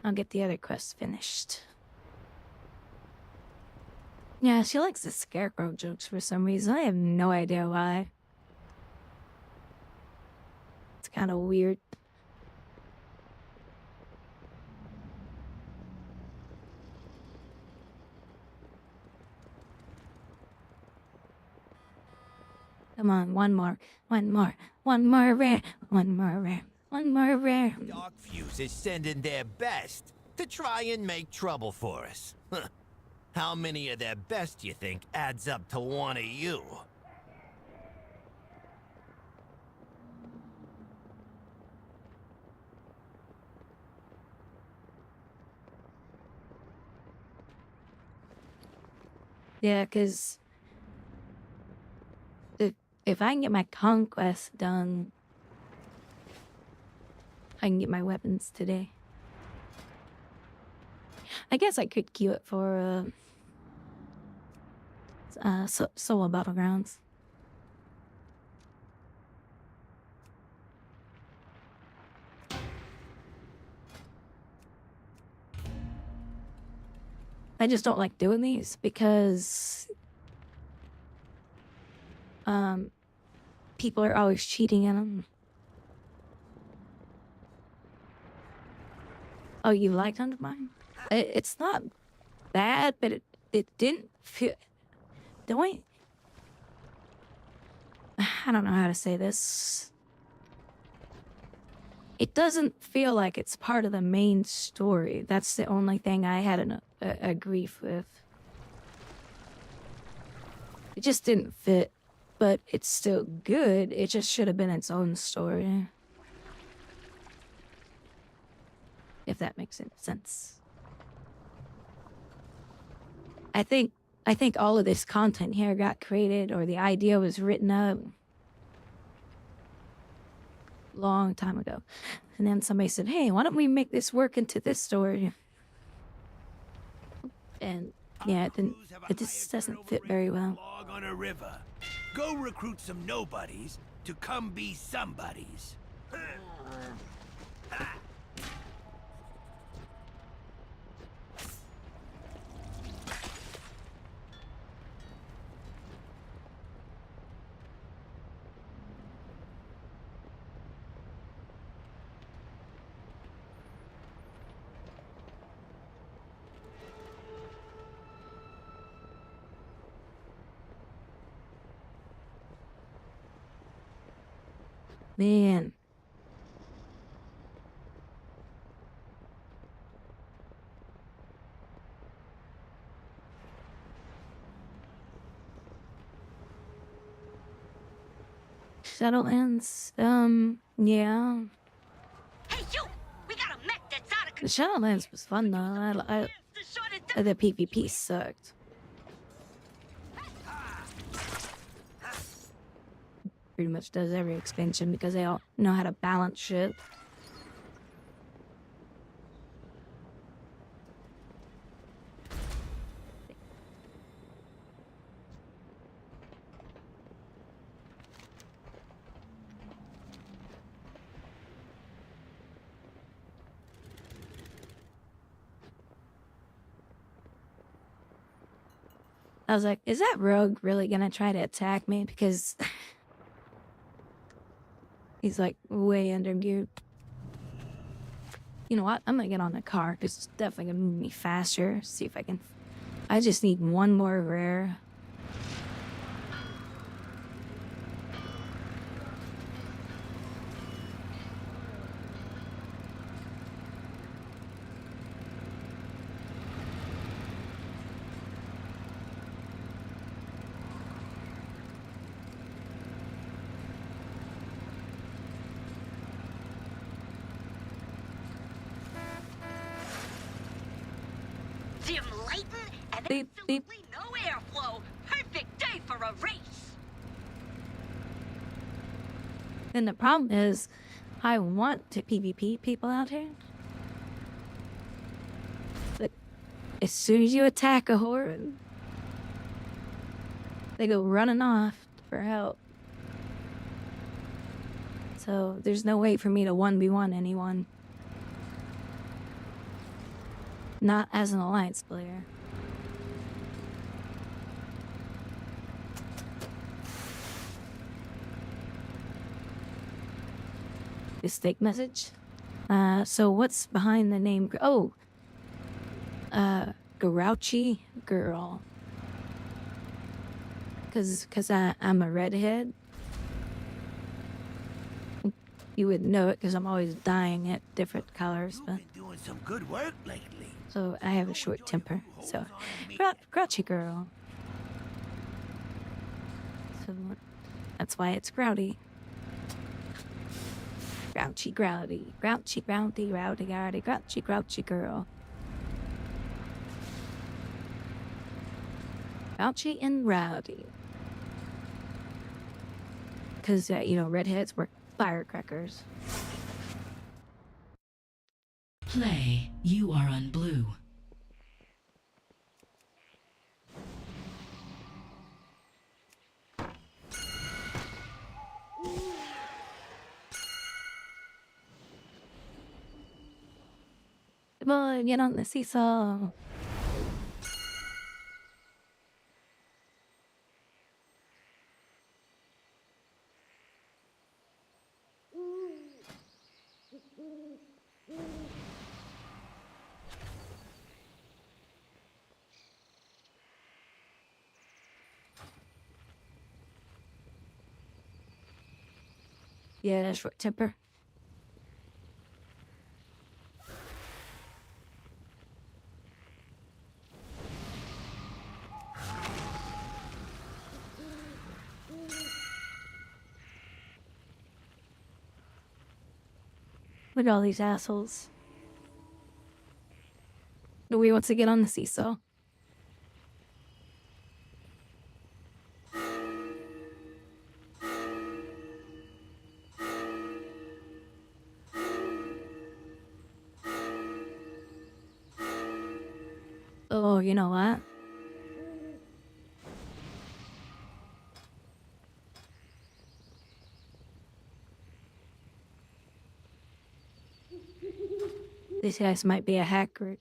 I'll get the other quest finished. Yeah, she likes the Scarecrow jokes for some reason. I have no idea why. It's kind of weird. Come on, one more rare, one more rare, one more rare. Dark Fuse is sending their best to try and make trouble for us. How many of their best you think adds up to one of you? Yeah, because if I can get my conquest done, I can get my weapons today. I guess I could queue it for solo battlegrounds. I just don't like doing these because people are always cheating in them. Oh, you liked Undermine? It's not bad, but it didn't feel... I don't know how to say this. It doesn't feel like it's part of the main story. That's the only thing I had a grief with. It just didn't fit, but it's still good. It just should have been its own story. If that makes any sense. I think all of this content here got created, or the idea was written up long time ago. And then somebody said, hey, why don't we make this work into this story? And yeah, it just doesn't fit very well. Log on a river. Go recruit some nobodies to come be somebodies. Man. Shadowlands, yeah. Hey, you! We got a mech that's out of The control. Shadowlands was fun though. The PvP sucked. Pretty much does every expansion because they all know how to balance shit. I was like, is that rogue really gonna try to attack me? Because he's like way under geared. You know what? I'm gonna get on the car because it's definitely gonna move me faster. See if I can. I just need one more rare. Dim lighting and absolutely no airflow. Perfect day for a race. And the problem is, I want to PvP people out here. But as soon as you attack a horde, they go running off for help. So there's no way for me to 1v1 anyone. Not as an alliance player. Mistake message. So what's behind the name? Oh, Grouwdi girl. Cause I'm a redhead. You wouldn't know it because I'm always dyeing it different colors, but Doing some good work lately. so I have a short temper. So grouchy girl. So that's why it's Grouwdi. Grouchy, grouty, grouchy, grouty, rowdy, grouty, grouchy, grouchy girl. Grouchy and rowdy. Because, you know, redheads were firecrackers. Play. You are on blue. Come on, get on the seesaw. Yeah, short temper. Look at all these assholes. Nobody wants to get on the seesaw. Oh, you know what? These guys might be a hack group.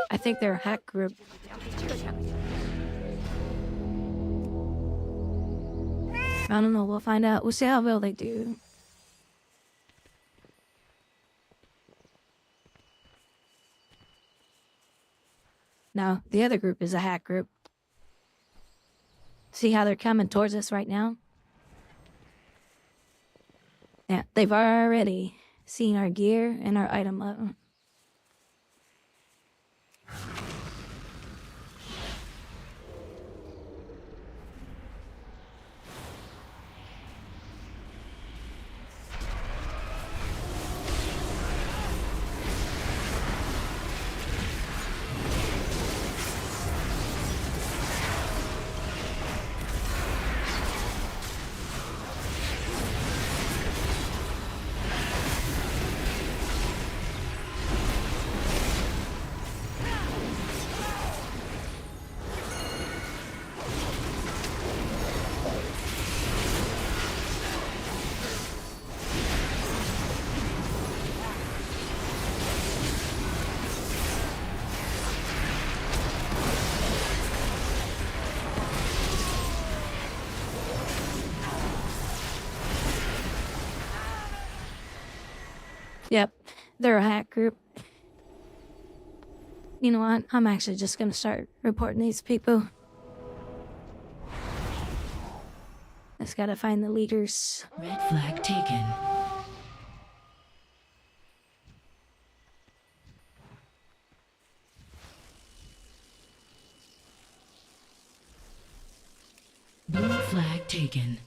I think they're a hack group. I don't know, we'll find out. We'll see how well they do. Now, the other group is a hack group. See how they're coming towards us right now? Yeah, they've already seen our gear and our item level. Yep, they're a hack group. You know what? I'm actually just gonna start reporting these people. Just gotta find the leaders. Red flag taken. Blue flag taken.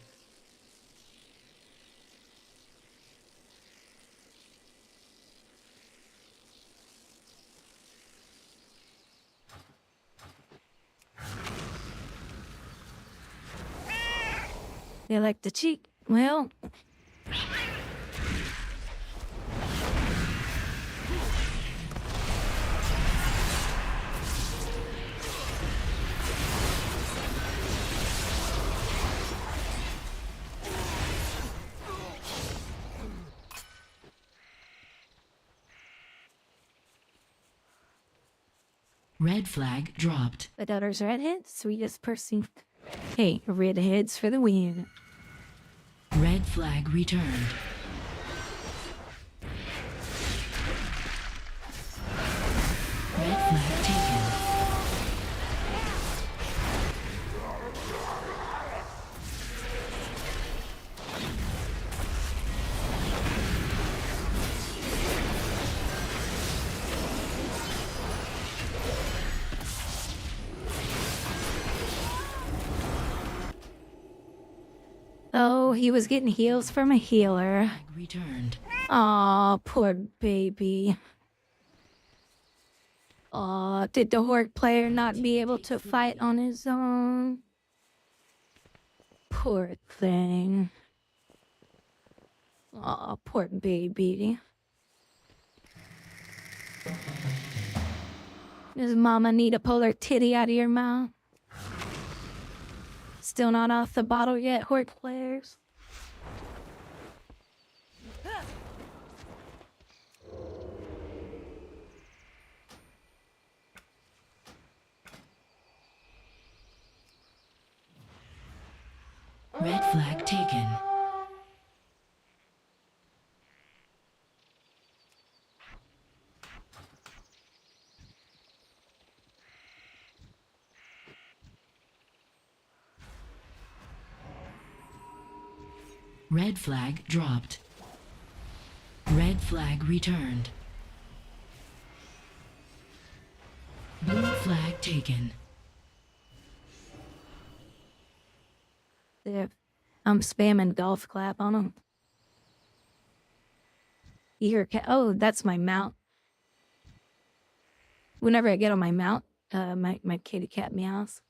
They like to cheat. Well, Red flag dropped. The daughter's redhead, sweetest person. Hey, redheads for the win. Red flag returned. Red flag taken. Oh, he was getting heals from a healer. Returned. Aw, poor baby. Aw, did the Horde player not be able to fight on his own? Poor thing. Aw, poor baby. Does mama need to pull her titty out of your mouth? Still not off the bottle yet, Horde players? Red flag taken. Red flag dropped. Red flag returned. Blue flag taken. There. I'm spamming golf clap on him. You hear cat? Oh, that's my mount. Whenever I get on my mount, my kitty cat meows.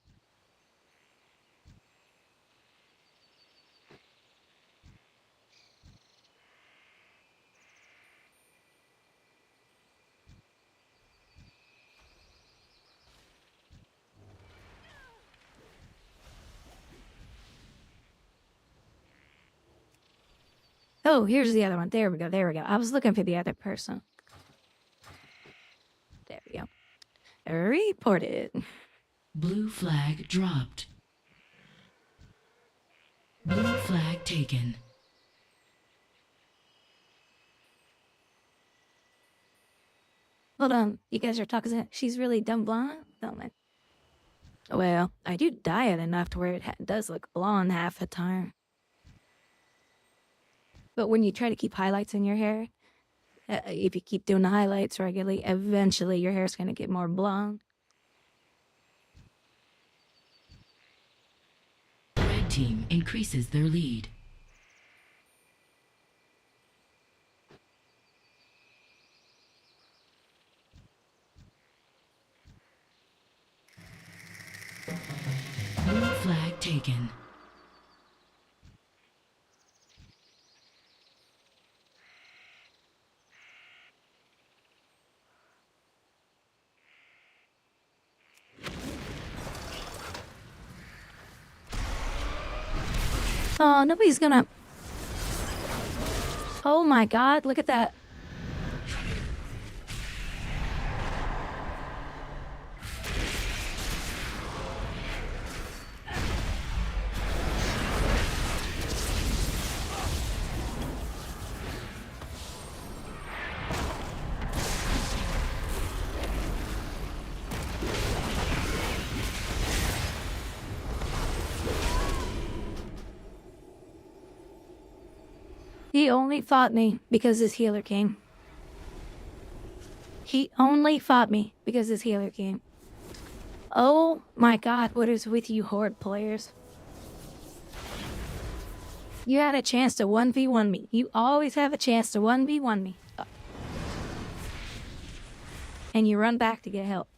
Oh, here's the other one. There we go. There we go. I was looking for the other person. There we go. Reported. Blue flag dropped. Blue flag taken. Hold on. You guys are talking. She's really dumb blonde? Oh, man. Well, I do dye it enough to where it does look blonde half the time. But when you try to keep highlights in your hair, if you keep doing the highlights regularly, eventually your hair's going to get more blonde. Red team increases their lead. Blue flag taken. Oh, nobody's gonna... Oh my god, look at that. He only fought me because his healer came. He only fought me because his healer came. Oh my god, what is with you Horde players? You had a chance to 1v1 me. You always have a chance to 1v1 me. And you run back to get help.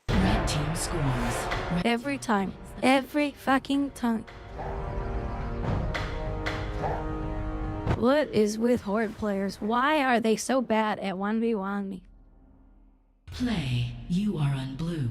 Red team scores. Every time. Every fucking time. What is with Horde players? Why are they so bad at 1v1 me? Play. You are on blue.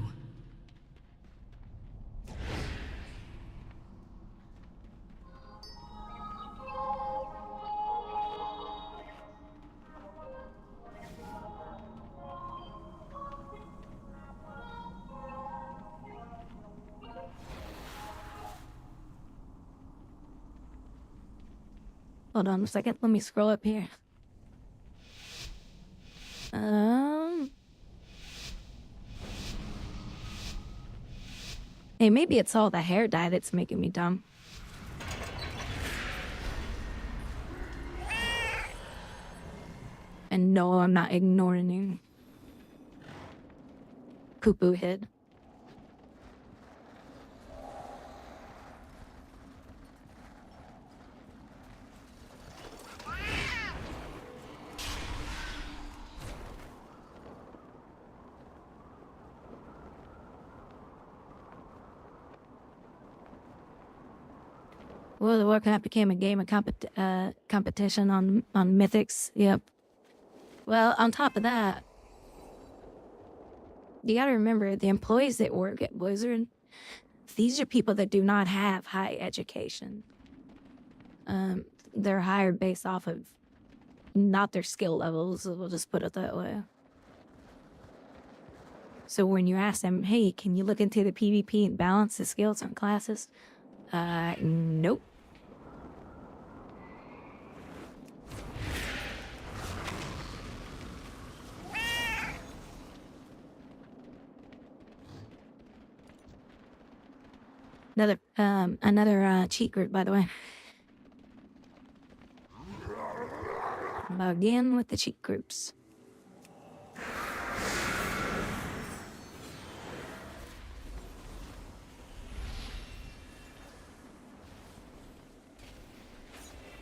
Hold on a second. Let me scroll up here. Hey, maybe it's all the hair dye that's making me dumb. And no, I'm not ignoring you. Poo-poo head. World of Warcraft became a game of competition on Mythics. Yep. Well, on top of that, you gotta remember the employees that work at Blizzard, these are people that do not have high education. They're hired based off of not their skill levels, we'll just put it that way. So when you ask them, hey, can you look into the PvP and balance the skills on classes? Nope. Another cheat group, by the way. Again with the cheat groups.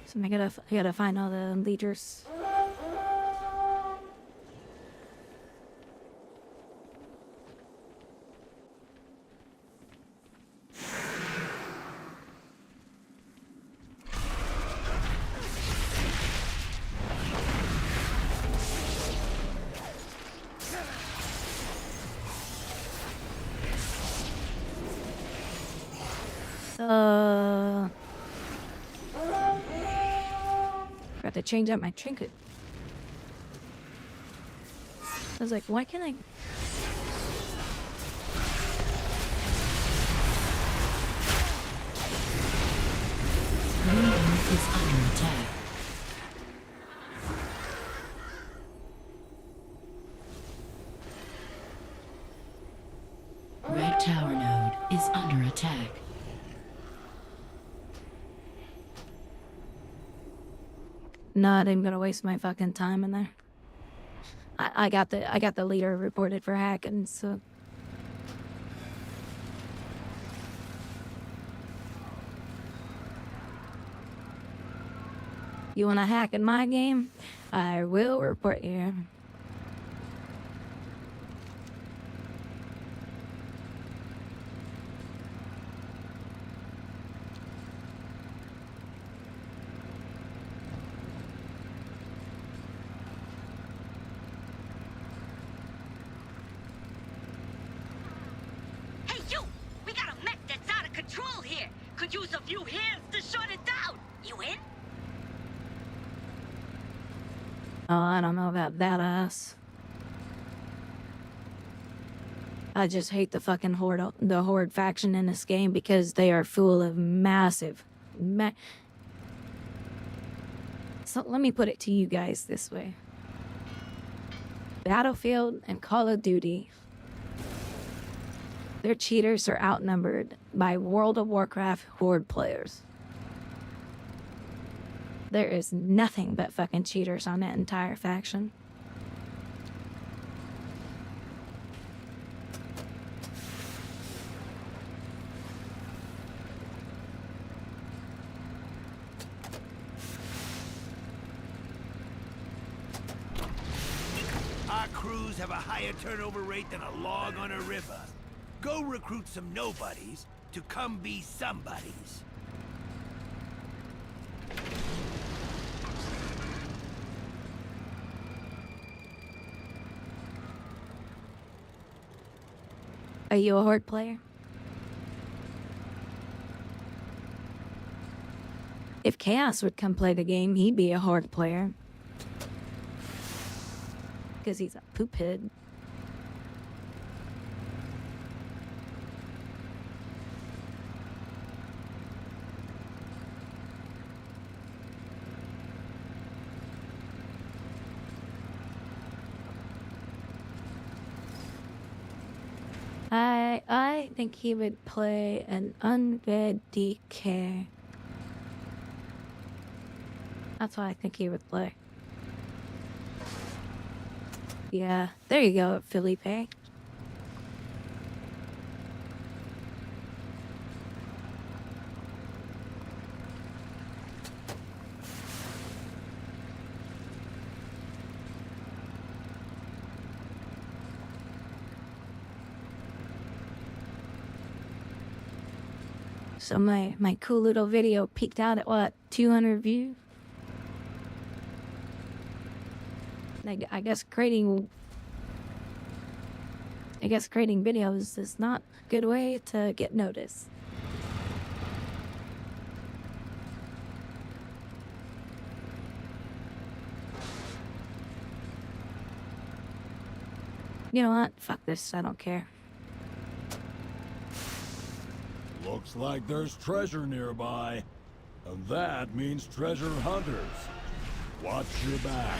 So I gotta find all the leaders. Got to change out my trinket. I was like, why can't I? Grouwdi is under attack. Red tower node is under attack. Not even gonna waste my fucking time in there. I got the leader reported for hacking, so you wanna hack in my game? I will report you. Could use a few hands to shut it down. You in? Oh, I don't know about that ass. I just hate the fucking horde faction in this game because they are full of massive. So let me put it to you guys this way: Battlefield and Call of Duty, their cheaters are outnumbered by World of Warcraft horde players. There is nothing but fucking cheaters on that entire faction. Our crews have a higher turnover rate than a log on a river. Go recruit some nobodies to come be somebodies. Are you a horde player? If Chaos would come play the game, he'd be a horde player. Because he's a poop head. I think he would play an undead DK. That's what I think he would play. Yeah, there you go, Felipe. So my cool little video peaked out at what, 200 views? I guess creating videos is not a good way to get noticed. You know what? Fuck this. I don't care. Looks like there's treasure nearby. And that means treasure hunters. Watch your back.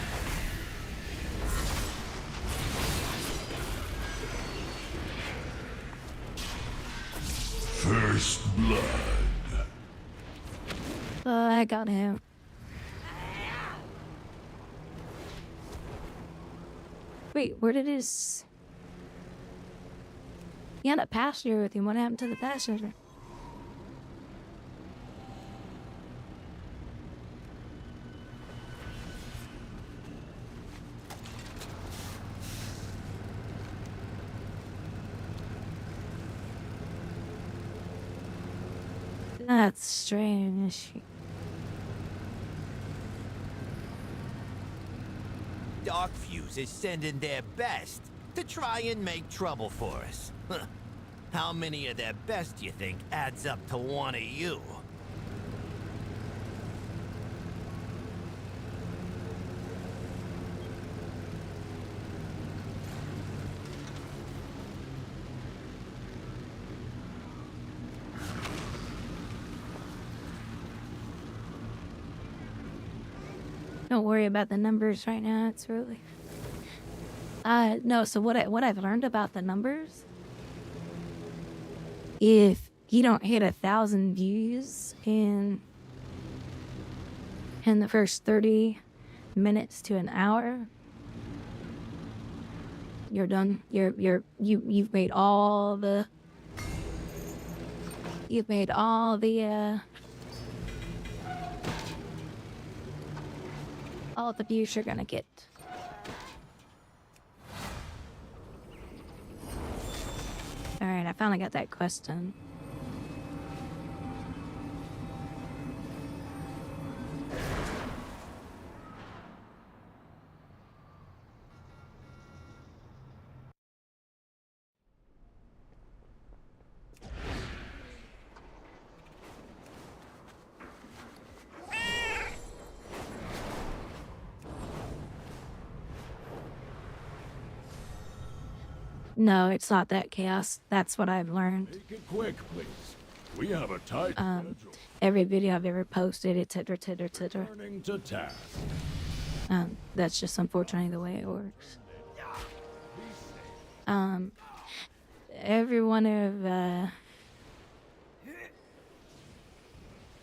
First blood. I got him. Wait, where did his... He had a passenger with him. What happened to the passenger? That's strange. Dark Fuse is sending their best to try and make trouble for us. Huh. How many of their best, you think, adds up to one of you? Don't worry about the numbers right now. It's really... no, so what I've learned about the numbers, if you don't hit 1,000 views in the first 30 minutes to an hour, you're done. You've made all the views you're gonna get. Alright, I finally got that quest done. No, it's not that chaos. That's what I've learned. Make it quick, please. We have a tight schedule. Every video I've ever posted, etc., etc., etc. Turning to task. That's just unfortunately the way it works. Every one of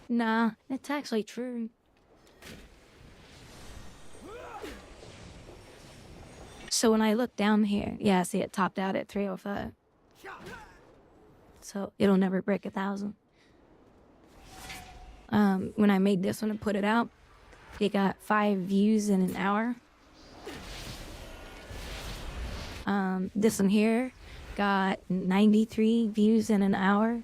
nah, it's actually true. So when I look down here, yeah, see it topped out at 305. So it'll never break 1,000. When I made this one and put it out, it got 5 views in an hour. This one here got 93 views in an hour.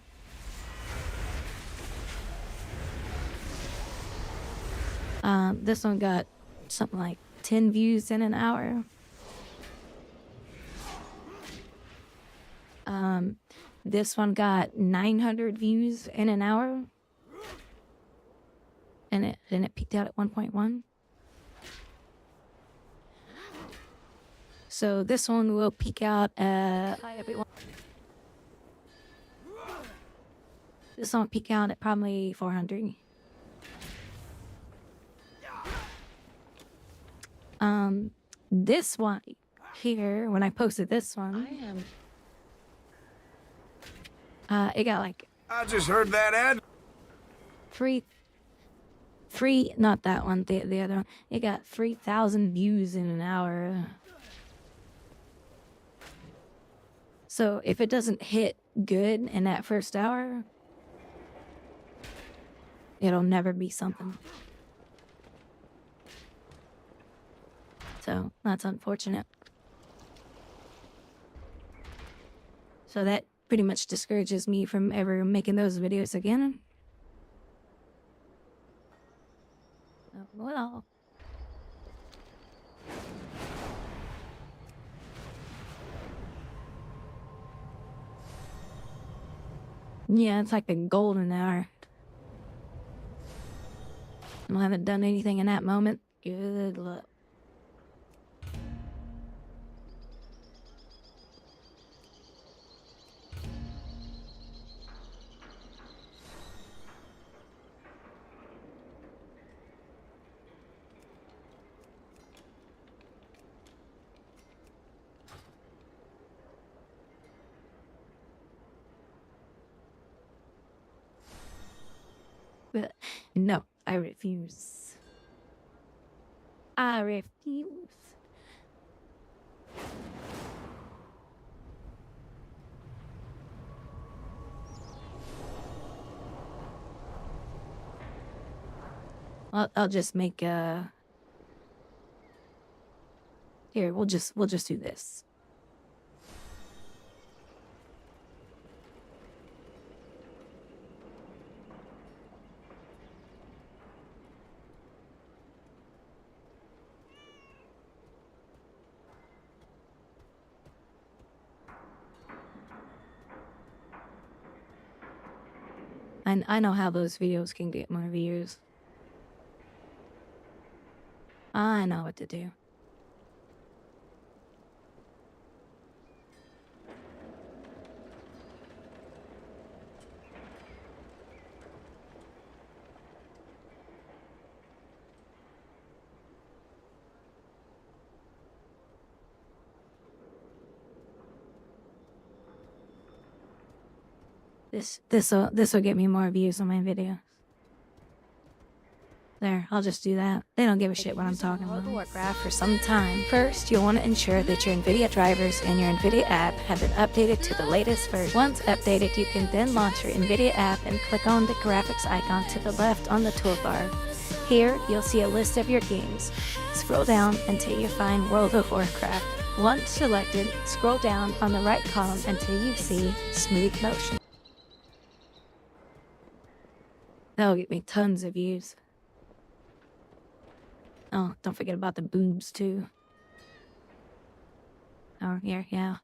This one got something like 10 views in an hour. This one got 900 views in an hour. And it peaked out at 1.1. So this one will peak out at... Hi, everyone. This one will peak out at probably 400. This one here, when I posted this one... It got like I just heard that ad. free, not that one, the other one. It got 3,000 views in an hour. So if it doesn't hit good in that first hour, it'll never be something. So that's unfortunate. So that pretty much discourages me from ever making those videos again. Well. Yeah, it's like the golden hour. I haven't done anything in that moment. Good luck. But no, I refuse. I refuse. I'll just make here, we'll just do this. And I know how those videos can get more views. I know what to do. This'll get me more views on my videos. There, I'll just do that. They don't give a shit what I'm talking about. Warcraft for some time. First, you'll want to ensure that your NVIDIA drivers and your NVIDIA app have been updated to the latest version. Once updated, you can then launch your NVIDIA app and click on the graphics icon to the left on the toolbar. Here, you'll see a list of your games. Scroll down until you find World of Warcraft. Once selected, scroll down on the right column until you see Smooth Motion. That'll get me tons of views. Oh, don't forget about the boobs, too. Oh, here, yeah.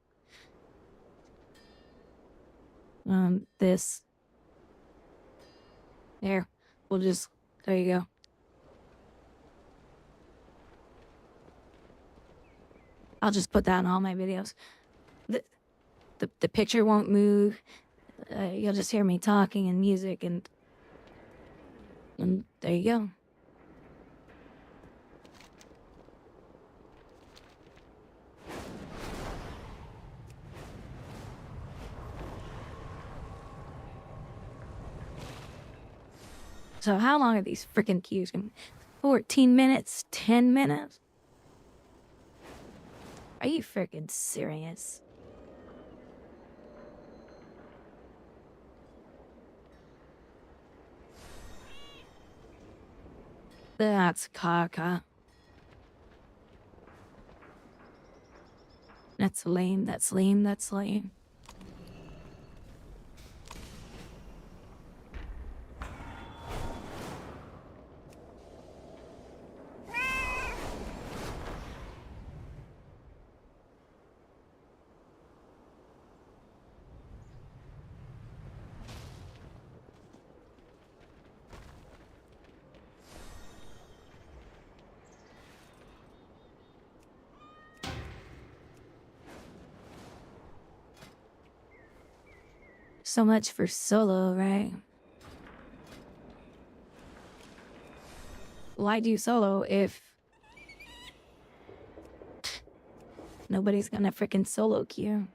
This. There. There you go. I'll just put that in all my videos. The picture won't move. You'll just hear me talking and music, and there you go. So how long are these freaking queues? 14 minutes? 10 minutes? Are you freaking serious? That's caca. That's lame, that's lame, that's lame. So much for solo, right? Why do solo if nobody's gonna freaking solo queue?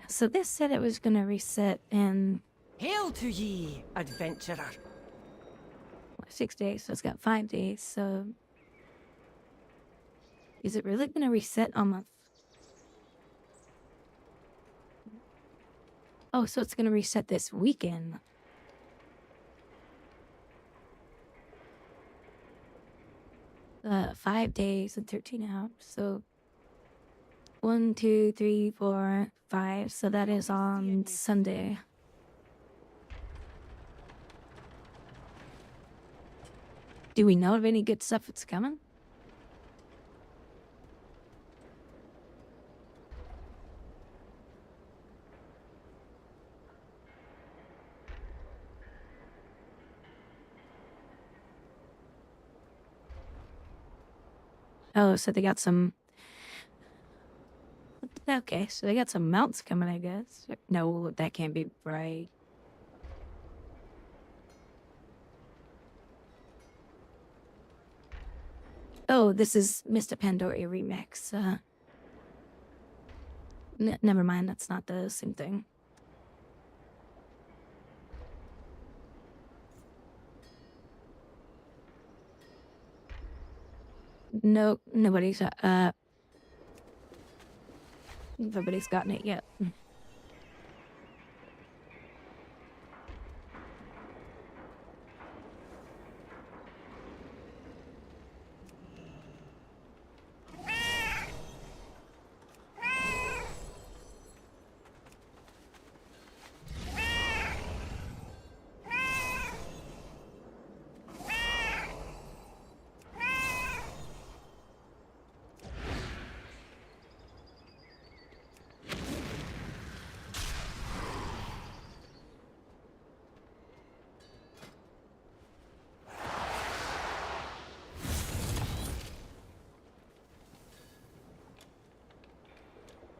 So this said it was gonna reset in Hail to ye, adventurer. 6 days, so it's got 5 days, so is it really gonna reset on the... Oh, so it's gonna reset this weekend. 5 days and 13 hours, so 1, 2, 3, 4, 5, so that is on Sunday. Do we know of any good stuff that's coming? Oh, so they got some... Okay, so they got some mounts coming, I guess. No, that can't be right. Oh, this is Mr. Pandora remix. Never mind, that's not the same thing. No, nobody's gotten it yet.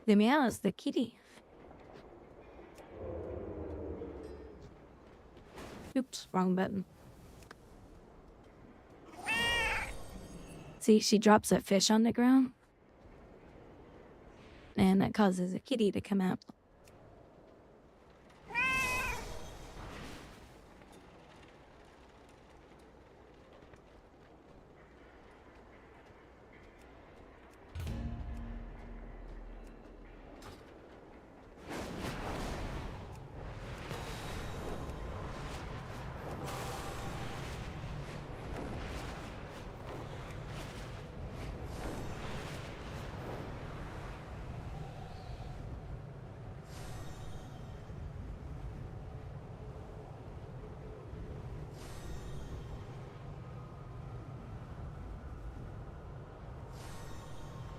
The meow is the kitty. Oops, wrong button. See, she drops a fish on the ground. And that causes a kitty to come out.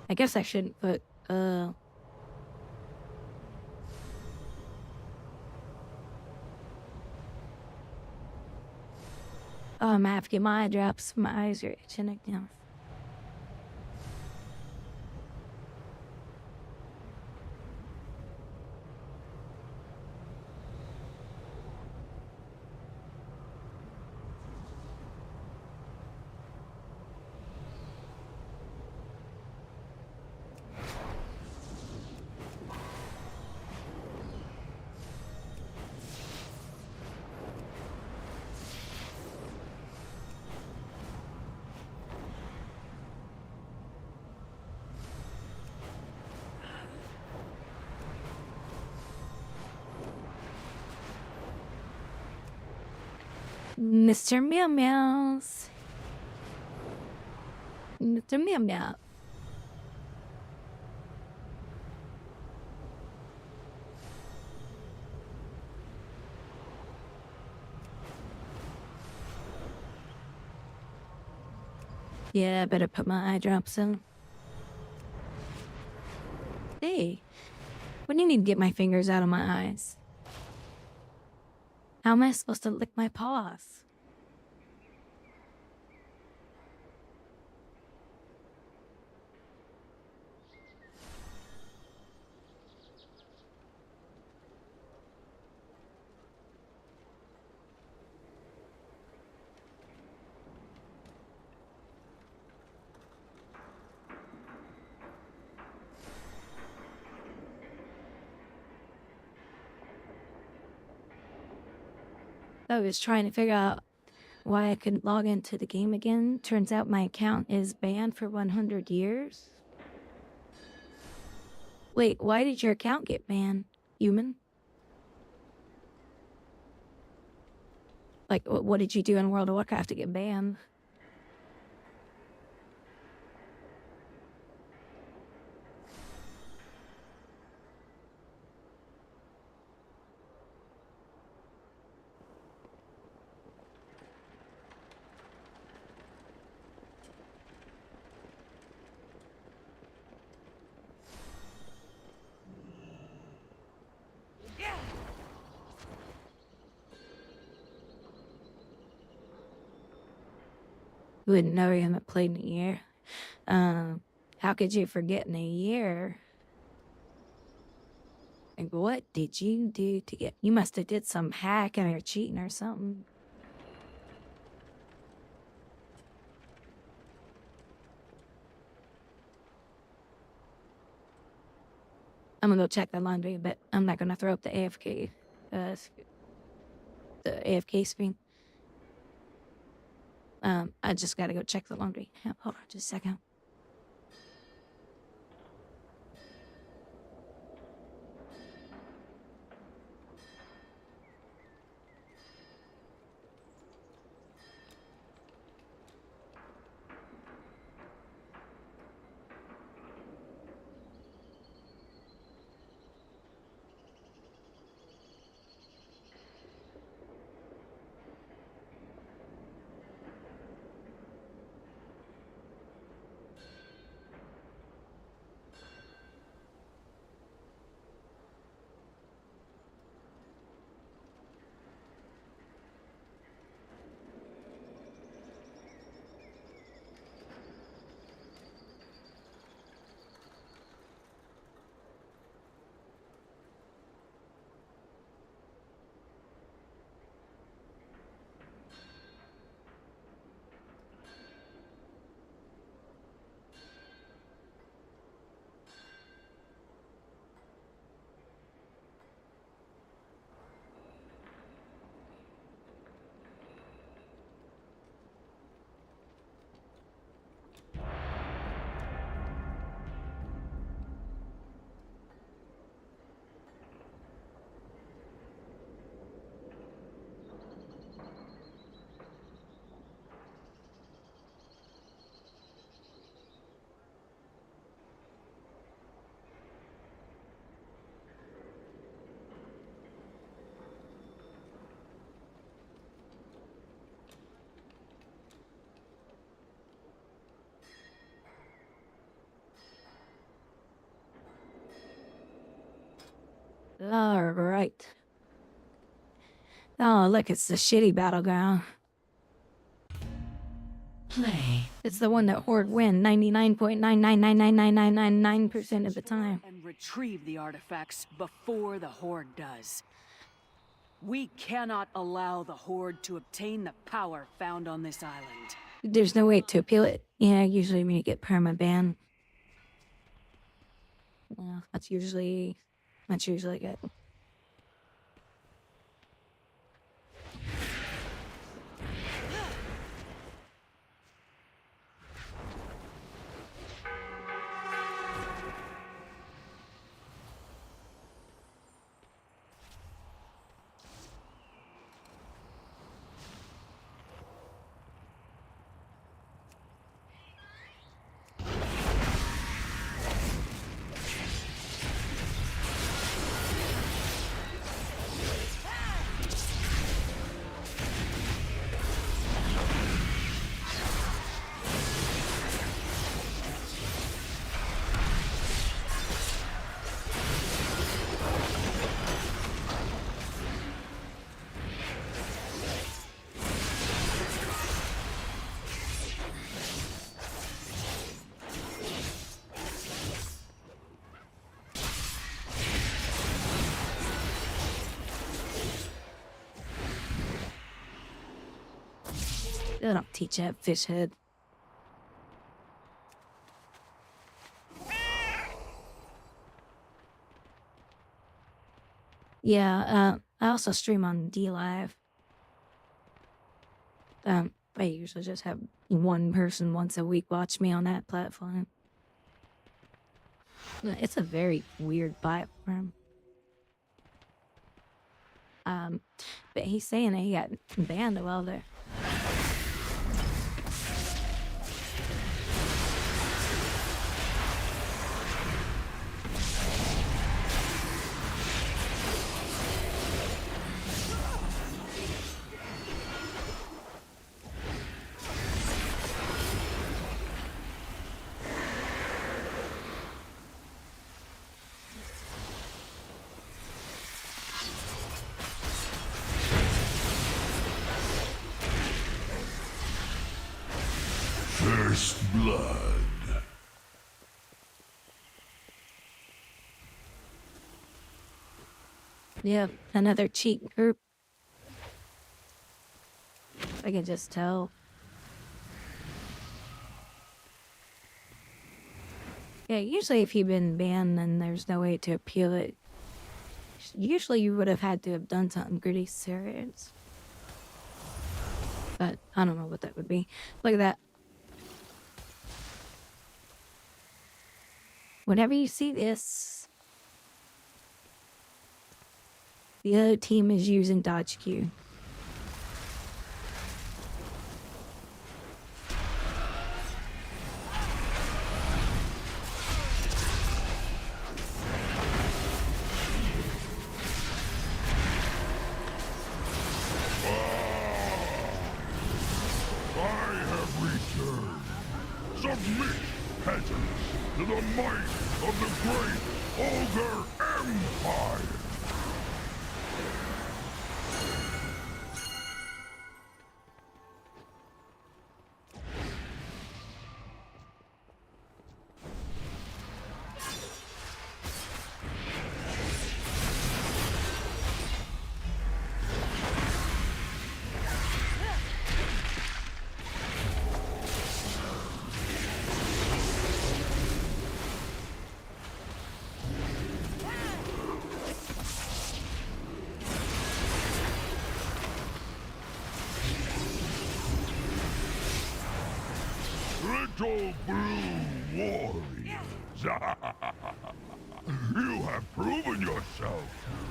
I guess I shouldn't put, Oh, I'm gonna have to get my eye drops. My eyes are itching again. Mr. Meow Meows. Mr. Meow Meow. Yeah, I better put my eye drops in. Hey, what do you need to get my fingers out of my eyes? How am I supposed to lick my paws? I was trying to figure out why I couldn't log into the game again. Turns out my account is banned for 100 years. Wait, why did your account get banned, human? Like, what did you do in World of Warcraft to get banned? Wouldn't know you haven't played in a year. How could you forget in a year? Like, what did you do to get... You must have did some hacking or cheating or something. I'm gonna go check the laundry, but I'm not gonna throw up the AFK, the AFK screen. I just gotta go check the laundry. Hold on just a second. Alright. Oh, look, it's the shitty battleground. Play. It's the one that Horde win 99.9999999% of the time. And retrieve the artifacts before the Horde does. We cannot allow the Horde to obtain the power found on this island. There's no way to appeal it. Yeah, usually when you get permaban. Yeah, that's usually good. They don't teach that fish head. Yeah, I also stream on D Live. I usually just have one person once a week watch me on that platform. It's a very weird platform. But he's saying that he got banned while there. First blood. Yep, another cheat group. I can just tell. Yeah, usually if you've been banned and there's no way to appeal it, usually you would have had to have done something pretty serious. But I don't know what that would be. Look at that. Whenever you see this, the other team is using dodge Q. I have returned. Submit, peasants, to the might of the great Ogre Empire. Little blue warriors, you have proven yourself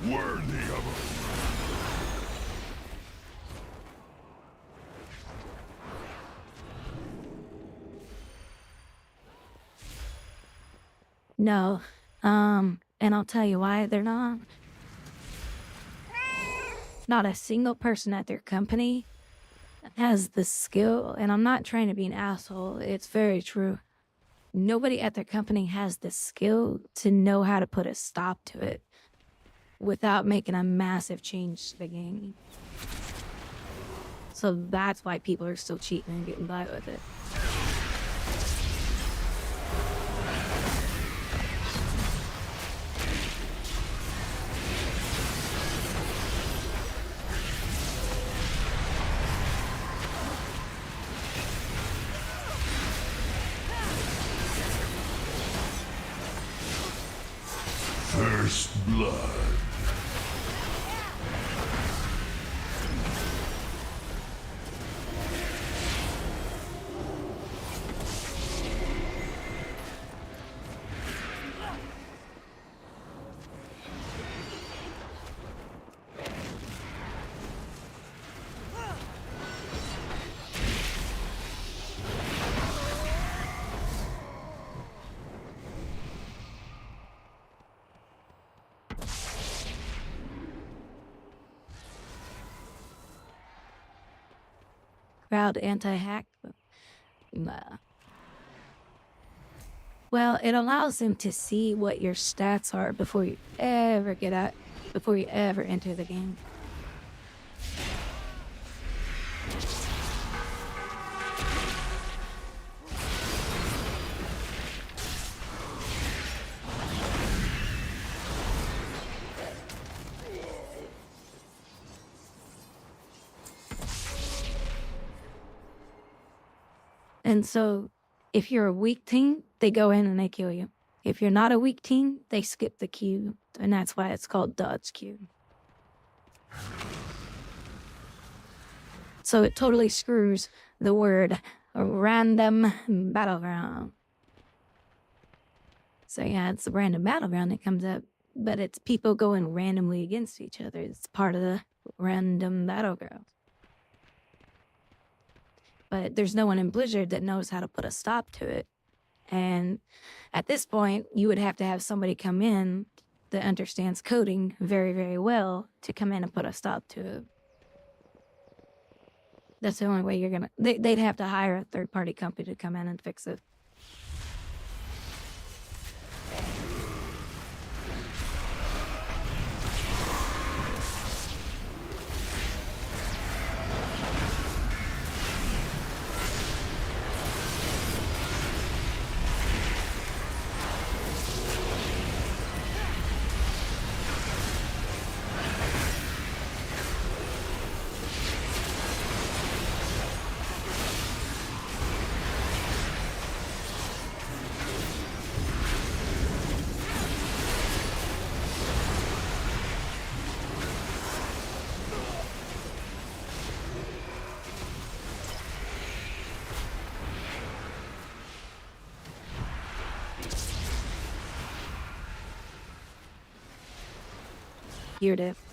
worthy of a... No. And I'll tell you why they're not. Not a single person at their company has the skill, and I'm not trying to be an asshole, it's very true. Nobody at their company has the skill to know how to put a stop to it without making a massive change to the game. So that's why people are still cheating and getting by with it. First blood. Crowd anti-hack. Nah. Well, it allows them to see what your stats are before you ever before you ever enter the game. And so, if you're a weak team, they go in and they kill you. If you're not a weak team, they skip the queue, and that's why it's called dodge queue. So it totally screws the word random battleground. So yeah, it's a random battleground that comes up, but it's people going randomly against each other. It's part of the random battleground. But there's no one in Blizzard that knows how to put a stop to it. And at this point, you would have to have somebody come in that understands coding very, very well to come in and put a stop to it. That's the only way you're gonna... They'd have to hire a third-party company to come in and fix it.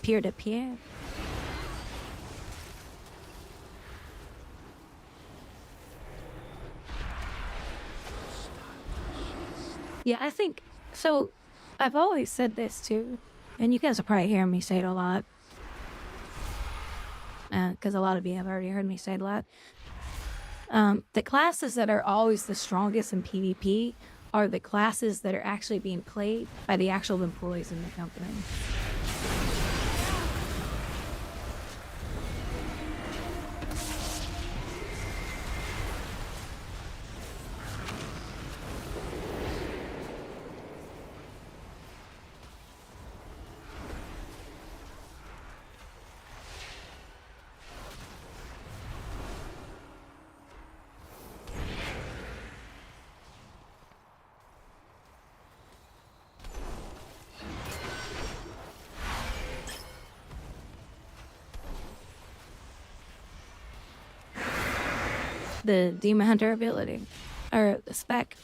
Peer-to-peer. Yeah, I think so. I've always said this too, and you guys are probably hearing me say it a lot, because a lot of you have already heard me say it a lot. The classes that are always the strongest in PvP are the classes that are actually being played by the actual employees in the company. The Demon Hunter ability, or the spec.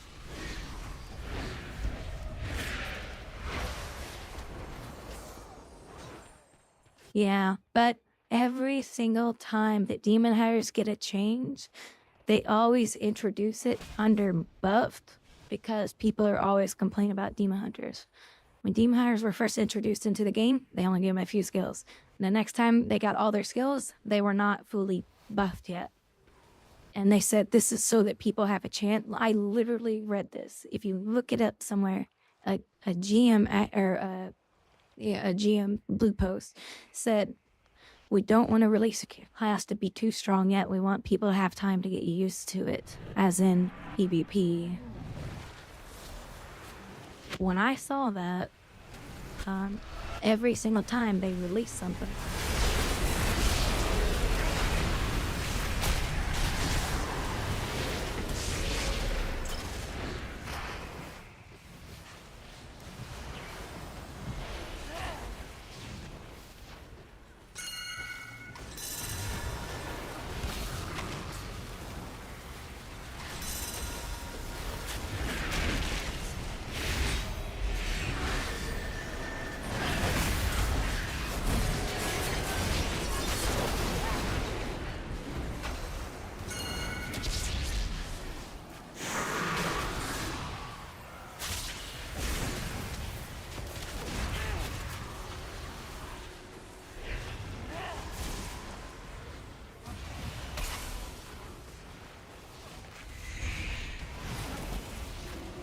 Yeah, but every single time that Demon Hunters get a change, they always introduce it under buffed because people are always complaining about Demon Hunters. When Demon Hunters were first introduced into the game, they only gave them a few skills. And the next time they got all their skills, they were not fully buffed yet. And they said this is so that people have a chance. I literally read this. If you look it up somewhere, a GM a GM blue post said, we don't want to release a class to be too strong yet. We want people to have time to get used to it, as in PvP. When I saw that, every single time they release something,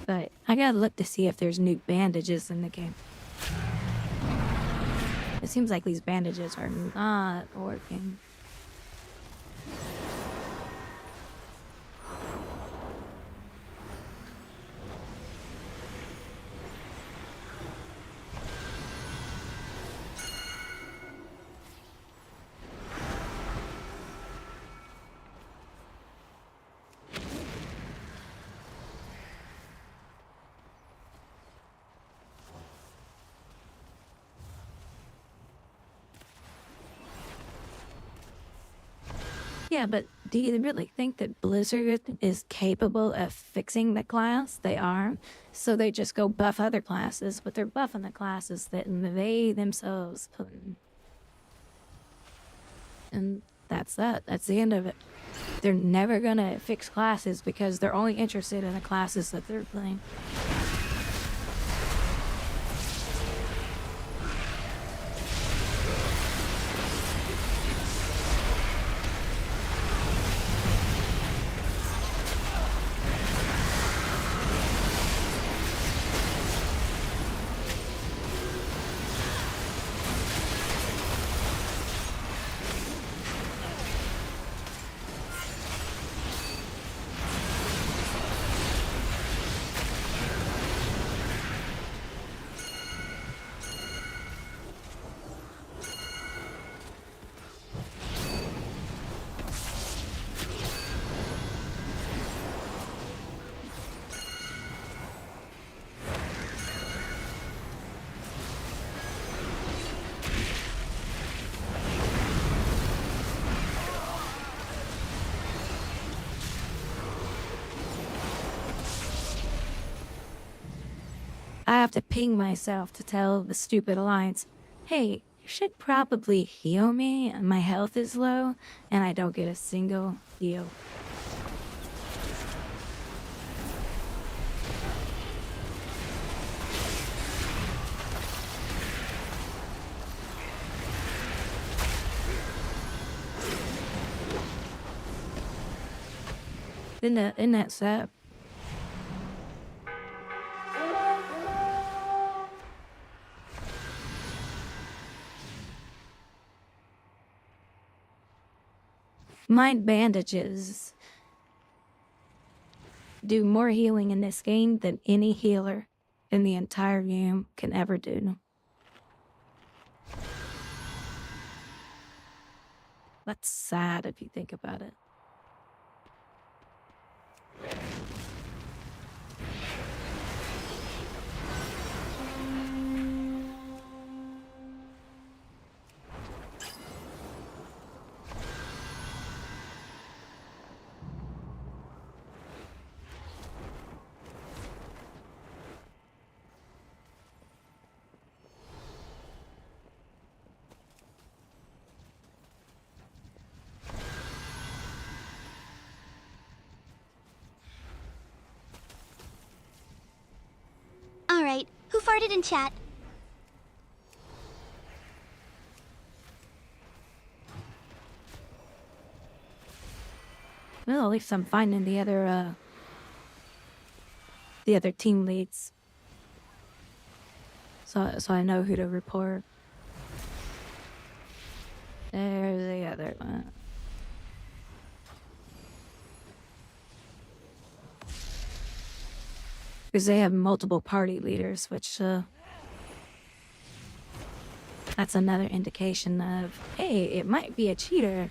but I gotta look to see if there's new bandages in the game. It seems like these bandages are not working. Yeah, but do you really think that Blizzard is capable of fixing the class? They aren't. So they just go buff other classes, but they're buffing the classes that they themselves put in. And that's that. That's the end of it. They're never gonna fix classes because they're only interested in the classes that they're playing. I have to ping myself to tell the stupid alliance, hey, you should probably heal me. My health is low, and I don't get a single heal. Isn't that sad? Mind bandages do more healing in this game than any healer in the entire game can ever do. That's sad if you think about it. Alright, who farted in chat? Well, at least I'm finding the other team leads. So I know who to report. There's the other one. Because they have multiple party leaders, which that's another indication of, hey, it might be a cheater.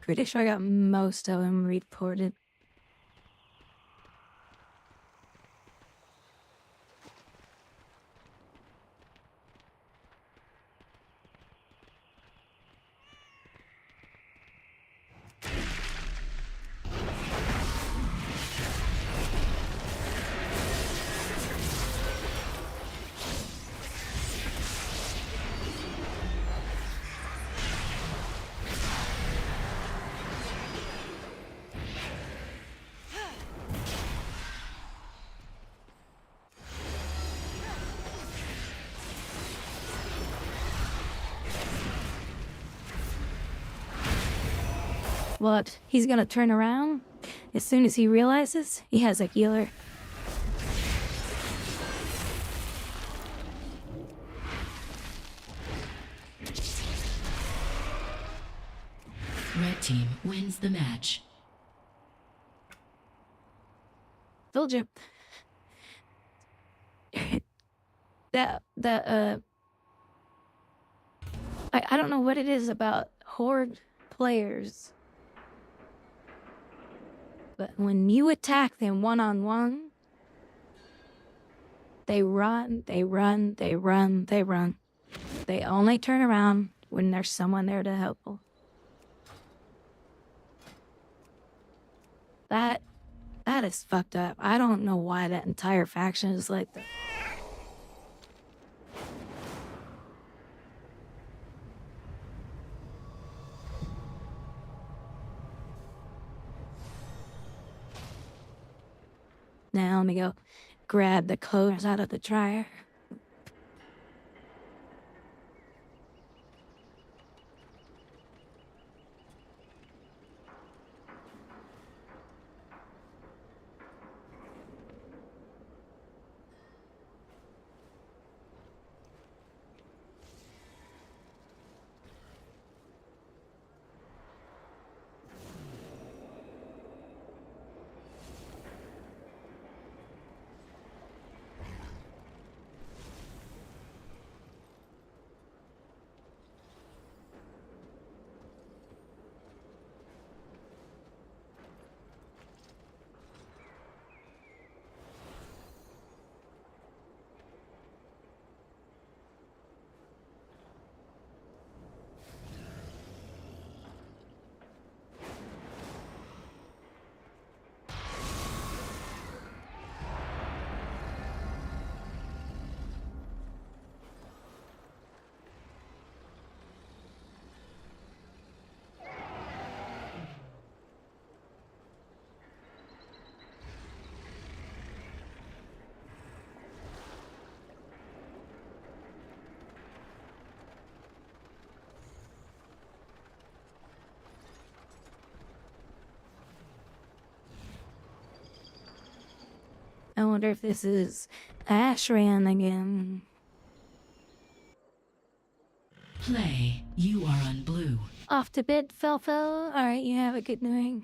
Pretty sure I got most of them reported. what? He's gonna turn around as soon as he realizes he has a healer. Red team wins the match. Told you. I don't know what it is about Horde players, but when you attack them one-on-one, they run, they run, they run, they run. They only turn around when there's someone there to help them. That is fucked up. I don't know why that entire faction is like that. Now let me go grab the clothes out of the dryer. I wonder if this is Ashran again. Play. You are on blue. Off to bed, Felfel. Alright, you have a good night.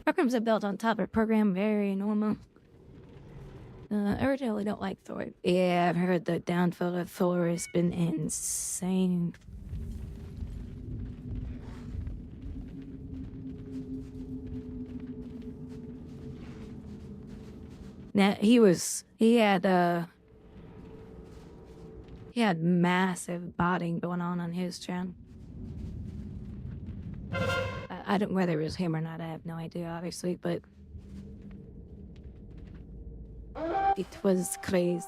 Programs are built on top of program, very normal. I originally don't like Thor. Yeah, I've heard the downfall of Thor has been insane. Now he had massive botting going on his channel. I don't whether it was him or not. I have no idea, obviously, but it was crazy.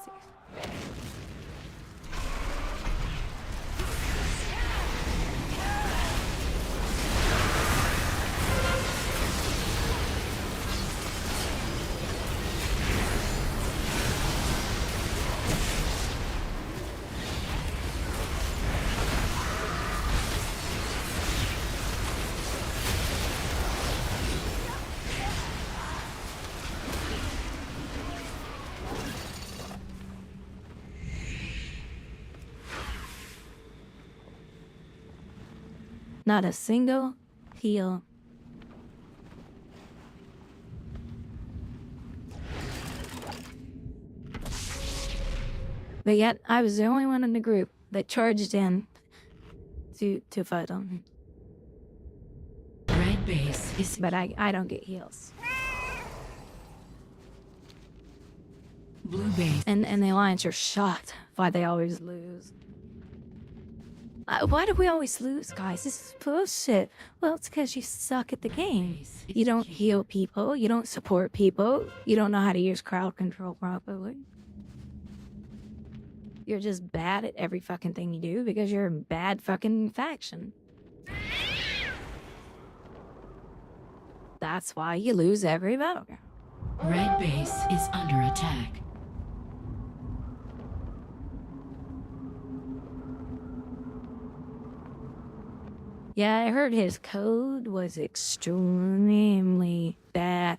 Not a single heal. But yet, I was the only one in the group that charged in to fight him. Red base is... But I don't get heals. Blue base. And the Alliance are shocked why they always lose. Why do we always lose, guys? This is bullshit. Well, it's because you suck at the game. You don't heal people. You don't support people. You don't know how to use crowd control properly. You're just bad at every fucking thing you do because you're a bad fucking faction. That's why you lose every battleground. Red base is under attack. Yeah, I heard his code was extremely bad.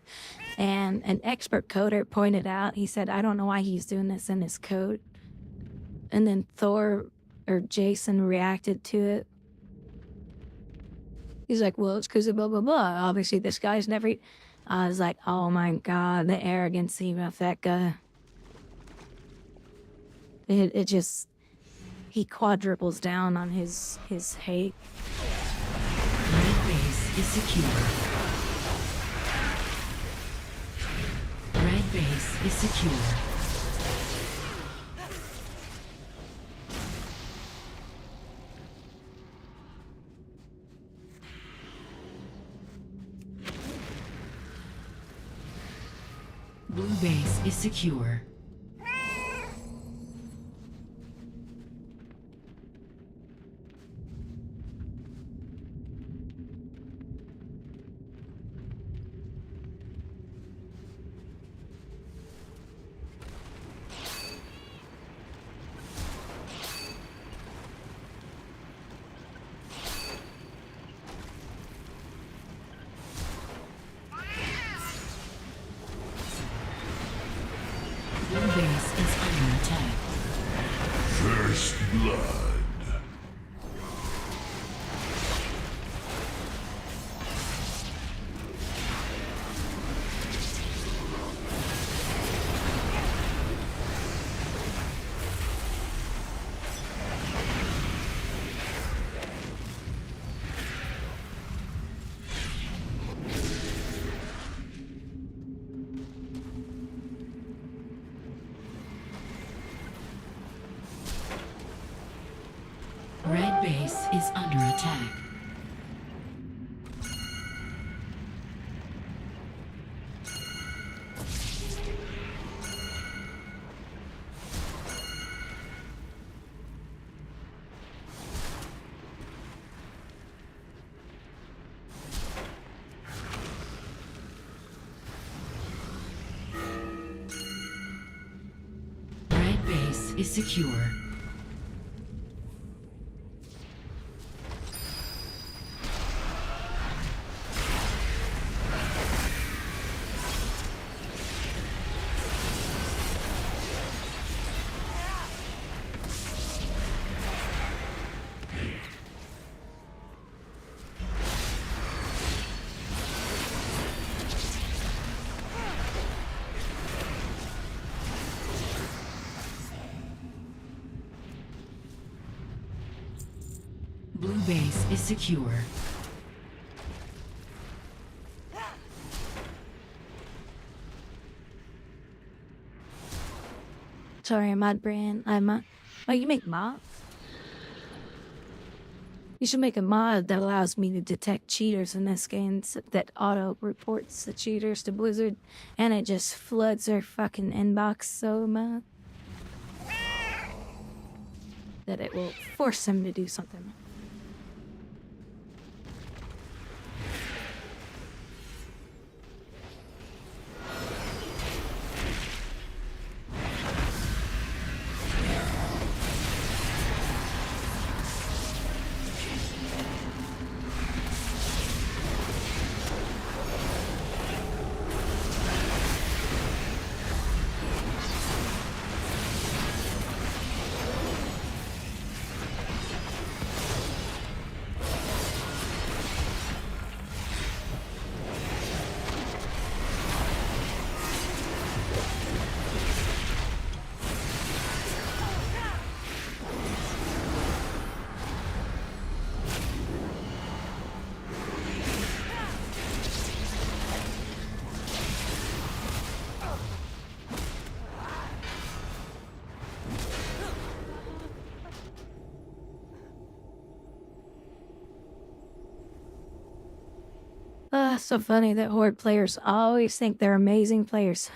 And an expert coder pointed out, he said, I don't know why he's doing this in his code. And then Thor or Jason reacted to it. He's like, well, it's because of blah, blah, blah. Obviously, this guy's never... I was like, oh my god, the arrogancy of that guy. It just... He quadruples down on his hate. Red base is secure. Red base is secure. Blue base is secure. Blue base is under attack. First blood. Red base is under attack. Red base is secure. Blue base is secure. Sorry, mod brand. Oh, you make mods? You should make a mod that allows me to detect cheaters in this game that auto reports the cheaters to Blizzard, and it just floods their fucking inbox so much that it will force them to do something. So funny that Horde players always think they're amazing players.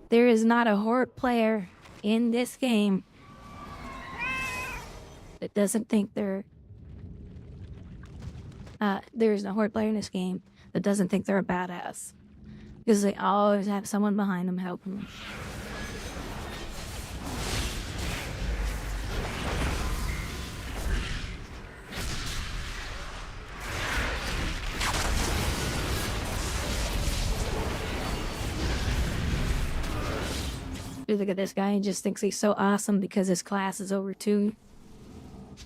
There is not a Horde player in this game that doesn't think they're... there is no Horde player in this game that doesn't think they're a badass. Because they always have someone behind them helping them. Look at this guy, he just thinks he's so awesome because his class is over too.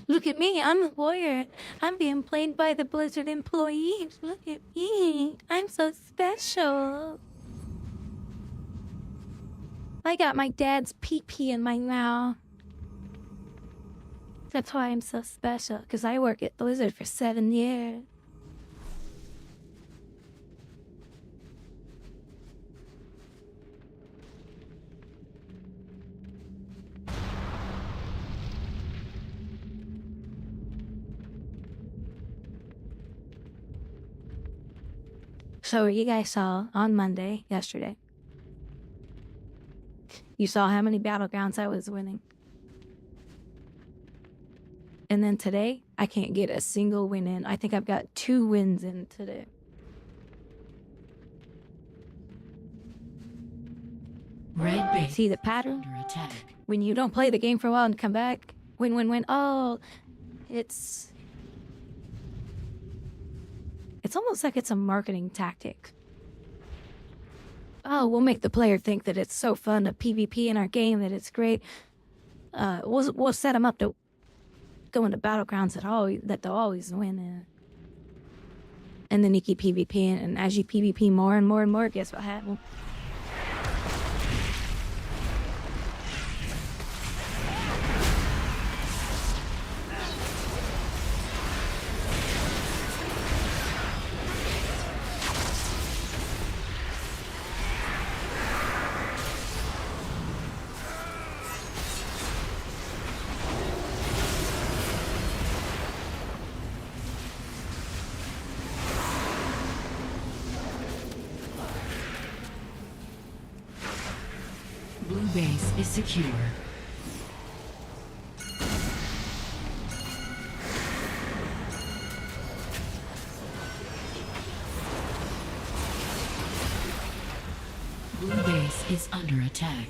Look at me, I'm a warrior. I'm being played by the Blizzard employees. Look at me, I'm so special. I got my dad's pee-pee in my mouth. That's why I'm so special, because I work at Blizzard for 7 years. So you guys saw on Monday, yesterday, you saw how many battlegrounds I was winning. And then today, I can't get a single win in. I think I've got 2 wins in today. Red base. See the pattern? Under attack. When you don't play the game for a while and come back, win, win, win. Oh, it's almost like it's a marketing tactic. Oh, we'll make the player think that it's so fun to PvP in our game, that it's great. We'll set them up to go into battlegrounds that they'll always win in. And then you keep PvPing, and as you PvP more and more and more, guess what happens? Blue base is secure. Blue base is under attack.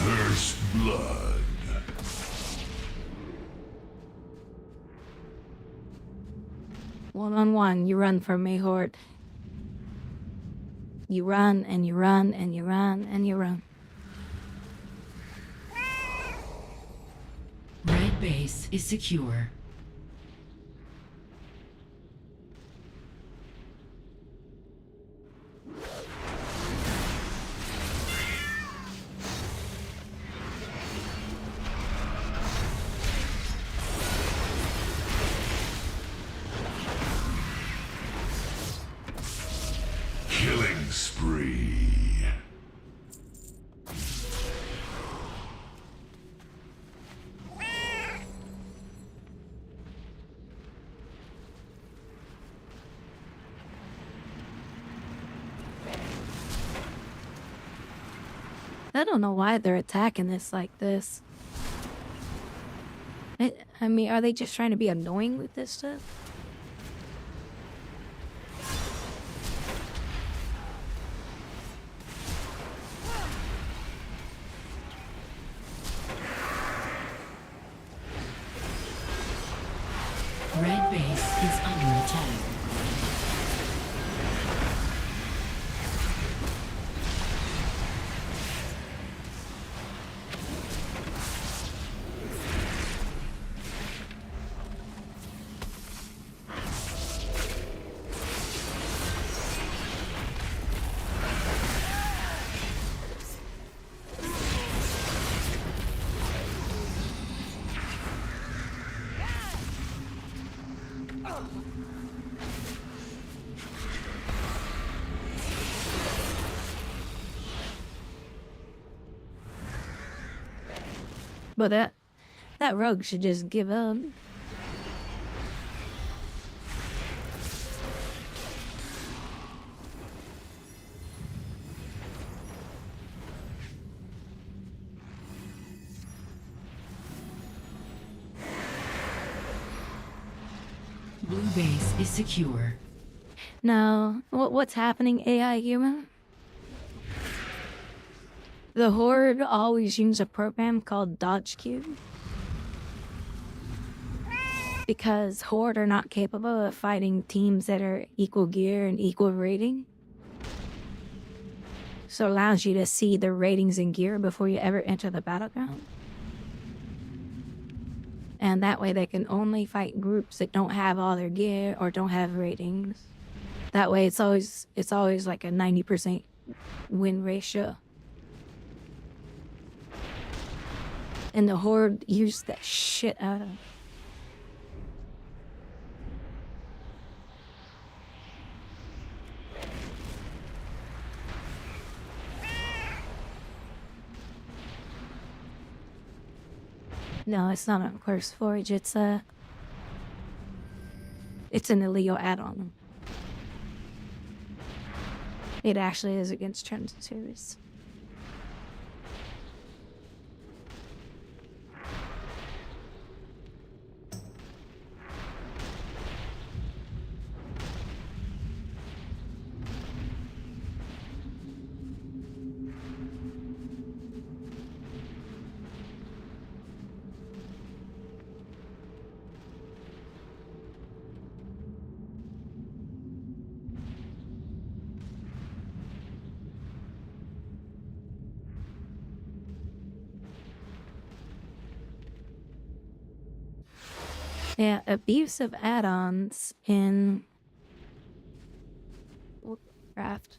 First blood. One-on-one, you run from me, Horde. You run, and you run, and you run, and you run. Red base is secure. Killing spree. I don't know why they're attacking this like this. I mean, are they just trying to be annoying with this stuff? Red base is under attack. But that rogue should just give up. Blue base is secure. Now, what's happening, AI human? The Horde always use a program called Dodge Cube. Because Horde are not capable of fighting teams that are equal gear and equal rating. So it allows you to see the ratings and gear before you ever enter the battleground. And that way they can only fight groups that don't have all their gear or don't have ratings. That way it's always like a 90% win ratio. And the Horde used that shit out of it. No, it's not a Curse Forge, it's an illegal add-on. It actually is against terms of service. Yeah, abusive add-ons in Warcraft.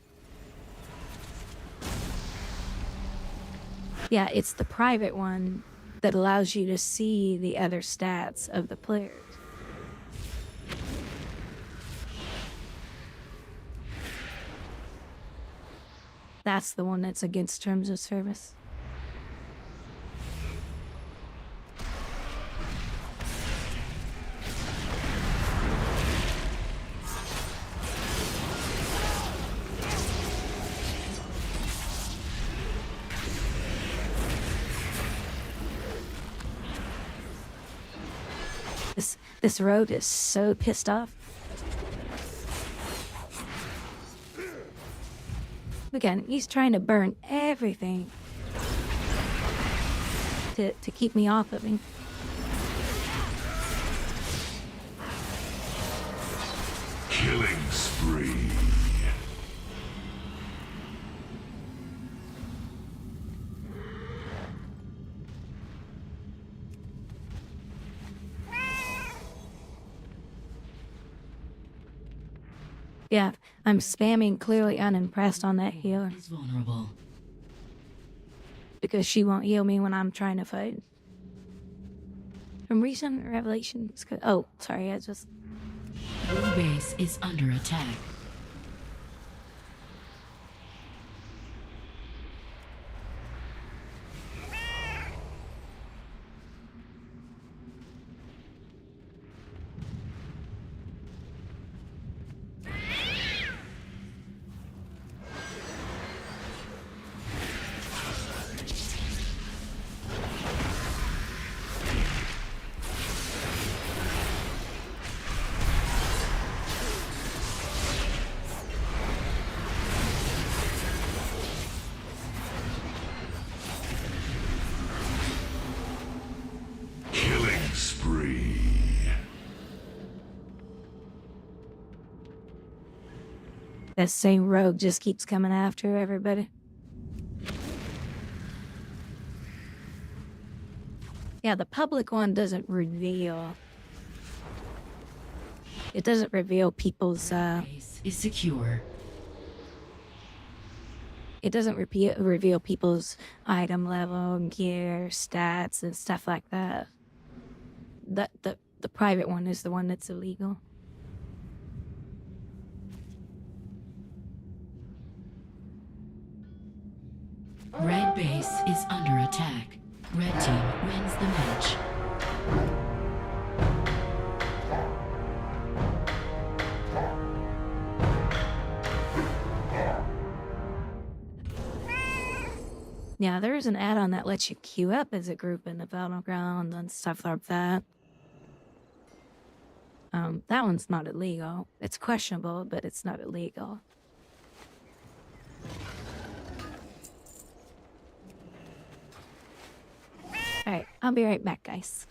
Yeah, it's the private one that allows you to see the other stats of the players. That's the one that's against terms of service. This rogue is so pissed off. Again, he's trying to burn everything to keep me off of him. Killing spree. Yeah, I'm spamming clearly unimpressed on that healer. Is vulnerable. Because she won't heal me when I'm trying to fight. From recent revelations. Oh, sorry, I just... Blue base is under attack. That same rogue just keeps coming after everybody. Yeah, the public one doesn't reveal. It doesn't reveal people's Base is secure. It doesn't reveal people's item level, gear, stats, and stuff like that. The private one is the one that's illegal. Red base is under attack. Red team wins the match. Yeah, there's an add-on that lets you queue up as a group in the battleground and stuff like that. That one's not illegal. It's questionable, but it's not illegal. Alright, I'll be right back, guys.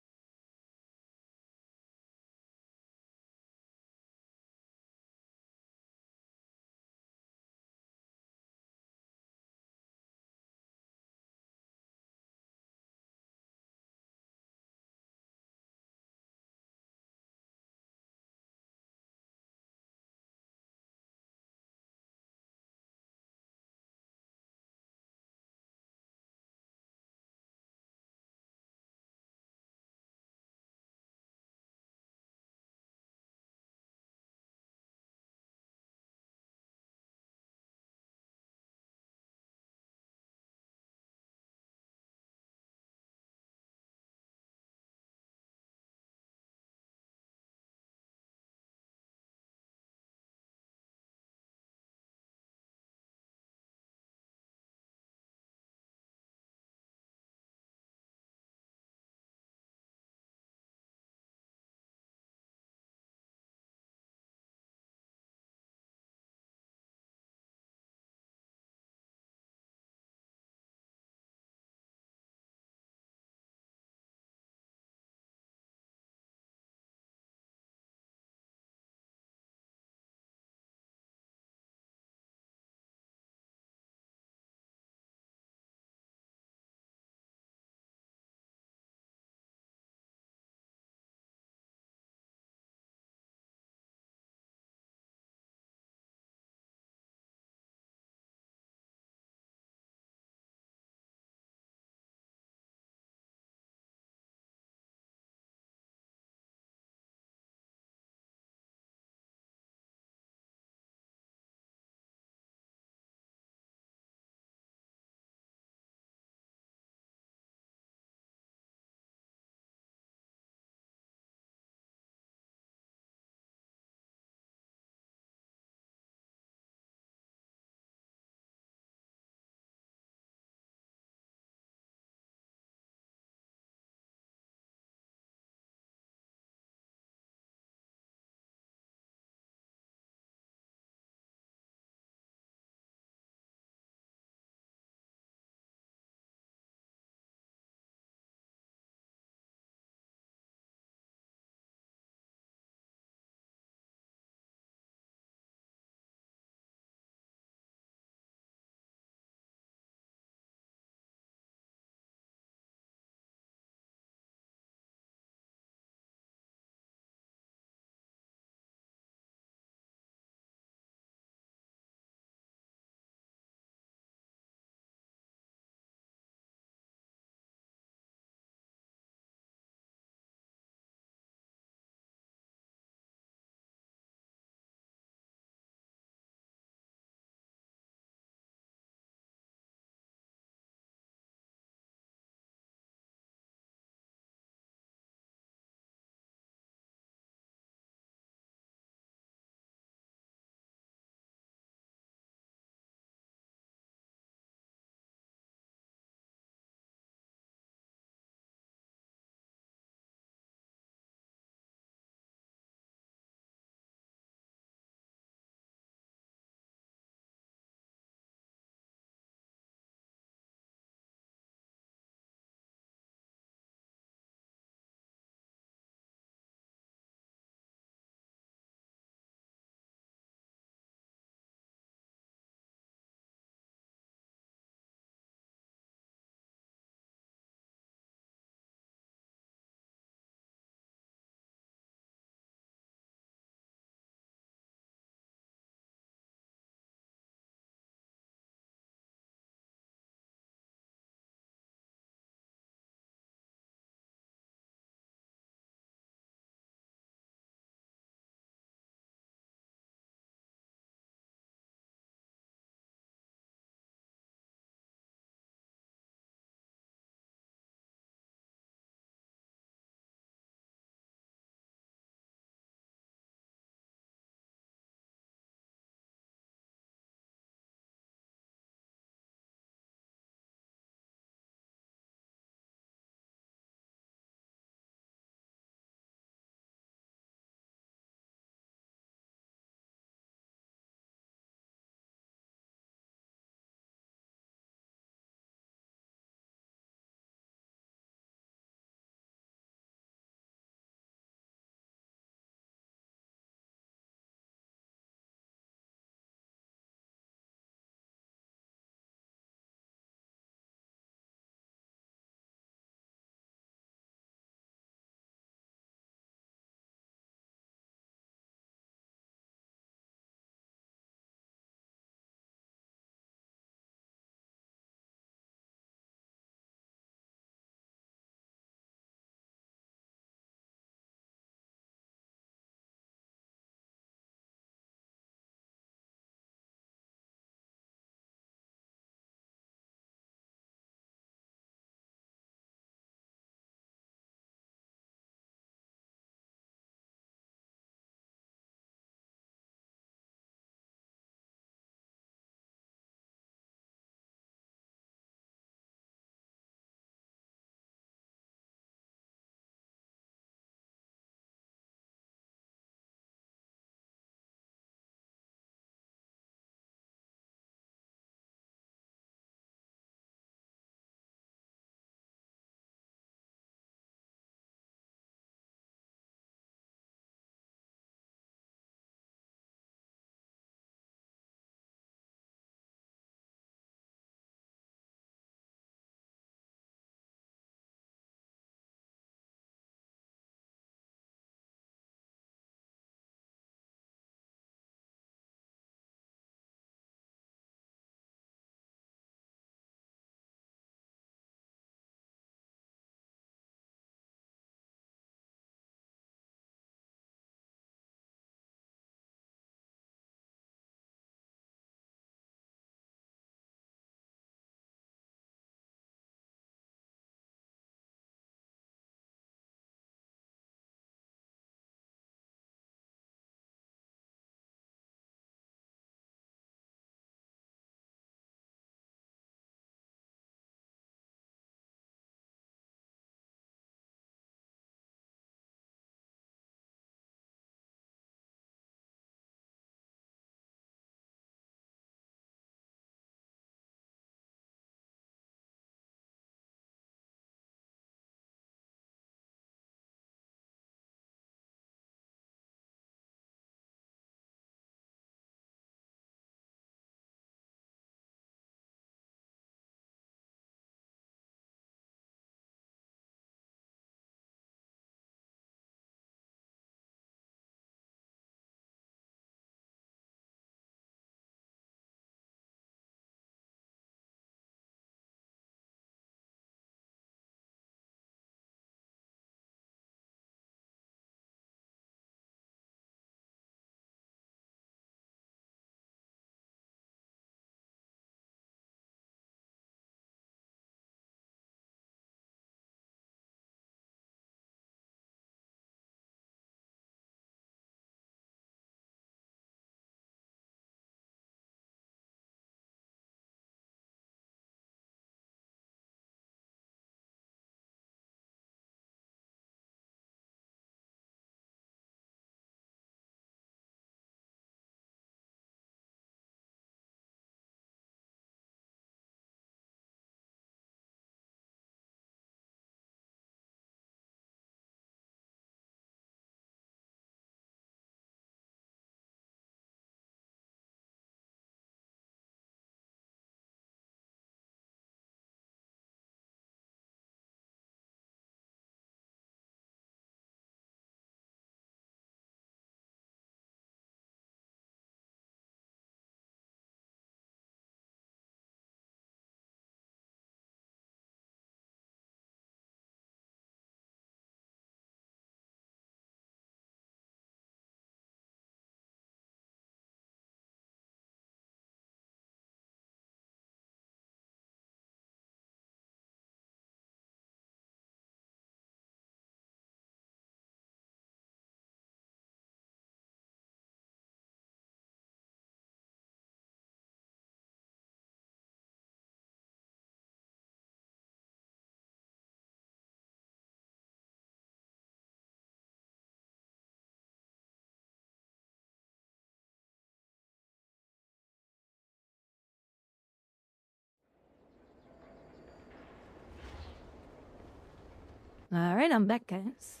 Alright, I'm back, guys.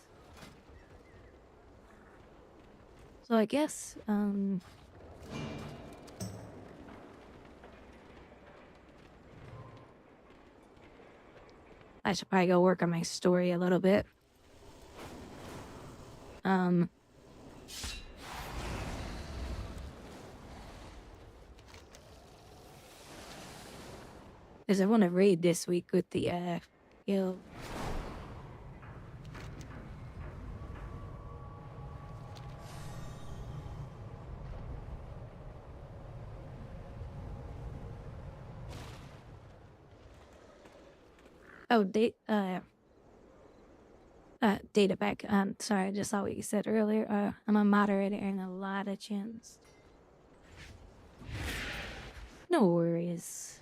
So I guess, I should probably go work on my story a little bit. Because I want to raid this week with the, guild. Oh, data back. Sorry, I just saw what you said earlier. I'm a moderator and a lot of chins. No worries.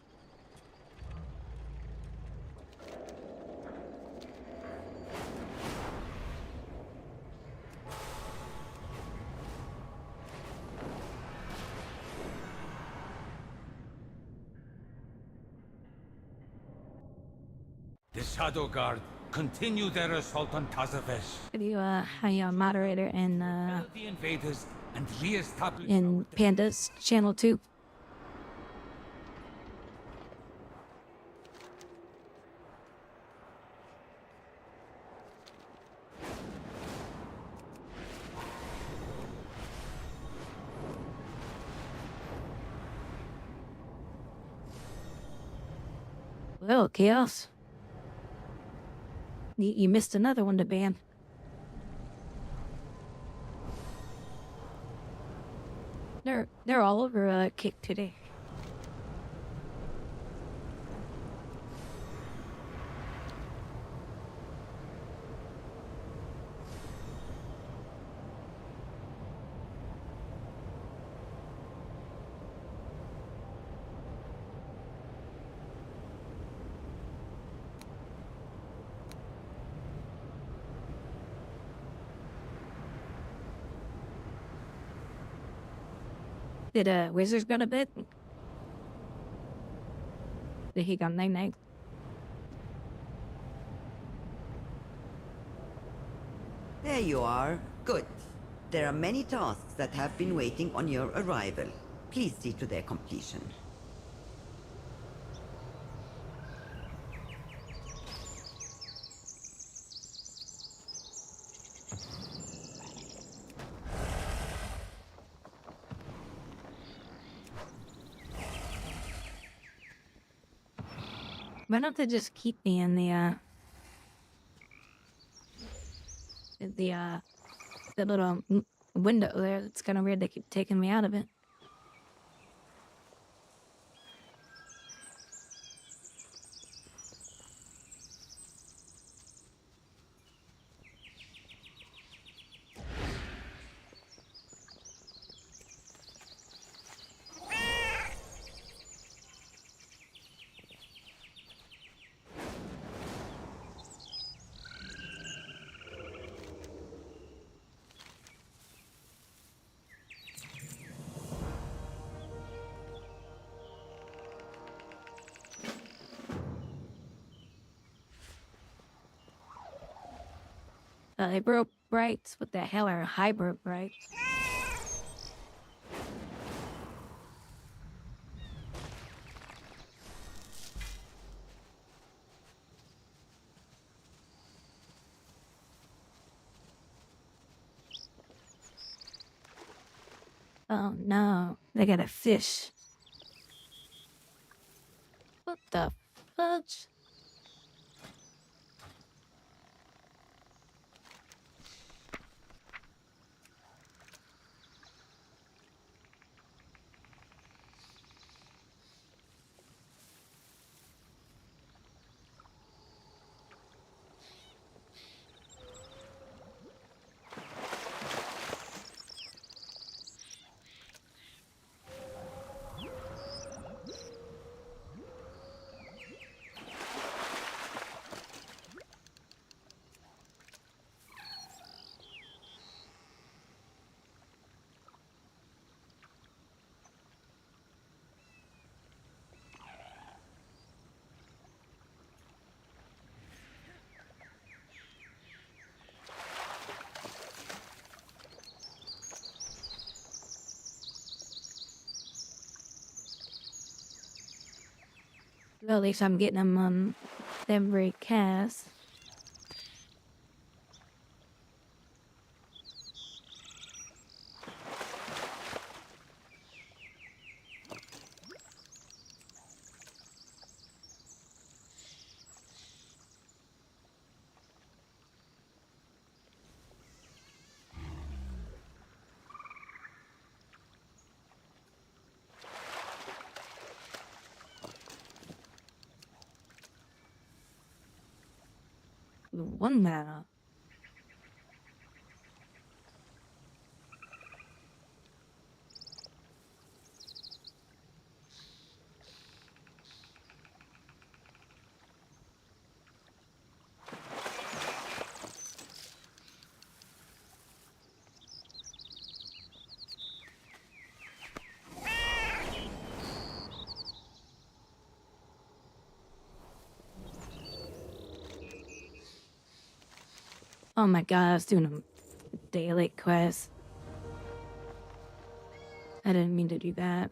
The Shadow Guard continue their assault on Tazavesh. How you a moderator in The invaders and re-establish in Panda's channel too. Well, Chaos. You missed another one to ban. They're all over Kick today. Did Wizards got a bit? Did he got 9-9? There you are. Good. There are many tasks that have been waiting on your arrival. Please see to their completion. Why don't they just keep me in the little window there? It's kind of weird they keep taking me out of it. Hybrid brights? What the hell are hybrid brights? Oh no, they got a fish. What the fudge? Well, at least I'm getting them on every cast. One mana. Oh my god, I was doing a daily quest. I didn't mean to do that.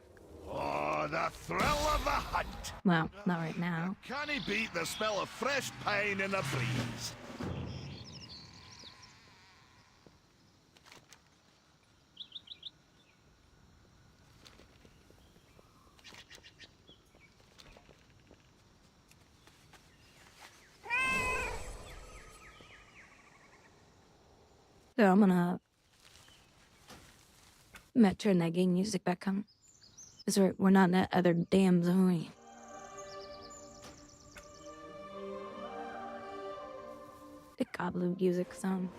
Oh, the thrill of the hunt! Well, not right now. Can he beat the smell of fresh pine in a breeze? So I'm gonna turn that game music back on. Because we're not in that other damn zone. The goblin music song.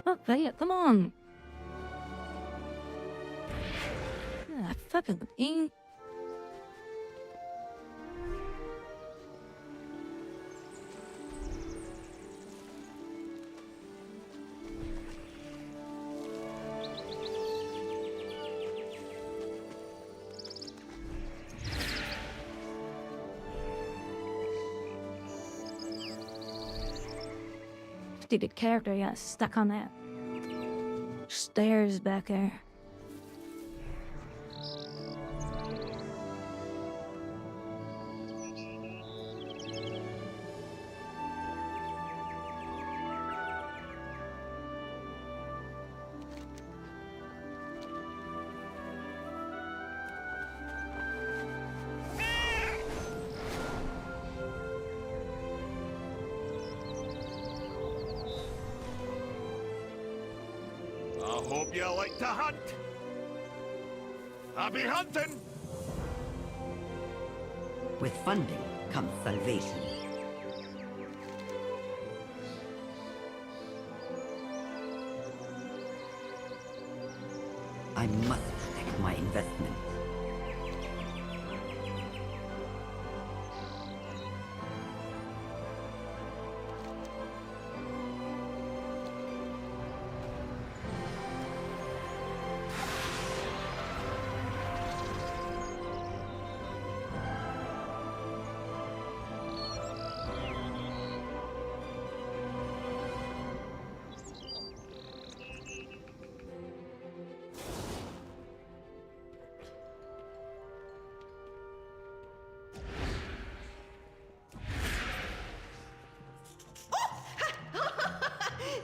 Oh, play it, come on! Ah, fucking thing. Stupid character got stuck on that stairs back there. I hope you like to hunt. Happy hunting! With funding comes salvation. I must protect my investment.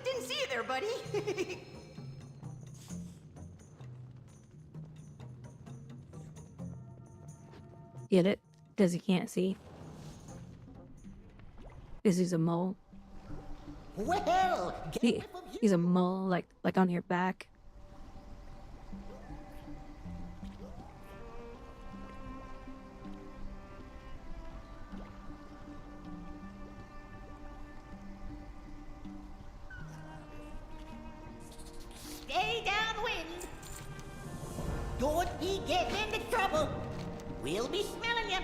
Didn't see you there, buddy. Get it? Because he can't see. Because he's a mole. Well, He's a mole, like on your back. Don't be getting into trouble. We'll be smelling you.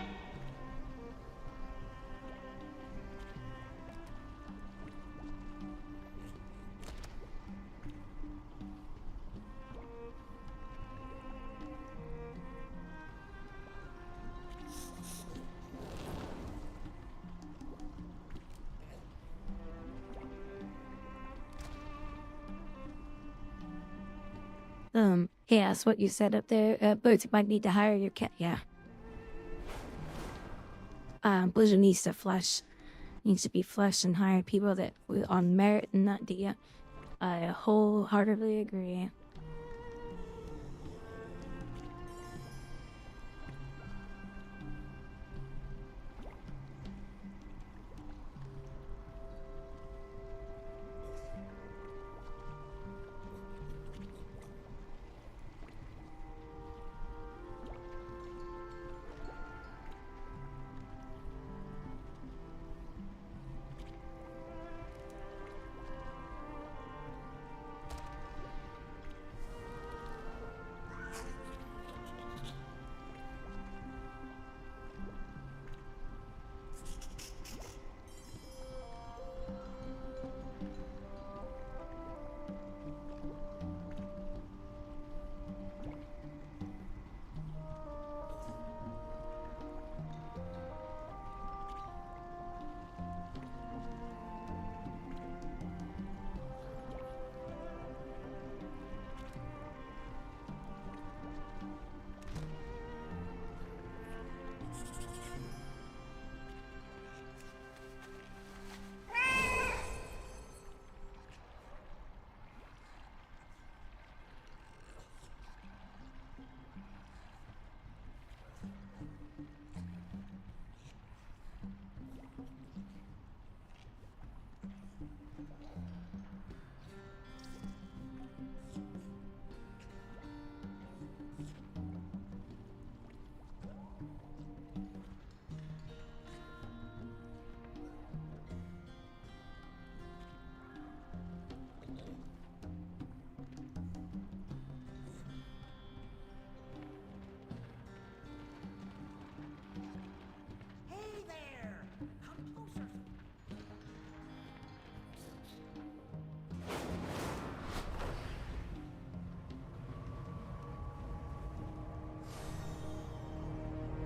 Yeah, that's what you said up there. Boots, you might need to hire your cat. Yeah. Blizzard needs to be flush and hire people that on merit and not the. I wholeheartedly agree.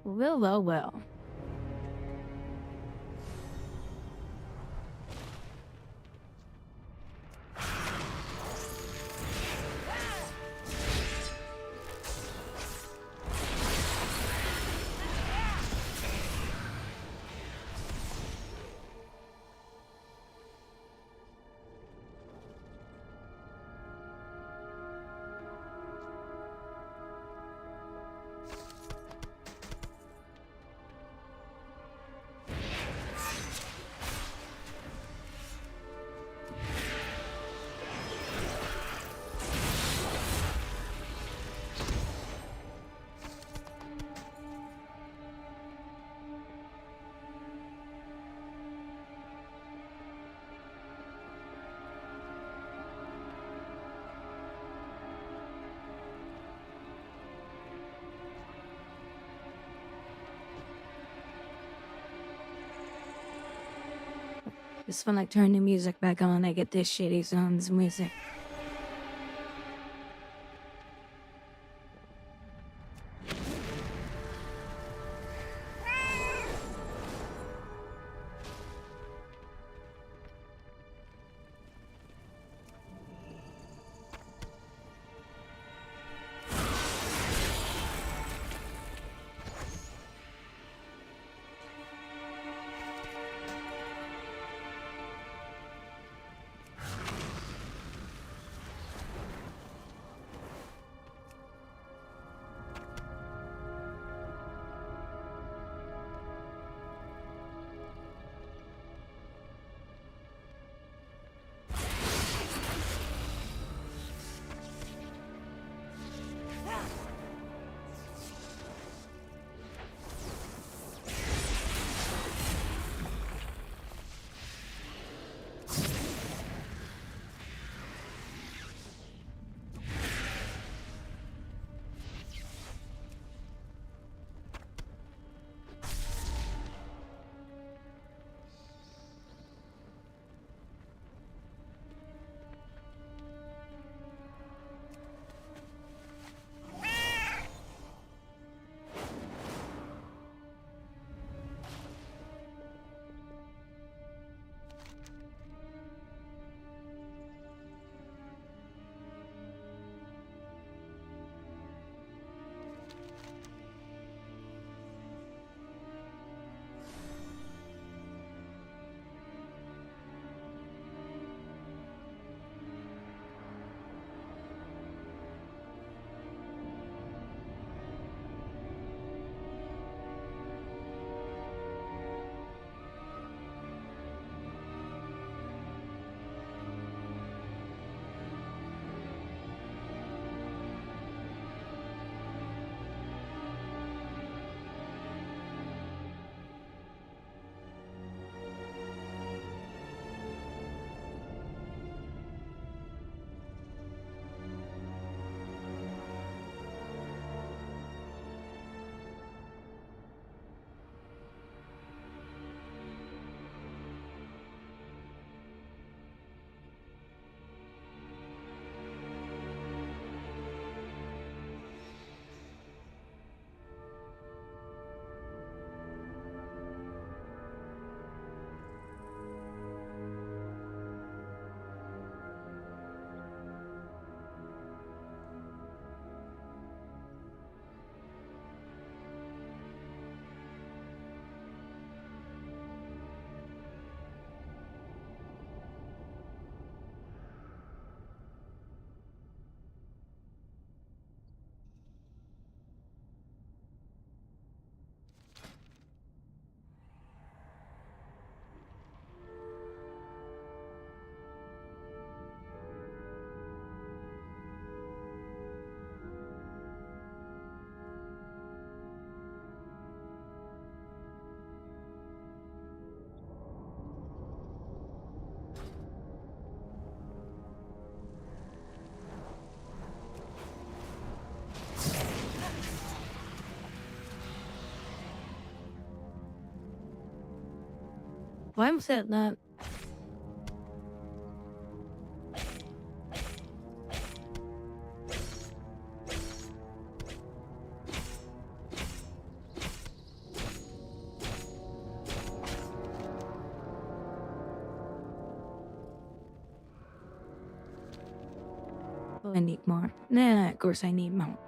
Well. Just when I turn the music back on, I get this shitty zombie music. Why am I setting up? I need more. Nah, of course I need more.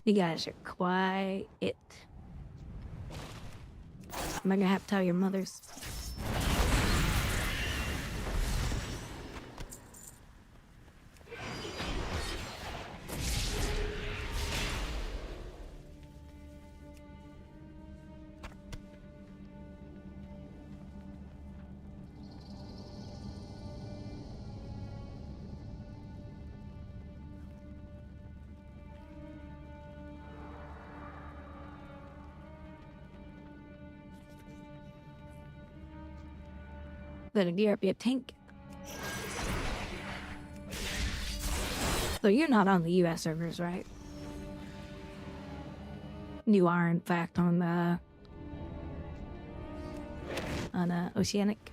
You guys are quiet. Am I gonna have to tell your mothers? Better gear up your tank. So you're not on the US servers, right? You are, in fact, on the Oceanic.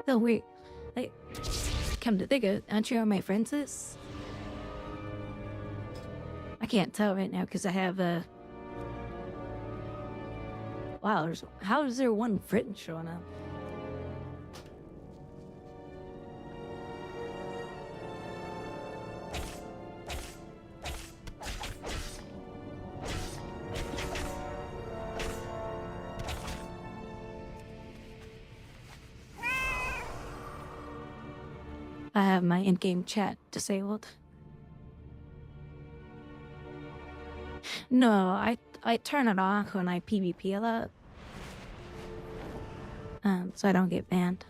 So wait, like, come to think of it, aren't you on my friends list? I can't tell right now because I have a. Wow, how is there one Britain showing up? I have my in-game chat disabled. No, I turn it off when I PvP a lot. So I don't get banned.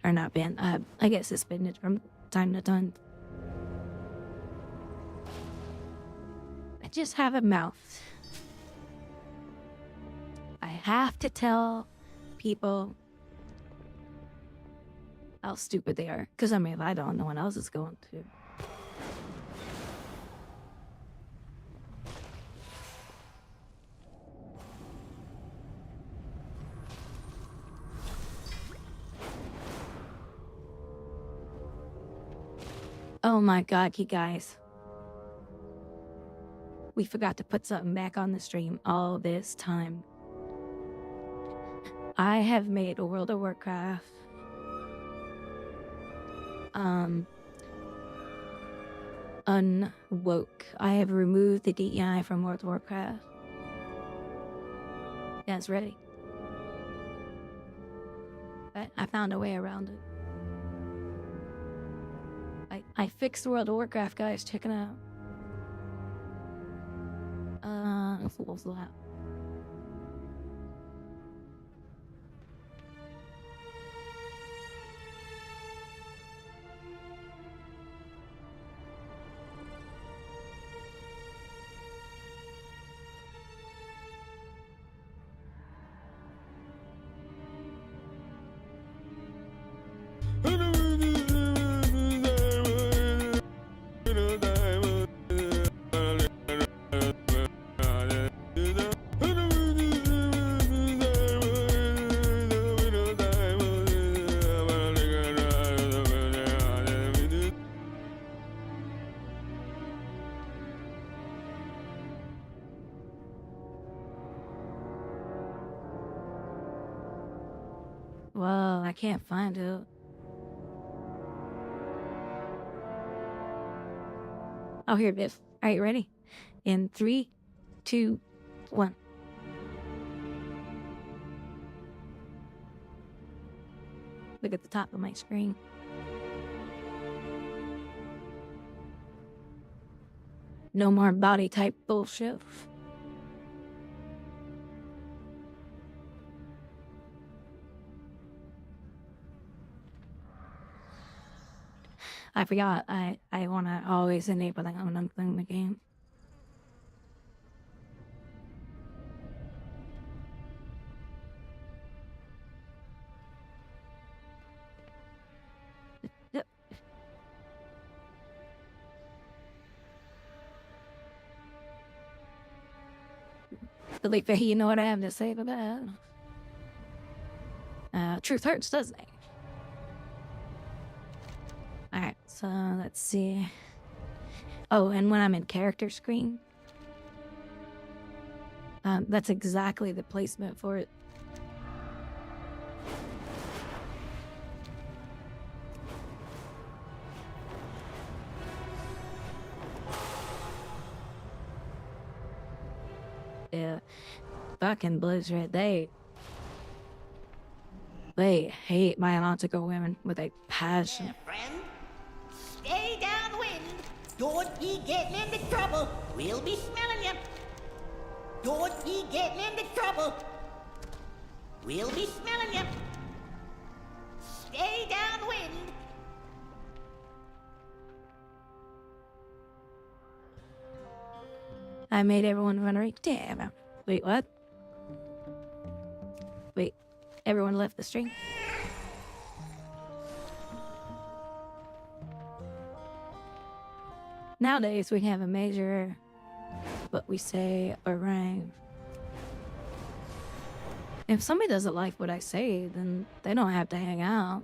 Or not banned, I get suspended from time to time. I just have a mouth. I have to tell people how stupid they are. Because, I mean, if I don't, no one else is going to. Oh my god, you guys. We forgot to put something back on the stream all this time. I have made a World of Warcraft unwoke. I have removed the DEI from World of Warcraft. Yeah, it's ready. But I found a way around it. I fixed World of Warcraft, guys. Check it out. What was that? Whoa, I can't find it. Oh, here, Biff. All right, ready? In 3, 2, 1. Look at the top of my screen. No more body type bullshit. I forgot. I want to always enable that when I'm playing the game. Delete you know what I have to say about that? Truth hurts, doesn't it? Alright, so let's see. Oh, and when I'm in character screen, that's exactly the placement for it. Yeah, fucking Blizzard, they hate biological women with a passion. Friend, stay downwind. Don't be getting into trouble. We'll be smelling you. Don't be getting into trouble. We'll be smelling you. Stay downwind. I made everyone run right. Damn. Wait, what? Wait, everyone left the stream? Nowadays, we have a major, but we say a rhyme. If somebody doesn't like what I say, then they don't have to hang out.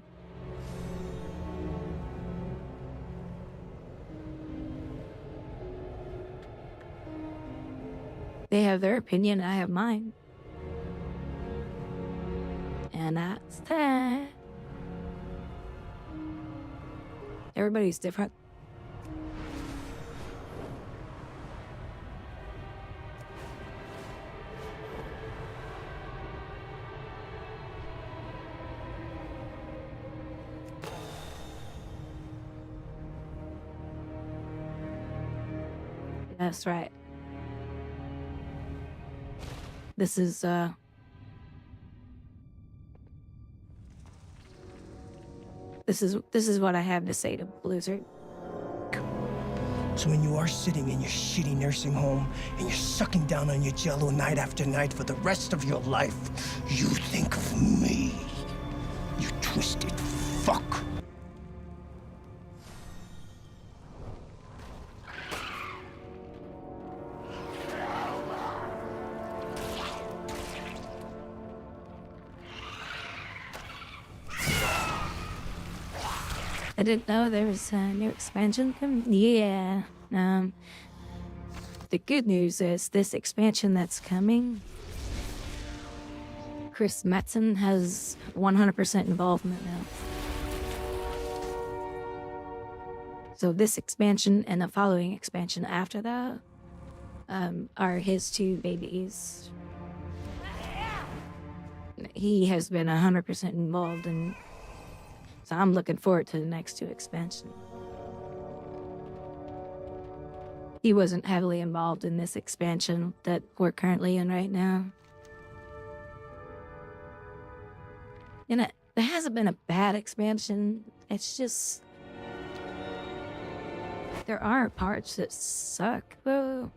They have their opinion, I have mine. And that's that. Everybody's different. That's right. This is what I have to say to Blizzard. So when you are sitting in your shitty nursing home and you're sucking down on your jello night after night for the rest of your life, you think of me. You twisted fuck. I didn't know there was a new expansion coming. Yeah. The good news is this expansion that's coming, Chris Metzen has 100% involvement now. So this expansion and the following expansion after that are his two babies. He has been 100% involved in. So I'm looking forward to the next two expansions. He wasn't heavily involved in this expansion that we're currently in right now. And it hasn't been a bad expansion. It's just there are parts that suck, though.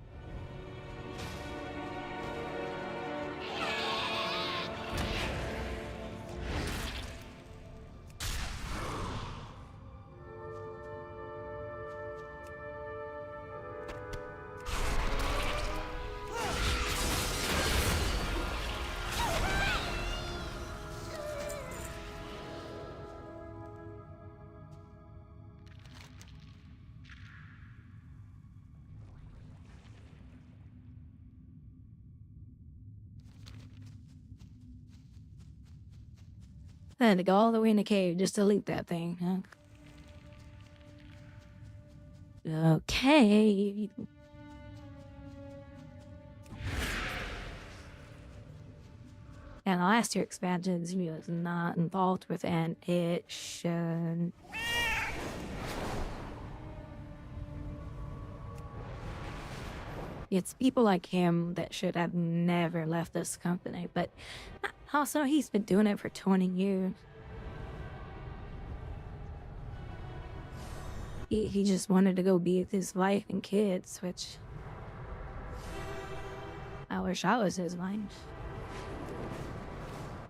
I had to go all the way in the cave just to loot that thing, huh? Okay. And last year's expansions was not involved with, and it should. It's people like him that should have never left this company, but also he's been doing it for 20 years. He just wanted to go be with his wife and kids, which I wish I was his wife.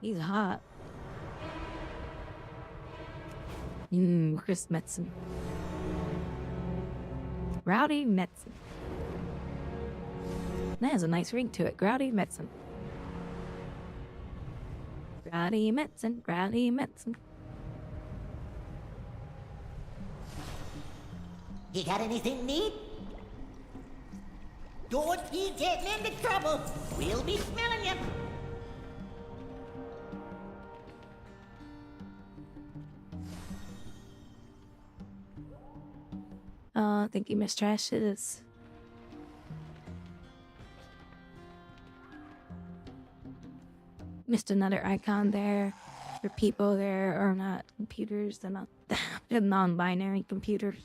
He's hot. Chris Metzen. Grouwdi Metzen. That has a nice ring to it. Grouwdi Metzen. Grouwdi Metzen. Grouwdi Metzen. You got anything neat? Don't be getting into trouble. We'll be smelling you. I think you mistrashed this. Missed another icon there. The people there are not computers. They're not they're non-binary computers.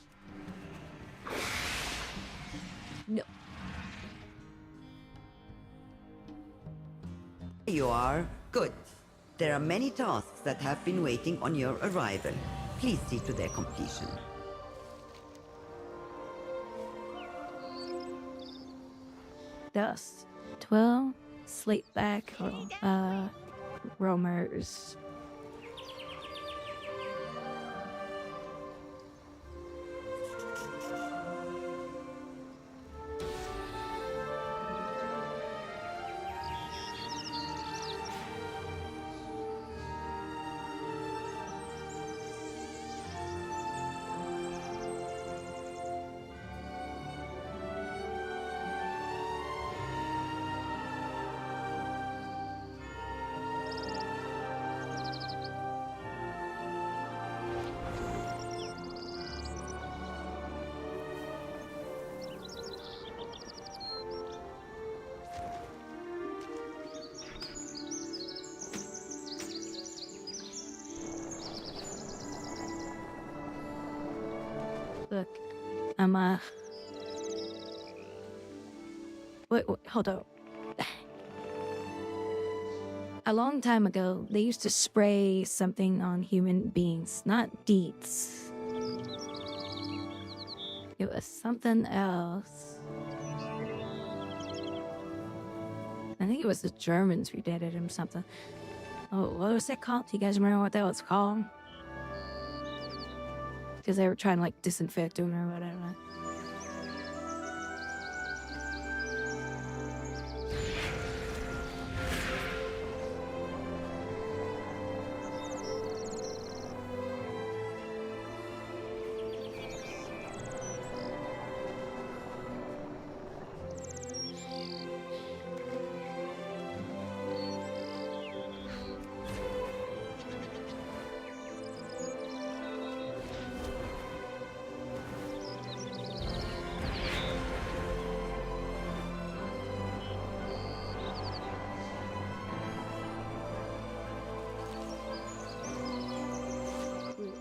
No. Here you are. Good. There are many tasks that have been waiting on your arrival. Please see to their completion. Dust. 12. Slateback. Roamers. Look, I'm wait, hold on. A long time ago, they used to spray something on human beings, not deets. It was something else. I think it was the Germans who did it or something. Oh, what was it called? Do you guys remember what that was called? Because they were trying to like disinfect them or whatever.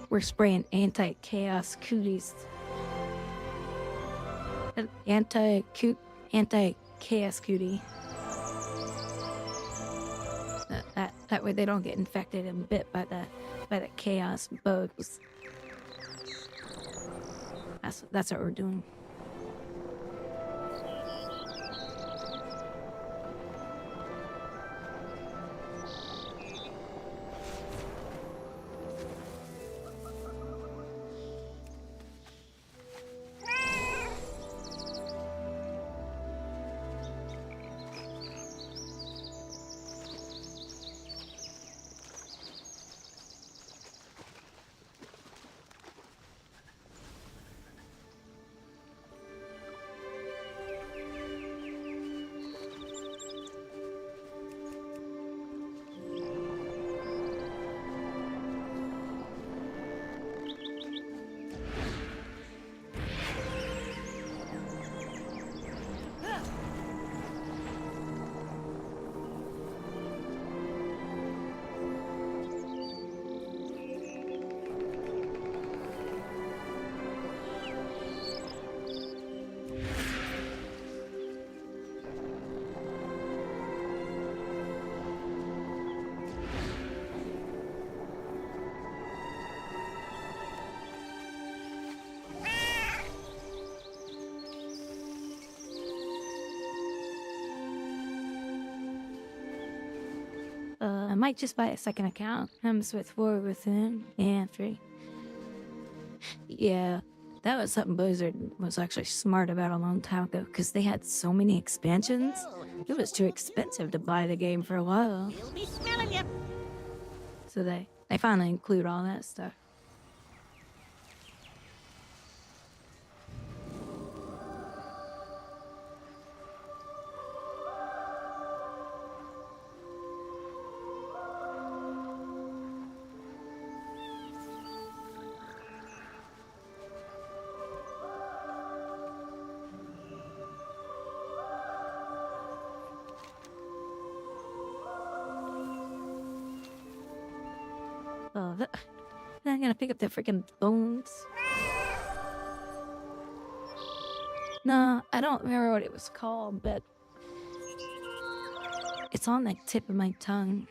We're spraying anti-chaos cooties. Anti-chaos cootie. That way they don't get infected and bit by the chaos bugs. That's what we're doing. I might just buy a second account. Comes with 4 within and 3. Yeah, that was something Blizzard was actually smart about a long time ago, because they had so many expansions. It was too expensive to buy the game for a while. We'll be smelling you. So they finally include all that stuff. Oh, then I'm gonna pick up the freaking bones. No, I don't remember what it was called, but it's on the tip of my tongue.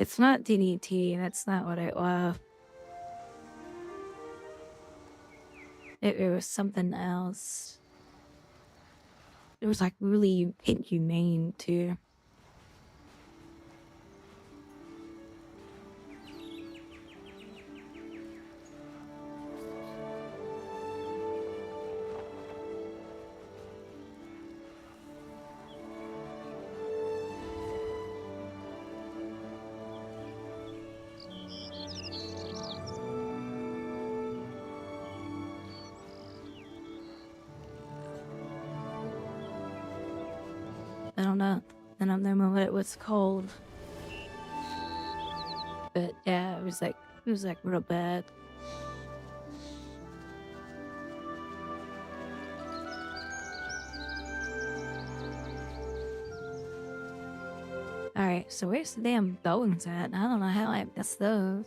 It's not DDT, that's not what it was. It was something else. It was like really inhumane too. I don't know. I don't remember what it was called. But yeah, it was like real bad. Alright, so where's the damn bones at? I don't know how I missed those.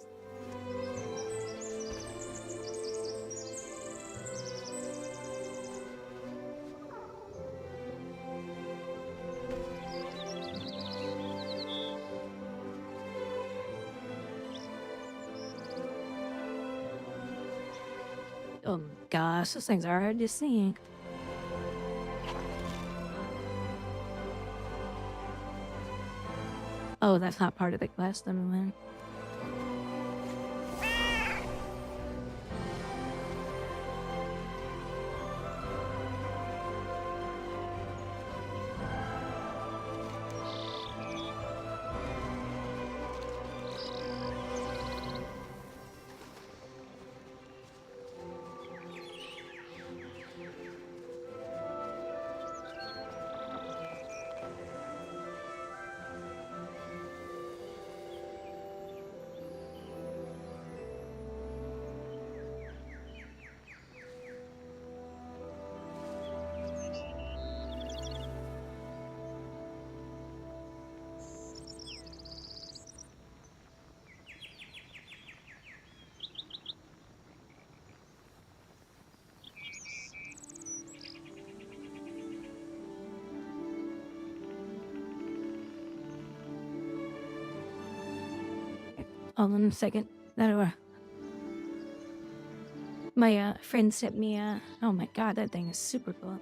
Oh my gosh, those things are hard to see. Oh, that's not part of the quest, never mind. Hold on a second. My friend sent me oh my god, that thing is super cool.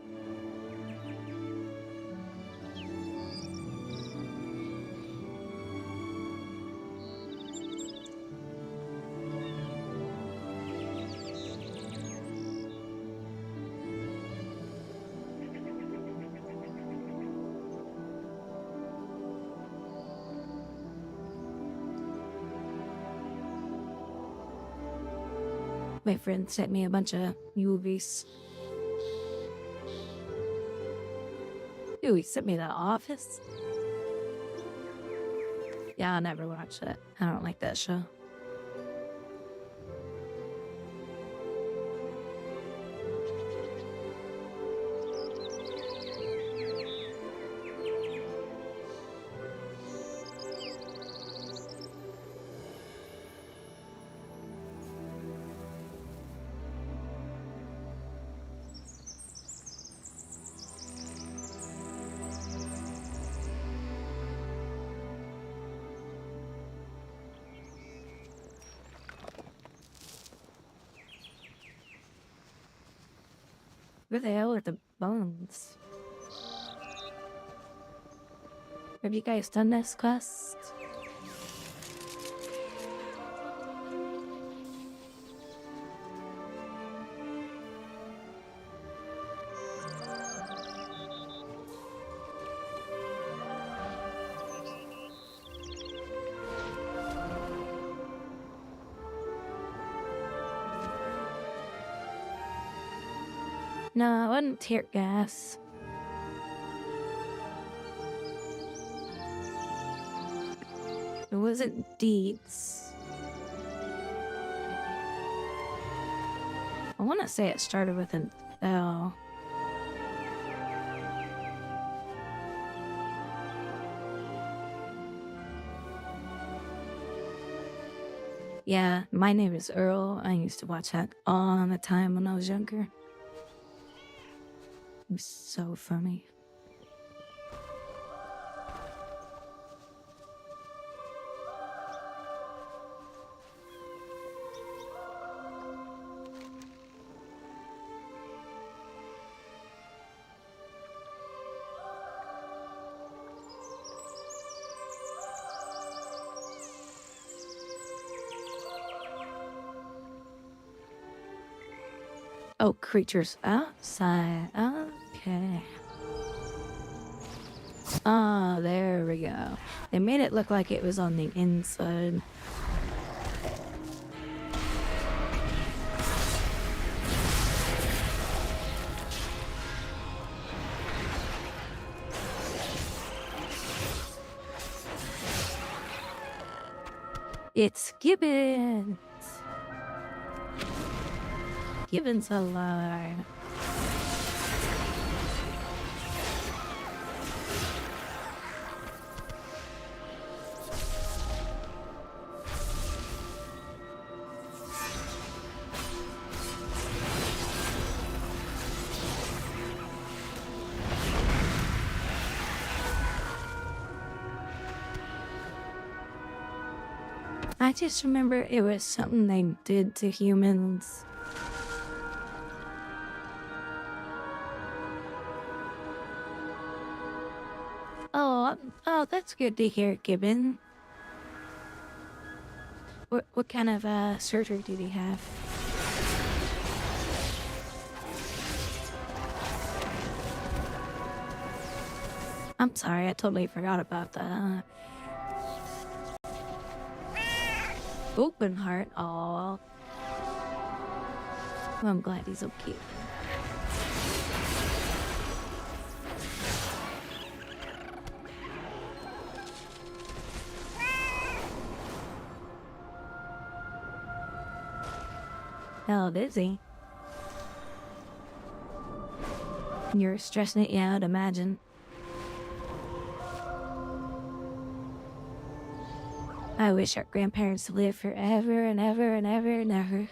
My friend sent me a bunch of movies. Ooh, he sent me The Office. Yeah, I'll never watch it. I don't like that show. Where the hell are the bones? Have you guys done this quest? No, it wasn't tear gas. It wasn't deeds. I want to say it started with an L. Yeah, My Name is Earl. I used to watch that all the time when I was younger. It was so funny. Oh, creatures outside. Okay. Ah, there we go. They made it look like it was on the inside. It's Gibbons. Gibbons alive. I just remember it was something they did to humans. Oh, that's good to hear, Gibbon. What kind of surgery did he have? I'm sorry, I totally forgot about that. Open heart, aw. Well, I'm glad he's okay. Hell, is he? You're stressing it out, imagine. I wish our grandparents lived forever and ever and ever and ever.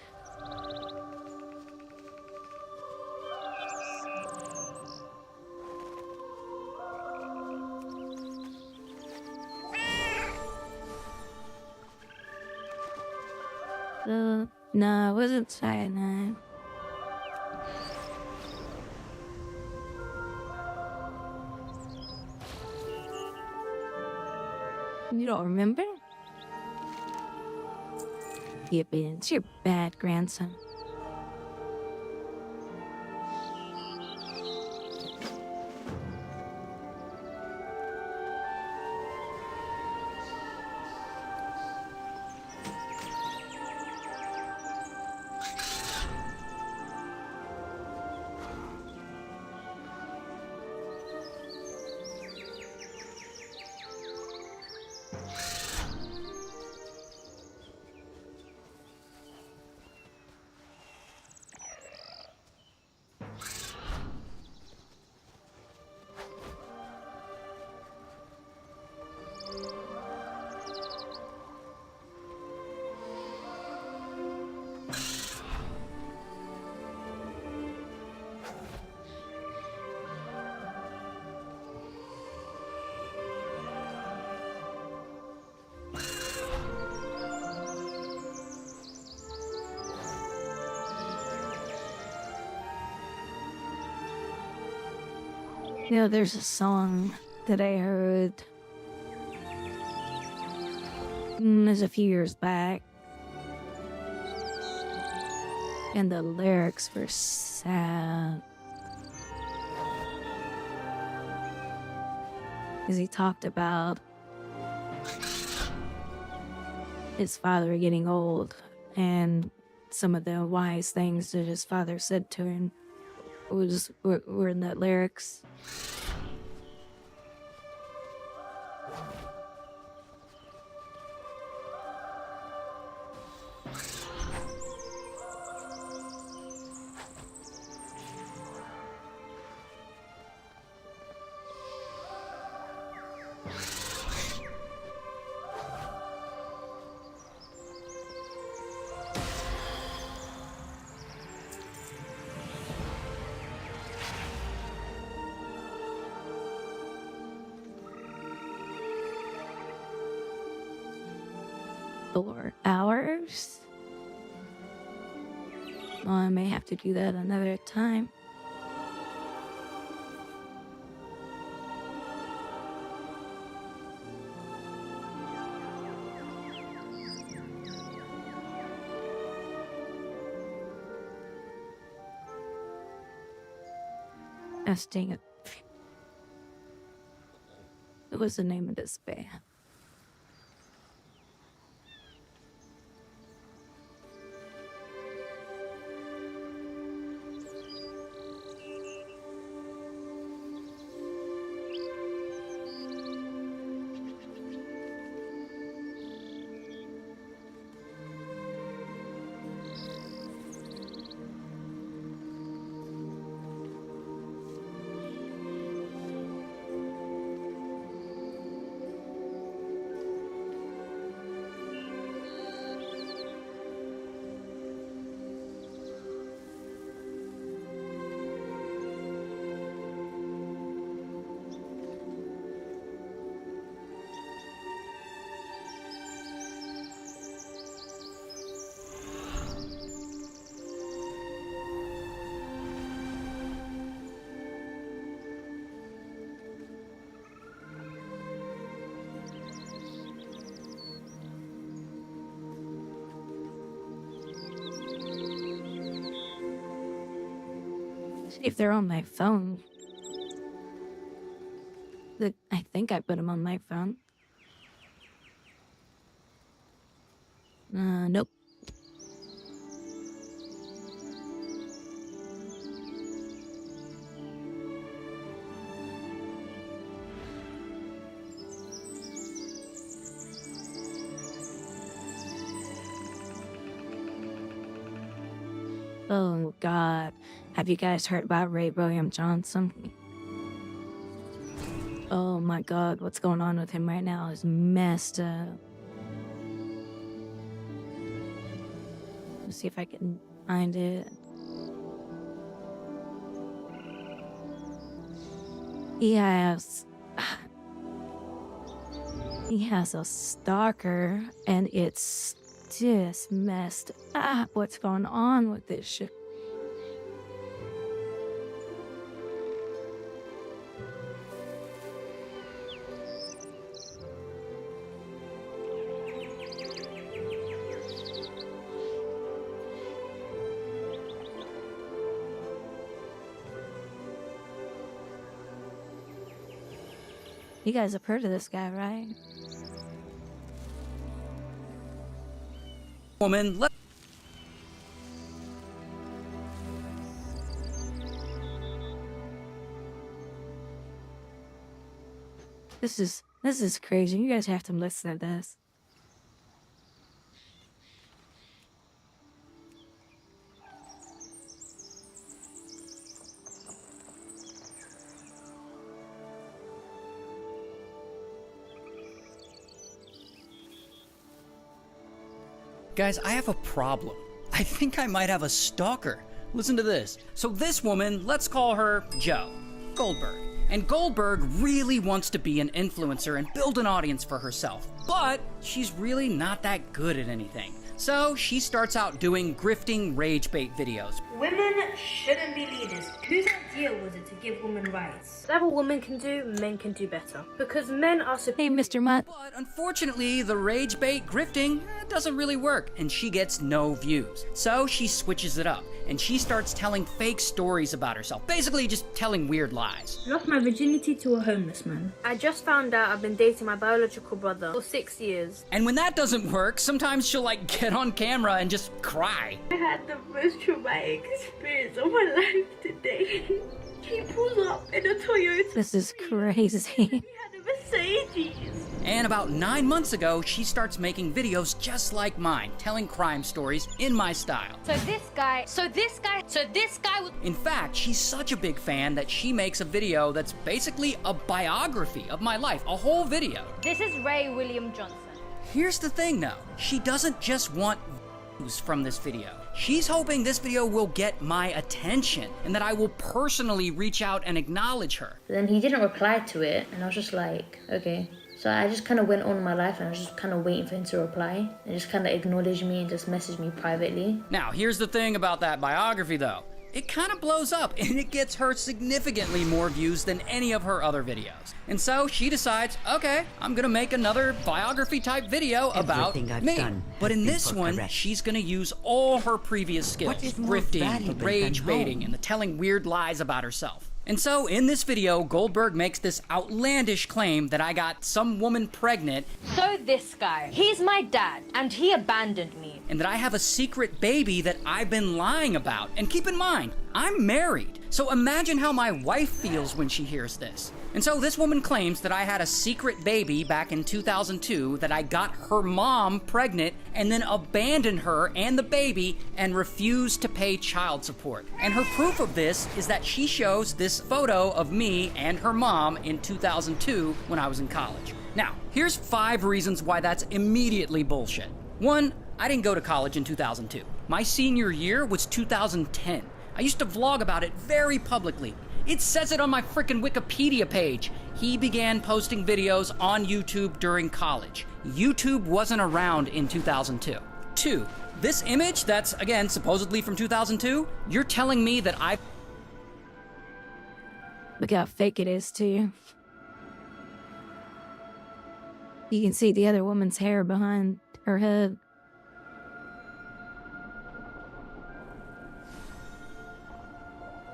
No, it wasn't cyanide. You don't remember? Gibbons, you're bad, grandson. You know, there's a song that I heard there's a few years back, and the lyrics were sad. Because he talked about his father getting old, and some of the wise things that his father said to him were in the lyrics. Hours. Well, I may have to do that another time. Dang it. What was the name of this band? If they're on my phone. I think I put them on my phone. Nope. Oh, God. Have you guys heard about Ray William Johnson? Oh, my God. What's going on with him right now is messed up. Let's see if I can find it. He has a stalker, and it's just messed up. What's going on with this shit? You guys have heard of this guy, right? Woman, This is crazy. You guys have to listen to this. guys, I have a problem. I think I might have a stalker. Listen to this. So this woman, let's call her Jo Goldberg. And Goldberg really wants to be an influencer and build an audience for herself. But she's really not that good at anything. So she starts out doing grifting rage bait videos. Women shouldn't be leaders. Whose idea was it to give women rights? Whatever women can do, men can do better. Because men are Hey, Mr. Mutt. But unfortunately, the rage bait grifting doesn't really work, and she gets no views. So she switches it up, and she starts telling fake stories about herself. Basically, just telling weird lies. Lost my virginity to a homeless man. I just found out I've been dating my biological brother for 6 years. And when that doesn't work, sometimes she'll like get on camera and just cry. I had the most traumatic experience of my life today. He pulls up in a Toyota. This is crazy. He had a Mercedes. And about 9 months ago, she starts making videos just like mine, telling crime stories in my style. So this guy was... In fact, she's such a big fan that she makes a video that's basically a biography of my life, a whole video. This is Ray William Johnson. Here's the thing though, she doesn't just want views from this video. She's hoping this video will get my attention and that I will personally reach out and acknowledge her. But then he didn't reply to it, and I was just like, okay. So I just kind of went on with my life, and I was just kind of waiting for him to reply, and just kind of acknowledge me and just message me privately. Now, here's the thing about that biography though. It kind of blows up, and it gets her significantly more views than any of her other videos. And so she decides, okay, I'm gonna make another biography type video about me. But in this one, she's gonna use all her previous skills, grifting, the rage baiting, and the telling weird lies about herself. And so in this video, Goldberg makes this outlandish claim that I got some woman pregnant. So this guy, he's my dad, and he abandoned me. And that I have a secret baby that I've been lying about. And keep in mind, I'm married. So imagine how my wife feels when she hears this. And so this woman claims that I had a secret baby back in 2002, that I got her mom pregnant and then abandoned her and the baby and refused to pay child support. And her proof of this is that she shows this photo of me and her mom in 2002 when I was in college. Now, here's 5 reasons why that's immediately bullshit. 1, I didn't go to college in 2002. My senior year was 2010. I used to vlog about it very publicly. It says it on my frickin' Wikipedia page. He began posting videos on YouTube during college. YouTube wasn't around in 2002. 2, this image that's, again, supposedly from 2002, you're telling me that I... Look how fake it is, too. You can see the other woman's hair behind her head.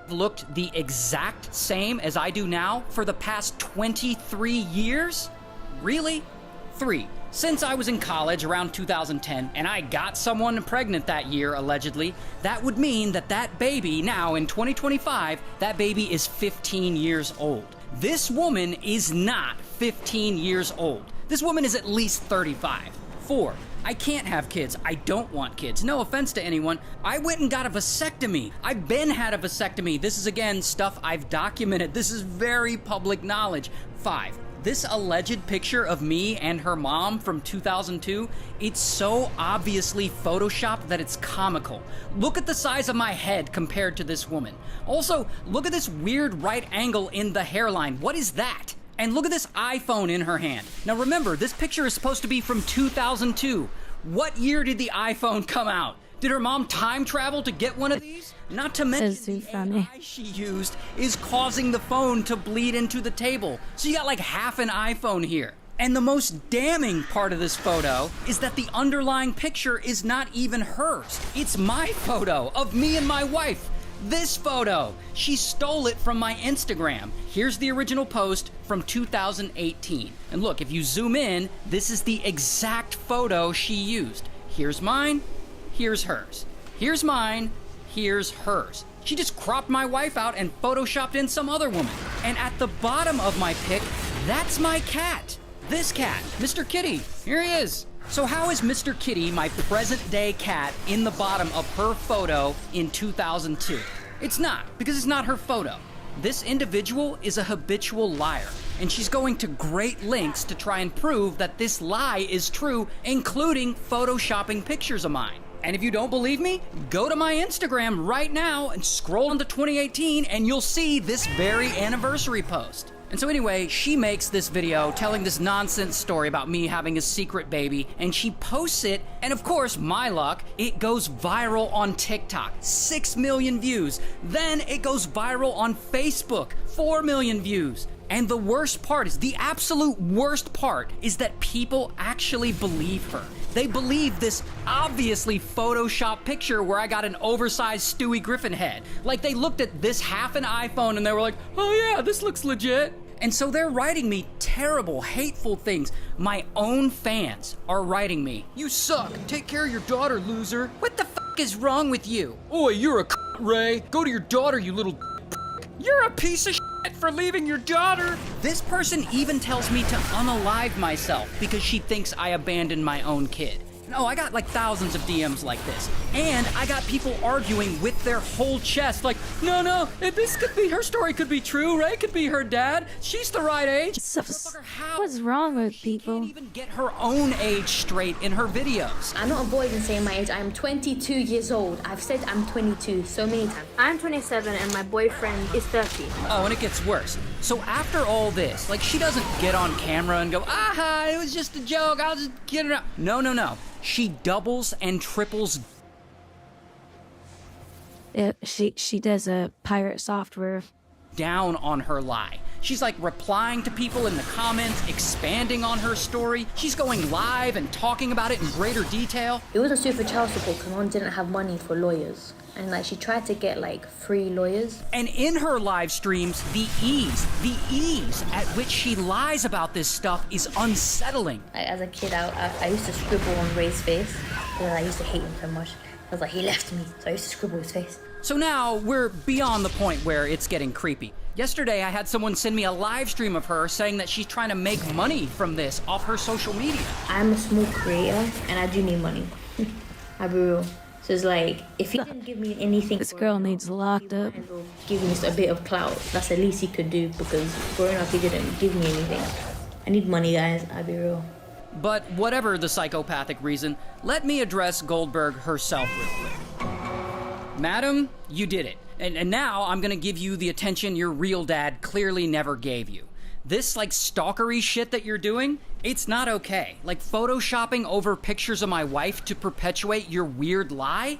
Looked the exact same as I do now for the past 23 years? Really? 3, since I was in college around 2010 and I got someone pregnant that year, allegedly, that would mean that that baby now in 2025, that baby is 15 years old. This woman is not 15 years old. This woman is at least 35. 4, I can't have kids. I don't want kids. No offense to anyone. I went and got a vasectomy. I've been had a vasectomy. This is, again, stuff I've documented. This is very public knowledge. 5, this alleged picture of me and her mom from 2002, it's so obviously photoshopped that it's comical. Look at the size of my head compared to this woman. Also, look at this weird right angle in the hairline. What is that? And look at this iPhone in her hand. Now remember, this picture is supposed to be from 2002. What year did the iPhone come out? Did her mom time travel to get one of these? Not to mention the AI she used is causing the phone to bleed into the table. So you got like half an iPhone here. And the most damning part of this photo is that the underlying picture is not even hers. It's my photo of me and my wife. This photo, she stole it from my Instagram. Here's the original post from 2018. And look, if you zoom in, this is the exact photo she used. Here's mine, here's hers. Here's mine, here's hers. She just cropped my wife out and photoshopped in some other woman. And at the bottom of my pic, that's my cat. This cat, Mr. Kitty, here he is. So how is Mr. Kitty my present-day cat in the bottom of her photo in 2002? It's not, because it's not her photo. This individual is a habitual liar, and she's going to great lengths to try and prove that this lie is true, including photoshopping pictures of mine. And if you don't believe me, go to my Instagram right now and scroll into 2018, and you'll see this very anniversary post. And so anyway, she makes this video telling this nonsense story about me having a secret baby, and she posts it, and of course, my luck, it goes viral on TikTok, 6 million views. Then it goes viral on Facebook, 4 million views. And the worst part is, the absolute worst part is that people actually believe her. They believe this obviously Photoshop picture where I got an oversized Stewie Griffin head. Like, they looked at this half an iPhone and they were like, oh yeah, this looks legit. And so they're writing me terrible, hateful things. My own fans are writing me, you suck, take care of your daughter, loser. What the f is wrong with you? Oi, you're a Ray. Go to your daughter, you little You're a piece of shit for leaving your daughter. This person even tells me to unalive myself because she thinks I abandoned my own kid. No, I got like thousands of DMs like this. And I got people arguing with their whole chest like, no, this could be, her story could be true. Ray could be her dad. She's the right age. What's wrong with people? Can't even get her own age straight in her videos. I'm not avoiding saying my age. I'm 22 years old. I've said I'm 22 so many times. I'm 27 and my boyfriend is 30. Oh, and it gets worse. So after all this, like, she doesn't get on camera and go, aha, it was just a joke, I'll just get it out. No. She doubles and triples. She does a pirate software Down on her lie. She's like replying to people in the comments, expanding on her story. She's going live and talking about it in greater detail. It was a super child support because mom didn't have money for lawyers. And like she tried to get like free lawyers. And in her live streams, the ease at which she lies about this stuff is unsettling. Like, as a kid, I used to scribble on Ray's face because I used to hate him so much. I was like, he left me, so I used to scribble his face. So now we're beyond the point where it's getting creepy. Yesterday, I had someone send me a live stream of her saying that she's trying to make money from this off her social media. I'm a small creator and I do need money. I'll be real. So it's like, if he didn't give me anything, this girl needs locked up. Give me just a bit of clout. That's the least he could do because growing up he didn't give me anything. I need money, guys. I'll be real. But whatever the psychopathic reason, let me address Goldberg herself real quick. Madam, you did it. And now I'm gonna give you the attention your real dad clearly never gave you. This, like, stalkery shit that you're doing, it's not okay. Like, photoshopping over pictures of my wife to perpetuate your weird lie?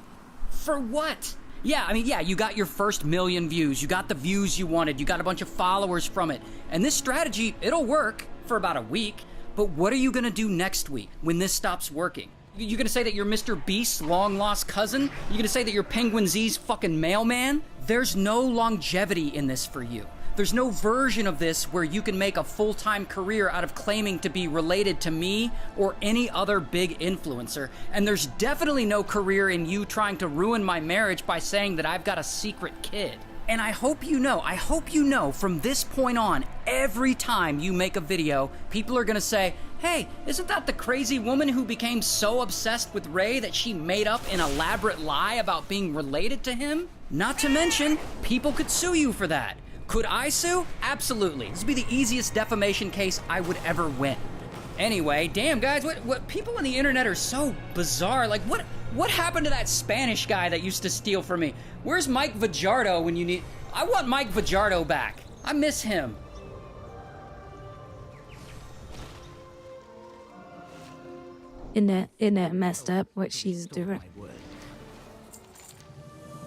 For what? Yeah, you got your first million views. You got the views you wanted. You got a bunch of followers from it. And this strategy, it'll work for about a week. But what are you gonna do next week when this stops working? You gonna say that you're Mr. Beast's long-lost cousin? You gonna say that you're Penguin Z's fucking mailman? There's no longevity in this for you. There's no version of this where you can make a full-time career out of claiming to be related to me or any other big influencer. And there's definitely no career in you trying to ruin my marriage by saying that I've got a secret kid. And I hope you know from this point on, every time you make a video, people are gonna say, hey, isn't that the crazy woman who became so obsessed with Ray that she made up an elaborate lie about being related to him? Not to mention, people could sue you for that. Could I sue? Absolutely. This would be the easiest defamation case I would ever win. Anyway, damn guys, what people on the internet are so bizarre. Like, what happened to that Spanish guy that used to steal from me? Where's Mike Vajardo when you need... I want Mike Vajardo back. I miss him. Isn't that messed up what she's doing?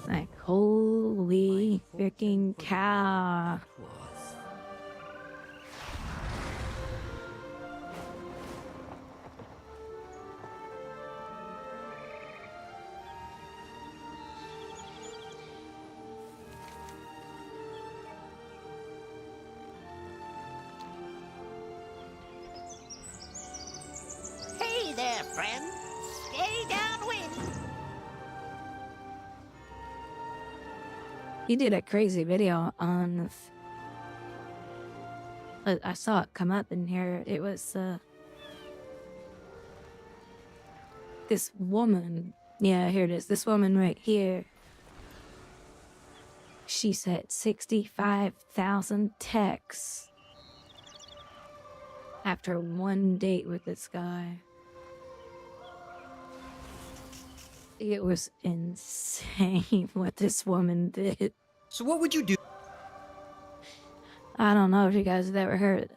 Like, holy freaking cow. Hey there, friend. Stay downwind. He did a crazy video on... I saw it come up in here. It was, this woman. Yeah, here it is. This woman right here. She said 65,000 texts after one date with this guy. It was insane what this woman did. So what would you do? I don't know if you guys have ever heard.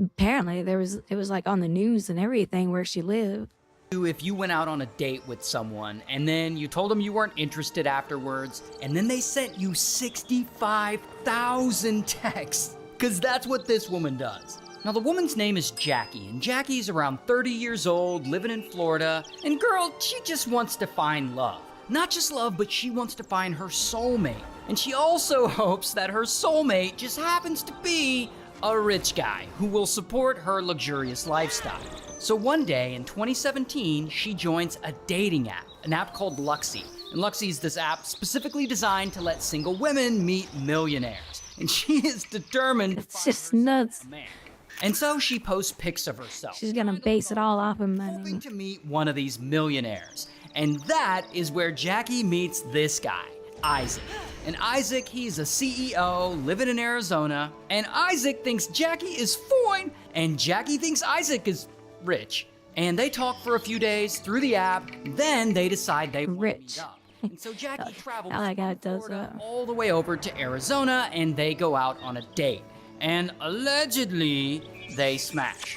Apparently, it was like on the news and everything where she lived. If you went out on a date with someone and then you told them you weren't interested afterwards, and then they sent you 65,000 texts, because that's what this woman does. Now, the woman's name is Jackie, and Jackie's around 30 years old, living in Florida, and girl, she just wants to find love. Not just love, but she wants to find her soulmate. And she also hopes that her soulmate just happens to be a rich guy who will support her luxurious lifestyle. So one day in 2017, she joins a dating app, an app called Luxy. And Luxy is this app specifically designed to let single women meet millionaires. And she is determined to It's just nuts. a man. And so she posts pics of herself. She's gonna base it all off of money. Hoping to meet one of these millionaires. And that is where Jackie meets this guy, Isaac. And Isaac, he's a CEO living in Arizona. And Isaac thinks Jackie is fine. And Jackie thinks Isaac is rich. And they talk for a few days through the app. Then they decide they want to meet up. And so Jackie travels I like how it from does Florida that. all the way over to Arizona, and they go out on a date. And allegedly, they smash.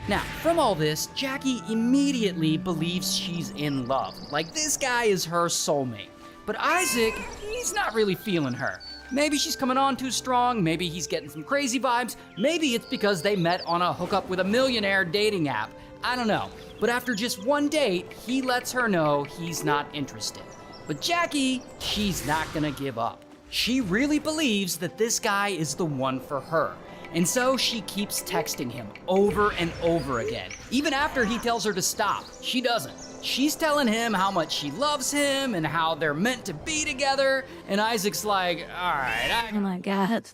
Now, from all this, Jackie immediately believes she's in love. Like, this guy is her soulmate. But Isaac, he's not really feeling her. Maybe she's coming on too strong, maybe he's getting some crazy vibes, maybe it's because they met on a hookup with a millionaire dating app. I don't know. But after just one date, he lets her know he's not interested. But Jackie, she's not gonna give up. She really believes that this guy is the one for her. And so she keeps texting him over and over again. Even after he tells her to stop, she doesn't. She's telling him how much she loves him and how they're meant to be together. And Isaac's like, all right. Oh my God.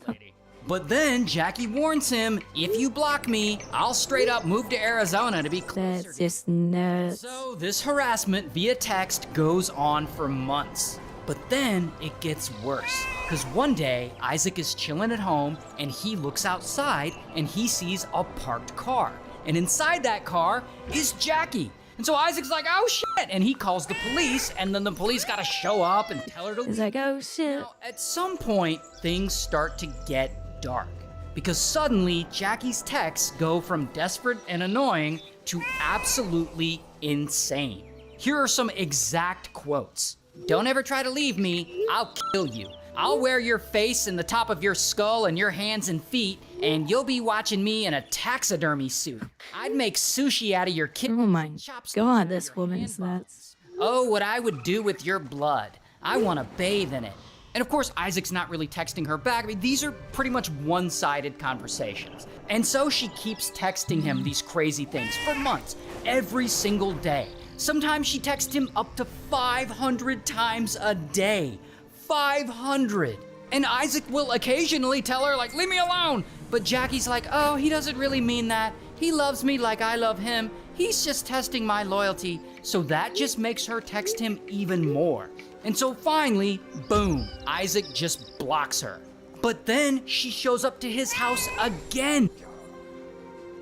But then Jackie warns him, if you block me, I'll straight up move to Arizona to be closer. That's just nuts. So this harassment via text goes on for months. But then it gets worse. Because one day, Isaac is chilling at home and he looks outside and he sees a parked car. And inside that car is Jackie. And so Isaac's like, oh shit, and he calls the police, and then the police gotta show up and tell her to leave. He's like, oh shit. Now, at some point, things start to get dark. Because suddenly, Jackie's texts go from desperate and annoying to absolutely insane. Here are some exact quotes. Don't ever try to leave me, I'll kill you. I'll wear your face in the top of your skull and your hands and feet, and you'll be watching me in a taxidermy suit. I'd make sushi out of your kidneys. Oh my God, this woman's nuts. Oh, what I would do with your blood. I want to bathe in it. And of course, Isaac's not really texting her back. I mean, these are pretty much one-sided conversations. And so she keeps texting him these crazy things for months, every single day. Sometimes she texts him up to 500 times a day. 500. And Isaac will occasionally tell her, like, leave me alone. But Jackie's like, oh, he doesn't really mean that. He loves me like I love him. He's just testing my loyalty. So that just makes her text him even more. And so finally, boom, Isaac just blocks her. But then she shows up to his house again.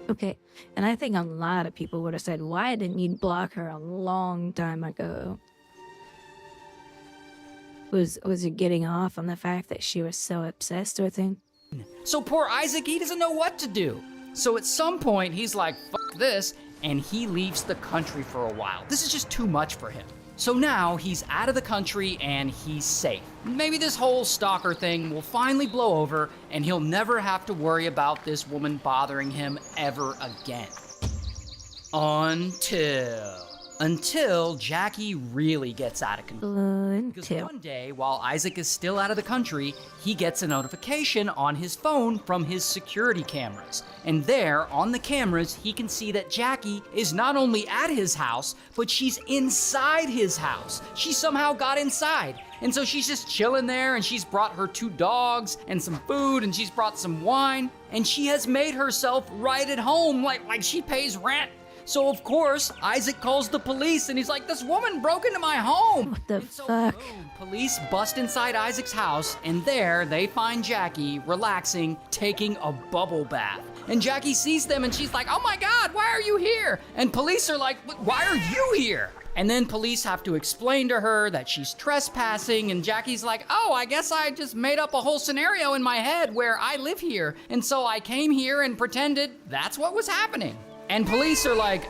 Okay, and I think a lot of people would have said, why didn't you block her a long time ago? Was it getting off on the fact that she was so obsessed with him? So poor Isaac, he doesn't know what to do. So at some point, he's like, fuck this, and he leaves the country for a while. This is just too much for him. So now he's out of the country and he's safe. Maybe this whole stalker thing will finally blow over and he'll never have to worry about this woman bothering him ever again. Until Jackie really gets out of control. Because one day, while Isaac is still out of the country, he gets a notification on his phone from his security cameras. And there, on the cameras, he can see that Jackie is not only at his house, but she's inside his house. She somehow got inside. And so she's just chilling there, and she's brought her 2 dogs and some food, and she's brought some wine, and she has made herself right at home, like she pays rent. So of course, Isaac calls the police and he's like, this woman broke into my home. What the fuck? Boom, police bust inside Isaac's house and there they find Jackie relaxing, taking a bubble bath. And Jackie sees them and she's like, oh my God, why are you here? And police are like, why are you here? And then police have to explain to her that she's trespassing, and Jackie's like, oh, I guess I just made up a whole scenario in my head where I live here, and so I came here and pretended that's what was happening. And police are like,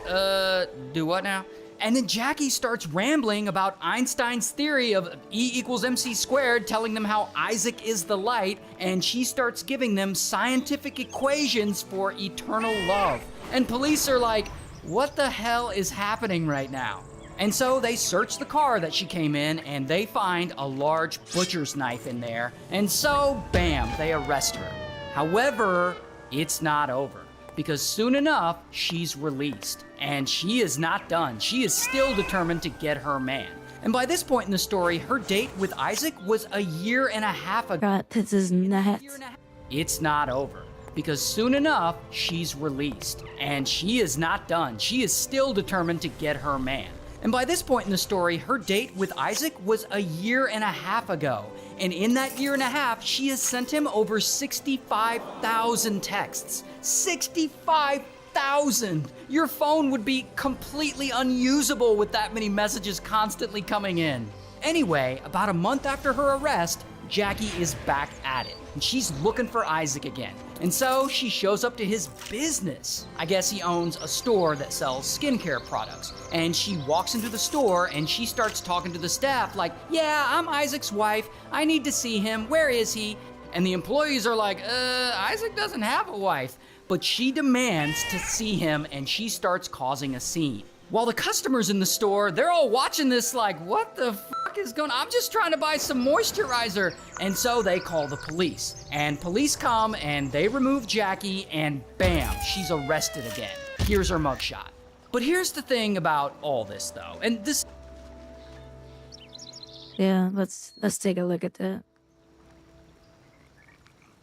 do what now? And then Jackie starts rambling about Einstein's theory of E equals MC squared, telling them how Isaac is the light, and she starts giving them scientific equations for eternal love. And police are like, what the hell is happening right now? And so they search the car that she came in, and they find a large butcher's knife in there, and so, bam, they arrest her. However, it's not over, because soon enough, she's released. And she is not done. She is still determined to get her man. And by this point in the story, her date with Isaac was a year and a half ago. God, this is nuts. It's not over, because soon enough, she's released. And she is not done. She is still determined to get her man. And by this point in the story, her date with Isaac was a year and a half ago. And in that year and a half, she has sent him over 65,000 texts. 65,000! Your phone would be completely unusable with that many messages constantly coming in. Anyway, about a month after her arrest, Jackie is back at it, and she's looking for Isaac again. And so she shows up to his business. I guess he owns a store that sells skincare products. And she walks into the store and she starts talking to the staff like, yeah, I'm Isaac's wife. I need to see him. Where is he? And the employees are like, Isaac doesn't have a wife. But she demands to see him, and she starts causing a scene. While the customers in the store, they're all watching this like, what the fuck is going on? I'm just trying to buy some moisturizer. And so they call the police. And police come and they remove Jackie, and bam, she's arrested again. Here's her mugshot. But here's the thing about all this though, and this... Yeah, let's take a look at that.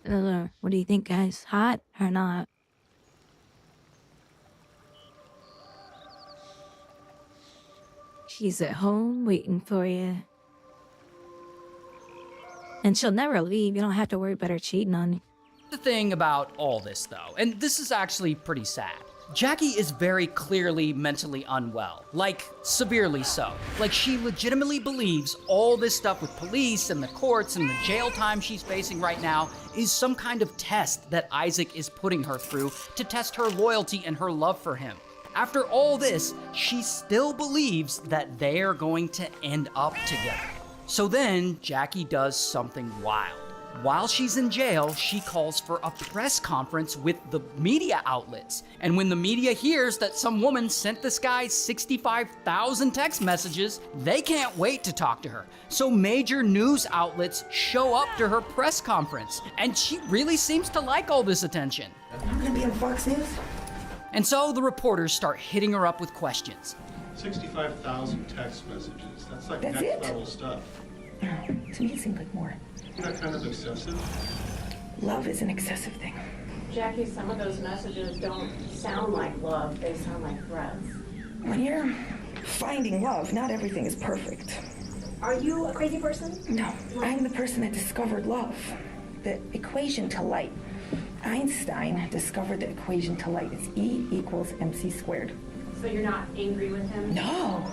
What do you think, guys? Hot or not? She's at home waiting for you. And she'll never leave. You don't have to worry about her cheating on you. The thing about all this though, and this is actually pretty sad. Jackie is very clearly mentally unwell, like severely so. Like she legitimately believes all this stuff with police and the courts and the jail time she's facing right now is some kind of test that Isaac is putting her through to test her loyalty and her love for him. After all this, she still believes that they are going to end up together. So then Jackie does something wild. While she's in jail, she calls for a press conference with the media outlets. And when the media hears that some woman sent this guy 65,000 text messages, they can't wait to talk to her. So major news outlets show up to her press conference. And she really seems to like all this attention. I'm gonna be on Fox News. And so the reporters start hitting her up with questions. 65,000 text messages. That's like That's next it? level stuff. To me, it seemed like more. Isn't that kind of excessive? Love is an excessive thing. Jackie, some of those messages don't sound like love, they sound like threats. When you're finding love, not everything is perfect. Are you a crazy person? No, I'm the person that discovered love. The equation to light. Einstein discovered the equation to light. It's E equals MC squared. So you're not angry with him? No.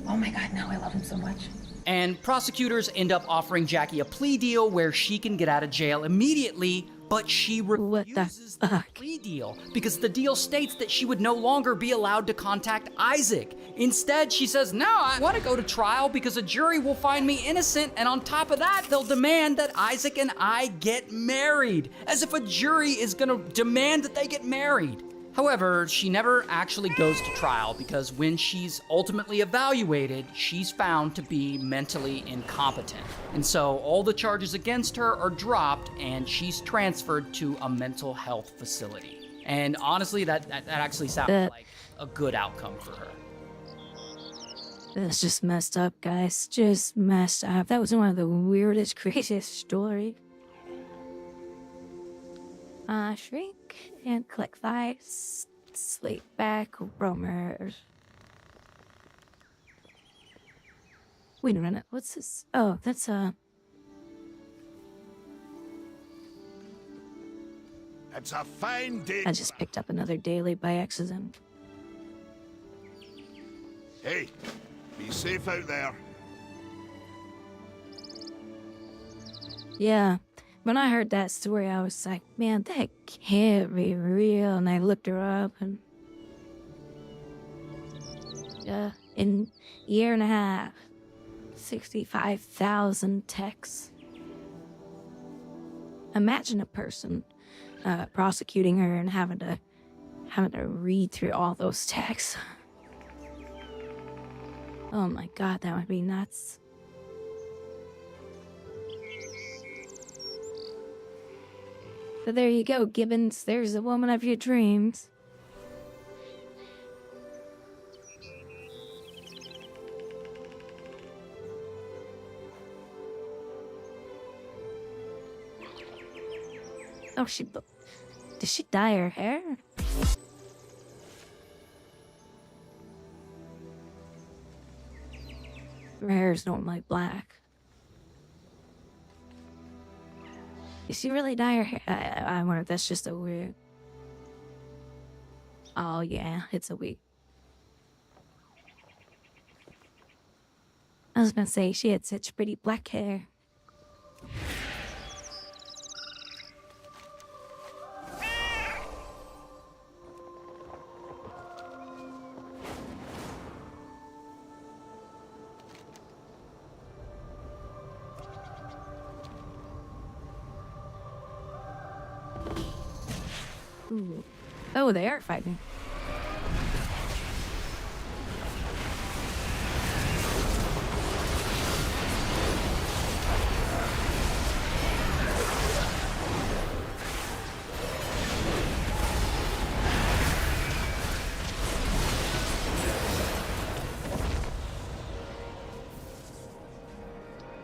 Oh my God, no, I love him so much. And prosecutors end up offering Jackie a plea deal where she can get out of jail immediately, but she refuses the plea deal because the deal states that she would no longer be allowed to contact Isaac. Instead, she says, no, I want to go to trial because a jury will find me innocent, and on top of that, they'll demand that Isaac and I get married, as if a jury is going to demand that they get married. However, she never actually goes to trial because when she's ultimately evaluated, she's found to be mentally incompetent. And so all the charges against her are dropped and she's transferred to a mental health facility. And honestly, that actually sounds like a good outcome for her. That's just messed up, guys. Just messed up. That was one of the weirdest, craziest stories. Shrink and click thighs. Sleep back, roamers. Wait a minute, what's this? Oh, that's It's a fine day. I just picked up another daily by accident. Hey, Be safe out there. Yeah. When I heard that story, I was like, man, that can't be real. And I looked her up, and in a year and a half, 65,000 texts. Imagine a person prosecuting her and having to read through all those texts. Oh my god, that would be nuts. So there you go, Gibbons. There's the woman of your dreams. Oh, did she dye her hair? Her hair is normally black. Did she really dye her hair? I wonder if that's just a wig. Oh yeah, it's a wig. I was gonna say, she had such pretty black hair. Ooh. Oh, they are fighting.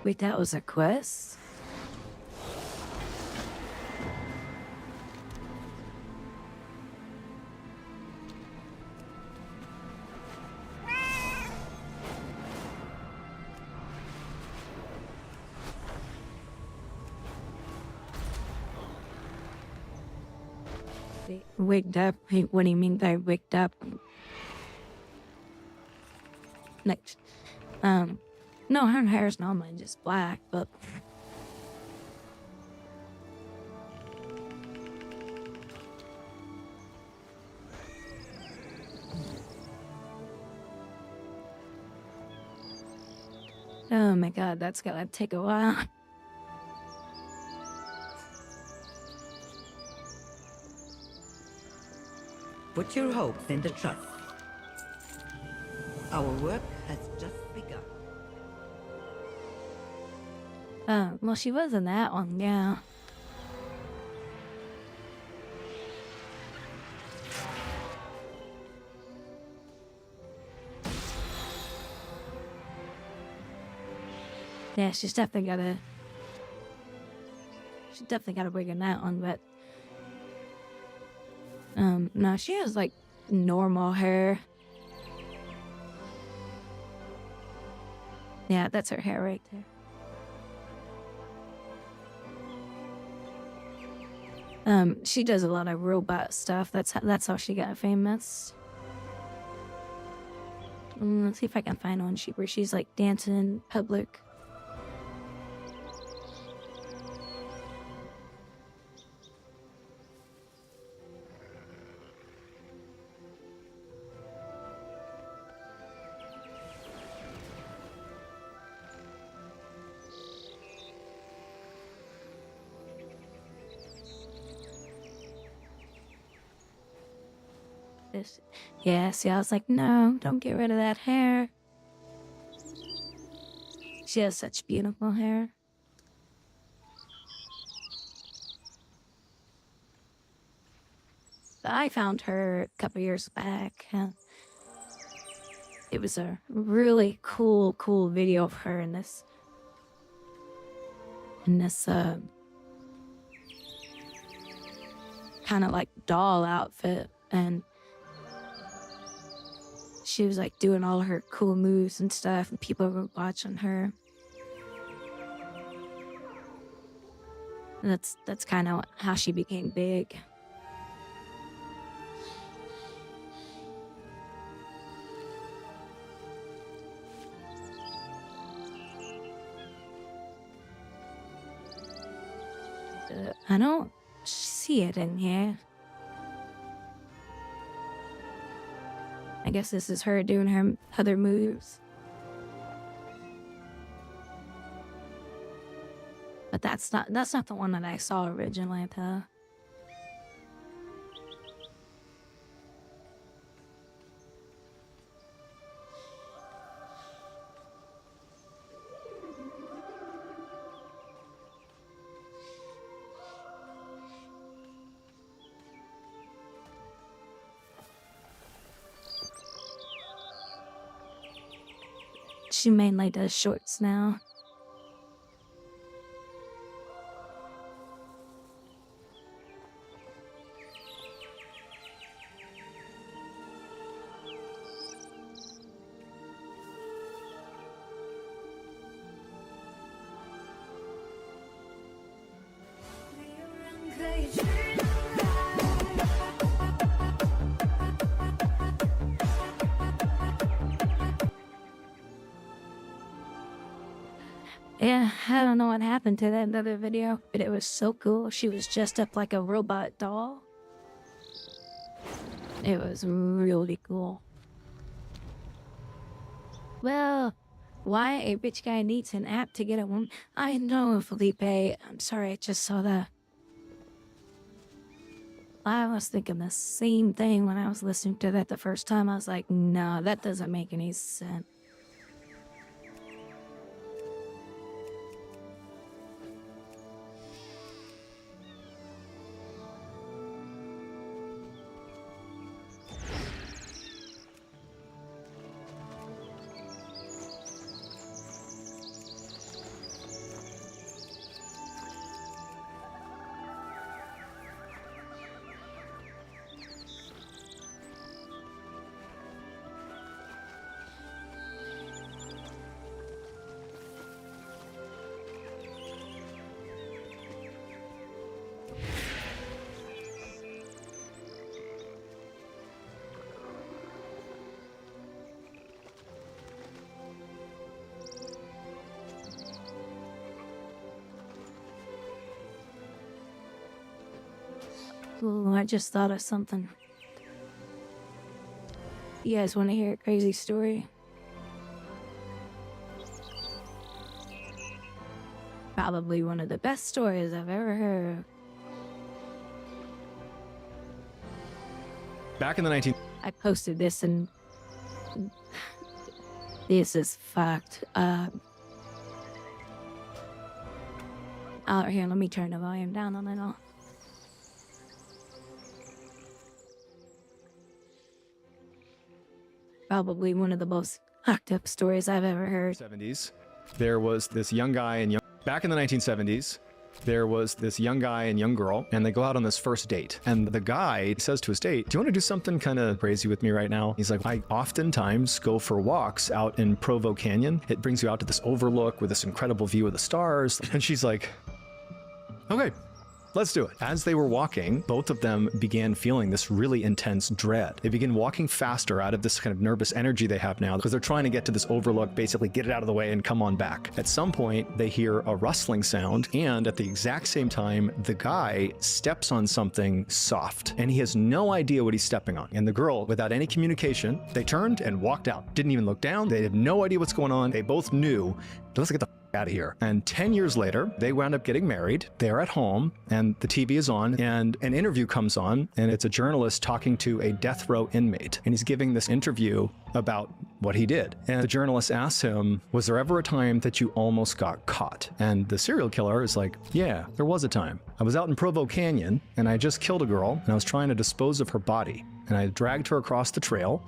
Wait, that was a quest? They wigged up? What do you mean they wigged up? Next. No, her hair's normally just black, but... Oh my god, that's gonna take a while. Put your hopes in the trust. Our work has just begun. Well, she was in that one, yeah. Yeah, she's definitely got a wig in that one, but no, she has like normal hair. Yeah, that's her hair right there. She does a lot of robot stuff. That's how she got famous. Let's see if I can find one where she's like dancing in public. Yeah, see, I was like, no, don't get rid of that hair. She has such beautiful hair. I found her a couple years back. It was a really cool video of her in this kind of like doll outfit, and she was like doing all her cool moves and stuff, and people were watching her. And that's kind of how she became big. but I don't see it in here. I guess this is her doing her other moves. But that's not the one that I saw originally, though. She mainly does shorts now. Yeah, I don't know what happened to that other video, but it was so cool. She was dressed up like a robot doll. It was really cool. Well, why a rich guy needs an app to get a woman? I know, Felipe. I'm sorry, I just saw that. I was thinking the same thing when I was listening to that the first time. I was like, no, that doesn't make any sense. Ooh, I just thought of something. You guys want to hear a crazy story? Probably one of the best stories I've ever heard. Back in the 19... I posted this and... This is fucked up. Oh, here, let me turn the volume down a little. Probably one of the most fucked up stories I've ever heard. 70s, there was this young guy and young... Back in the 1970s, there was this young guy and young girl, and they go out on this first date. And the guy says to his date, do you want to do something kind of crazy with me right now? He's like, I oftentimes go for walks out in Provo Canyon. It brings you out to this overlook with this incredible view of the stars. And she's like, okay. Let's do it. As they were walking, both of them began feeling this really intense dread. They begin walking faster out of this kind of nervous energy they have now because they're trying to get to this overlook, basically get it out of the way and come on back. At some point, they hear a rustling sound, and at the exact same time, the guy steps on something soft, and he has no idea what he's stepping on. And the girl, without any communication, they turned and walked out. Didn't even look down. They have no idea what's going on. They both knew, let's get the out of here. And 10 years later, they wound up getting married. They're at home and the TV is on and an interview comes on, and it's a journalist talking to a death row inmate. And he's giving this interview about what he did. And the journalist asks him, was there ever a time that you almost got caught? And the serial killer is like, yeah, there was a time. I was out in Provo Canyon and I just killed a girl and I was trying to dispose of her body. And I dragged her across the trail.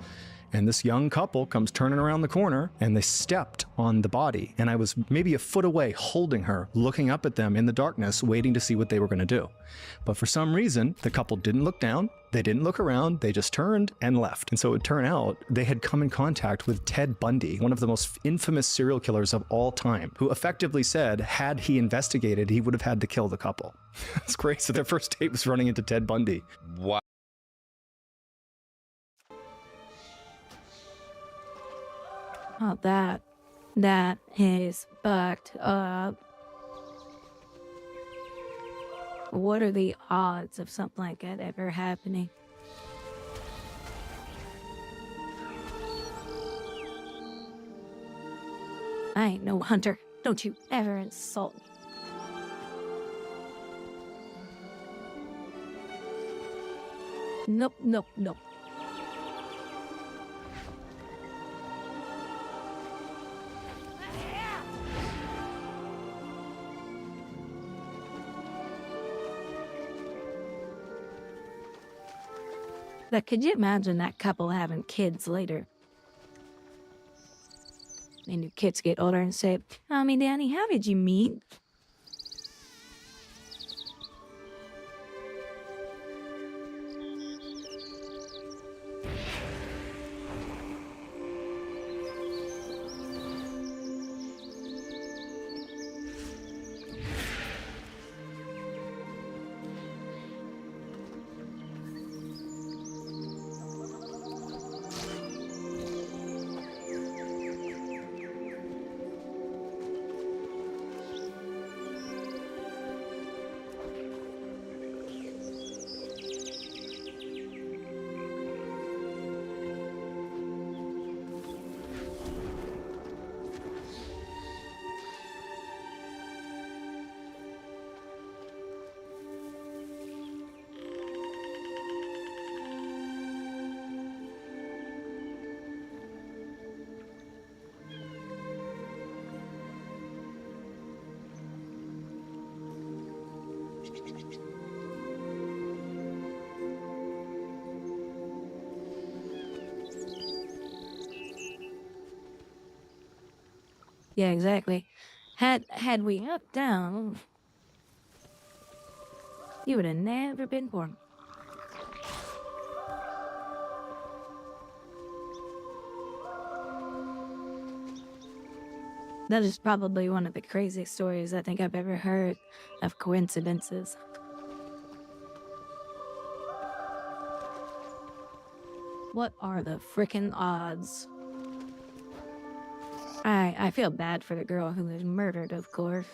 And this young couple comes turning around the corner and they stepped on the body. And I was maybe a foot away holding her, looking up at them in the darkness, waiting to see what they were going to do. But for some reason, the couple didn't look down. They didn't look around. They just turned and left. And so it would turn out they had come in contact with Ted Bundy, one of the most infamous serial killers of all time, who effectively said, had he investigated, he would have had to kill the couple. That's great. So their first date was running into Ted Bundy. Wow. Oh, that is fucked up. What are the odds of something like that ever happening? I ain't no hunter. Don't you ever insult me. Nope, nope, nope. But could you imagine that couple having kids later? And your kids get older and say, Mommy, Danny, how did you meet? Yeah, exactly. Had we up down, you would have never been born. That is probably one of the craziest stories I think I've ever heard of coincidences. What are the frickin' odds? I feel bad for the girl who was murdered, of course.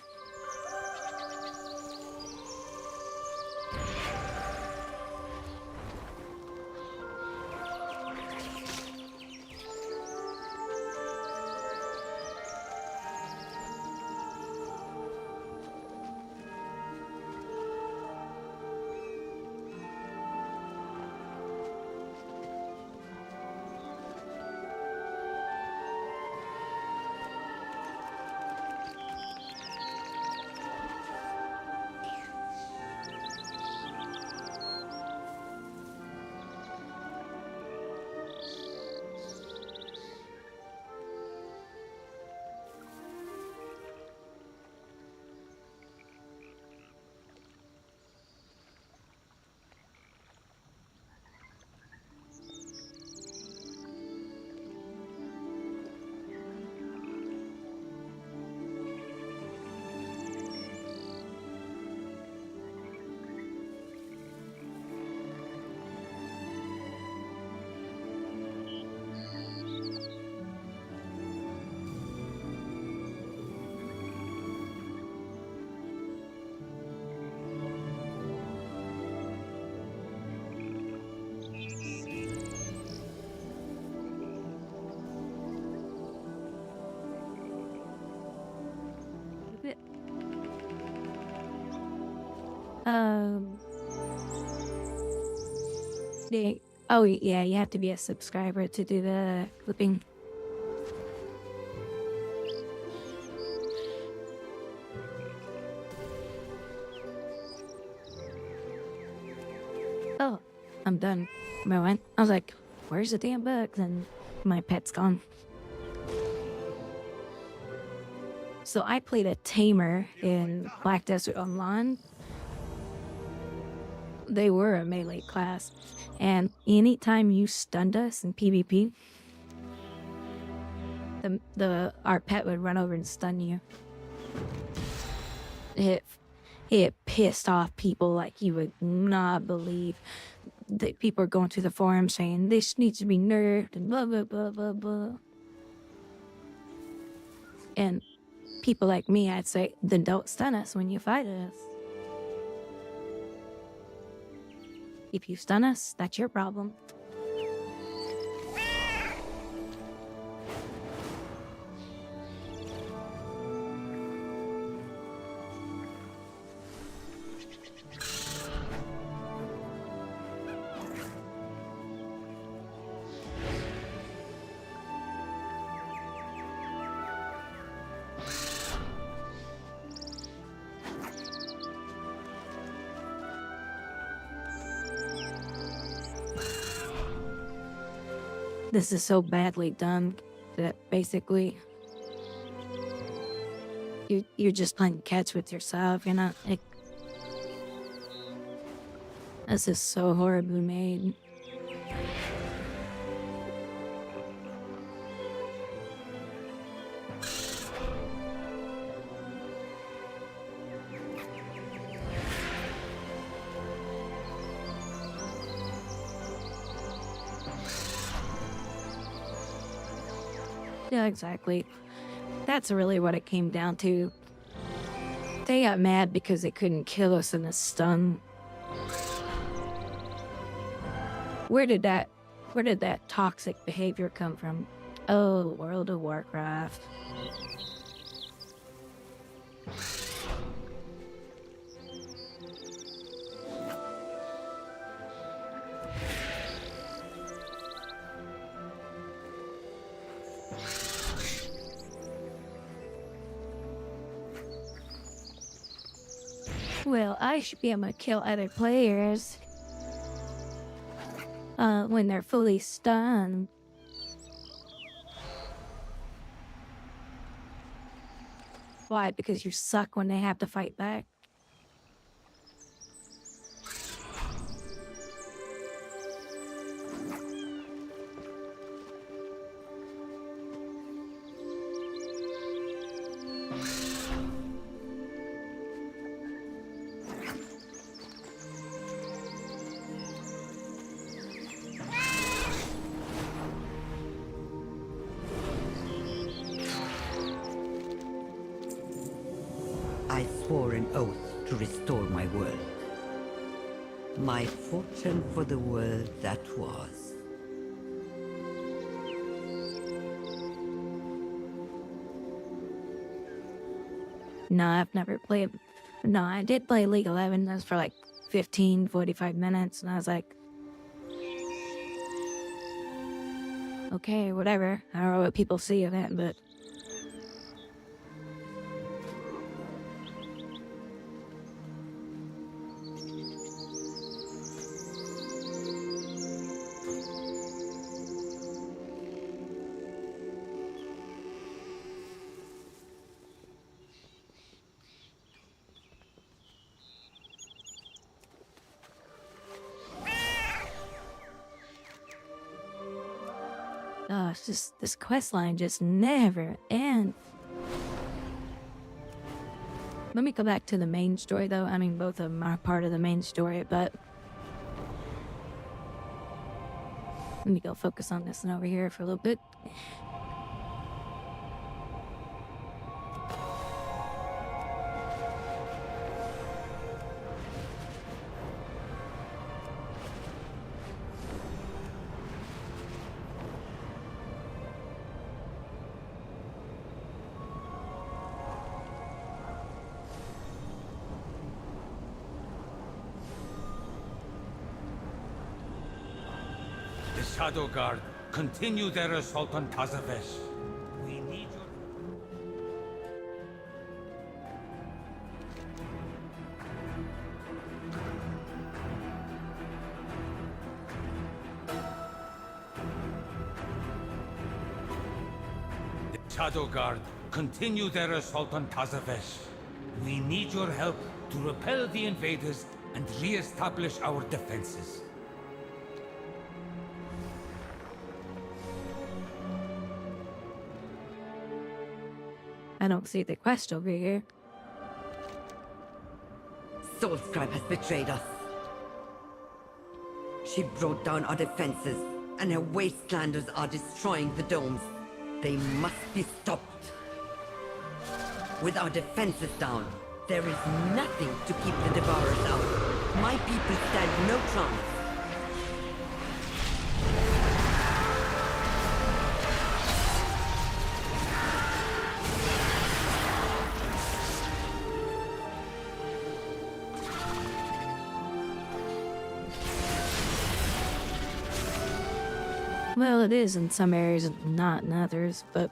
Oh yeah, you have to be a subscriber to do the clipping. Oh, I'm done. I was like, where's the damn book? And my pet's gone. So I played a tamer in Black Desert Online. They were a melee class, and anytime you stunned us in PvP, our pet would run over and stun you. It pissed off people like you would not believe. That people are going to the forum saying this needs to be nerfed and blah blah blah blah blah. And people like me, I'd say, then don't stun us when you fight us. If you stun us, that's your problem. This is so badly done that basically you're just playing catch with yourself, you know? This is so horribly made. Yeah, exactly. That's really what it came down to. They got mad because they couldn't kill us in a stun. Where did that toxic behavior come from? Oh, World of Warcraft. Well, I should be able to kill other players when they're fully stunned. Why? Because you suck when they have to fight back. I swore an oath to restore my world. My fortune for the world that was. No, I've never played. No, I did play League of Legends. That was for like 15, 45 minutes, and I was like, okay, whatever. I don't know what people see of it, but it's just this quest line just never ends. Let me go back to the main story, though. I mean, both of them are part of the main story, but let me go focus on this one over here for a little bit. The Shadow Guard continue their assault on Tazavesh. We need your... The Shadow Guard continue their assault on Tazavesh. We need your help to repel the invaders and re-establish our defenses. I don't see the quest over here. Soulscribe has betrayed us. She brought down our defenses, and her wastelanders are destroying the domes. They must be stopped. With our defenses down, there is nothing to keep the Devourers out. My people stand no chance. Well, it is in some areas and not in others, but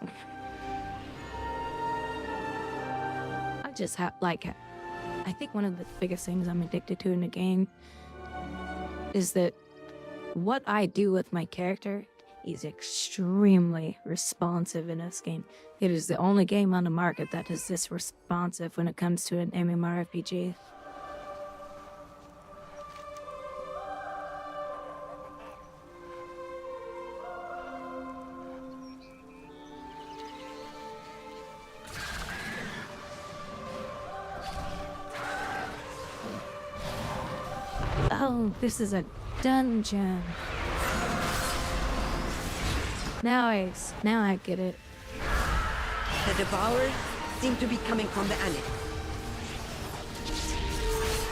I just have like I think one of the biggest things I'm addicted to in the game is that what I do with my character is extremely responsive in this game. It is the only game on the market that is this responsive when it comes to an MMORPG. Oh, this is a dungeon. Now I get it. The Devourers seem to be coming from the annex.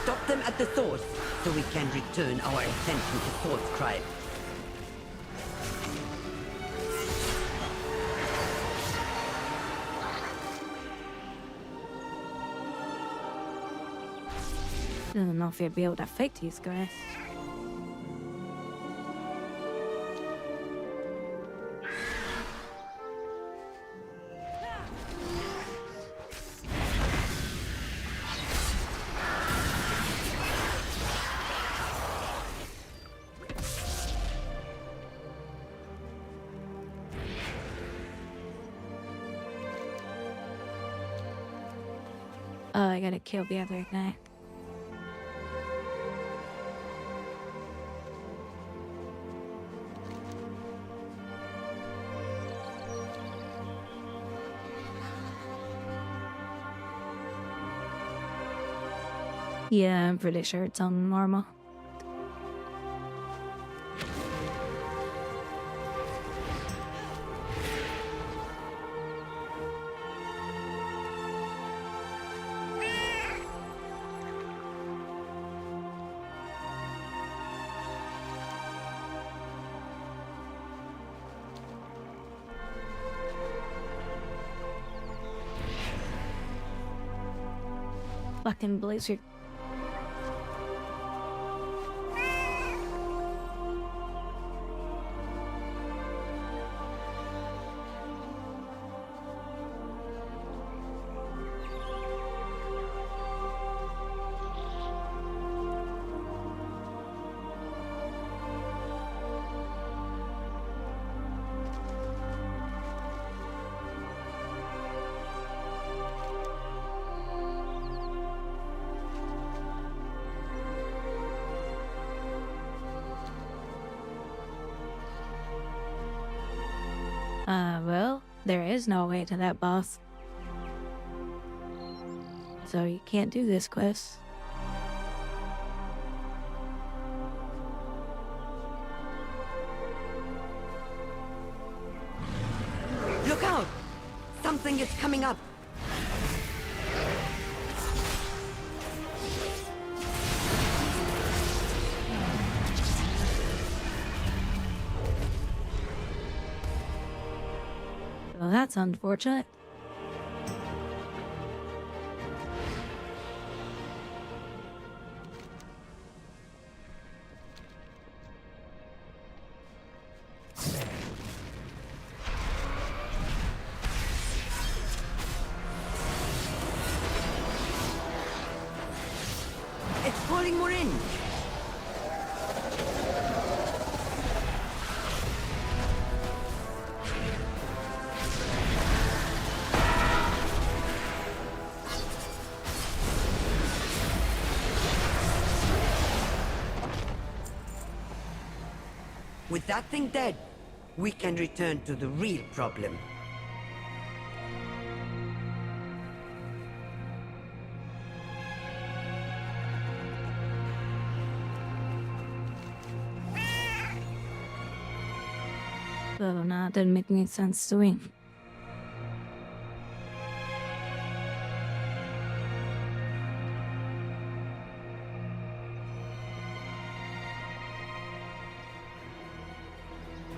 Stop them at the source, so we can return our attention to Source Tribe. I don't know if you'd be able to fight these guys. Oh, I gotta kill the other guy. Yeah, I'm pretty sure it's on normal. Fucking blizzard. Well, there is no way to that boss. So you can't do this quest. Look out! Something is coming up! Well, that's unfortunate. It's calling more in! With that thing dead, we can return to the real problem. Oh, no, it didn't make any sense to me.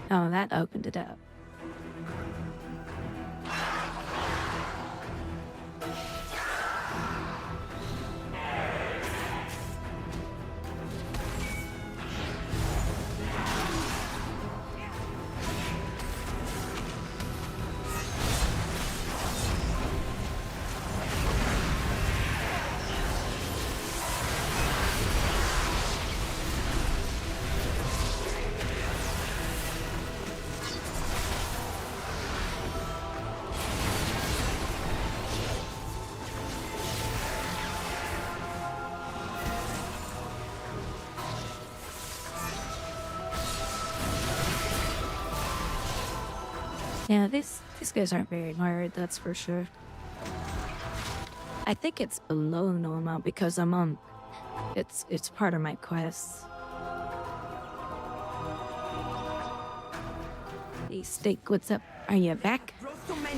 Oh, that opened it up. Yeah, these guys aren't very hard, that's for sure. I think it's below normal because I'm on. It's part of my quest. Hey, Steak, what's up? Are you back?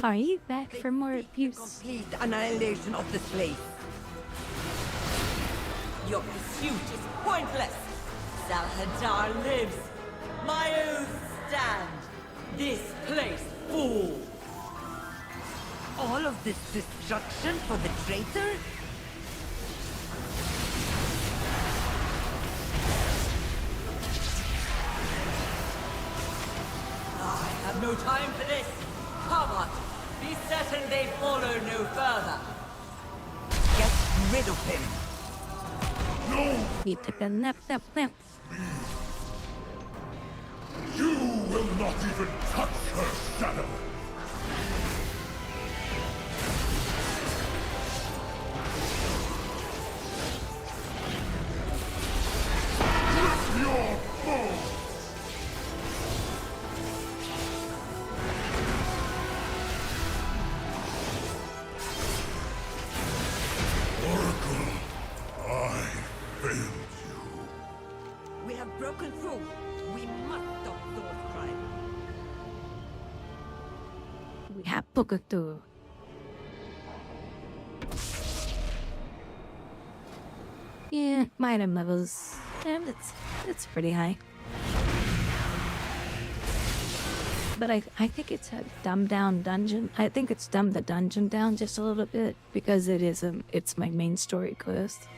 Are you back for more abuse? Complete annihilation of the slave. Your pursuit is pointless. Salhadar lives. My oath stand. This place falls. All of this destruction for the traitor? I have no time for this. Havat, be certain they follow no further. Get rid of him. No! He took a nap. You will not even touch her shadow! With your foe! Oracle, I failed you. We have broken through. We must stop those crimes. We have Pokatu. Yeah, my item levels. It's pretty high. But I think it's a dumbed down dungeon. I think it's dumbed the dungeon down just a little bit because it's my main story quest.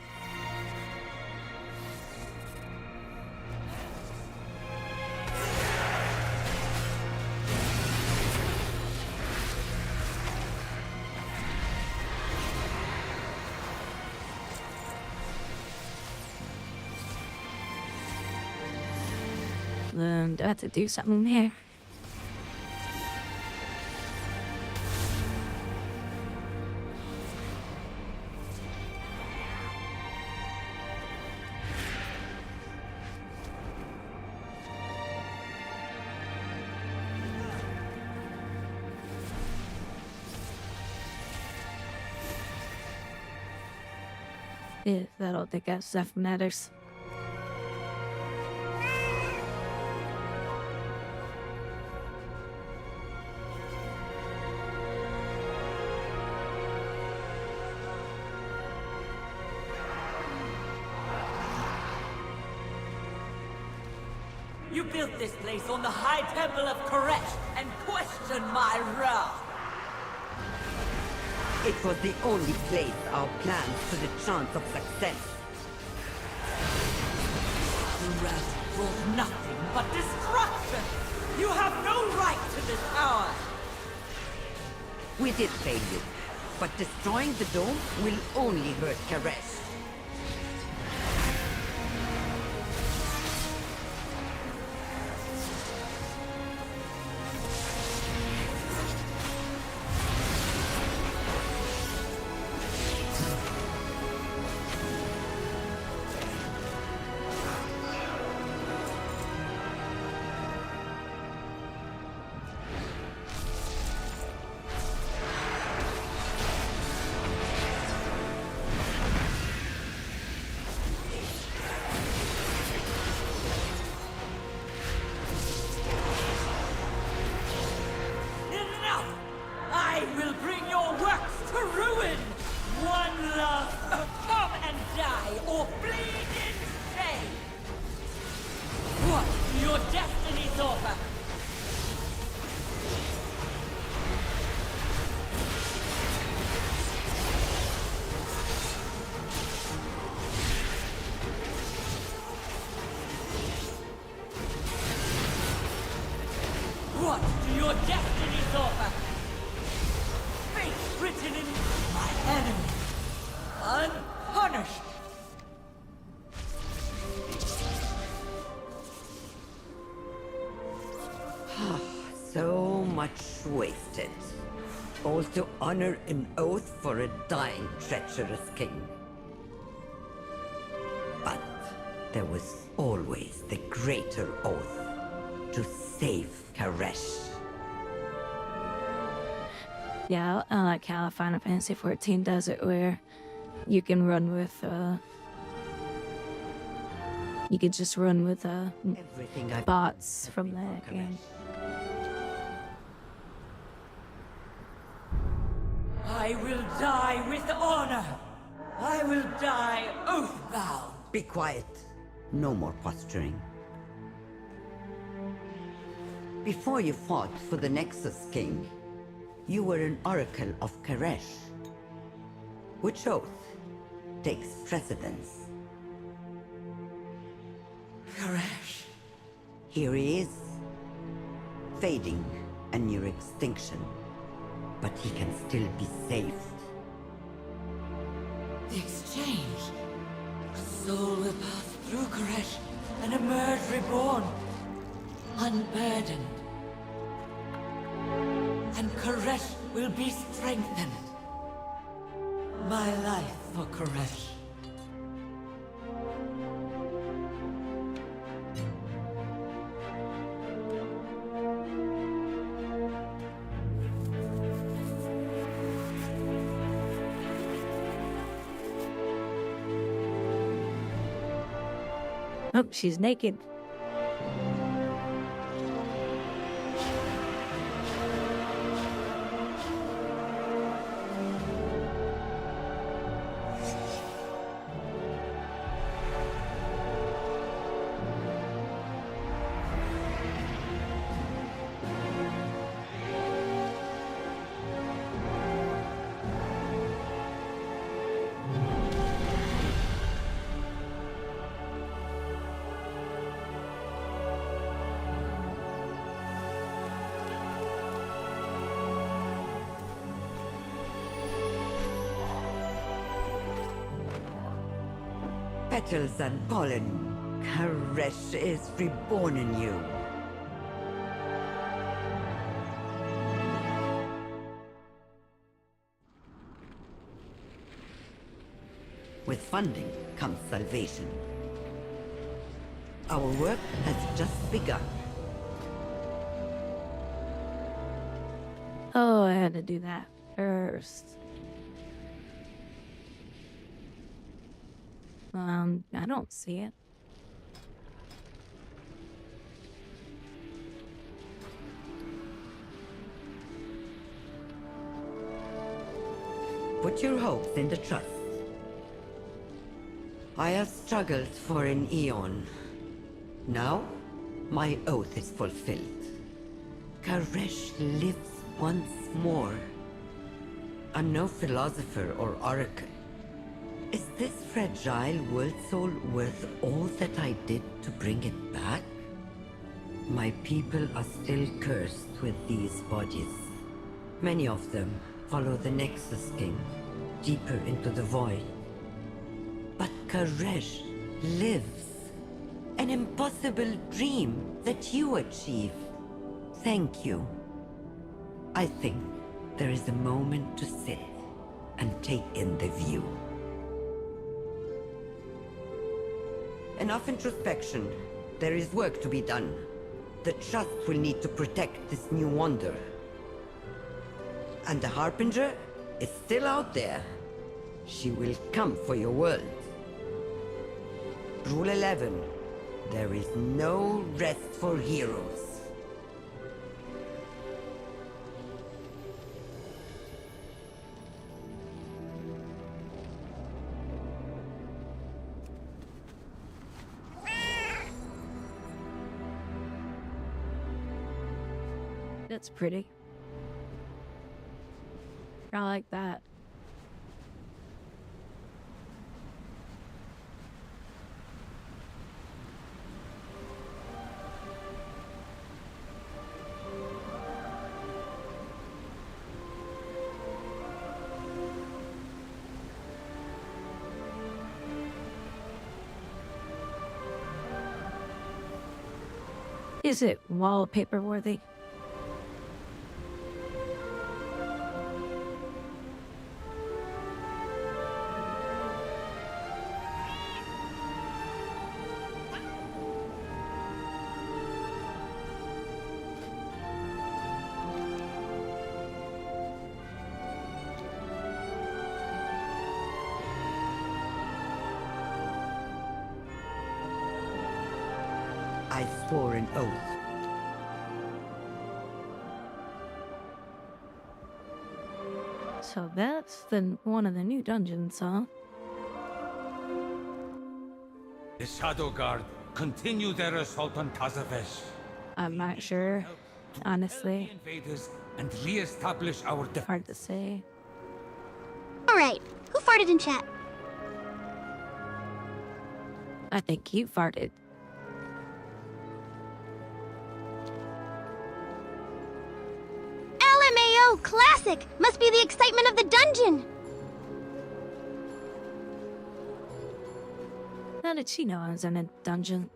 Then do I have to do something here? Yeah, I don't think that stuff matters. You built this place on the high temple of Koresh and questioned my wrath. It was the only place our plans stood a chance of success. The wrath brought nothing but destruction. You have no right to this power. We did fail you, but destroying the dome will only hurt Koresh. I will bring your works to ruin! One last come and die or bleed in shame! What do your destinies offer? What do your destinies offer? Fate written in my enemy, unpunished. So much wasted. All to honor an oath for a dying, treacherous king. But there was always the greater oath to save Koresh. Yeah, I like how Final Fantasy 14 does it, where you can run with, you could just run with, bots from that game. I will die with honor. I will die oathbound. Be quiet. No more posturing. Before you fought for the Nexus King, you were an Oracle of Karesh. Which oath takes precedence? Karesh. Here he is, fading and near extinction, but he can still be saved. The exchange. A soul will pass through Karesh and emerge reborn, unburdened. And Karesh will be strengthened. My life for Karesh. Oh, she's naked. Petals and pollen, Karesh is reborn in you. With funding comes salvation. Our work has just begun. Oh, I had to do that first. I don't see it. Put your hopes in the trust. I have struggled for an eon. Now, my oath is fulfilled. Karesh lives once more. I'm no philosopher or oracle. Is this fragile world soul worth all that I did to bring it back? My people are still cursed with these bodies. Many of them follow the Nexus King, deeper into the void. But Karesh lives. An impossible dream that you achieve. Thank you. I think there is a moment to sit and take in the view. Enough introspection. There is work to be done. The Trust will need to protect this new wonder. And the Harbinger is still out there. She will come for your world. Rule 11. There is no rest for heroes. That's pretty. I like that. Is it wallpaper worthy? swore an oath. So that's one of the new dungeons, huh? The Shadow Guard continue their assault on Tazavesh. I'm not sure, honestly. Invaders and re-establish our defense. Hard to say. Alright, who farted in chat? I think you farted. LMAO classic! Must be the excitement of the dungeon! How did she know I was in a dungeon?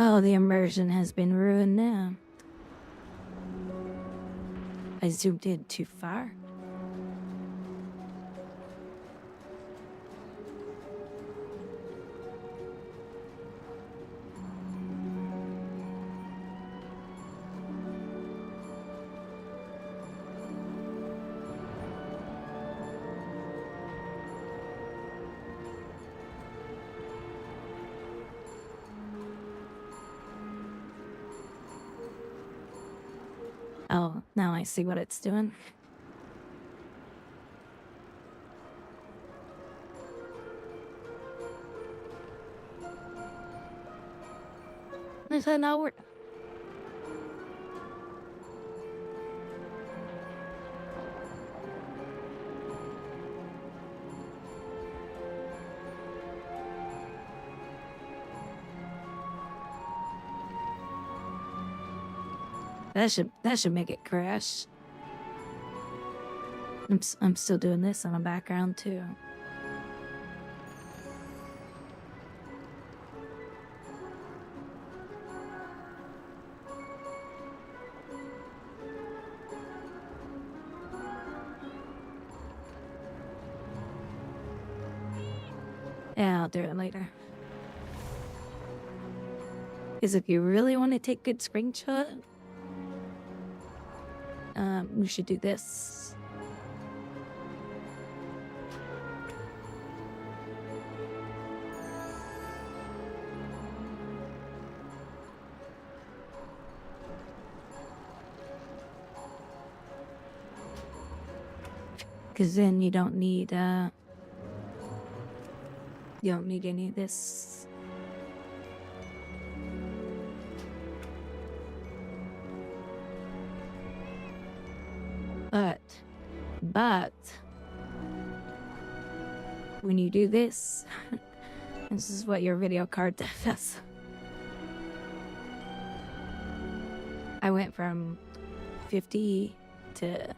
Oh, the immersion has been ruined now. I zoomed in too far. Oh, now I see what it's doing. Is that not work? That should make it crash. I'm still doing this on a background too. Yeah, I'll do it later. Because if you really want to take good screenshot, we should do this. Because then you don't need any of this. But when you do this, this is what your video card does. I went from 50 to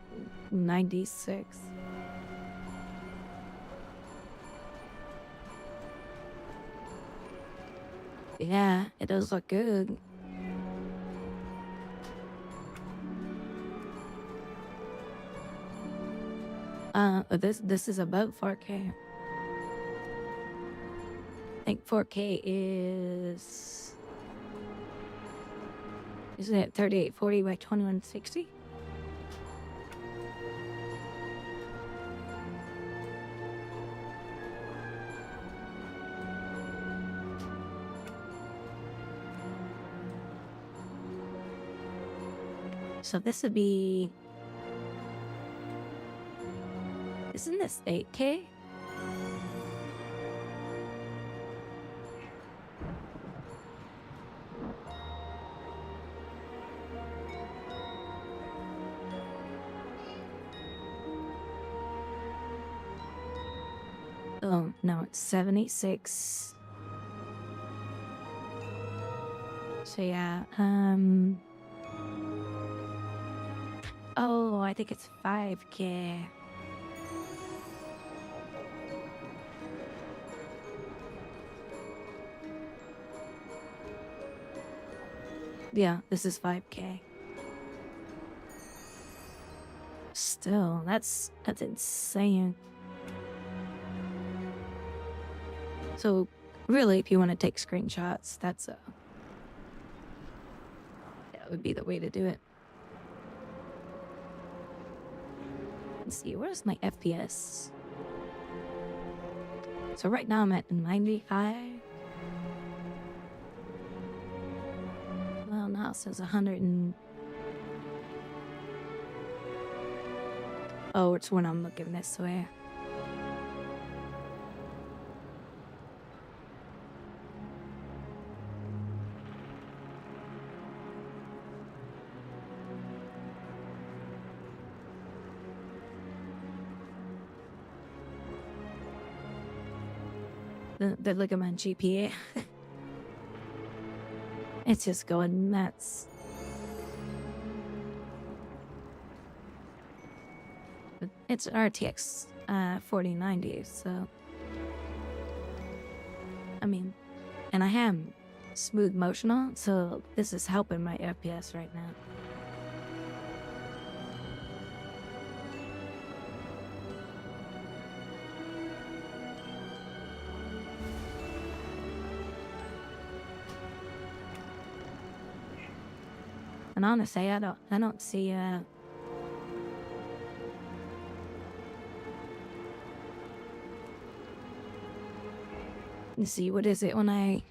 96. Yeah, it does look good. This is above 4K. I think 4K is... Isn't it 3840 by 2160? So this would be... Isn't this 8K? Oh, no, it's 76. So yeah, oh, I think it's 5K. Yeah, this is 5K. Still, that's insane. So, really, if you want to take screenshots, that would be the way to do it. Let's see, where's my FPS? So right now I'm at 95. Well, now it says 100 and... Oh, it's when I'm looking this way. The look at my GPA. It's just going nuts. It's RTX 4090, so I mean, and I have smooth motion on, so this is helping my FPS right now. And honestly, I don't see let's see, what is it when I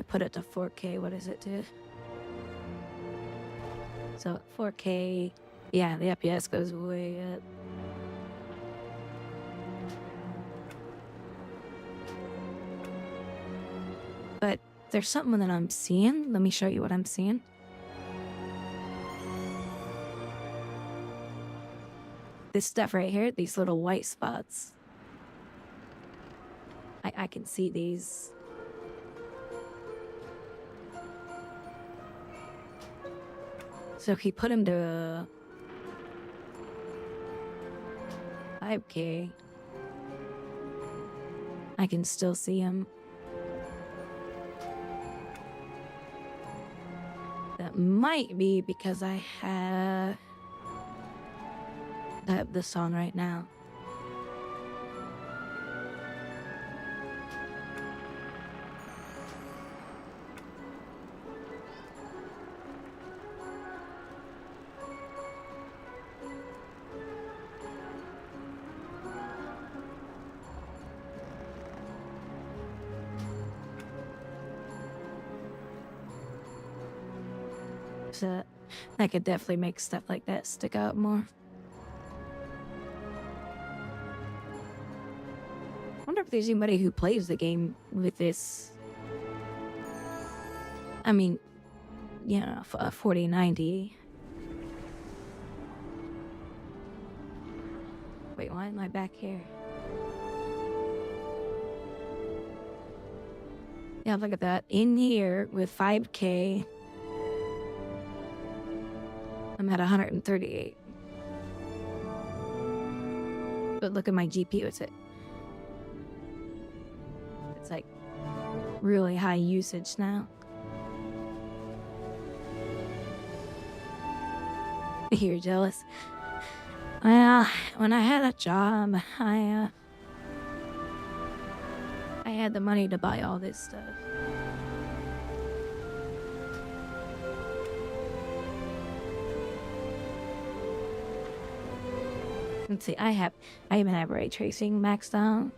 put it to 4K, what does it do? So 4K, yeah, the FPS goes way up. But there's something that I'm seeing. Let me show you what I'm seeing. This stuff right here, these little white spots. I can see these. So if you put him to 5K, I can still see him. That might be because I have this on right now. So that could definitely make stuff like that stick out more. I wonder if there's anybody who plays the game with this. I mean, you know, a 4090. Wait, why am I back here? Yeah, look at that. In here with 5K. I'm at 138. But look at my GPU, it's like really high usage now. You're jealous. Well, when I had a job, I had the money to buy all this stuff. Let's see, I even have ray tracing maxed out.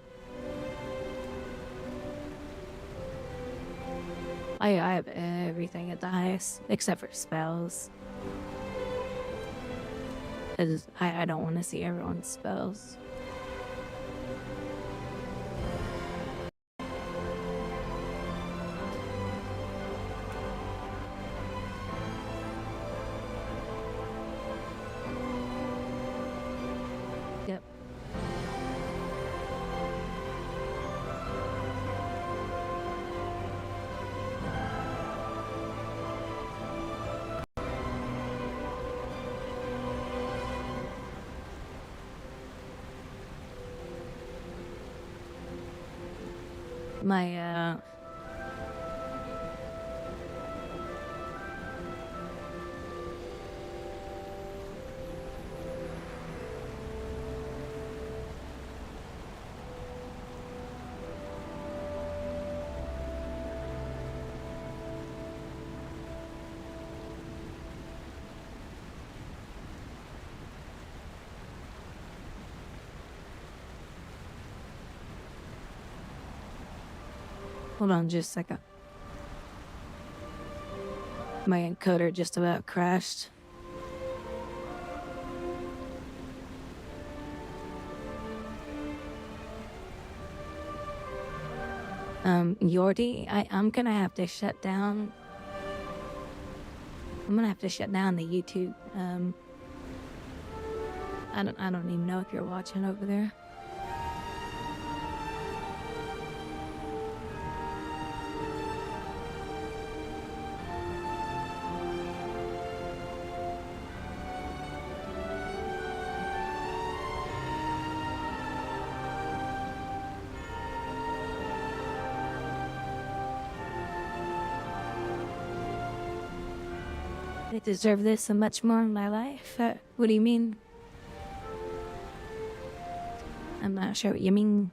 I have everything at the highest, except for spells. 'Cause I don't want to see everyone's spells. Yep. my hold on just a second. My encoder just about crashed. Yordi, I'm gonna have to shut down. I'm gonna have to shut down the YouTube. I don't even know if you're watching over there. I deserve this so much more in my life. What do you mean? I'm not sure what you mean.